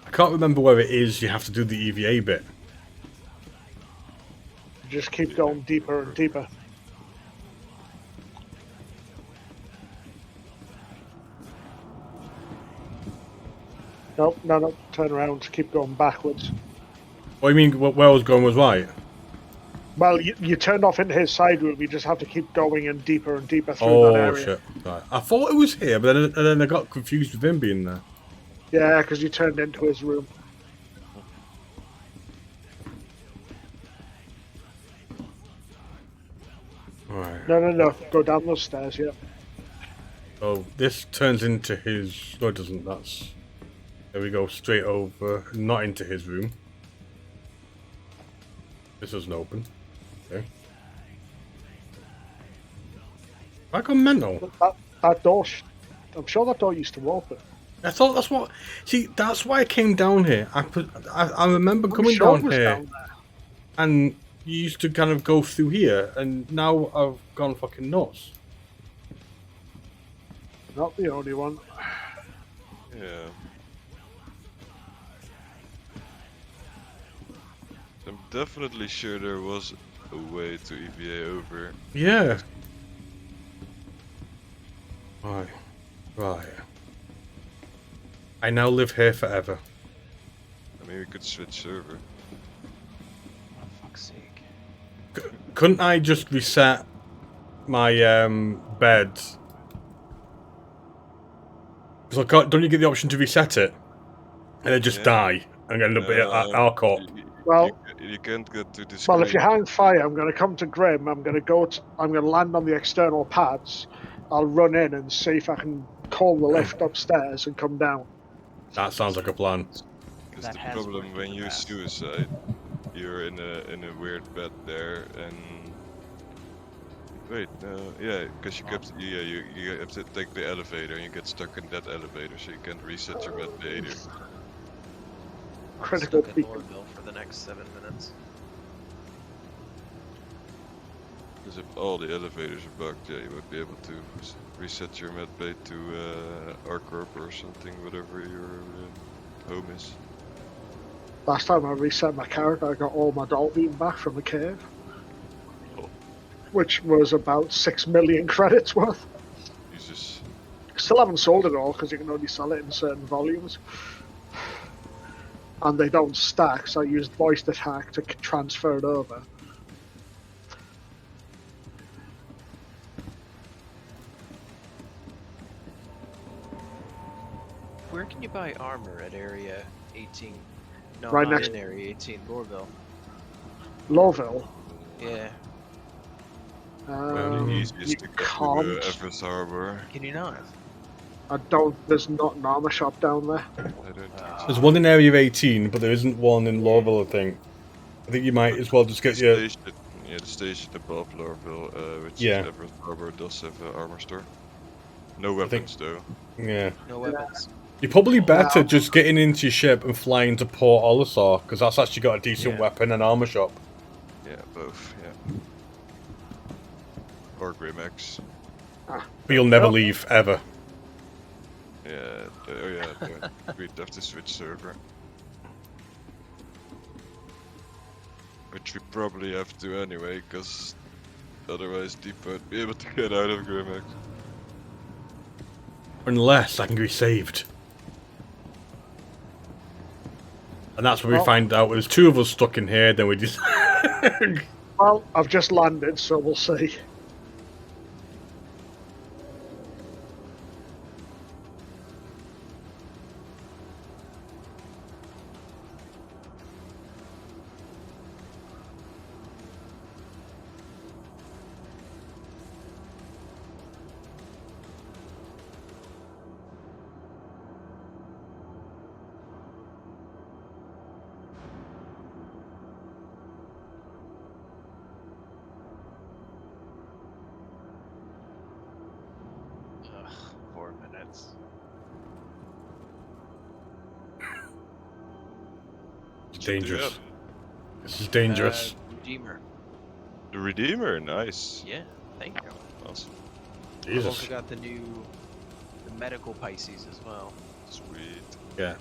Speaker 3: I can't remember where it is you have to do the EVA bit.
Speaker 9: Just keep going deeper and deeper. Nope, no, turn around, keep going backwards.
Speaker 3: What do you mean, where I was going was right?
Speaker 9: Well, you turned off into his side room, you just have to keep going in deeper and deeper through that
Speaker 3: Oh,
Speaker 9: area.
Speaker 3: shit. Right. I thought it was here, but then I got confused with him being there.
Speaker 9: Yeah, because you turned into his room.
Speaker 3: Right.
Speaker 9: No, go down those stairs, yeah.
Speaker 3: So this turns into his... No, it doesn't. That's... There we go, straight over. Not into his room. This doesn't open. Okay. I got mental.
Speaker 9: That door, I'm sure that door used to open.
Speaker 3: I thought that's what... See, that's why I came down here. I remember coming
Speaker 9: sure it
Speaker 3: down
Speaker 9: was
Speaker 3: here.
Speaker 9: down there.
Speaker 3: And you used to kind of go through here. And now I've gone fucking nuts.
Speaker 9: Not the only one.
Speaker 4: Yeah. I'm definitely sure there was a way to EVA over.
Speaker 3: Yeah. Right. I now live here forever.
Speaker 4: I mean, we could switch server.
Speaker 10: Oh, fuck's sake.
Speaker 3: Couldn't I just reset my bed? Because don't you get the option to reset it? And then just die and end up at Arcot?
Speaker 9: Well,
Speaker 4: you can't get to this.
Speaker 9: Well, if you hang fire, I'm going to come to Grim. I'm going to land on the external pads. I'll run in and see if I can call the lift upstairs and come down.
Speaker 3: That sounds like a plan.
Speaker 4: Because the problem when you suicide, you're in a weird bed there, and wait, yeah, because you have to take the elevator and you get stuck in that elevator, so you can't reset your med bay either.
Speaker 9: Critical
Speaker 10: Stuck in
Speaker 9: peak.
Speaker 10: Lorville for the next 7 minutes.
Speaker 4: Because if all the elevators are bugged, yeah, you would be able to reset your med bay to Arcorp or something, whatever your home is.
Speaker 9: Last time I reset my character, I got all my Dolbeam back from the cave.
Speaker 4: Oh.
Speaker 9: Which was about 6 million credits worth.
Speaker 4: Jesus.
Speaker 9: Still haven't sold it all because you can only sell it in certain volumes. And they don't stack, so I used voice attack to transfer it over.
Speaker 10: Where can you buy armor at Area 18? No,
Speaker 9: Right
Speaker 10: not
Speaker 9: next-
Speaker 10: in Area 18, Lorville.
Speaker 9: Lowville.
Speaker 10: Yeah.
Speaker 4: The
Speaker 9: You
Speaker 4: easiest to get to
Speaker 9: can't.
Speaker 4: Everest Harbor.
Speaker 10: Can you not?
Speaker 9: There's not an armor shop down there.
Speaker 4: I don't think so.
Speaker 3: There's one in Area 18, but there isn't one in Lorville, I think. I think you might as well just get your...
Speaker 4: The station above Lorville, which
Speaker 3: Yeah.
Speaker 4: is Everest Harbor, does have an armor store. No weapons though.
Speaker 3: Yeah.
Speaker 10: No weapons.
Speaker 3: You're probably better just getting into your ship and flying to Port Olisar, because that's actually got a decent weapon and armor shop.
Speaker 4: Yeah, both, yeah. Or Grimex.
Speaker 3: But you'll never leave, ever.
Speaker 4: Yeah, we'd have to switch server. Which we probably have to anyway, because otherwise Deep won't be able to get out of Grimex.
Speaker 3: Unless I can be saved. And that's when we find out there's two of us stuck in here, then we just...
Speaker 9: Well, I've just landed, so we'll see.
Speaker 10: That's
Speaker 3: It's dangerous. This is dangerous.
Speaker 10: Redeemer.
Speaker 4: The Redeemer, nice.
Speaker 10: Yeah, thank you.
Speaker 4: Awesome.
Speaker 10: I've also
Speaker 3: Jesus.
Speaker 10: got the medical Pisces as well.
Speaker 4: Sweet.
Speaker 3: Yeah.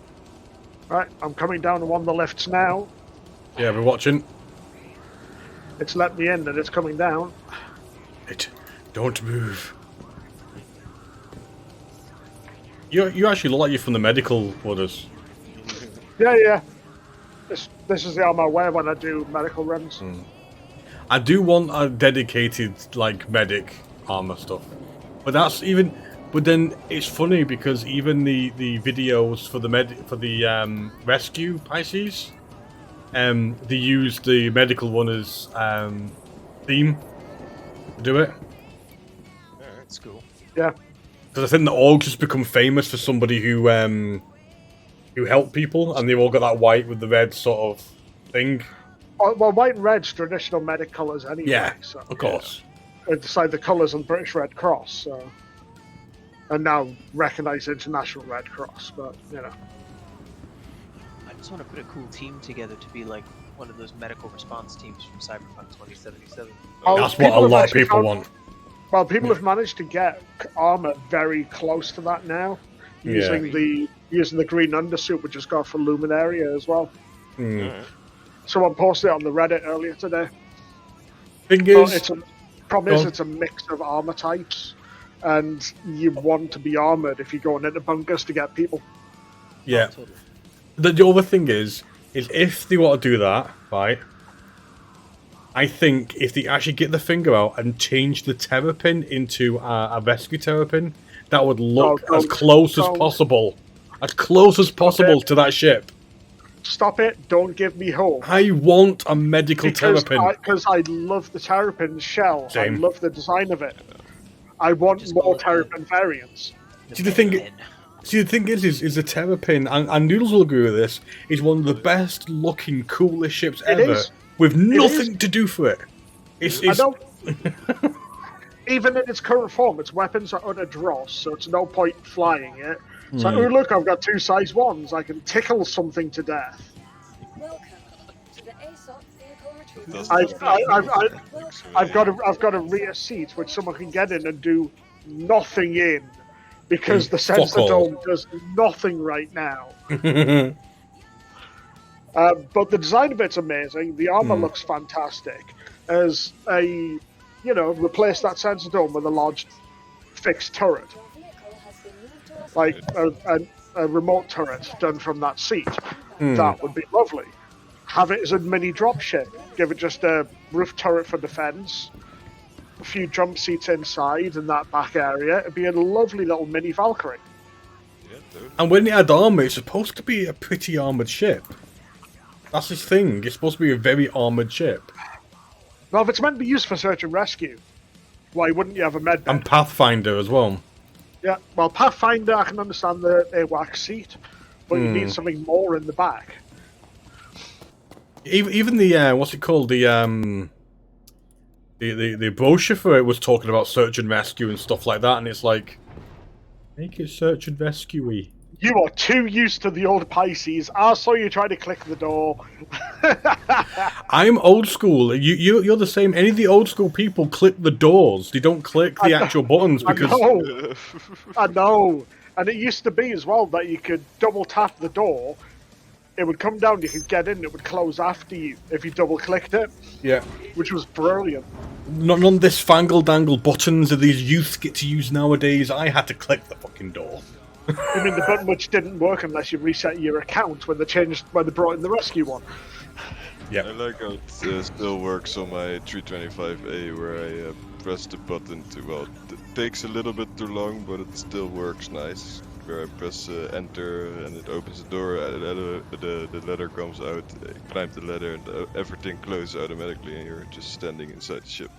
Speaker 9: Right, I'm coming down to one of the lifts now.
Speaker 3: Yeah, we're watching.
Speaker 9: It's let me in and it's coming down.
Speaker 3: Don't move. You actually look like you're from the medical orders.
Speaker 9: Yeah. This is the armor I wear when I do medical runs.
Speaker 3: I do want a dedicated like medic armor stuff, but But then it's funny because even the videos for the rescue Pisces, they use the medical one as theme to do it.
Speaker 10: That's cool.
Speaker 9: Yeah.
Speaker 3: Because I think the orgs just become famous for somebody who help people, and they've all got that white with the red sort of thing.
Speaker 9: Well, white and red's traditional medic colours anyway.
Speaker 3: Yeah,
Speaker 9: so.
Speaker 3: of course.
Speaker 9: It's like the colours of the British Red Cross, so. And now recognise International Red Cross, but, you know.
Speaker 10: I just want to put a cool team together to be like one of those medical response teams from Cyberpunk 2077.
Speaker 3: That's what a lot of people want.
Speaker 9: Well, people have managed to get armor very close to that now, using the green undersuit, which has got for Luminaria as well. Someone posted it on the Reddit earlier today. Problem is, it's a mix of armor types, and you want to be armored if you're going into bunkers to get people.
Speaker 3: Yeah. The other thing is if they want to do that, right? I think if they actually get the finger out and change the terrapin into a rescue terrapin, that would look as close as possible. As close as possible to that ship.
Speaker 9: Stop it, don't give me hope.
Speaker 3: I want a medical terrapin.
Speaker 9: Because I love the terrapin shell.
Speaker 3: Same.
Speaker 9: I love the design of it. I want more terrapin variants.
Speaker 3: See, the thing is the terrapin, and Noodles will agree with this, is one of the best looking, coolest ships ever, with nothing to do for it.
Speaker 9: I don't... Even in its current form, its weapons are utter dross, so it's no point flying it. It's like, oh look, I've got 2 size 1s. I can tickle something to death.
Speaker 5: Welcome to the ASOP vehicle retrieval.
Speaker 9: I've got a rear seat which someone can get in and do nothing in, because the sensor dome does nothing right now. But the design of it's amazing. The armor looks fantastic. As a, replace that sensor dome with a large fixed turret. Like a remote turret done from that seat. That would be lovely. Have it as a mini dropship. Give it just a roof turret for defense. A few jump seats inside in that back area. It'd be a lovely little mini Valkyrie.
Speaker 3: And when it had armor, it's supposed to be a pretty armored ship. That's his thing. It's supposed to be a very armored ship.
Speaker 9: Well, if it's meant to be used for search and rescue, why wouldn't you have a med bed?
Speaker 3: And Pathfinder as well.
Speaker 9: Yeah, well, Pathfinder, I can understand the AWACS seat, but you need something more in the back.
Speaker 3: Even the what's it called? The brochure for it was talking about search and rescue and stuff like that, and it's like, make it search and rescue-y.
Speaker 9: You are too used to the old Pisces. I saw you try to click the door.
Speaker 3: I'm old school. You're the same. Any of the old school people click the doors. They don't click the actual buttons because...
Speaker 9: I know. And it used to be as well that you could double tap the door. It would come down, you could get in, it would close after you if you double clicked it.
Speaker 3: Yeah.
Speaker 9: Which was brilliant.
Speaker 3: None of this fangle-dangle buttons that these youths get to use nowadays. I had to click the fucking door.
Speaker 9: I mean, the button which didn't work unless you reset your account when they brought in the rescue one.
Speaker 3: Yeah.
Speaker 4: I like how it still works on my 325A where I press the button it takes a little bit too long, but it still works nice. Where I press enter and it opens the door, the ladder comes out, I climb the ladder and everything closes automatically and you're just standing inside the ship.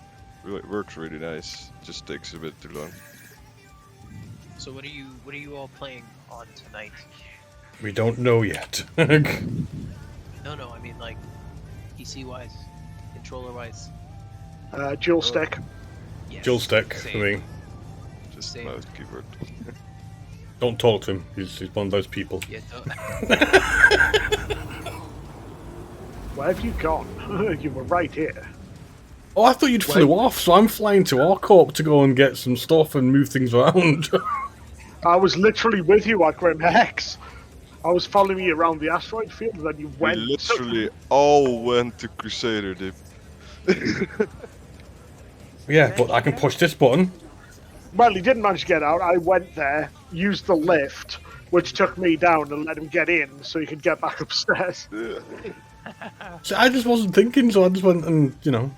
Speaker 4: It works really nice, just takes a bit too long.
Speaker 10: So what are you all playing on tonight?
Speaker 3: We don't know yet.
Speaker 10: No, I mean like PC wise, controller wise.
Speaker 9: Dual stick.
Speaker 10: Yes,
Speaker 3: Dual stick for me.
Speaker 4: Just mouse keyboard.
Speaker 3: Don't talk to him. He's one of those people.
Speaker 10: Yeah,
Speaker 9: Where have you gone? You were right here.
Speaker 3: Oh, I thought you'd flew off, so I'm flying to Orcorp to go and get some stuff and move things around.
Speaker 9: I was literally with you at Grim Hex. I was following you around the asteroid field, and then you
Speaker 4: We
Speaker 9: went.
Speaker 4: literally all went to Crusader Deep.
Speaker 3: Yeah, but I can push this button.
Speaker 9: Well, he didn't manage to get out. I went there, used the lift, which took me down and let him get in so he could get back upstairs.
Speaker 3: So I just wasn't thinking, so I just went and, you know.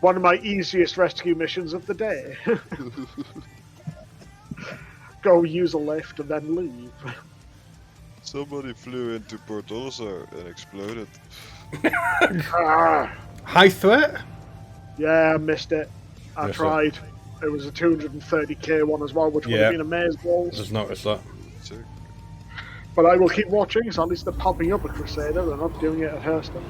Speaker 9: One of my easiest rescue missions of the day. Go use a lift and then leave.
Speaker 4: Somebody flew into Port Olisar and exploded.
Speaker 3: High threat?
Speaker 9: Yeah, I missed it. I
Speaker 3: Missed
Speaker 9: tried. It was a 230k one as well, which would have been amazing.
Speaker 3: Just noticed that.
Speaker 4: Sick.
Speaker 9: But I will keep watching, so at least they're popping up a Crusader. They're not doing it at Hurston.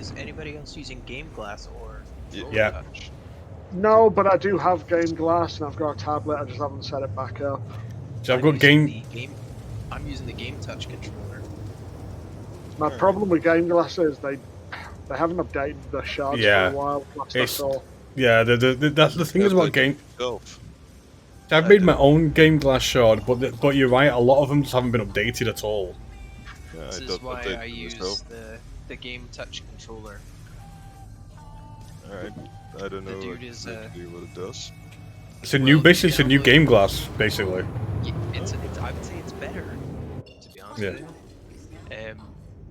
Speaker 10: is anybody else using Game Glass or
Speaker 3: Yeah.
Speaker 10: Touch?
Speaker 9: No, but I do have Game Glass and I've got a tablet. I just haven't set it back up.
Speaker 3: So I've got game.
Speaker 10: I'm using the Game Touch controller.
Speaker 9: My problem with Game Glass is they haven't updated the shards for a while. That's all.
Speaker 3: Yeah, that's the thing is about game.
Speaker 4: Itself.
Speaker 3: I've made my own Game Glass shard, but you're right. A lot of them just haven't been updated at all.
Speaker 4: Yeah,
Speaker 10: This is why I use the Game Touch controller.
Speaker 4: Alright, I don't know
Speaker 10: dude is,
Speaker 4: exactly what it does.
Speaker 3: It's a new, basically, it's a new Game Glass, basically.
Speaker 10: It's I would say it's better, to be honest with you.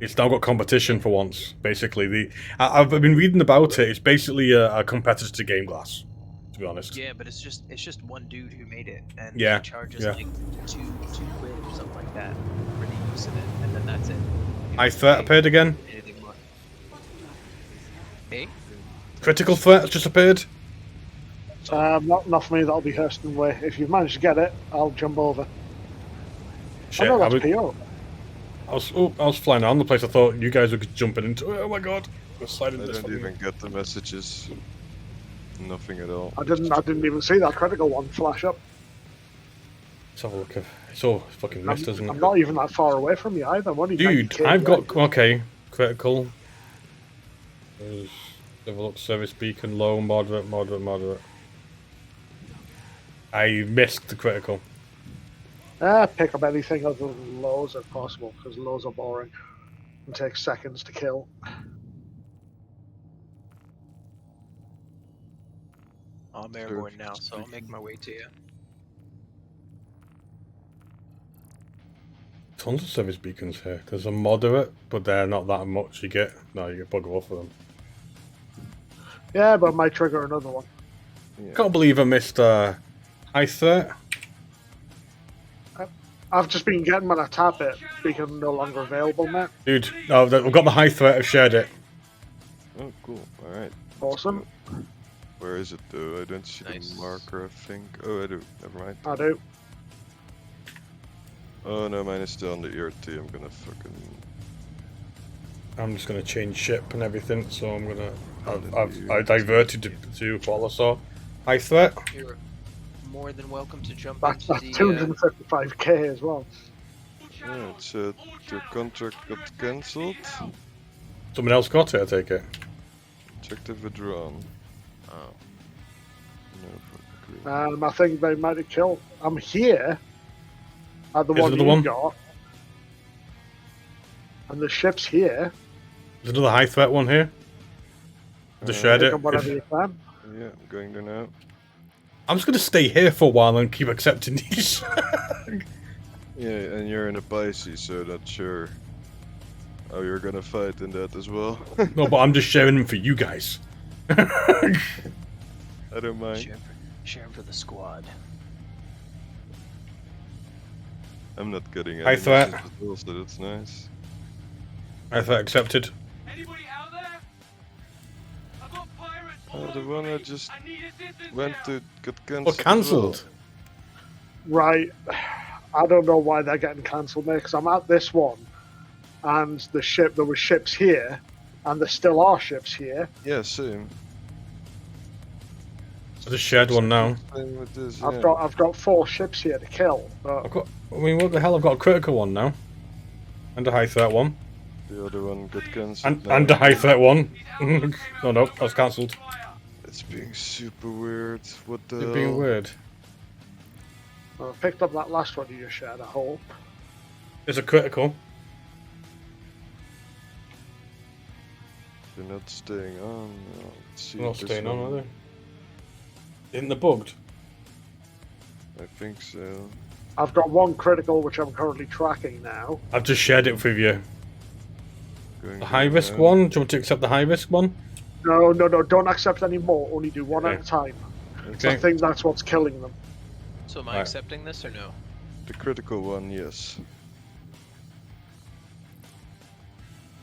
Speaker 3: It's now got competition for once. Basically, I've been reading about it. It's basically a competitor to Game Glass, to be honest.
Speaker 10: Yeah, but it's just one dude who made it, and
Speaker 3: Yeah,
Speaker 10: he charges
Speaker 3: yeah.
Speaker 10: like two quid or something like that for the use of it, and then that's it.
Speaker 3: High threat appeared again.
Speaker 10: Anything more? Hey?
Speaker 3: Critical threat has just appeared.
Speaker 9: Not for me. That'll be Hurston way. If you've managed to get it, I'll jump over.
Speaker 3: Shit,
Speaker 9: oh no, that's PO.
Speaker 3: I was flying around the place. I thought you guys were jumping into it. Oh my god! I
Speaker 4: don't even get the messages. Nothing at all.
Speaker 9: I didn't even see that critical one flash up.
Speaker 3: Let's have a look. It's all fucking missed, isn't it?
Speaker 9: I'm not even that far away from you either. I'm only
Speaker 3: Dude,
Speaker 9: 90K
Speaker 3: I've
Speaker 9: away.
Speaker 3: got okay critical. Have a look. Service beacon low, moderate. I missed the critical.
Speaker 9: Pick up anything other than lows if possible, because lows are boring and take seconds to kill.
Speaker 10: I'm airborne now, so I'll make my way to you.
Speaker 3: Tons of service beacons here. There's a moderate, but they're not that much. You get bugger off of them.
Speaker 9: Yeah, but I might trigger another one.
Speaker 3: Yeah. Can't believe I missed high threat.
Speaker 9: I've just been getting when I tap it. Beacon no longer available, mate.
Speaker 3: Dude, I've got the high threat. I've shared it.
Speaker 4: Oh, cool. Alright.
Speaker 9: Awesome.
Speaker 4: Where is it though? I don't see the marker, I think. Oh, I do. Never mind.
Speaker 9: I do.
Speaker 4: Oh no, mine is still on the ERT. I'm gonna fucking...
Speaker 3: I'm just gonna change ship and everything, so I'm gonna... I diverted to Polisar. High threat.
Speaker 10: You're more than welcome to jump
Speaker 9: That's
Speaker 10: into the...
Speaker 9: 255k as well.
Speaker 4: Yeah, it said your contract got cancelled.
Speaker 3: Someone else got it, I take it.
Speaker 4: Objective withdrawn.
Speaker 10: Oh.
Speaker 4: No,
Speaker 9: I think they might have killed. I'm here at the
Speaker 3: Here's
Speaker 9: one you got. And the ship's here.
Speaker 3: There's another high threat one here. Just shared it.
Speaker 9: Whatever you can.
Speaker 4: Yeah, I'm going there now.
Speaker 3: I'm just gonna stay here for a while and keep accepting these.
Speaker 4: Yeah, and you're in a Pisces, so not sure how you're gonna fight in that as well.
Speaker 3: No, but I'm just sharing them for you guys.
Speaker 4: I don't mind.
Speaker 10: Share for the squad.
Speaker 4: I'm not getting any
Speaker 3: High threat.
Speaker 4: messages at all, so that's nice.
Speaker 3: High threat accepted.
Speaker 6: Anybody out there? I've got pirates.
Speaker 4: Oh, the one I just went to got cancelled.
Speaker 3: Oh, cancelled.
Speaker 9: Right. I don't know why they're getting cancelled, mate, because I'm at this one. And there were ships here. And there still are ships here.
Speaker 4: Yeah, same.
Speaker 3: There's a shared one now.
Speaker 4: Same with this,
Speaker 9: I've
Speaker 4: yeah.
Speaker 9: got 4 ships here to kill. But
Speaker 3: I've got. I mean, what the hell? I've got a critical one now, and a high threat one,
Speaker 4: The other one got cancelled.
Speaker 3: and a high threat one. No, that's cancelled.
Speaker 4: It's being super weird. What the
Speaker 3: It's
Speaker 4: hell?
Speaker 3: being weird.
Speaker 9: I picked up that last one you just shared, I hope.
Speaker 3: It's a critical.
Speaker 4: They're not staying on. Let's see
Speaker 3: They're not
Speaker 4: if this
Speaker 3: staying on,
Speaker 4: one-
Speaker 3: are they? Isn't they bugged?
Speaker 4: I think so.
Speaker 9: I've got 1 critical which I'm currently tracking now.
Speaker 3: I've just shared it with you.
Speaker 4: Going
Speaker 3: The high risk
Speaker 4: down.
Speaker 3: one. Do you want to accept the high risk one?
Speaker 9: No, don't accept any more. Only do 1 at
Speaker 3: Okay.
Speaker 9: a time.
Speaker 3: Okay.
Speaker 9: I think that's what's killing them.
Speaker 10: So am I
Speaker 3: Right.
Speaker 10: accepting this or no?
Speaker 4: The critical one, yes.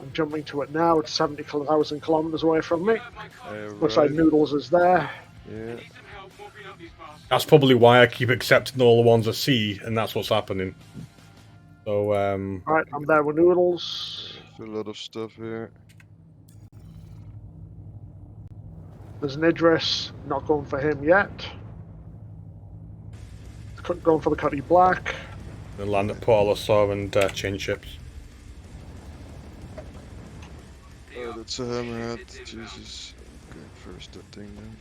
Speaker 9: I'm jumping to it now. It's 70,000 kilometers away from me. Looks like
Speaker 4: Alright.
Speaker 9: Noodles is there.
Speaker 4: Yeah.
Speaker 3: That's probably why I keep accepting all the ones I see, and that's what's happening. So,
Speaker 9: Right, I'm there with Noodles.
Speaker 4: There's a lot of stuff here.
Speaker 9: There's an Idris. Not going for him yet. Going for the Cuddy Black.
Speaker 3: the land at Port Olisar and change ships.
Speaker 4: Oh, that's a hammerhead. Jesus. Going first that thing then.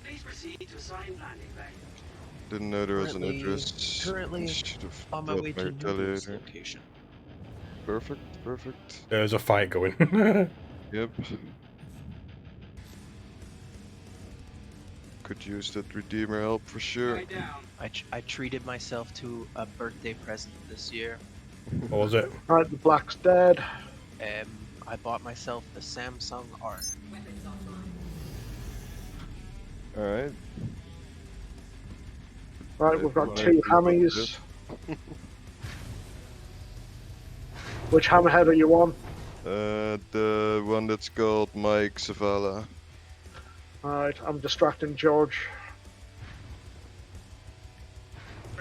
Speaker 6: Please proceed to assigned landing bay.
Speaker 4: Didn't know there was an
Speaker 10: Currently-
Speaker 4: address.
Speaker 10: currently
Speaker 4: Should have
Speaker 10: On my
Speaker 4: brought
Speaker 10: way
Speaker 4: my
Speaker 10: to Noodles
Speaker 4: retaliator.
Speaker 10: location.
Speaker 4: Perfect, perfect.
Speaker 3: There's a fight going.
Speaker 4: Yep. Could use that redeemer help for sure.
Speaker 10: I treated myself to a birthday present this year.
Speaker 3: What was it?
Speaker 9: Right, the Black's dead.
Speaker 10: I bought myself the Samsung Art.
Speaker 4: Alright.
Speaker 9: Right, we've got 2 hammies. Which hammerhead are you on?
Speaker 4: The one that's called Mike Zavala.
Speaker 9: Alright, I'm distracting George.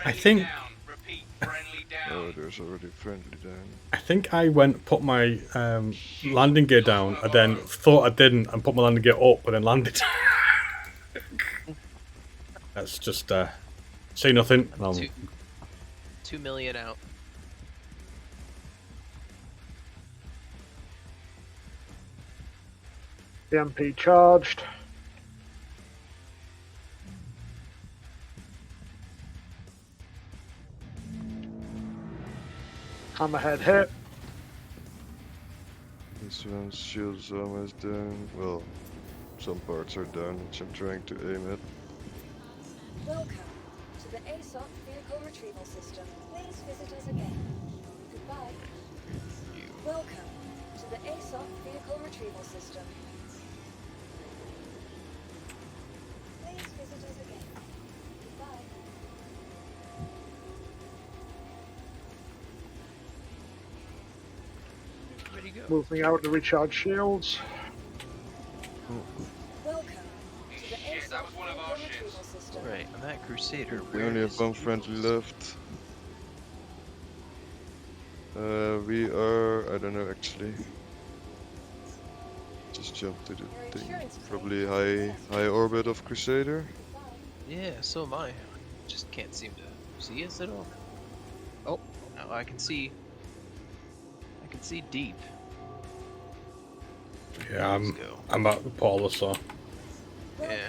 Speaker 3: I think
Speaker 4: Oh, there's already friendly down.
Speaker 3: I think I went put my landing gear down, and then thought I didn't, and put my landing gear up, and then landed. That's just say nothing. And I'll...
Speaker 10: 2 million out.
Speaker 9: The MP charged. Hammerhead hit.
Speaker 4: This one's shield's almost down. Well, some parts are down, which I'm trying to aim at.
Speaker 5: Welcome to the ASOC vehicle retrieval system. Please visit us again. Goodbye. Welcome to the ASOC vehicle retrieval system. Please visit us again. Goodbye.
Speaker 10: Ready to go.
Speaker 9: Moving out to recharge shields.
Speaker 5: Welcome to the ASOC vehicle retrieval system.
Speaker 10: Right, and that Crusader.
Speaker 4: We
Speaker 10: where
Speaker 4: only have
Speaker 10: is
Speaker 4: one
Speaker 10: he?
Speaker 4: friendly left. We are, I don't know actually. Just jump to the thing. Probably high orbit of Crusader.
Speaker 10: Yeah, so am I. Just can't seem to see us at all. Oh, now I can see. I can see deep.
Speaker 3: Yeah,
Speaker 10: Let's go.
Speaker 3: I'm at the Port Olisar.
Speaker 10: Yeah.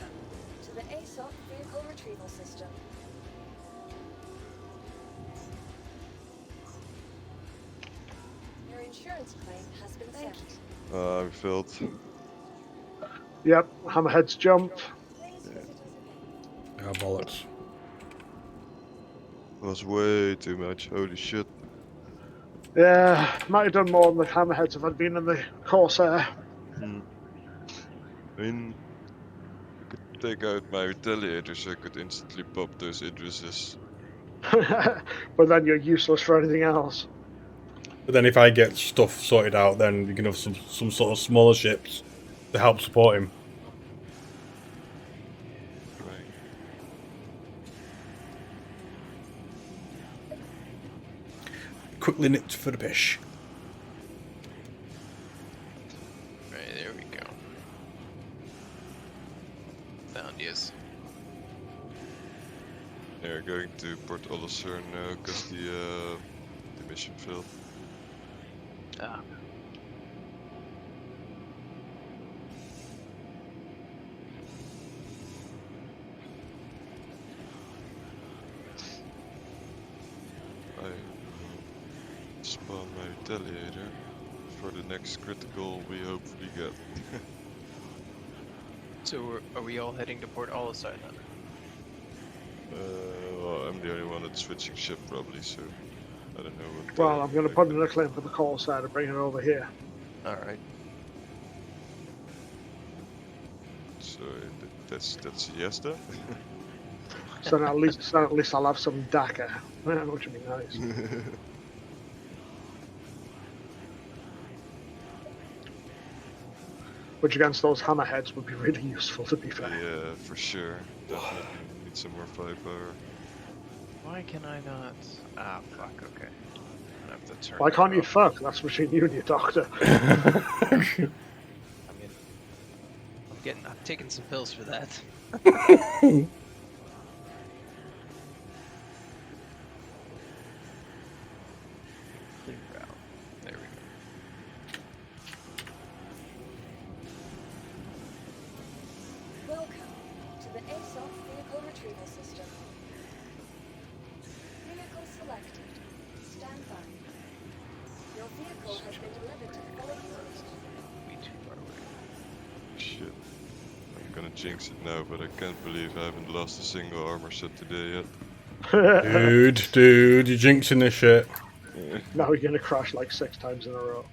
Speaker 5: To the ASOC vehicle retrieval system. Your insurance claim has been sent.
Speaker 4: We failed.
Speaker 9: Yep, hammerhead's jumped.
Speaker 5: Please visit us again.
Speaker 3: Yeah, bollocks.
Speaker 4: Was way too much. Holy shit.
Speaker 9: Yeah, might have done more on the hammerheads if I'd been in the Corsair.
Speaker 4: I mean, I could take out my retaliator so I could instantly pop those Idrises.
Speaker 9: But then you're useless for anything else.
Speaker 3: But then if I get stuff sorted out, then you can have some sort of smaller ships to help support him.
Speaker 4: Right.
Speaker 3: Quickly nipped for the fish.
Speaker 10: Right, there we go. Yes.
Speaker 4: They're going to Port Olisar now because the mission failed.
Speaker 10: Ah.
Speaker 4: I will spawn my retaliator for the next critical we hopefully get.
Speaker 10: So are we all heading to Port Olisar then?
Speaker 4: Well, I'm the only one that's switching ship probably, so I don't know what.
Speaker 9: Well, I'm going to put in a claim for the call side and bring it over here.
Speaker 10: Alright.
Speaker 4: So that's a yes then.
Speaker 9: So at least I'll have some DACA, which would be nice. Which against those hammerheads would be really useful, to be fair.
Speaker 4: Yeah, for sure. Definitely need some more firepower.
Speaker 10: Why can I not? Ah, fuck, okay. I have to turn
Speaker 9: Why can't
Speaker 10: that
Speaker 9: you
Speaker 10: off.
Speaker 9: fuck? That's between you and your doctor.
Speaker 10: I mean, I'm taking some pills for that. Clear route. There we go.
Speaker 5: Welcome to the ASOP vehicle retrieval system. Vehicle selected. Stand by. Your vehicle has been delivered to the following post.
Speaker 10: We too far away.
Speaker 4: Shit. I'm gonna jinx it now, but I can't believe I haven't lost a single armor set today yet.
Speaker 3: Dude, you're jinxing this shit.
Speaker 9: Now you're going to crash like 6 times in a row.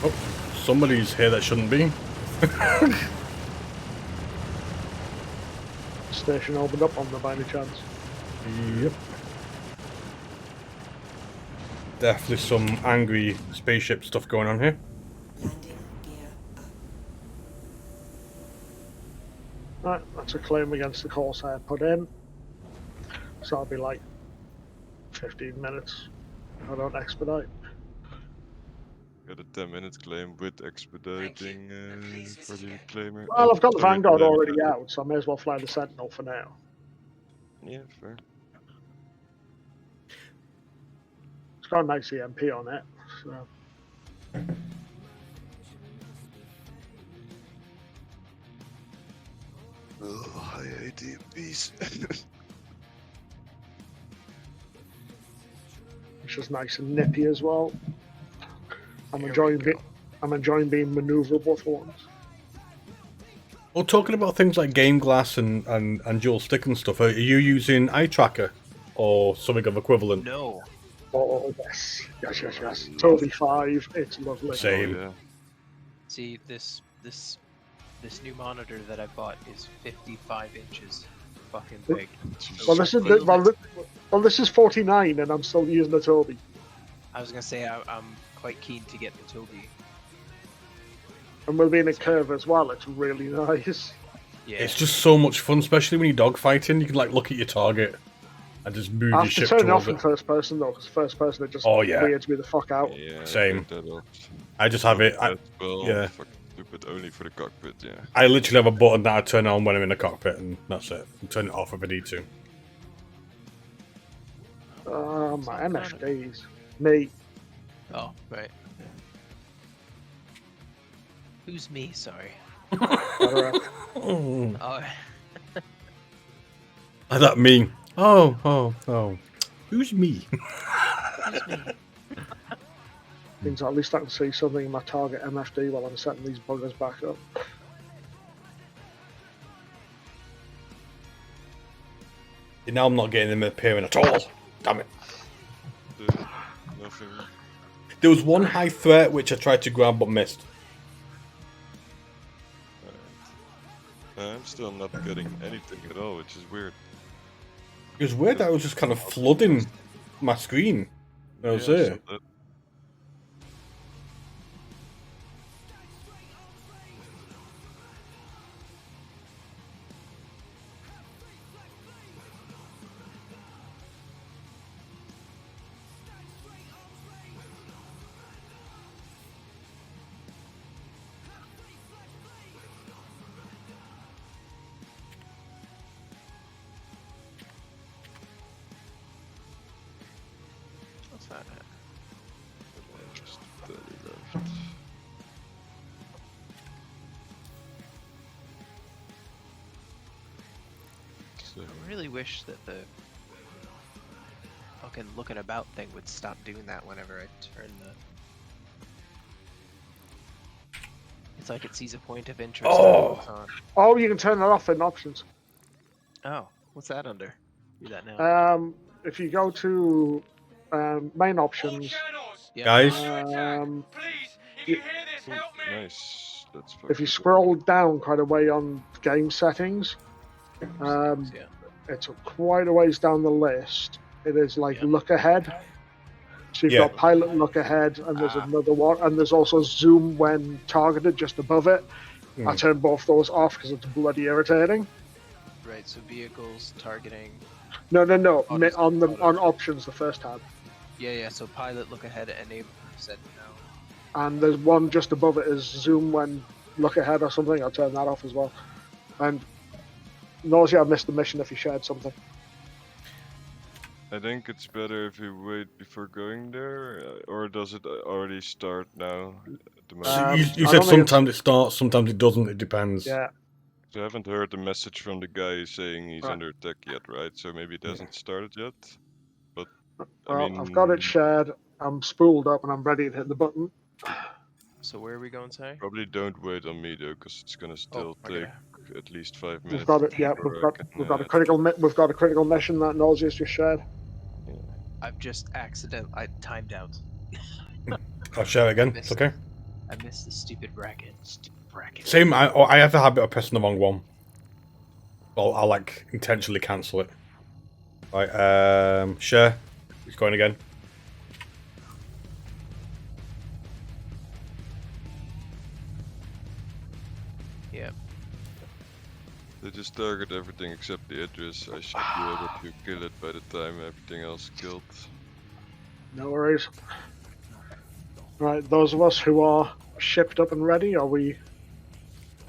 Speaker 3: Oh, somebody's here that shouldn't be.
Speaker 9: Station opened up on the by any chance.
Speaker 3: Yep. Definitely some angry spaceship stuff going on here.
Speaker 9: Right, that's a claim against the course I put in. So I'll be like 15 minutes. I don't expedite.
Speaker 4: Got a 10-minute claim with expediting for the claimer.
Speaker 9: Well, I've got the
Speaker 4: sorry,
Speaker 9: Vanguard
Speaker 4: claim
Speaker 9: already
Speaker 4: credit.
Speaker 9: out, so I may as well fly the Sentinel for now.
Speaker 4: Yeah, fair.
Speaker 9: It's got a nice EMP on it, so.
Speaker 4: Oh, I hate EMPs.
Speaker 9: It's just nice and nippy as well. I'm
Speaker 10: Here
Speaker 9: enjoying
Speaker 10: we go.
Speaker 9: I'm enjoying being maneuverable for once.
Speaker 3: Well, talking about things like game glass and dual stick and stuff, are you using eye tracker or something of equivalent?
Speaker 10: No.
Speaker 9: Oh yes, yes. Toby 5, it's lovely.
Speaker 3: Same.
Speaker 4: Oh, yeah.
Speaker 10: See, this new monitor that I bought is 55 inches. Fucking big.
Speaker 9: Well, this is 49, and I'm still using the Toby.
Speaker 10: I was gonna say I'm quite keen to get the Toby.
Speaker 9: And we'll be in a curve as well. It's really nice.
Speaker 10: Yeah.
Speaker 3: It's just so much fun, especially when you're dogfighting. You can like look at your target and just move
Speaker 9: I
Speaker 3: your
Speaker 9: have to
Speaker 3: ship
Speaker 9: turn it off
Speaker 3: towards
Speaker 9: in
Speaker 3: it.
Speaker 9: first person though, because first person it just
Speaker 3: Oh, yeah.
Speaker 9: weirds me the fuck out.
Speaker 4: Yeah,
Speaker 3: Same.
Speaker 4: I hate that off.
Speaker 3: I just have it. Yeah.
Speaker 4: Fucking stupid, only for the cockpit, yeah.
Speaker 3: I literally have a button that I turn on when I'm in the cockpit, and that's it. And turn it off if I need to.
Speaker 9: My MFDs. Me.
Speaker 10: Oh, right. Who's me? Sorry. Oh.
Speaker 3: That me. Oh. Who's me?
Speaker 10: Who's me?
Speaker 9: Means at least I can see something in my target MFD while I'm setting these buggers back up.
Speaker 3: Now I'm not getting them appearing at all. Damn it.
Speaker 4: Nothing.
Speaker 3: There was one high threat which I tried to grab but missed.
Speaker 4: I'm still not getting anything at all, which is weird.
Speaker 3: It was weird that I was just kind of flooding my screen. I was there.
Speaker 4: So that-
Speaker 10: What's that?
Speaker 4: just barely left. So,
Speaker 10: I really wish that the fucking looking about thing would stop doing that whenever I turn the. It's like it sees a point of interest.
Speaker 3: Oh!
Speaker 10: And it's on.
Speaker 9: Oh, you can turn that off in options.
Speaker 10: Oh, what's that under? Do that now.
Speaker 9: If you go to main options,
Speaker 10: Yeah.
Speaker 3: Guys,
Speaker 6: Please, if you hear this, help me.
Speaker 4: nice. That's
Speaker 9: if you
Speaker 4: fucking
Speaker 9: scroll down quite a way on game settings,
Speaker 10: Yeah.
Speaker 9: it's quite a ways down the list. It is like
Speaker 10: Yeah.
Speaker 9: look ahead. So you've
Speaker 3: Yeah.
Speaker 9: got pilot look ahead, and there's another one, and there's also zoom when targeted just above it. I turn both those off because it's bloody irritating.
Speaker 10: Right. So vehicles, targeting.
Speaker 9: No.
Speaker 10: Auto-
Speaker 9: On options, the first tab,
Speaker 10: Yeah. So pilot, look ahead, enable. Said no.
Speaker 9: and there's one just above it is zoom when look ahead or something. I'll turn that off as well. And Nausea, I missed the mission if you shared something.
Speaker 4: I think it's better if you wait before going there, or does it already start now? At the moment?
Speaker 3: so you
Speaker 9: I
Speaker 3: said
Speaker 9: don't think it's-
Speaker 3: sometimes it starts, sometimes it doesn't. It depends.
Speaker 9: Yeah.
Speaker 4: So I haven't heard the message from the guy saying he's
Speaker 9: Right.
Speaker 4: under attack yet, right? So maybe it hasn't started yet. But I
Speaker 9: Well,
Speaker 4: mean,
Speaker 9: I've got it shared. I'm spooled up and I'm ready to hit the button.
Speaker 10: So where are we going, sorry?
Speaker 4: probably don't wait on me though, because it's gonna still
Speaker 10: okay.
Speaker 4: take at least 5
Speaker 9: We've
Speaker 4: minutes.
Speaker 9: got it. Yeah,
Speaker 4: before
Speaker 9: we've
Speaker 4: I
Speaker 9: got
Speaker 4: can,
Speaker 9: we've got a critical mission that Nausea's just shared.
Speaker 10: I've just I timed out.
Speaker 3: I'll share it again.
Speaker 10: Missed
Speaker 3: It's okay.
Speaker 10: I missed the stupid bracket. Stupid bracket.
Speaker 3: Same. I have the habit of pressing the wrong one. Well, I'll like intentionally cancel it. Right. Share. It's going again.
Speaker 10: Yep.
Speaker 4: They just target everything except the address. I should be able to kill it by the time everything else is killed.
Speaker 9: No worries. Right, those of us who are shipped up and ready, are we?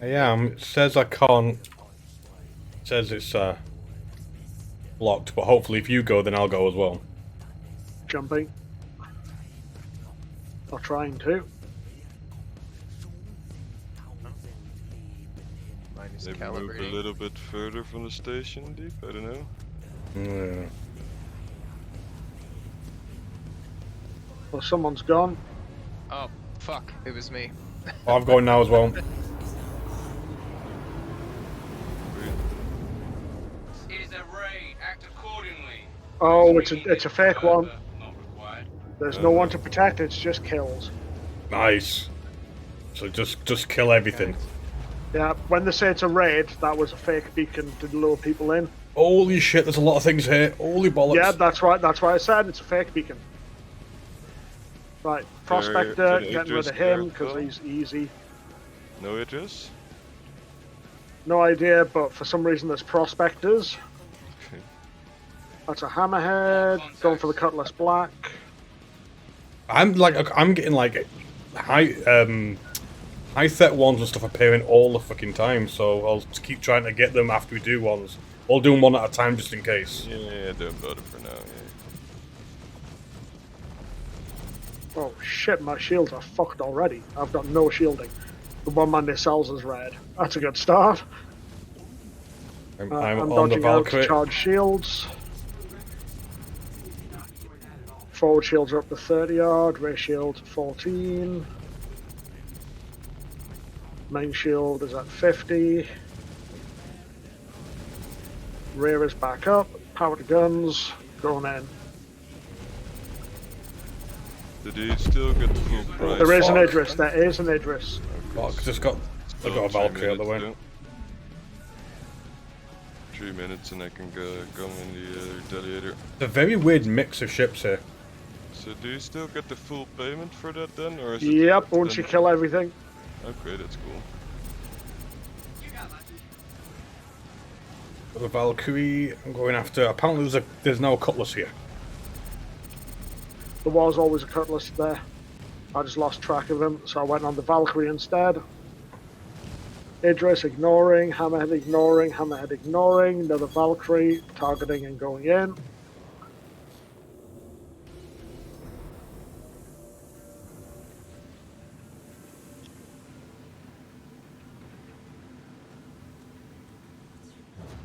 Speaker 3: I am. It says I can't. It says it's blocked, but hopefully if you go, then I'll go as well.
Speaker 9: Jumping. Or trying to.
Speaker 10: Minus
Speaker 4: Maybe move a
Speaker 10: calibrating.
Speaker 4: little bit further from the station, Deep. I don't know.
Speaker 3: Yeah.
Speaker 9: Well, someone's gone.
Speaker 10: Oh, fuck. It was me.
Speaker 3: Oh, I'm going now as well.
Speaker 6: It is a raid. Act accordingly.
Speaker 9: Oh, it's a fake one.
Speaker 6: Not required.
Speaker 9: There's no one to protect. It's just kills.
Speaker 3: Nice. So just kill everything.
Speaker 9: Yeah, when they say it's a raid, that was a fake beacon to lure people in.
Speaker 3: Holy shit! There's a lot of things here. Holy bollocks.
Speaker 9: Yeah, that's right. That's why I said it's a fake beacon. Right, Prospector,
Speaker 4: an
Speaker 9: getting rid
Speaker 4: address
Speaker 9: of
Speaker 4: there,
Speaker 9: him because
Speaker 4: Phil?
Speaker 9: he's easy.
Speaker 4: No address?
Speaker 9: No idea, but for some reason there's Prospectors.
Speaker 4: Okay.
Speaker 9: That's a Hammerhead, going for the Cutlass Black.
Speaker 3: I'm getting like high set ones and stuff appearing all the fucking time. So I'll just keep trying to get them after we do ones. I'll do them one at a time just in case.
Speaker 4: Yeah, don't bother for now.
Speaker 9: Oh shit, my shields are fucked already. I've got no shielding. The one man they sells is red. That's a good start.
Speaker 3: I'm
Speaker 9: I'm
Speaker 3: on the
Speaker 9: dodging out to
Speaker 3: Valkyrie.
Speaker 9: charge shields. Forward shields are up to 30 yard, rear shield 14. Main shield is at 50. Rear is back up. Power to guns, going in.
Speaker 4: Did he still get the full price?
Speaker 9: There is an
Speaker 3: fuck.
Speaker 9: Idris. There is an Idris.
Speaker 3: Fuck, just got. I got a Valkyrie out of the way.
Speaker 4: 3 minutes and I can go in the Retaliator.
Speaker 3: It's a very weird mix of ships here.
Speaker 4: So do you still get the full payment for that then, or is
Speaker 9: Yep,
Speaker 4: it
Speaker 9: once you kill everything.
Speaker 4: Okay, that's cool.
Speaker 3: The Valkyrie, I'm going after. Apparently, there's now a Cutlass here.
Speaker 9: There was always a Cutlass there. I just lost track of him, so I went on the Valkyrie instead. Idris ignoring, Hammerhead ignoring, Hammerhead ignoring, another Valkyrie targeting and going in.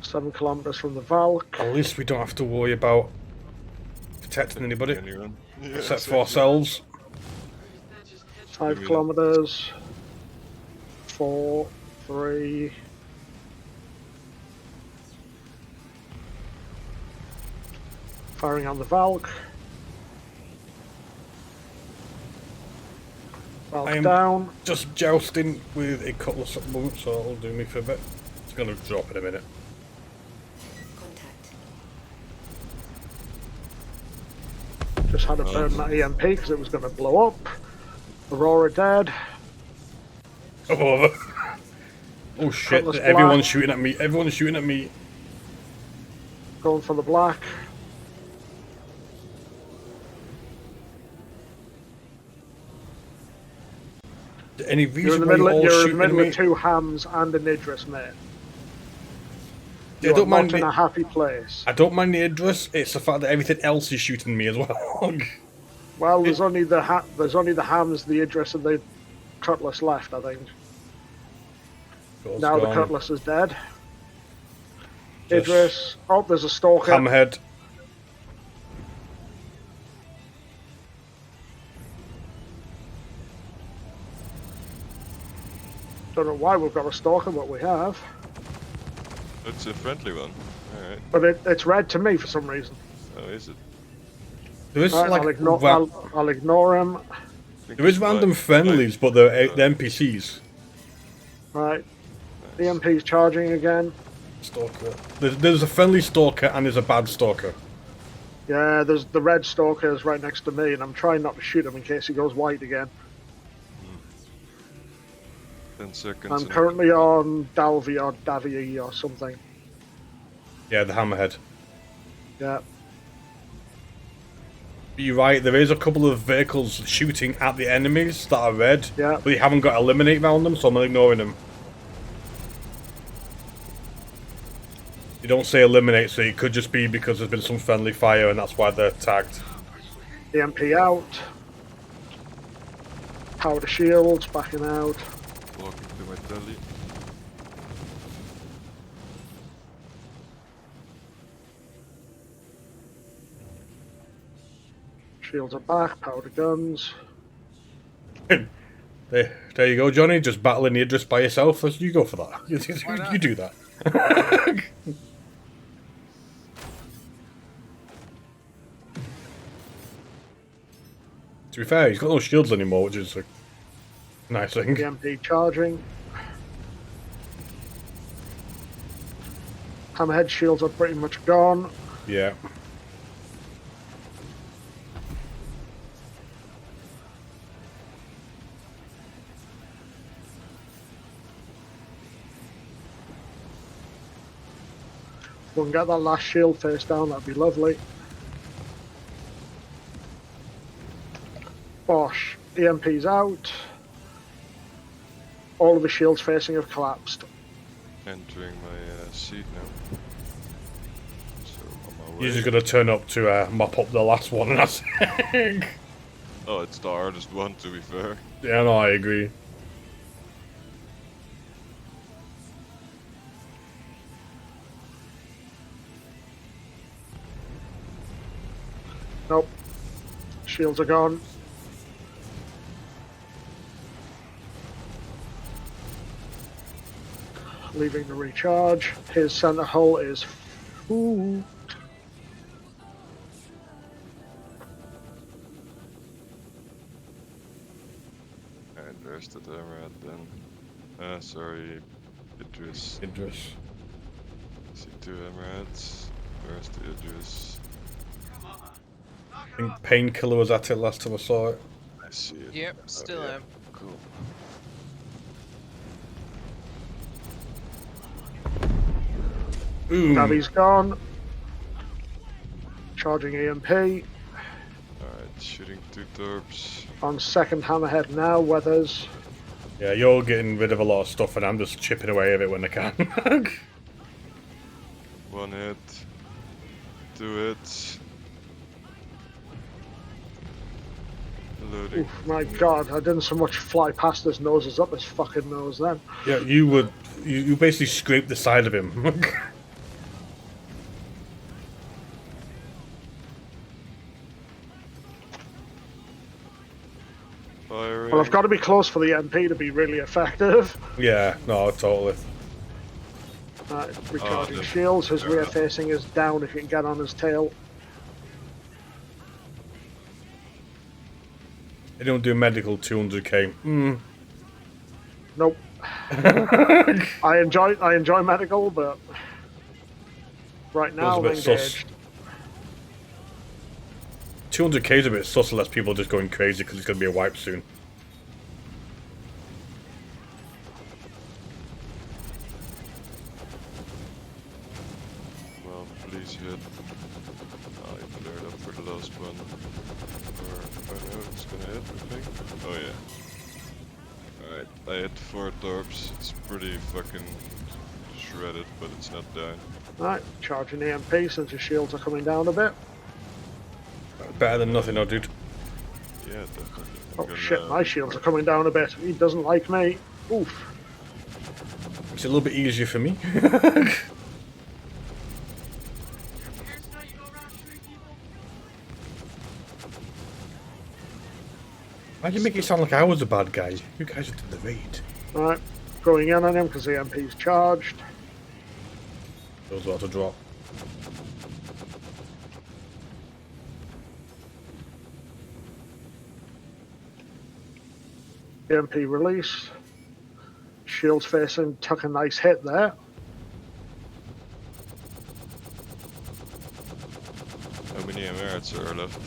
Speaker 9: Seven kilometers from the Valk.
Speaker 3: At least we don't have to worry about protecting anybody,
Speaker 4: Anyone? Yeah,
Speaker 3: except for ourselves.
Speaker 9: 5 kilometers. 4, 3. Firing on the Valk. Valk
Speaker 3: I am
Speaker 9: down.
Speaker 3: just jousting with a Cutlass at the moment, so it'll do me for a bit. It's going to drop in a minute.
Speaker 9: Just had to burn that EMP because it was going to blow up. Aurora dead.
Speaker 3: Oh, oh shit,
Speaker 9: Cutlass
Speaker 3: everyone's
Speaker 9: black.
Speaker 3: shooting at me, everyone's shooting at me.
Speaker 9: Going for the black.
Speaker 3: Any
Speaker 9: You're
Speaker 3: reason
Speaker 9: in the
Speaker 3: why
Speaker 9: middle,
Speaker 3: you're all
Speaker 9: you're in the
Speaker 3: shooting at
Speaker 9: middle
Speaker 3: me?
Speaker 9: of 2 hams and an Idris, mate.
Speaker 3: I
Speaker 9: You're
Speaker 3: don't mind
Speaker 9: not in
Speaker 3: the-
Speaker 9: a happy place.
Speaker 3: I don't mind the Idris, it's the fact that everything else is shooting me as well.
Speaker 9: Well, there's only the hams, the Idris, and the Cutlass left, I think.
Speaker 3: Goes
Speaker 9: Now the
Speaker 3: gone.
Speaker 9: Cutlass is dead.
Speaker 3: Just
Speaker 9: Idris. Oh, there's a Stalker.
Speaker 3: Hammerhead.
Speaker 9: Don't know why we've got a Stalker, but we have.
Speaker 4: It's a friendly one. Alright.
Speaker 9: But it's red to me for some reason.
Speaker 4: Oh, is it?
Speaker 3: There is
Speaker 9: Right,
Speaker 3: like
Speaker 9: I'll ignore him.
Speaker 3: there is random friendlies, but they're NPCs.
Speaker 9: Right. The EMP's charging again.
Speaker 3: Stalker. There's a friendly Stalker and there's a bad Stalker.
Speaker 9: Yeah, there's the red Stalker is right next to me, and I'm trying not to shoot him in case he goes white again.
Speaker 4: 10 seconds.
Speaker 9: I'm
Speaker 4: and-
Speaker 9: currently on Dalvi or Davie or something.
Speaker 3: Yeah, the Hammerhead.
Speaker 9: Yeah.
Speaker 3: You're right, there is a couple of vehicles shooting at the enemies that are red,
Speaker 9: Yeah.
Speaker 3: but you haven't got eliminate around them, so I'm ignoring them. You don't say eliminate, so it could just be because there's been some friendly fire and that's why they're tagged.
Speaker 9: EMP out. Power to shields, backing out.
Speaker 4: Walking to my telly.
Speaker 9: Shields are back, power to guns.
Speaker 3: There you go, Johnny, just battling the Idris by yourself. You go for that. You do that. To be fair, he's got no shields anymore, which is a nice thing.
Speaker 9: EMP charging. Hammerhead shields are pretty much gone.
Speaker 3: Yeah.
Speaker 9: We can get that last shield face down, that'd be lovely. Bosh. EMP's out. All of the shields facing have collapsed.
Speaker 4: Entering my seat now. So on my way.
Speaker 3: You're just gonna turn up to mop up the last one, and that's
Speaker 4: Oh, it's the hardest one, to be fair.
Speaker 3: Yeah, no, I agree.
Speaker 9: Nope. Shields are gone. Leaving the recharge. His center hull is full.
Speaker 4: Where's the Emerald then? Sorry, Idris.
Speaker 3: Idris.
Speaker 4: See 2 Emeralds. Where's the Idris?
Speaker 3: I think Painkiller was at it last time I saw it.
Speaker 4: I see it.
Speaker 12: Yep, still am.
Speaker 4: Cool.
Speaker 3: Boom.
Speaker 9: Navi's gone. Charging EMP.
Speaker 4: Alright, shooting 2 torps.
Speaker 9: On second hammerhead now, Weathers.
Speaker 3: Yeah, you're getting rid of a lot of stuff, and I'm just chipping away at it when I can.
Speaker 4: 1 hit. 2 hits. Loading.
Speaker 9: Oof, my god, I didn't so much fly past his nose as up his fucking nose then.
Speaker 3: Yeah, you basically scraped the side of him.
Speaker 4: Firing.
Speaker 9: Well, I've got to be close for the MP to be really effective.
Speaker 3: Yeah, no, totally.
Speaker 9: Recharging
Speaker 4: the-
Speaker 9: shields, his rear facing is down if you can get on his tail.
Speaker 3: They don't do medical 200k.
Speaker 9: Nope. I enjoy medical, but right now I'm
Speaker 3: Feels a bit sus.
Speaker 9: engaged.
Speaker 3: 200k is a bit sus unless people are just going crazy because it's going to be a wipe soon.
Speaker 4: Well, please hit. I cleared up for the last one. Or, oh no, it's gonna hit, I think. Oh yeah. Alright, I hit 4 torps. It's pretty fucking shredded, but it's not down.
Speaker 9: Right, charging EMP since his shields are coming down a bit.
Speaker 3: Better than nothing, oh, dude.
Speaker 4: Yeah, definitely.
Speaker 9: Oh shit, my shields are coming down a bit. He doesn't like me. Oof.
Speaker 3: It's a little bit easier for me. Why do you make it sound like I was a bad guy? You guys did the raid.
Speaker 9: Right, going in on him because the EMP's charged.
Speaker 3: Those about to drop.
Speaker 9: EMP release. Shields facing, took a nice hit there.
Speaker 4: How many Emirates are left?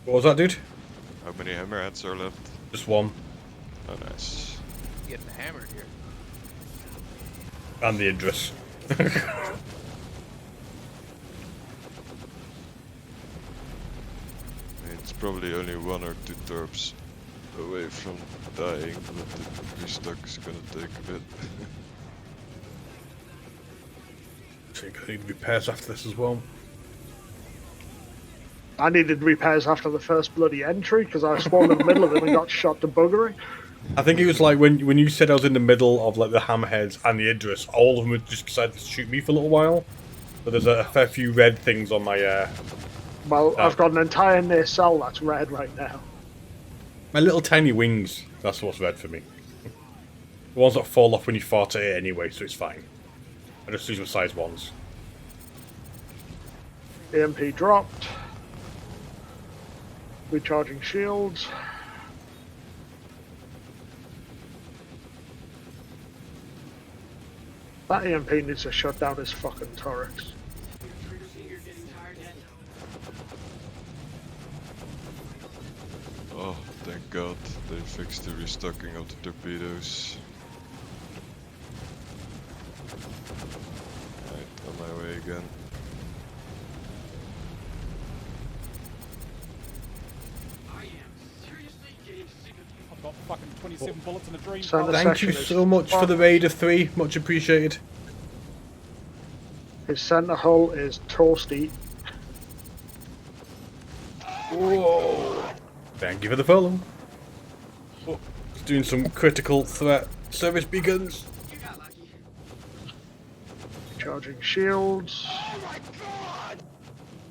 Speaker 3: What was that, dude?
Speaker 4: How many Emirates are left?
Speaker 3: Just one.
Speaker 4: Oh, nice.
Speaker 12: Getting hammered here.
Speaker 3: And the Idris.
Speaker 4: It's probably only 1 or 2 torps away from dying, but the restock is gonna take a bit.
Speaker 3: So you're going to need repairs after this as well.
Speaker 9: I needed repairs after the first bloody entry because I spawned in the middle of it and got shot to buggery.
Speaker 3: I think it was like when you said I was in the middle of like the hammerheads and the Idris, all of them had just decided to shoot me for a little while. But there's a fair few red things on my
Speaker 9: Well, I've got an entire nacelle that's red right now.
Speaker 3: my little tiny wings. That's what's red for me. The ones that fall off when you fart at it anyway, so it's fine. I just use my size ones.
Speaker 9: EMP dropped. Recharging shields. That EMP needs to shut down his fucking turrets.
Speaker 4: Oh, thank God they fixed the restocking of the torpedoes. Right, on my way again.
Speaker 6: I've got fucking 27 bullets in a dream.
Speaker 9: So the
Speaker 3: Thank you
Speaker 9: section is
Speaker 3: so much for the raid of 3. Much appreciated.
Speaker 9: His center hull is toasty.
Speaker 3: Whoa. Thank you for the follow. Oh, it's doing some critical threat service beacons.
Speaker 9: Charging shields.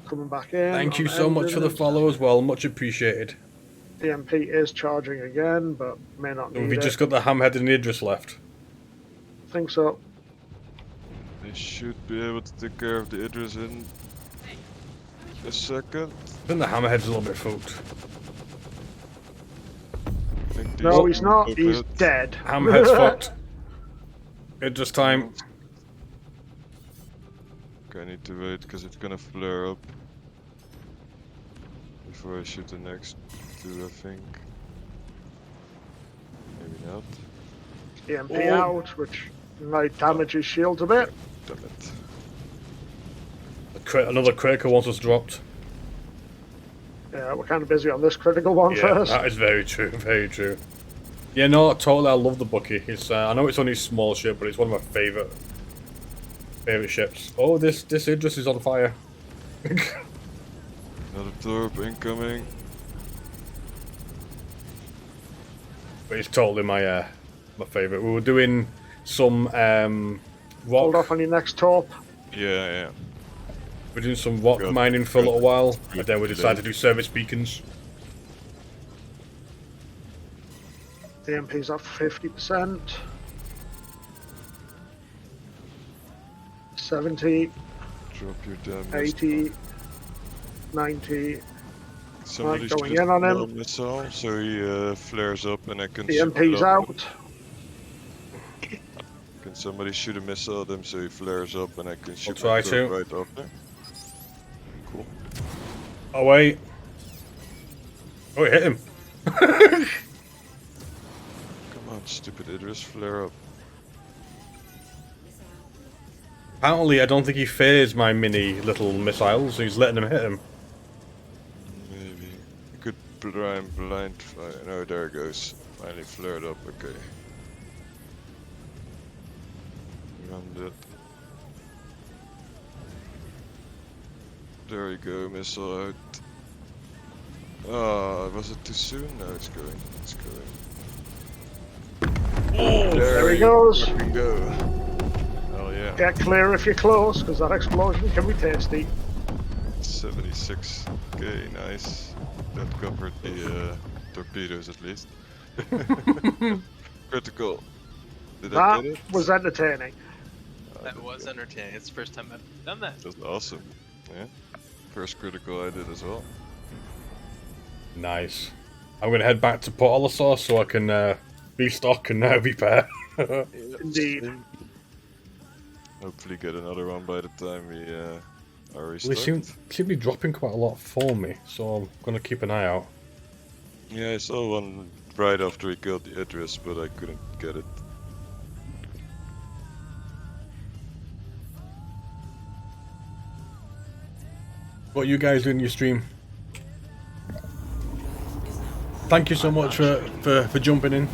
Speaker 9: Coming back in.
Speaker 3: Thank you
Speaker 9: on
Speaker 3: so much for the
Speaker 9: engines.
Speaker 3: follow as well. Much appreciated.
Speaker 9: EMP is charging again, but may not need
Speaker 3: Have we
Speaker 9: it.
Speaker 3: just got the hammerhead and the Idris left?
Speaker 9: think so.
Speaker 4: They should be able to take care of the Idris in a second.
Speaker 3: I think the hammerhead's a little bit fucked.
Speaker 4: think
Speaker 9: No,
Speaker 4: these
Speaker 9: he's not.
Speaker 4: pop
Speaker 9: He's
Speaker 4: out.
Speaker 9: dead.
Speaker 3: Hammerhead's fucked. It's just time.
Speaker 4: Okay, I need to wait because it's gonna flare up before I shoot the next two, I think. Maybe not.
Speaker 9: EMP out, which might damage his shield a bit.
Speaker 4: Damn it.
Speaker 3: Another critical once was dropped.
Speaker 9: Yeah, we're kind of busy on this critical one
Speaker 3: Yeah,
Speaker 9: first.
Speaker 3: that is very true, very true. Yeah, no, totally, I love the Bucky. It's I know it's only a small ship, but it's one of my favourite ships. Oh, this Idris is on fire.
Speaker 4: Another torp incoming.
Speaker 3: But it's totally my my favourite. We were doing some
Speaker 9: Hold
Speaker 3: rock.
Speaker 9: off on your next torp.
Speaker 4: Yeah.
Speaker 3: We're doing some rock mining for a little while, and then we decided to do service beacons.
Speaker 9: The EMP's at 50%. 70,
Speaker 4: Drop your damage.
Speaker 9: 80, 90.
Speaker 4: Somebody's
Speaker 9: going
Speaker 4: just
Speaker 9: in on him.
Speaker 4: a missile, so he flares up and I can
Speaker 9: The
Speaker 4: shoot it
Speaker 9: EMP's
Speaker 4: up.
Speaker 9: out.
Speaker 4: Can somebody shoot a missile at him so he flares up and I can shoot
Speaker 3: try
Speaker 4: my torp
Speaker 3: to.
Speaker 4: right after? Cool.
Speaker 3: Oh wait. Oh, it hit him.
Speaker 4: Come on, stupid Idris, flare up.
Speaker 3: Apparently, I don't think he fears my mini little missiles, so he's letting them hit him.
Speaker 4: Maybe. You could try and blind fire. No, there it goes. Finally flared up, okay. Rammed it. There you go, missile out. Ah, was it too soon? No, it's going. It's going.
Speaker 3: Oh,
Speaker 9: there he goes.
Speaker 4: Fucking go. Hell yeah.
Speaker 9: Get clear if you're close, because that explosion can be tasty.
Speaker 4: 76k, nice. That covered the torpedoes at least. Critical. Did I
Speaker 9: That
Speaker 4: get it?
Speaker 9: was entertaining.
Speaker 12: That was entertaining. It's the first time I've done that.
Speaker 4: That's awesome. Yeah. First critical I did as well.
Speaker 3: Nice. I'm gonna head back to Port Olisar so I can restock and repair.
Speaker 9: Indeed.
Speaker 4: Hopefully get another one by the time we are
Speaker 3: They
Speaker 4: restocked.
Speaker 3: seem to be dropping quite a lot for me, so I'm gonna keep an eye out.
Speaker 4: Yeah, I saw one right after we killed the Idris, but I couldn't get it.
Speaker 3: What are you guys doing in your stream? Thank you so much for jumping in.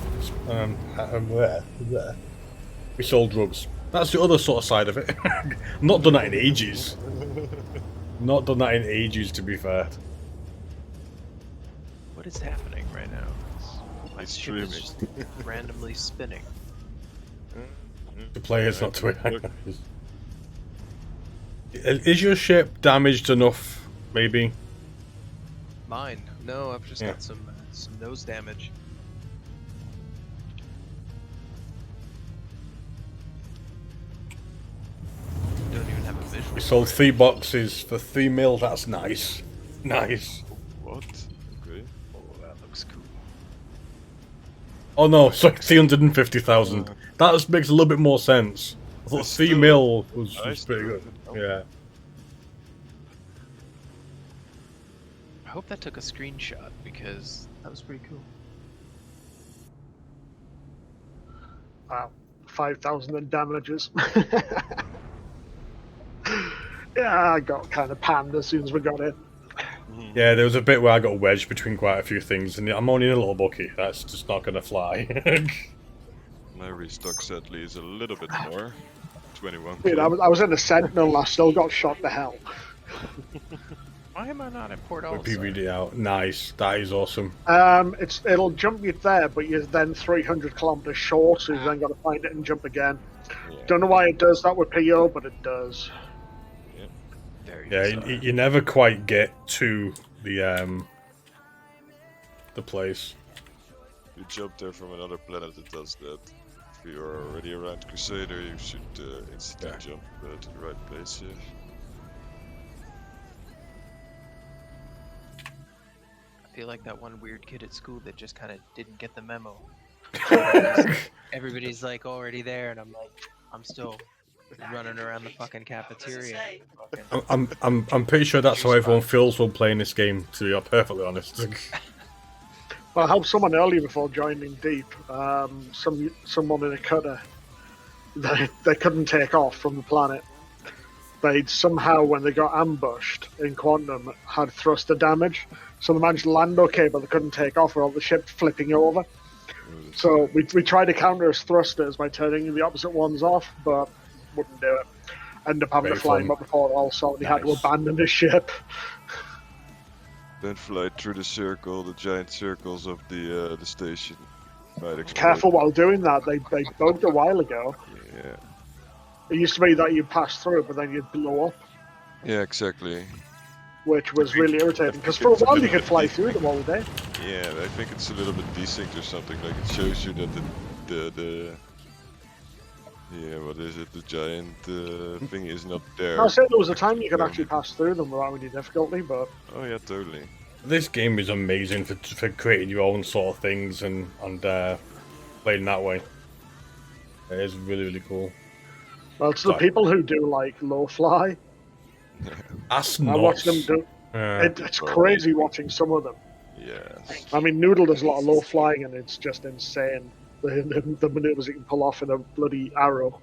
Speaker 3: We sold drugs. That's the other sort of side of it. Not done that in ages. Not done that in ages, to be fair.
Speaker 12: What is happening right now? My
Speaker 4: It's
Speaker 12: ship is
Speaker 4: streaming.
Speaker 12: just randomly spinning.
Speaker 3: The player's not to it. Is your ship damaged enough, maybe?
Speaker 12: Mine? No, I've just
Speaker 3: Yeah.
Speaker 12: got some nose damage. Don't even have a visual.
Speaker 3: We sold 3 boxes for 3 mil, that's nice. Nice.
Speaker 4: What? Okay.
Speaker 12: Oh, that looks cool.
Speaker 3: Oh no, sorry, 350,000. That makes a little bit more sense. I thought
Speaker 4: It's
Speaker 3: 3
Speaker 4: still
Speaker 3: mil was
Speaker 4: nice
Speaker 3: pretty
Speaker 4: though.
Speaker 3: good. Yeah.
Speaker 12: I hope that took a screenshot because that was pretty cool.
Speaker 9: Wow, 5,000 in damages. Yeah, I got kind of panned as soon as we got in.
Speaker 3: Yeah, there was a bit where I got wedged between quite a few things, and I'm only in a little bucky. That's just not gonna fly.
Speaker 4: My restock sadly is a little bit more. 21.
Speaker 9: Dude, I was in a Sentinel and I still got shot to hell.
Speaker 12: Why am I not in Port
Speaker 3: With
Speaker 12: Olisar?
Speaker 3: PVD out. Nice. That is awesome.
Speaker 9: It'll jump you there, but you're then 300 kilometers short, so you've then got to find it and jump again.
Speaker 4: Yeah.
Speaker 9: Don't know why it does that with PO, but it does.
Speaker 12: Very
Speaker 3: Yeah,
Speaker 12: bizarre.
Speaker 3: you never quite get to the place.
Speaker 4: If you jump there from another planet, it does that. If you are already around Crusader, you should instantly jump to the right place here.
Speaker 12: feel like that one weird kid at school that just kind of didn't get the memo. Everybody's like already there, and I'm like, I'm still running around the fucking cafeteria.
Speaker 3: I'm pretty sure that's how everyone feels when playing this game. To be perfectly honest.
Speaker 9: Well, I helped someone earlier before joining Deep. Someone in a cutter. They couldn't take off from the planet. They'd somehow, when they got ambushed in Quantum, had thruster damage. So they managed to land okay, but they couldn't take off with all the ship flipping over. So we tried to counter his thrusters by turning the opposite ones off, but wouldn't do it. Ended up having to fly him up before it all, so he had to abandon his ship.
Speaker 4: Then fly through the circle, the giant circles of the station. Might explode.
Speaker 9: Careful while doing that. They bugged a while ago.
Speaker 4: Yeah.
Speaker 9: It used to be that you pass through, but then you'd blow up.
Speaker 4: Yeah, exactly.
Speaker 9: Which was really irritating, because for a while you could fly through them all day.
Speaker 4: Yeah, I think it's a little bit desynced or something. Like it shows you that the yeah, what is it? The giant thing is not there.
Speaker 9: I said there was a time you could actually pass through them without any difficulty, but
Speaker 4: oh yeah, totally.
Speaker 3: This game is amazing for creating your own sort of things and playing that way. It is really, really cool.
Speaker 9: Well, it's the people who do like low fly.
Speaker 3: That's
Speaker 9: I watch them do. It's crazy watching some of them.
Speaker 4: Yeah.
Speaker 9: I mean, Noodle does a lot of low flying, and it's just insane. The maneuvers he can pull off in a bloody arrow.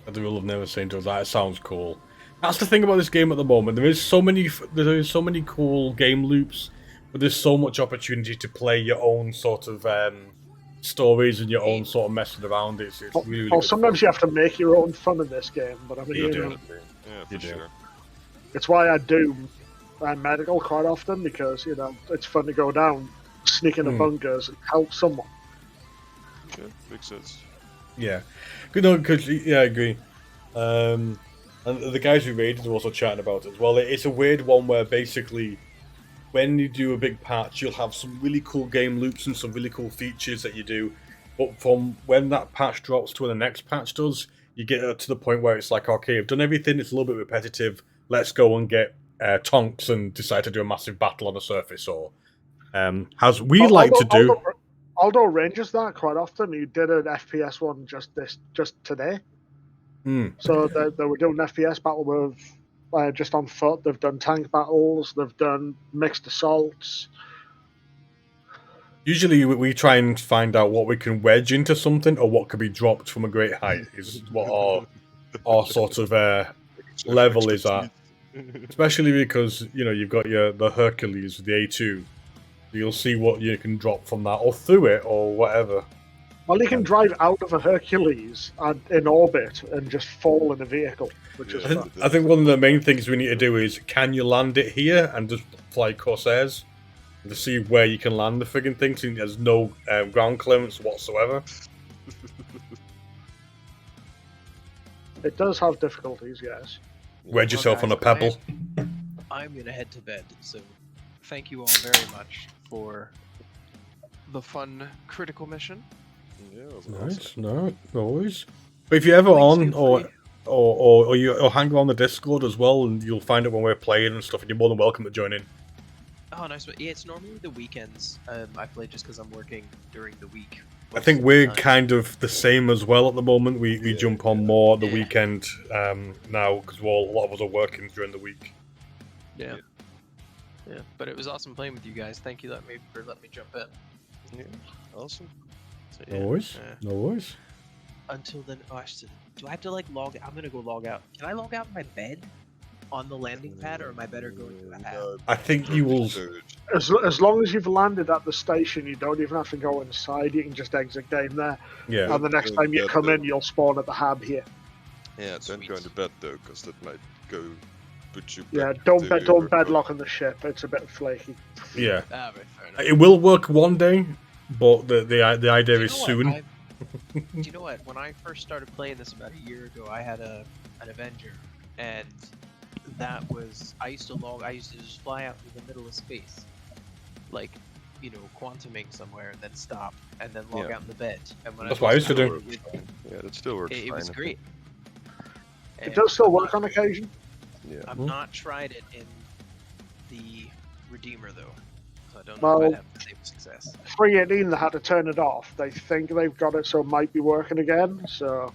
Speaker 3: The rule of never saying does that. It sounds cool. That's the thing about this game at the moment. There is so many cool game loops, but there's so much opportunity to play your own sort of stories and your own sort of messing around. It's really, really
Speaker 9: sometimes you have to make your own fun in this game, but I mean,
Speaker 3: you do.
Speaker 4: Yeah, for sure.
Speaker 9: It's why I do medical quite often, because it's fun to go down, sneak into bunkers, and help someone.
Speaker 4: Yeah, makes sense.
Speaker 3: Yeah, good. No, because I agree. And the guys who raided are also chatting about it as well. It's a weird one where basically, when you do a big patch, you'll have some really cool game loops and some really cool features that you do. But from when that patch drops to when the next patch does, you get to the point where it's like, okay, I've done everything. It's a little bit repetitive. Let's go and get tonks and decide to do a massive battle on the surface, or as we like to do.
Speaker 9: Aldo arranges that quite often. He did an FPS one just today. So they were doing an FPS battle with just on foot. They've done tank battles. They've done mixed assaults.
Speaker 3: Usually we try and find out what we can wedge into something or what could be dropped from a great height is what our sort of level is at. Especially because, you've got the Hercules, the A2. You'll see what you can drop from that or through it or whatever.
Speaker 9: Well, you can drive out of a Hercules in orbit and just fall in a vehicle, which is fun.
Speaker 3: I think one of the main things we need to do is, can you land it here and just fly Corsairs? To see where you can land the friggin' thing, since there's no ground clearance whatsoever.
Speaker 9: It does have difficulties, yes.
Speaker 3: Wedge yourself on a pebble.
Speaker 12: I'm gonna head to bed, so thank you all very much for the fun critical mission.
Speaker 4: Yeah,
Speaker 3: nice, no worries. But if you're ever on, or you hang around the Discord as well, and you'll find it when we're playing and stuff, and you're more than welcome to join in.
Speaker 12: Oh, nice. Yeah, it's normally the weekends. I play just because I'm working during the week.
Speaker 3: I think we're kind of the same as well at the moment. We jump on more at the weekend now, because a lot of us are working during the week.
Speaker 12: Yeah. Yeah, but it was awesome playing with you guys. Thank you for letting me jump in.
Speaker 4: Yeah, awesome.
Speaker 12: So,
Speaker 3: No worries. No worries.
Speaker 12: Until then, do I have to log? I'm gonna go log out. Can I log out in my bed on the landing pad, or am I better going to a hab?
Speaker 3: I think you will.
Speaker 9: As long as you've landed at the station, you don't even have to go inside. You can just exit game there.
Speaker 3: Yeah.
Speaker 9: And the next time you come in, you'll spawn at the hab here.
Speaker 4: Yeah, don't go into bed though, because that might go.
Speaker 9: Yeah, don't bedlock on the ship. It's a bit flaky.
Speaker 3: Yeah,
Speaker 12: fair enough.
Speaker 3: It will work one day, but the idea is soon.
Speaker 12: Do you know what? When I first started playing this about a year ago, I had an Avenger, and that was I used to just fly out through the middle of space, like quantuming somewhere and then stop and then log out in the bed. And when
Speaker 3: that's what I used to do.
Speaker 4: Yeah, that still works.
Speaker 12: It was great.
Speaker 9: It does still work on occasion.
Speaker 4: Yeah.
Speaker 12: I've not tried it in the Redeemer though, so I don't know
Speaker 9: Well,
Speaker 12: if I'd have the same success.
Speaker 9: 318, they had to turn it off. They think they've got it, so it might be working again. So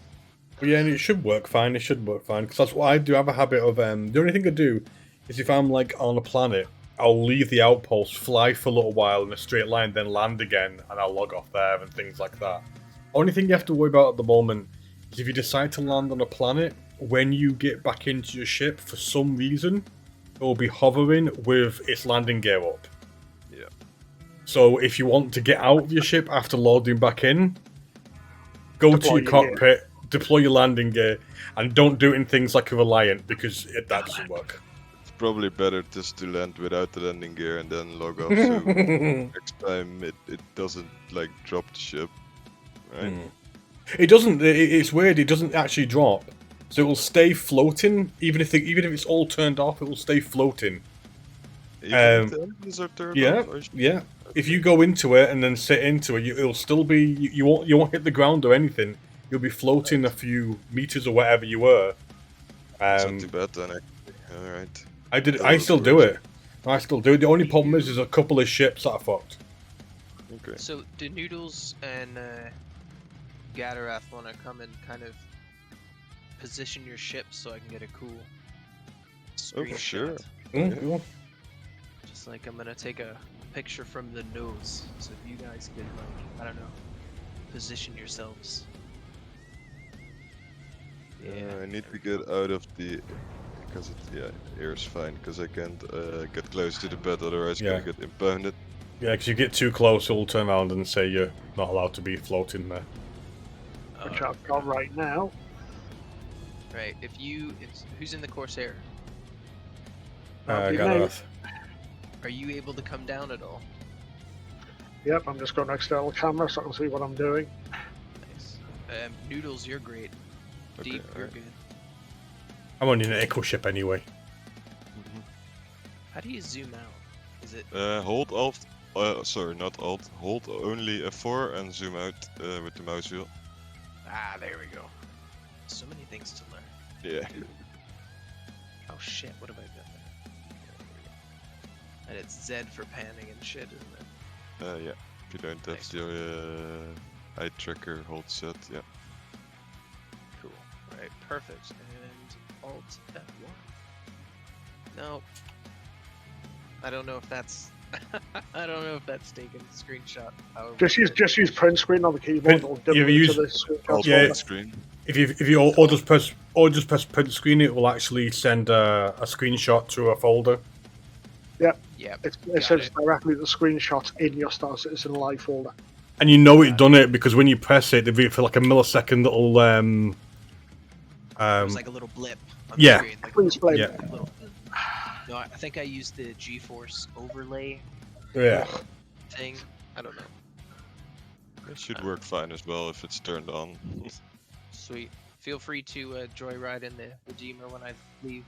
Speaker 3: But yeah, and it should work fine. It should work fine because that's what I do. I have a habit of the only thing I do is if I'm like on a planet, I'll leave the outpost, fly for a little while in a straight line, then land again, and I'll log off there and things like that. Only thing you have to worry about at the moment is if you decide to land on a planet, when you get back into your ship, for some reason, it will be hovering with its landing gear up.
Speaker 4: Yeah.
Speaker 3: So if you want to get out of your ship after loading back in, go
Speaker 9: Deploy
Speaker 3: to your
Speaker 9: your
Speaker 3: cockpit, deploy your landing gear, and don't do it in things like a Reliant because that doesn't work.
Speaker 4: It's probably better just to land without the landing gear and then log off, so next time it doesn't like drop the ship, right?
Speaker 3: It doesn't. It's weird. It doesn't actually drop, so it will stay floating. Even if it's all turned off, it will stay floating.
Speaker 4: Even if the engines are turned off?
Speaker 3: Yeah. If you go into it and then sit into it, it'll still be. You won't hit the ground or anything. You'll be floating a few meters or whatever you were.
Speaker 4: It's not too bad then. Alright.
Speaker 3: I still do it. I still do it. The only problem is there's a couple of ships that are fucked.
Speaker 4: Okay.
Speaker 12: So do Noodles and Gatarath want to come and kind of position your ship so I can get a cool screenshot?
Speaker 4: Oh, for sure.
Speaker 3: Cool.
Speaker 12: Just like I'm gonna take a picture from the nose, so if you guys could, like, I don't know, position yourselves.
Speaker 4: I need to get out of the... Because air's fine, because I can't get close to the bed, otherwise I'm gonna get impounded.
Speaker 3: Yeah, because you get too close, it'll turn around and say you're not allowed to be floating there.
Speaker 9: which I've got right now.
Speaker 12: Right, who's in the Corsair?
Speaker 3: Gareth.
Speaker 12: Are you able to come down at all?
Speaker 9: Yep, I'm just going to external camera so I can see what I'm doing.
Speaker 12: Nice. Noodles, you're great.
Speaker 4: Okay,
Speaker 12: Deep, you're
Speaker 4: alright.
Speaker 12: good.
Speaker 3: I'm on an echo ship anyway.
Speaker 12: How do you zoom out? Is it?
Speaker 4: Hold Alt. Sorry, not Alt. Hold only F4 and zoom out with the mouse wheel.
Speaker 12: Ah, there we go. So many things to learn.
Speaker 4: Yeah.
Speaker 12: Oh shit, what have I done there? And it's Z for panning and shit, isn't it?
Speaker 4: Yeah. If you don't have the eye tracker hold set, yeah.
Speaker 12: Cool. Alright, perfect. And Alt F1. No. I don't know if that's I don't know if that's taken a screenshot.
Speaker 9: Just use print screen on the keyboard. It'll dip into the screenshot.
Speaker 4: Screen.
Speaker 3: If you just press print screen, it will actually send a screenshot to a folder.
Speaker 9: Yep.
Speaker 12: Yep.
Speaker 9: It sends directly the screenshots in your Star Citizen Live folder.
Speaker 3: And you know it done it because when you press it, for like a millisecond, it'll
Speaker 12: It was like a little blip on
Speaker 3: yeah.
Speaker 12: the screen. Like
Speaker 9: Please play.
Speaker 3: Yeah.
Speaker 12: No, I think I used the GeForce overlay
Speaker 3: Yeah.
Speaker 12: thing. I don't know.
Speaker 4: It should work fine as well if it's turned on.
Speaker 12: Sweet. Feel free to joyride in the Redeemer when I leave.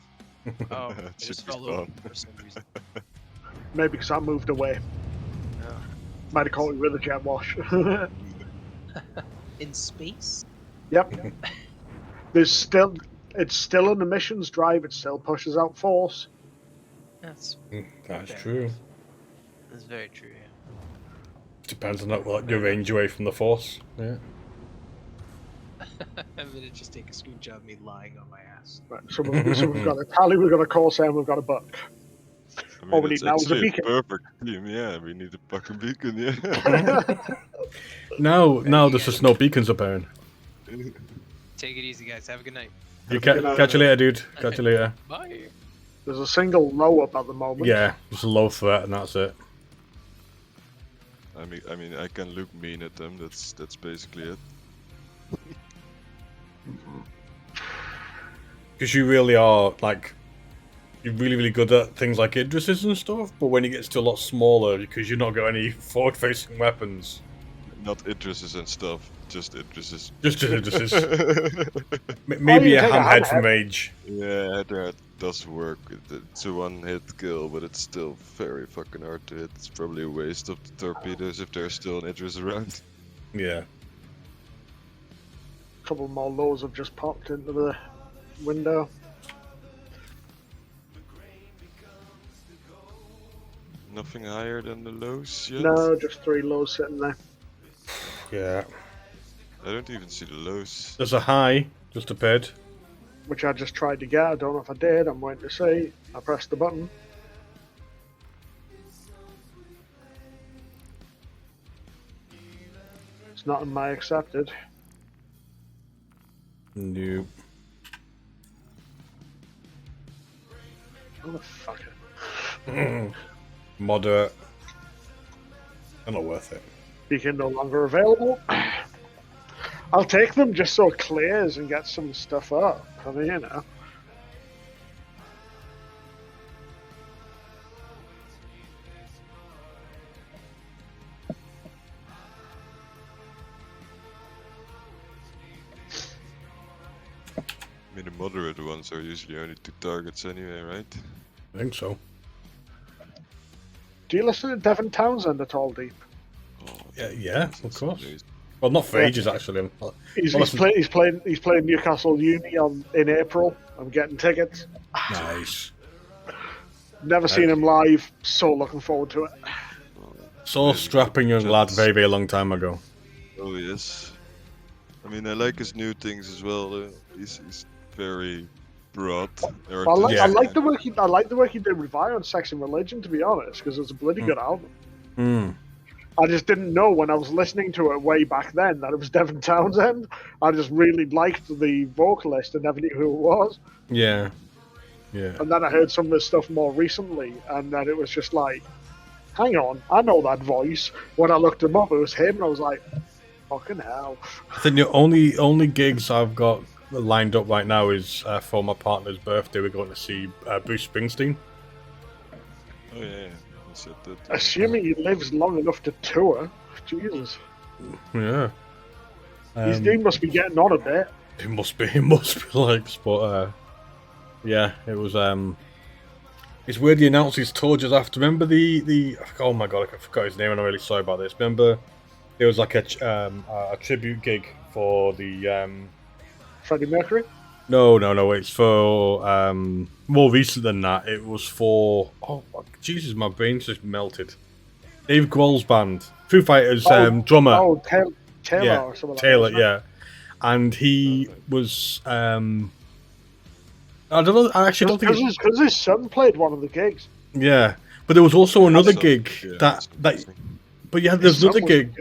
Speaker 12: Oh,
Speaker 4: It
Speaker 12: it just
Speaker 4: should be
Speaker 12: fell over
Speaker 4: fun.
Speaker 12: for some reason.
Speaker 9: Maybe because I moved away.
Speaker 12: Oh.
Speaker 9: Might have caught me with a jet wash.
Speaker 12: In space?
Speaker 9: Yep. It's still an emissions drive. It still pushes out force.
Speaker 12: That's
Speaker 3: That's true.
Speaker 12: That's very true. Yeah.
Speaker 3: Depends on what your range away from the force. Yeah.
Speaker 12: I'm gonna just take a screenshot of me lying on my ass.
Speaker 9: Right, so we've got a tally, we've got a Corsair, and we've got a buck.
Speaker 4: I mean,
Speaker 9: All we
Speaker 4: it's
Speaker 9: need now is a
Speaker 4: actually
Speaker 9: beacon.
Speaker 4: perfect team, yeah. We need a fucking beacon, yeah.
Speaker 3: Now there's just no beacons appearing.
Speaker 12: Take it easy, guys. Have a good night.
Speaker 3: Catch you later, dude. Catch you later.
Speaker 12: Bye.
Speaker 9: There's a single low up at the moment.
Speaker 3: Yeah, just a low threat and that's it.
Speaker 4: I mean, I can look mean at them. That's basically it.
Speaker 3: Because you really are, like, you're really good at things like Idrises and stuff, but when it gets to a lot smaller, because you've not got any forward-facing weapons.
Speaker 4: Not Idrises and stuff, just Idrises.
Speaker 3: Just Idrises. Maybe a hamhead from Rage.
Speaker 4: Yeah, that does work. It's a one-hit kill, but it's still very fucking hard to hit. It's probably a waste of the torpedoes if there's still an Idris around.
Speaker 3: Yeah.
Speaker 9: A couple more lows have just popped into the window.
Speaker 4: Nothing higher than the lows yet?
Speaker 9: No, just 3 lows sitting there.
Speaker 3: Yeah.
Speaker 4: I don't even see the lows.
Speaker 3: There's a high just appeared.
Speaker 9: Which I just tried to get. I don't know if I did. I'm waiting to see. I pressed the button. It's not in my accepted.
Speaker 3: Nope.
Speaker 9: Oh, the fuck it.
Speaker 3: Moderate. They're not worth it.
Speaker 9: Beacon no longer available. I'll take them just so it clears and gets some stuff up. I mean, you know.
Speaker 4: I mean, the moderate ones are usually only 2 targets anyway, right?
Speaker 3: I think so.
Speaker 9: Do you listen to Devin Townsend at all, Deep?
Speaker 4: Oh,
Speaker 3: Yeah, of
Speaker 4: that's
Speaker 3: course.
Speaker 4: amazing.
Speaker 3: Well, not for ages actually.
Speaker 9: He's playing Newcastle Uni in April. I'm getting tickets.
Speaker 3: Nice.
Speaker 9: Never seen him live. So looking forward to it.
Speaker 3: So strapping young lad, very very long time ago.
Speaker 4: Oh yes. I mean, I like his new things as well. He's very broad.
Speaker 9: I like the work he did with Violence, Sex and Religion, to be honest, because it's a bloody good album.
Speaker 3: Hmm.
Speaker 9: I just didn't know when I was listening to it way back then that it was Devin Townsend. I just really liked the vocalist and never knew who it was.
Speaker 3: Yeah. Yeah.
Speaker 9: And then I heard some of his stuff more recently, and then it was just like, hang on, I know that voice. When I looked him up, it was him, and I was like, fucking hell.
Speaker 3: I think the only gigs I've got lined up right now is for my partner's birthday. We're going to see Bruce Springsteen.
Speaker 4: Oh yeah. Said that,
Speaker 9: Assuming he lives long enough to tour. Jesus.
Speaker 3: Yeah.
Speaker 9: He must be getting on a bit.
Speaker 3: It must be like, but yeah, it was it's weird he announced his tour just after. Remember the oh my god, I forgot his name and I'm really sorry about this. Remember there was like a tribute gig for the
Speaker 9: Freddie Mercury?
Speaker 3: No, it's for more recent than that. It was for Jesus, my brain's just melted. Dave Grohl's band, Foo Fighters drummer.
Speaker 9: Oh, Taylor or something
Speaker 3: Taylor,
Speaker 9: like that.
Speaker 3: yeah. And he was I don't know. I actually don't think
Speaker 9: because his son played one of the gigs.
Speaker 3: Yeah, but there was also another gig that. But yeah, there's another gig.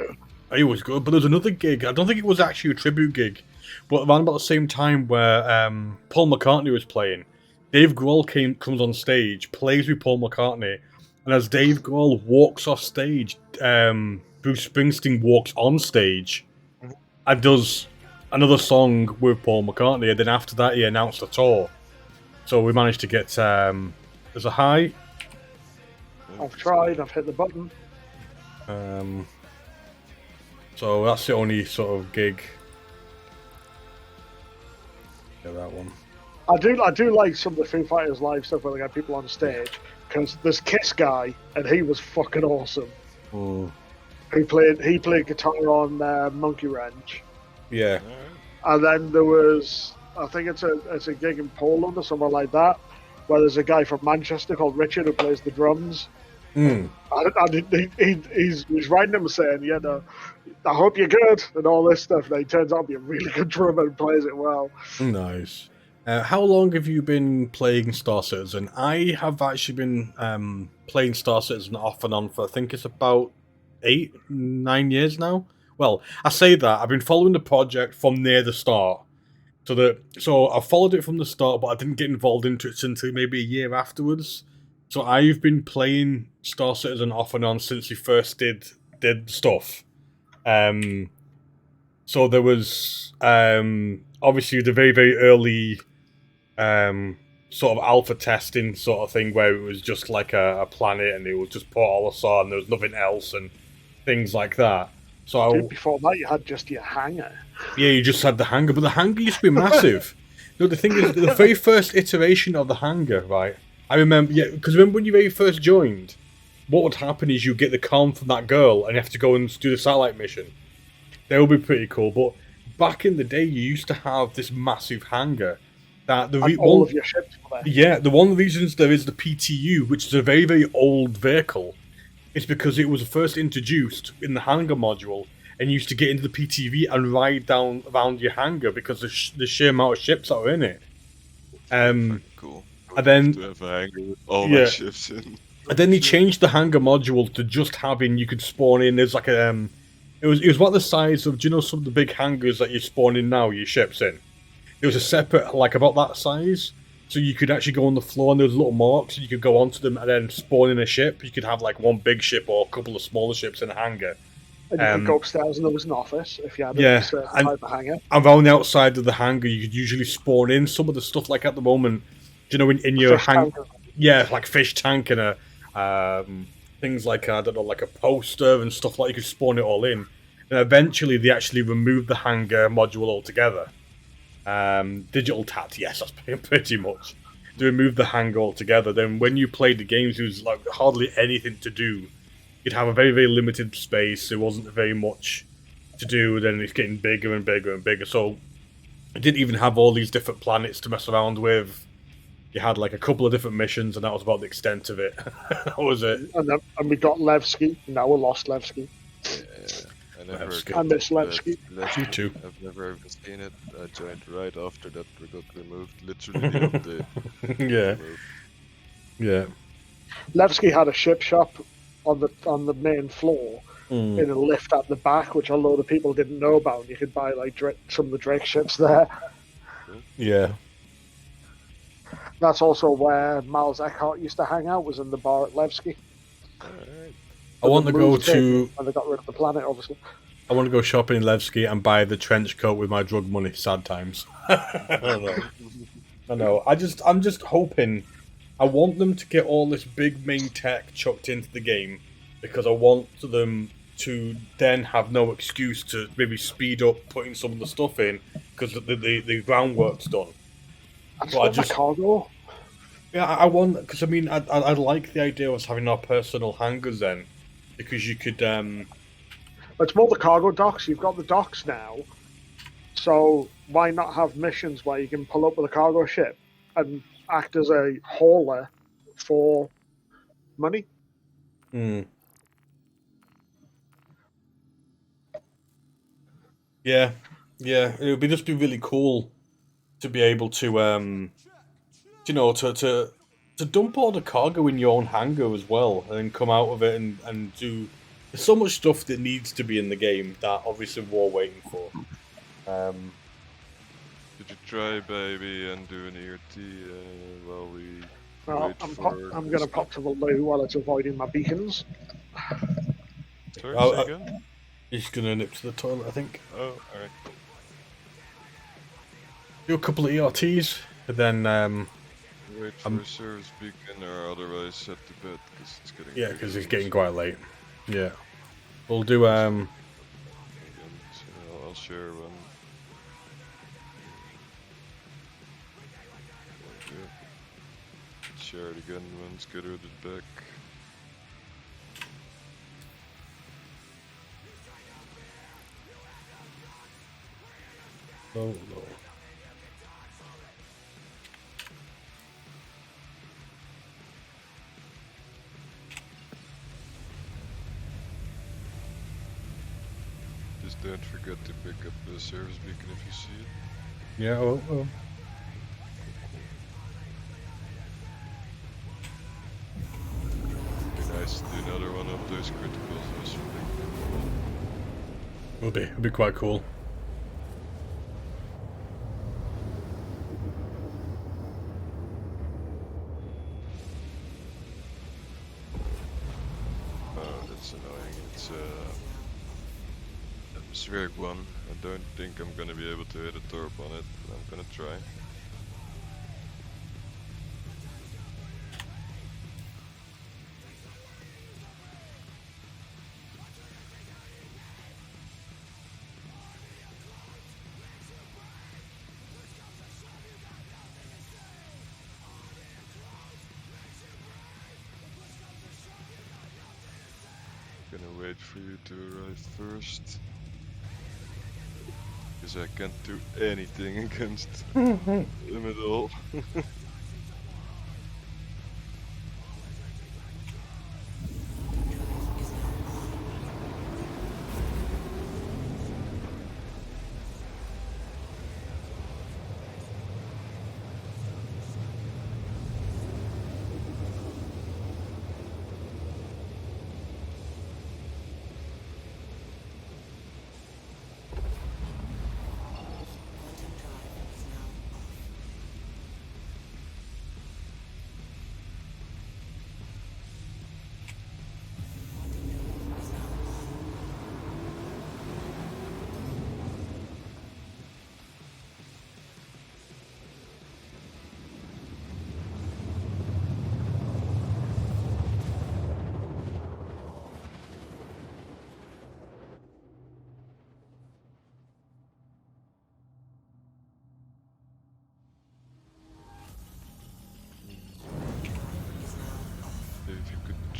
Speaker 3: He was good, but there's another gig. I don't think it was actually a tribute gig, but around about the same time where Paul McCartney was playing, Dave Grohl comes on stage, plays with Paul McCartney, and as Dave Grohl walks off stage, Bruce Springsteen walks on stage and does another song with Paul McCartney, and then after that he announced a tour. So we managed to get there's a high.
Speaker 9: I've tried, I've hit the button.
Speaker 3: So that's the only sort of gig. Yeah, that one.
Speaker 9: I do like some of the Foo Fighters live stuff where they got people on stage, because there's Kiss guy and he was fucking awesome.
Speaker 3: Mm.
Speaker 9: He played guitar on Monkey Wrench.
Speaker 3: Yeah.
Speaker 9: And then there was, I think it's a gig in Poland or somewhere like that, where there's a guy from Manchester called Richard who plays the drums.
Speaker 3: Mm.
Speaker 9: He's writing them saying, you know, I hope you're good and all this stuff. And he turns out to be a really good drummer and plays it well.
Speaker 3: Nice. How long have you been playing Star Citizen? I have actually been playing Star Citizen off and on for I think it's about 8-9 years now. Well, I say that I've been following the project from near the start. So I followed it from the start, but I didn't get involved into it until maybe a year afterwards. So I've been playing Star Citizen off and on since we first did stuff. So there was obviously the very, very early sort of alpha testing sort of thing where it was just like a planet and it was just Port Olisar and there was nothing else and things like that. So
Speaker 9: before that you had just your hangar.
Speaker 3: Yeah, you just had the hangar, but the hangar used to be massive. No, the thing is, the very first iteration of the hangar, right? I remember, because remember when you very first joined, what would happen is you get the comm from that girl and you have to go and do the satellite mission. That would be pretty cool, but back in the day, you used to have this massive hangar. That
Speaker 9: all of your ships were there.
Speaker 3: Yeah, the one of the reasons there is the PTU, which is a very, very old vehicle, It's because it was first introduced in the hangar module, and you used to get into the PTV and ride down around your hangar because the sheer amount of ships that were in it.
Speaker 4: Cool.
Speaker 3: And then
Speaker 4: To have a hangar with all my
Speaker 3: yeah.
Speaker 4: ships in.
Speaker 3: And then he changed the hangar module to just having you could spawn in. There's like a it was about the size of, do you know some of the big hangars that you spawn in now, your ships in? It was a separate, like about that size, so you could actually go on the floor and there was little marks, and you could go onto them and then spawn in a ship. You could have like one big ship or a couple of smaller ships in a hangar.
Speaker 9: And you could go upstairs and there was an office if you had
Speaker 3: Yeah,
Speaker 9: a certain type of hangar.
Speaker 3: And around the outside of the hangar, you could usually spawn in some of the stuff like at the moment. Do you know in your hangar? Yeah, like fish tank and a things like I don't know, like a poster and stuff like you could spawn it all in. And eventually, they actually removed the hangar module altogether. Digital tat, yes, that's pretty much. They removed the hangar altogether. Then when you played the games, there was like hardly anything to do. You'd have a very, very limited space. There wasn't very much to do. Then it's getting bigger and bigger and bigger. So it didn't even have all these different planets to mess around with. You had like a couple of different missions, and that was about the extent of it. That was it.
Speaker 9: And we got Levski. Now we lost Levski.
Speaker 4: Yeah,
Speaker 9: I miss Levski.
Speaker 3: Me too.
Speaker 4: I've never ever seen it. I joined right after that we got removed. Literally the update.
Speaker 3: Yeah. Yeah.
Speaker 9: Levski had a ship shop on the main floor in a lift at the back, which a load of people didn't know about. You could buy like some of the Drake ships there.
Speaker 3: Yeah.
Speaker 9: That's also where Miles Eckhart used to hang out, was in the bar at Levski.
Speaker 3: I want to go to...
Speaker 9: And they got rid of the planet, obviously.
Speaker 3: I want to go shopping in Levski and buy the trench coat with my drug money. Sad times. I know. I'm just hoping... I want them to get all this big main tech chucked into the game, because I want them to then have no excuse to maybe speed up putting some of the stuff in, because the groundwork's done.
Speaker 9: But I just cargo.
Speaker 3: Yeah, I want, because I mean, I like the idea of us having our personal hangars then, because you could.
Speaker 9: It's more the cargo docks. You've got the docks now, so why not have missions where you can pull up with a cargo ship and act as a hauler for money?
Speaker 3: Yeah, it would just be really cool to be able to, to dump all the cargo in your own hangar as well, and then come out of it and do. There's so much stuff that needs to be in the game that obviously we're waiting for.
Speaker 4: Did you try, baby, and do an ERT while we
Speaker 9: Well,
Speaker 4: wait
Speaker 9: I'm going to pop to the loo while it's avoiding my beacons.
Speaker 4: Sorry, say again?
Speaker 3: He's going to nip to the toilet, I think.
Speaker 4: Oh, alright.
Speaker 3: Do a couple of ERTs, and then...
Speaker 4: Wait for a service beacon, or otherwise set to bed, because it's getting...
Speaker 3: Yeah, because it's getting quite late. Yeah. We'll do,
Speaker 4: Again, so I'll share one. Share it again once Goodwood is back.
Speaker 3: Oh, no.
Speaker 4: Just don't forget to pick up the service beacon if you see it.
Speaker 3: Yeah, oh.
Speaker 4: Be nice to do another one of those criticals, this
Speaker 3: It'll be quite cool.
Speaker 4: Oh, that's annoying. It's atmospheric one. I don't think I'm gonna be able to hit a torp on it, but I'm gonna try. Gonna wait for you to arrive first. Because I can't do anything against them at all.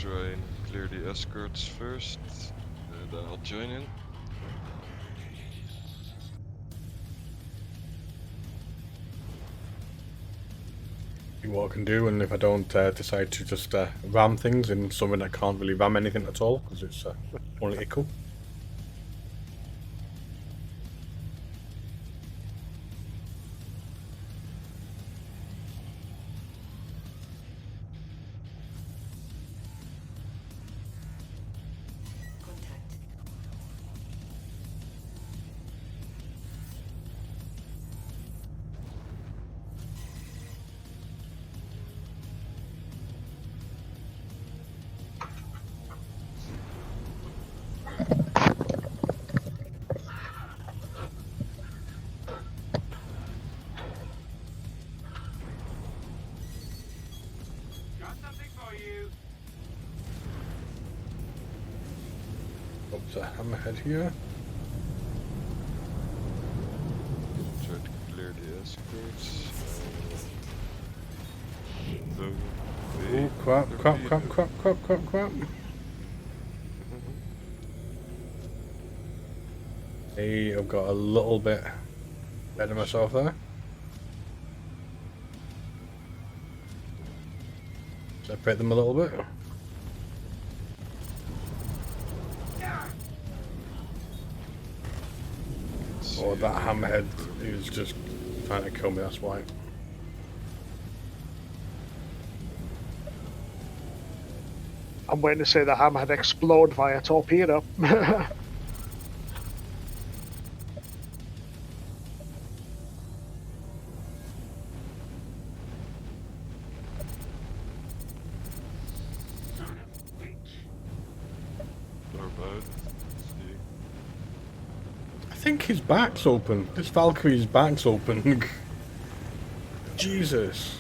Speaker 4: try and clear the escorts first, and I'll join in.
Speaker 3: See what I can do, and if I don't decide to just ram things in something I can't really ram anything at all, because it's only equal.
Speaker 6: Got something for you.
Speaker 3: Oops, hammerhead here.
Speaker 4: Try to clear the escorts.
Speaker 3: Oh, crap, crap, crap, crap, crap, crap, crap. Hey, I've got a little bit ahead of myself there. Separate them a little bit. Oh, that hammerhead, he was just trying to kill me, that's why.
Speaker 9: I'm waiting to see the hammerhead explode via torpedo.
Speaker 3: I think his back's open. This Valkyrie's back's open. Jesus.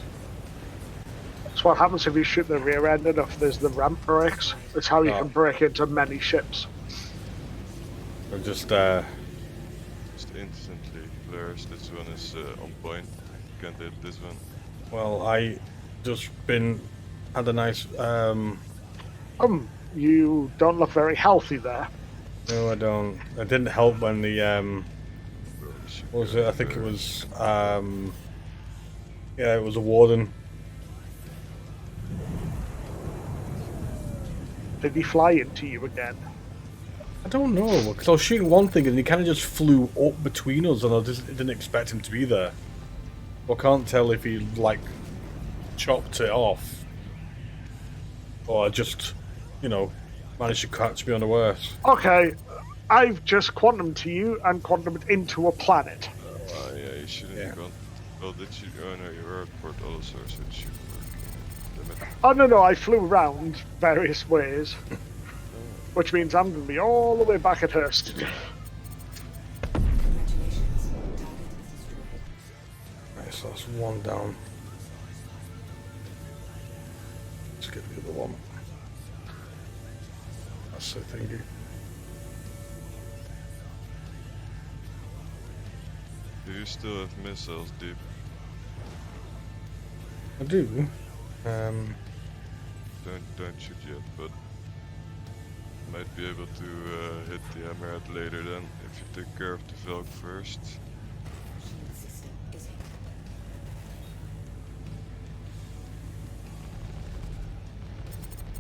Speaker 9: That's what happens if you shoot the rear end enough. There's the ramp brakes. It's how you can break into many ships.
Speaker 3: I'm just
Speaker 4: instantly flares. This one is on point. Can't hit this one.
Speaker 3: Well, I just had a nice
Speaker 9: You don't look very healthy there.
Speaker 3: No, I don't. It didn't help when the what was it? I think it was yeah, it was a warden.
Speaker 9: Did he fly into you again?
Speaker 3: I don't know, because I was shooting one thing and he kind of just flew up between us, and I just didn't expect him to be there. I can't tell if he like chopped it off or just, you know, managed to catch me unawares.
Speaker 9: Okay, I've just quantumed to you and quantumed into a planet.
Speaker 4: Yeah, you shouldn't have gone. Well, did you? Oh no, you were at Port also, so it should work.
Speaker 9: Oh no, I flew around various ways. Which means I'm going to be all the way back at Hurst.
Speaker 3: Right, so that's one down. Let's get the other one. That's the thingy.
Speaker 4: Do you still have missiles, Deep?
Speaker 3: I do.
Speaker 4: Don't shoot yet, but might be able to hit the hammerhead later then, if you take care of the Valk first.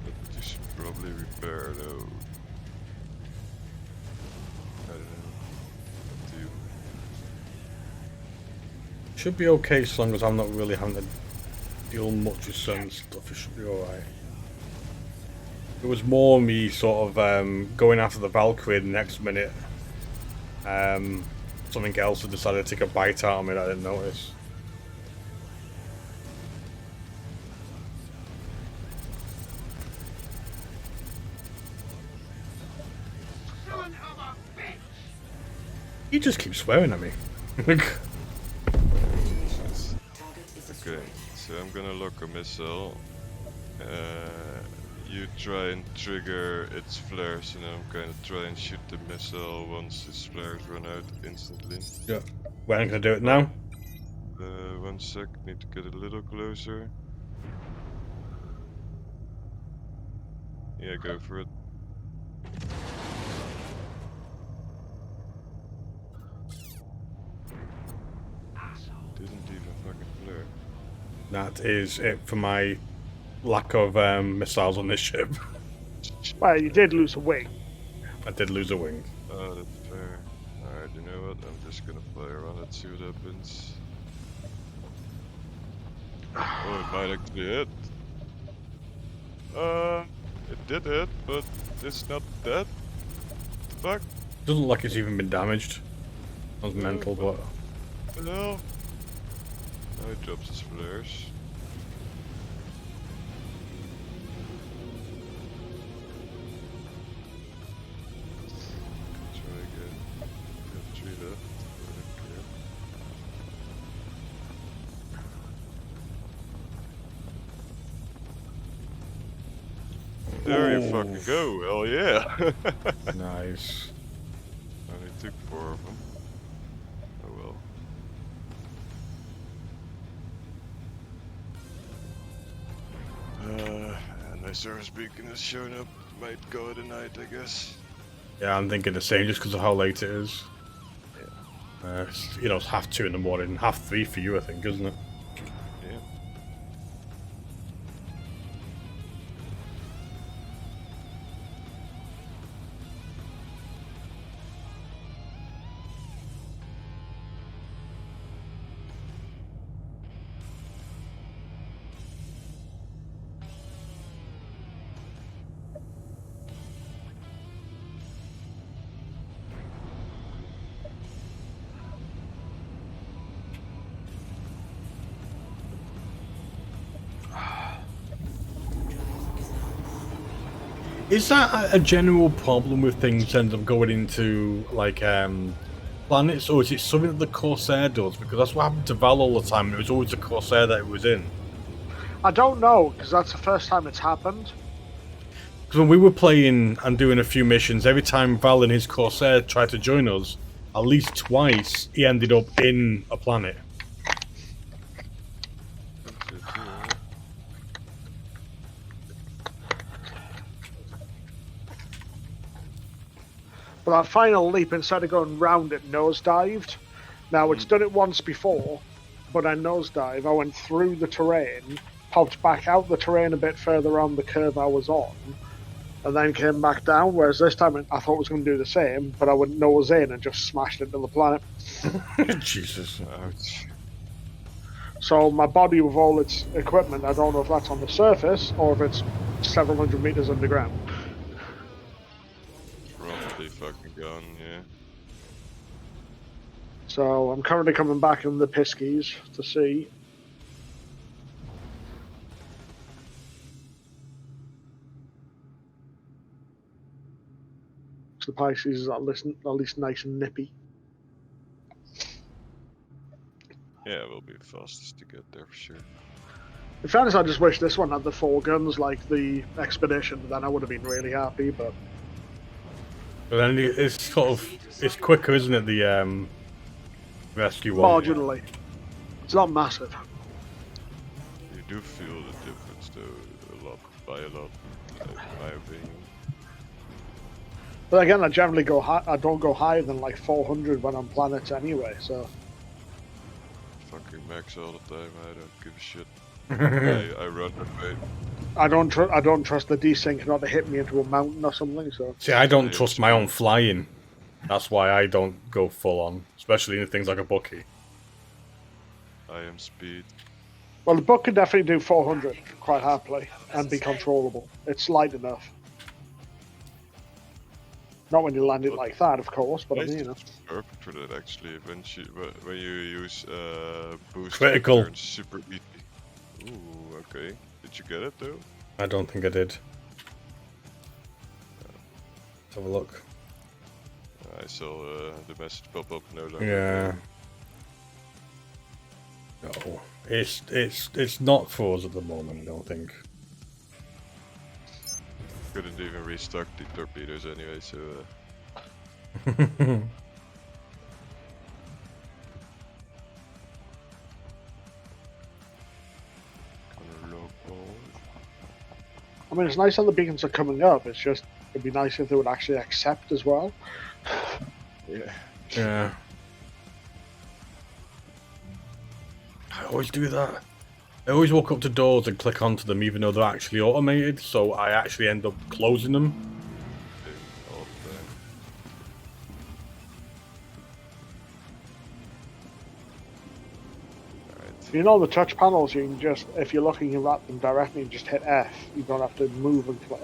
Speaker 4: But you should probably repair though. I don't know. Up to you.
Speaker 3: Should be okay as long as I'm not really having to deal much with certain stuff. It should be alright. It was more me sort of going after the Valkyrie the next minute. Something else had decided to take a bite out of me that I didn't notice. He just keeps swearing at me.
Speaker 4: Okay, so I'm gonna lock a missile. You try and trigger its flares, and I'm gonna try and shoot the missile once its flares run out instantly.
Speaker 3: Yeah. When I'm gonna do it now?
Speaker 4: 1 sec, need to get a little closer. Yeah, go for it. Didn't even fucking flare.
Speaker 3: That is it for my lack of missiles on this ship.
Speaker 9: Well, you did lose a wing.
Speaker 3: I did lose a wing.
Speaker 4: Oh, that's fair. Alright, you know what? I'm just gonna fly around and see what happens. Oh, it might actually hit. It did hit, but it's not dead. Fuck.
Speaker 3: Doesn't look like it's even been damaged. That was mental, but...
Speaker 4: No. Now he drops his flares. Try again. We have 3 left. I don't care. There you fucking go, hell yeah!
Speaker 3: Nice.
Speaker 4: Only took 4 of them. Oh well. My service beacon has shown up. Might go tonight, I guess.
Speaker 3: Yeah, I'm thinking the same just because of how late it is.
Speaker 4: Yeah.
Speaker 3: You know, it's 2:30 in the morning, 3:30 for you, I think, isn't it?
Speaker 4: Yeah.
Speaker 3: Is that a general problem with things end up going into, like, planets, or is it something that the Corsair does? Because that's what happened to Val all the time, and it was always the Corsair that it was in.
Speaker 9: I don't know, because that's the first time it's happened.
Speaker 3: Because when we were playing and doing a few missions, every time Val and his Corsair tried to join us, at least twice, he ended up in a planet.
Speaker 9: But that final leap, instead of going round it, nosedived. Now, it's done it once before, but I nosedived. I went through the terrain, popped back out the terrain a bit further on the curve I was on, and then came back down, whereas this time I thought it was going to do the same, but I went nose in and just smashed into the planet.
Speaker 3: Jesus.
Speaker 4: Ouch.
Speaker 9: So my body with all its equipment, I don't know if that's on the surface or if it's several hundred meters underground.
Speaker 4: Probably fucking gone, yeah.
Speaker 9: So I'm currently coming back in the Piskies to see. So the Pisces is at least nice and nippy.
Speaker 4: Yeah, it will be fastest to get there for sure.
Speaker 9: In fairness, I just wish this one had the 4 guns like the Expedition, then I would have been really happy, but...
Speaker 3: But then it's sort of... It's quicker, isn't it, the rescue one?
Speaker 9: Marginally. It's not massive.
Speaker 4: You do feel the difference though, a lot, by a lot, in my opinion.
Speaker 9: But again, I generally go high. I don't go higher than like 400 when I'm planets anyway. So
Speaker 4: Fucking max all the time. I don't give a shit. I run away.
Speaker 9: I don't trust the desync not to hit me into a mountain or something. So
Speaker 3: see, I don't trust my own flying. That's why I don't go full on, especially in things like a Bucky.
Speaker 4: I am speed.
Speaker 9: Well, the book can definitely do 400 quite happily and be controllable. It's light enough. Not when you land it like that, of course, but I mean, you know.
Speaker 4: It's perfect for that actually. When you use boost
Speaker 3: Critical.
Speaker 4: turns super easy. Ooh, okay. Did you get it though?
Speaker 3: I don't think I did. Let's have a look.
Speaker 4: I saw the message pop up no longer.
Speaker 3: Yeah. No, it's not for us at the moment. I don't think.
Speaker 4: Couldn't even restock the torpedoes anyway, so.
Speaker 9: I mean, it's nice that the beacons are coming up. It's just it'd be nice if they would actually accept as well.
Speaker 4: Yeah.
Speaker 3: Yeah. I always do that. I always walk up to doors and click onto them even though they're actually automated, so I actually end up closing them.
Speaker 4: All the time. Alright.
Speaker 9: You know the touch panels, you can just, if you're looking at them directly, you just hit F. You don't have to move and click.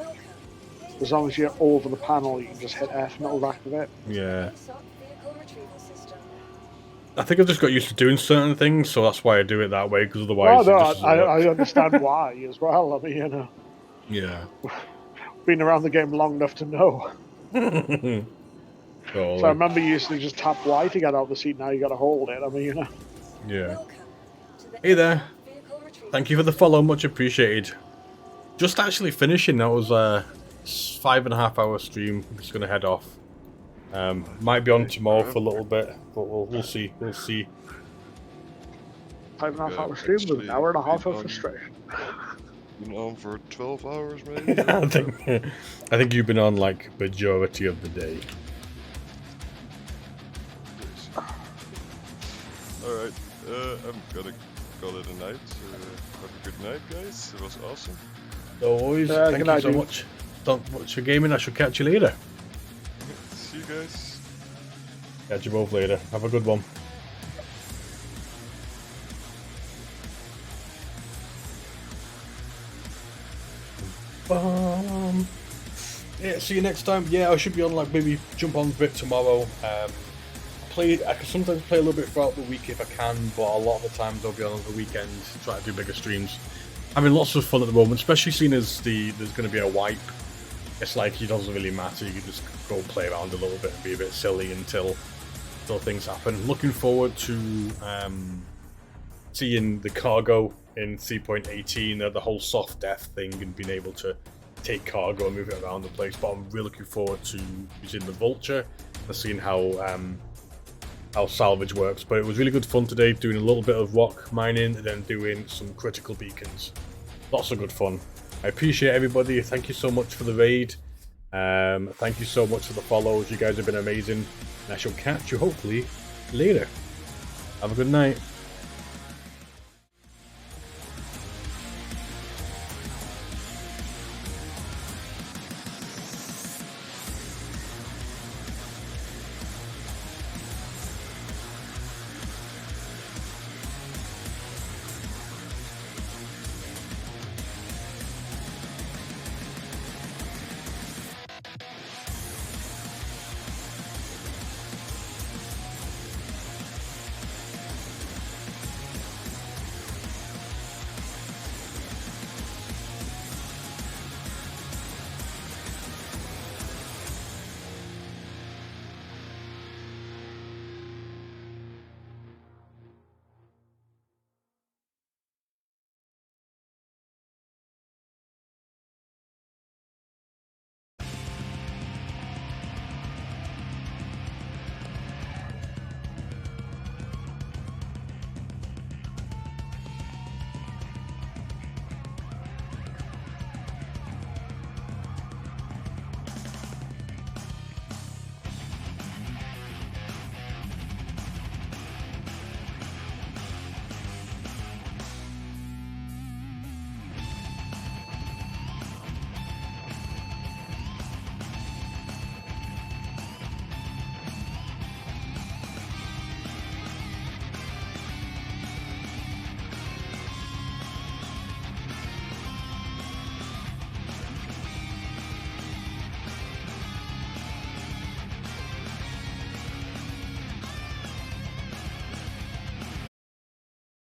Speaker 9: As long as you're over the panel, you can just hit F and it'll activate.
Speaker 3: Yeah.
Speaker 5: ASOP vehicle retrieval system.
Speaker 3: I think I've just got used to doing certain things, so that's why I do it that way, because
Speaker 9: No,
Speaker 3: otherwise
Speaker 9: no,
Speaker 3: it just doesn't
Speaker 9: I
Speaker 3: work.
Speaker 9: understand why as well. I mean, you know,
Speaker 3: Yeah.
Speaker 9: been around the game long enough to know.
Speaker 3: So,
Speaker 9: So I remember you used to just tap Y to get out of the seat, now you gotta hold it. I mean, you know.
Speaker 3: yeah.
Speaker 5: Welcome to the
Speaker 3: Hey there.
Speaker 5: ASOP vehicle retrieval
Speaker 3: Thank you for the follow, much appreciated. Just actually finishing, that was a 5.5 hour stream. I'm just gonna head off. Might be on tomorrow for a little bit, but we'll see. We'll see.
Speaker 9: 5.5
Speaker 4: Yeah,
Speaker 9: hour stream with an
Speaker 4: actually
Speaker 9: hour and a half
Speaker 4: been
Speaker 9: of
Speaker 4: on-
Speaker 9: frustration.
Speaker 4: Been on for 12 hours maybe?
Speaker 3: I think you've been on like majority of the day.
Speaker 4: Alright, I'm gonna call it a night. Have a good night, guys. It was awesome.
Speaker 3: So always,
Speaker 9: good
Speaker 3: thank you
Speaker 9: night,
Speaker 3: so
Speaker 9: dude.
Speaker 3: much. Don't much for gaming. I shall catch you later.
Speaker 4: See you guys.
Speaker 3: Catch you both later. Have a good one. Yeah, see you next time. Yeah, I should be on, like, maybe jump on a bit tomorrow. I can sometimes play a little bit throughout the week if I can, but a lot of the times I'll be on the weekend, try to do bigger streams. Having lots of fun at the moment, especially seeing as there's going to be a wipe. It's like it doesn't really matter. You can just go play around a little bit and be a bit silly until things happen. Looking forward to seeing the cargo in 3.18, the whole soft death thing, and being able to take cargo and move it around the place. But I'm really looking forward to using the Vulture and seeing how salvage works. But it was really good fun today, doing a little bit of rock mining and then doing some critical beacons. Lots of good fun. I appreciate everybody. Thank you so much for the raid. Thank you so much for the follows. You guys have been amazing. And I shall catch you hopefully later. Have a good night.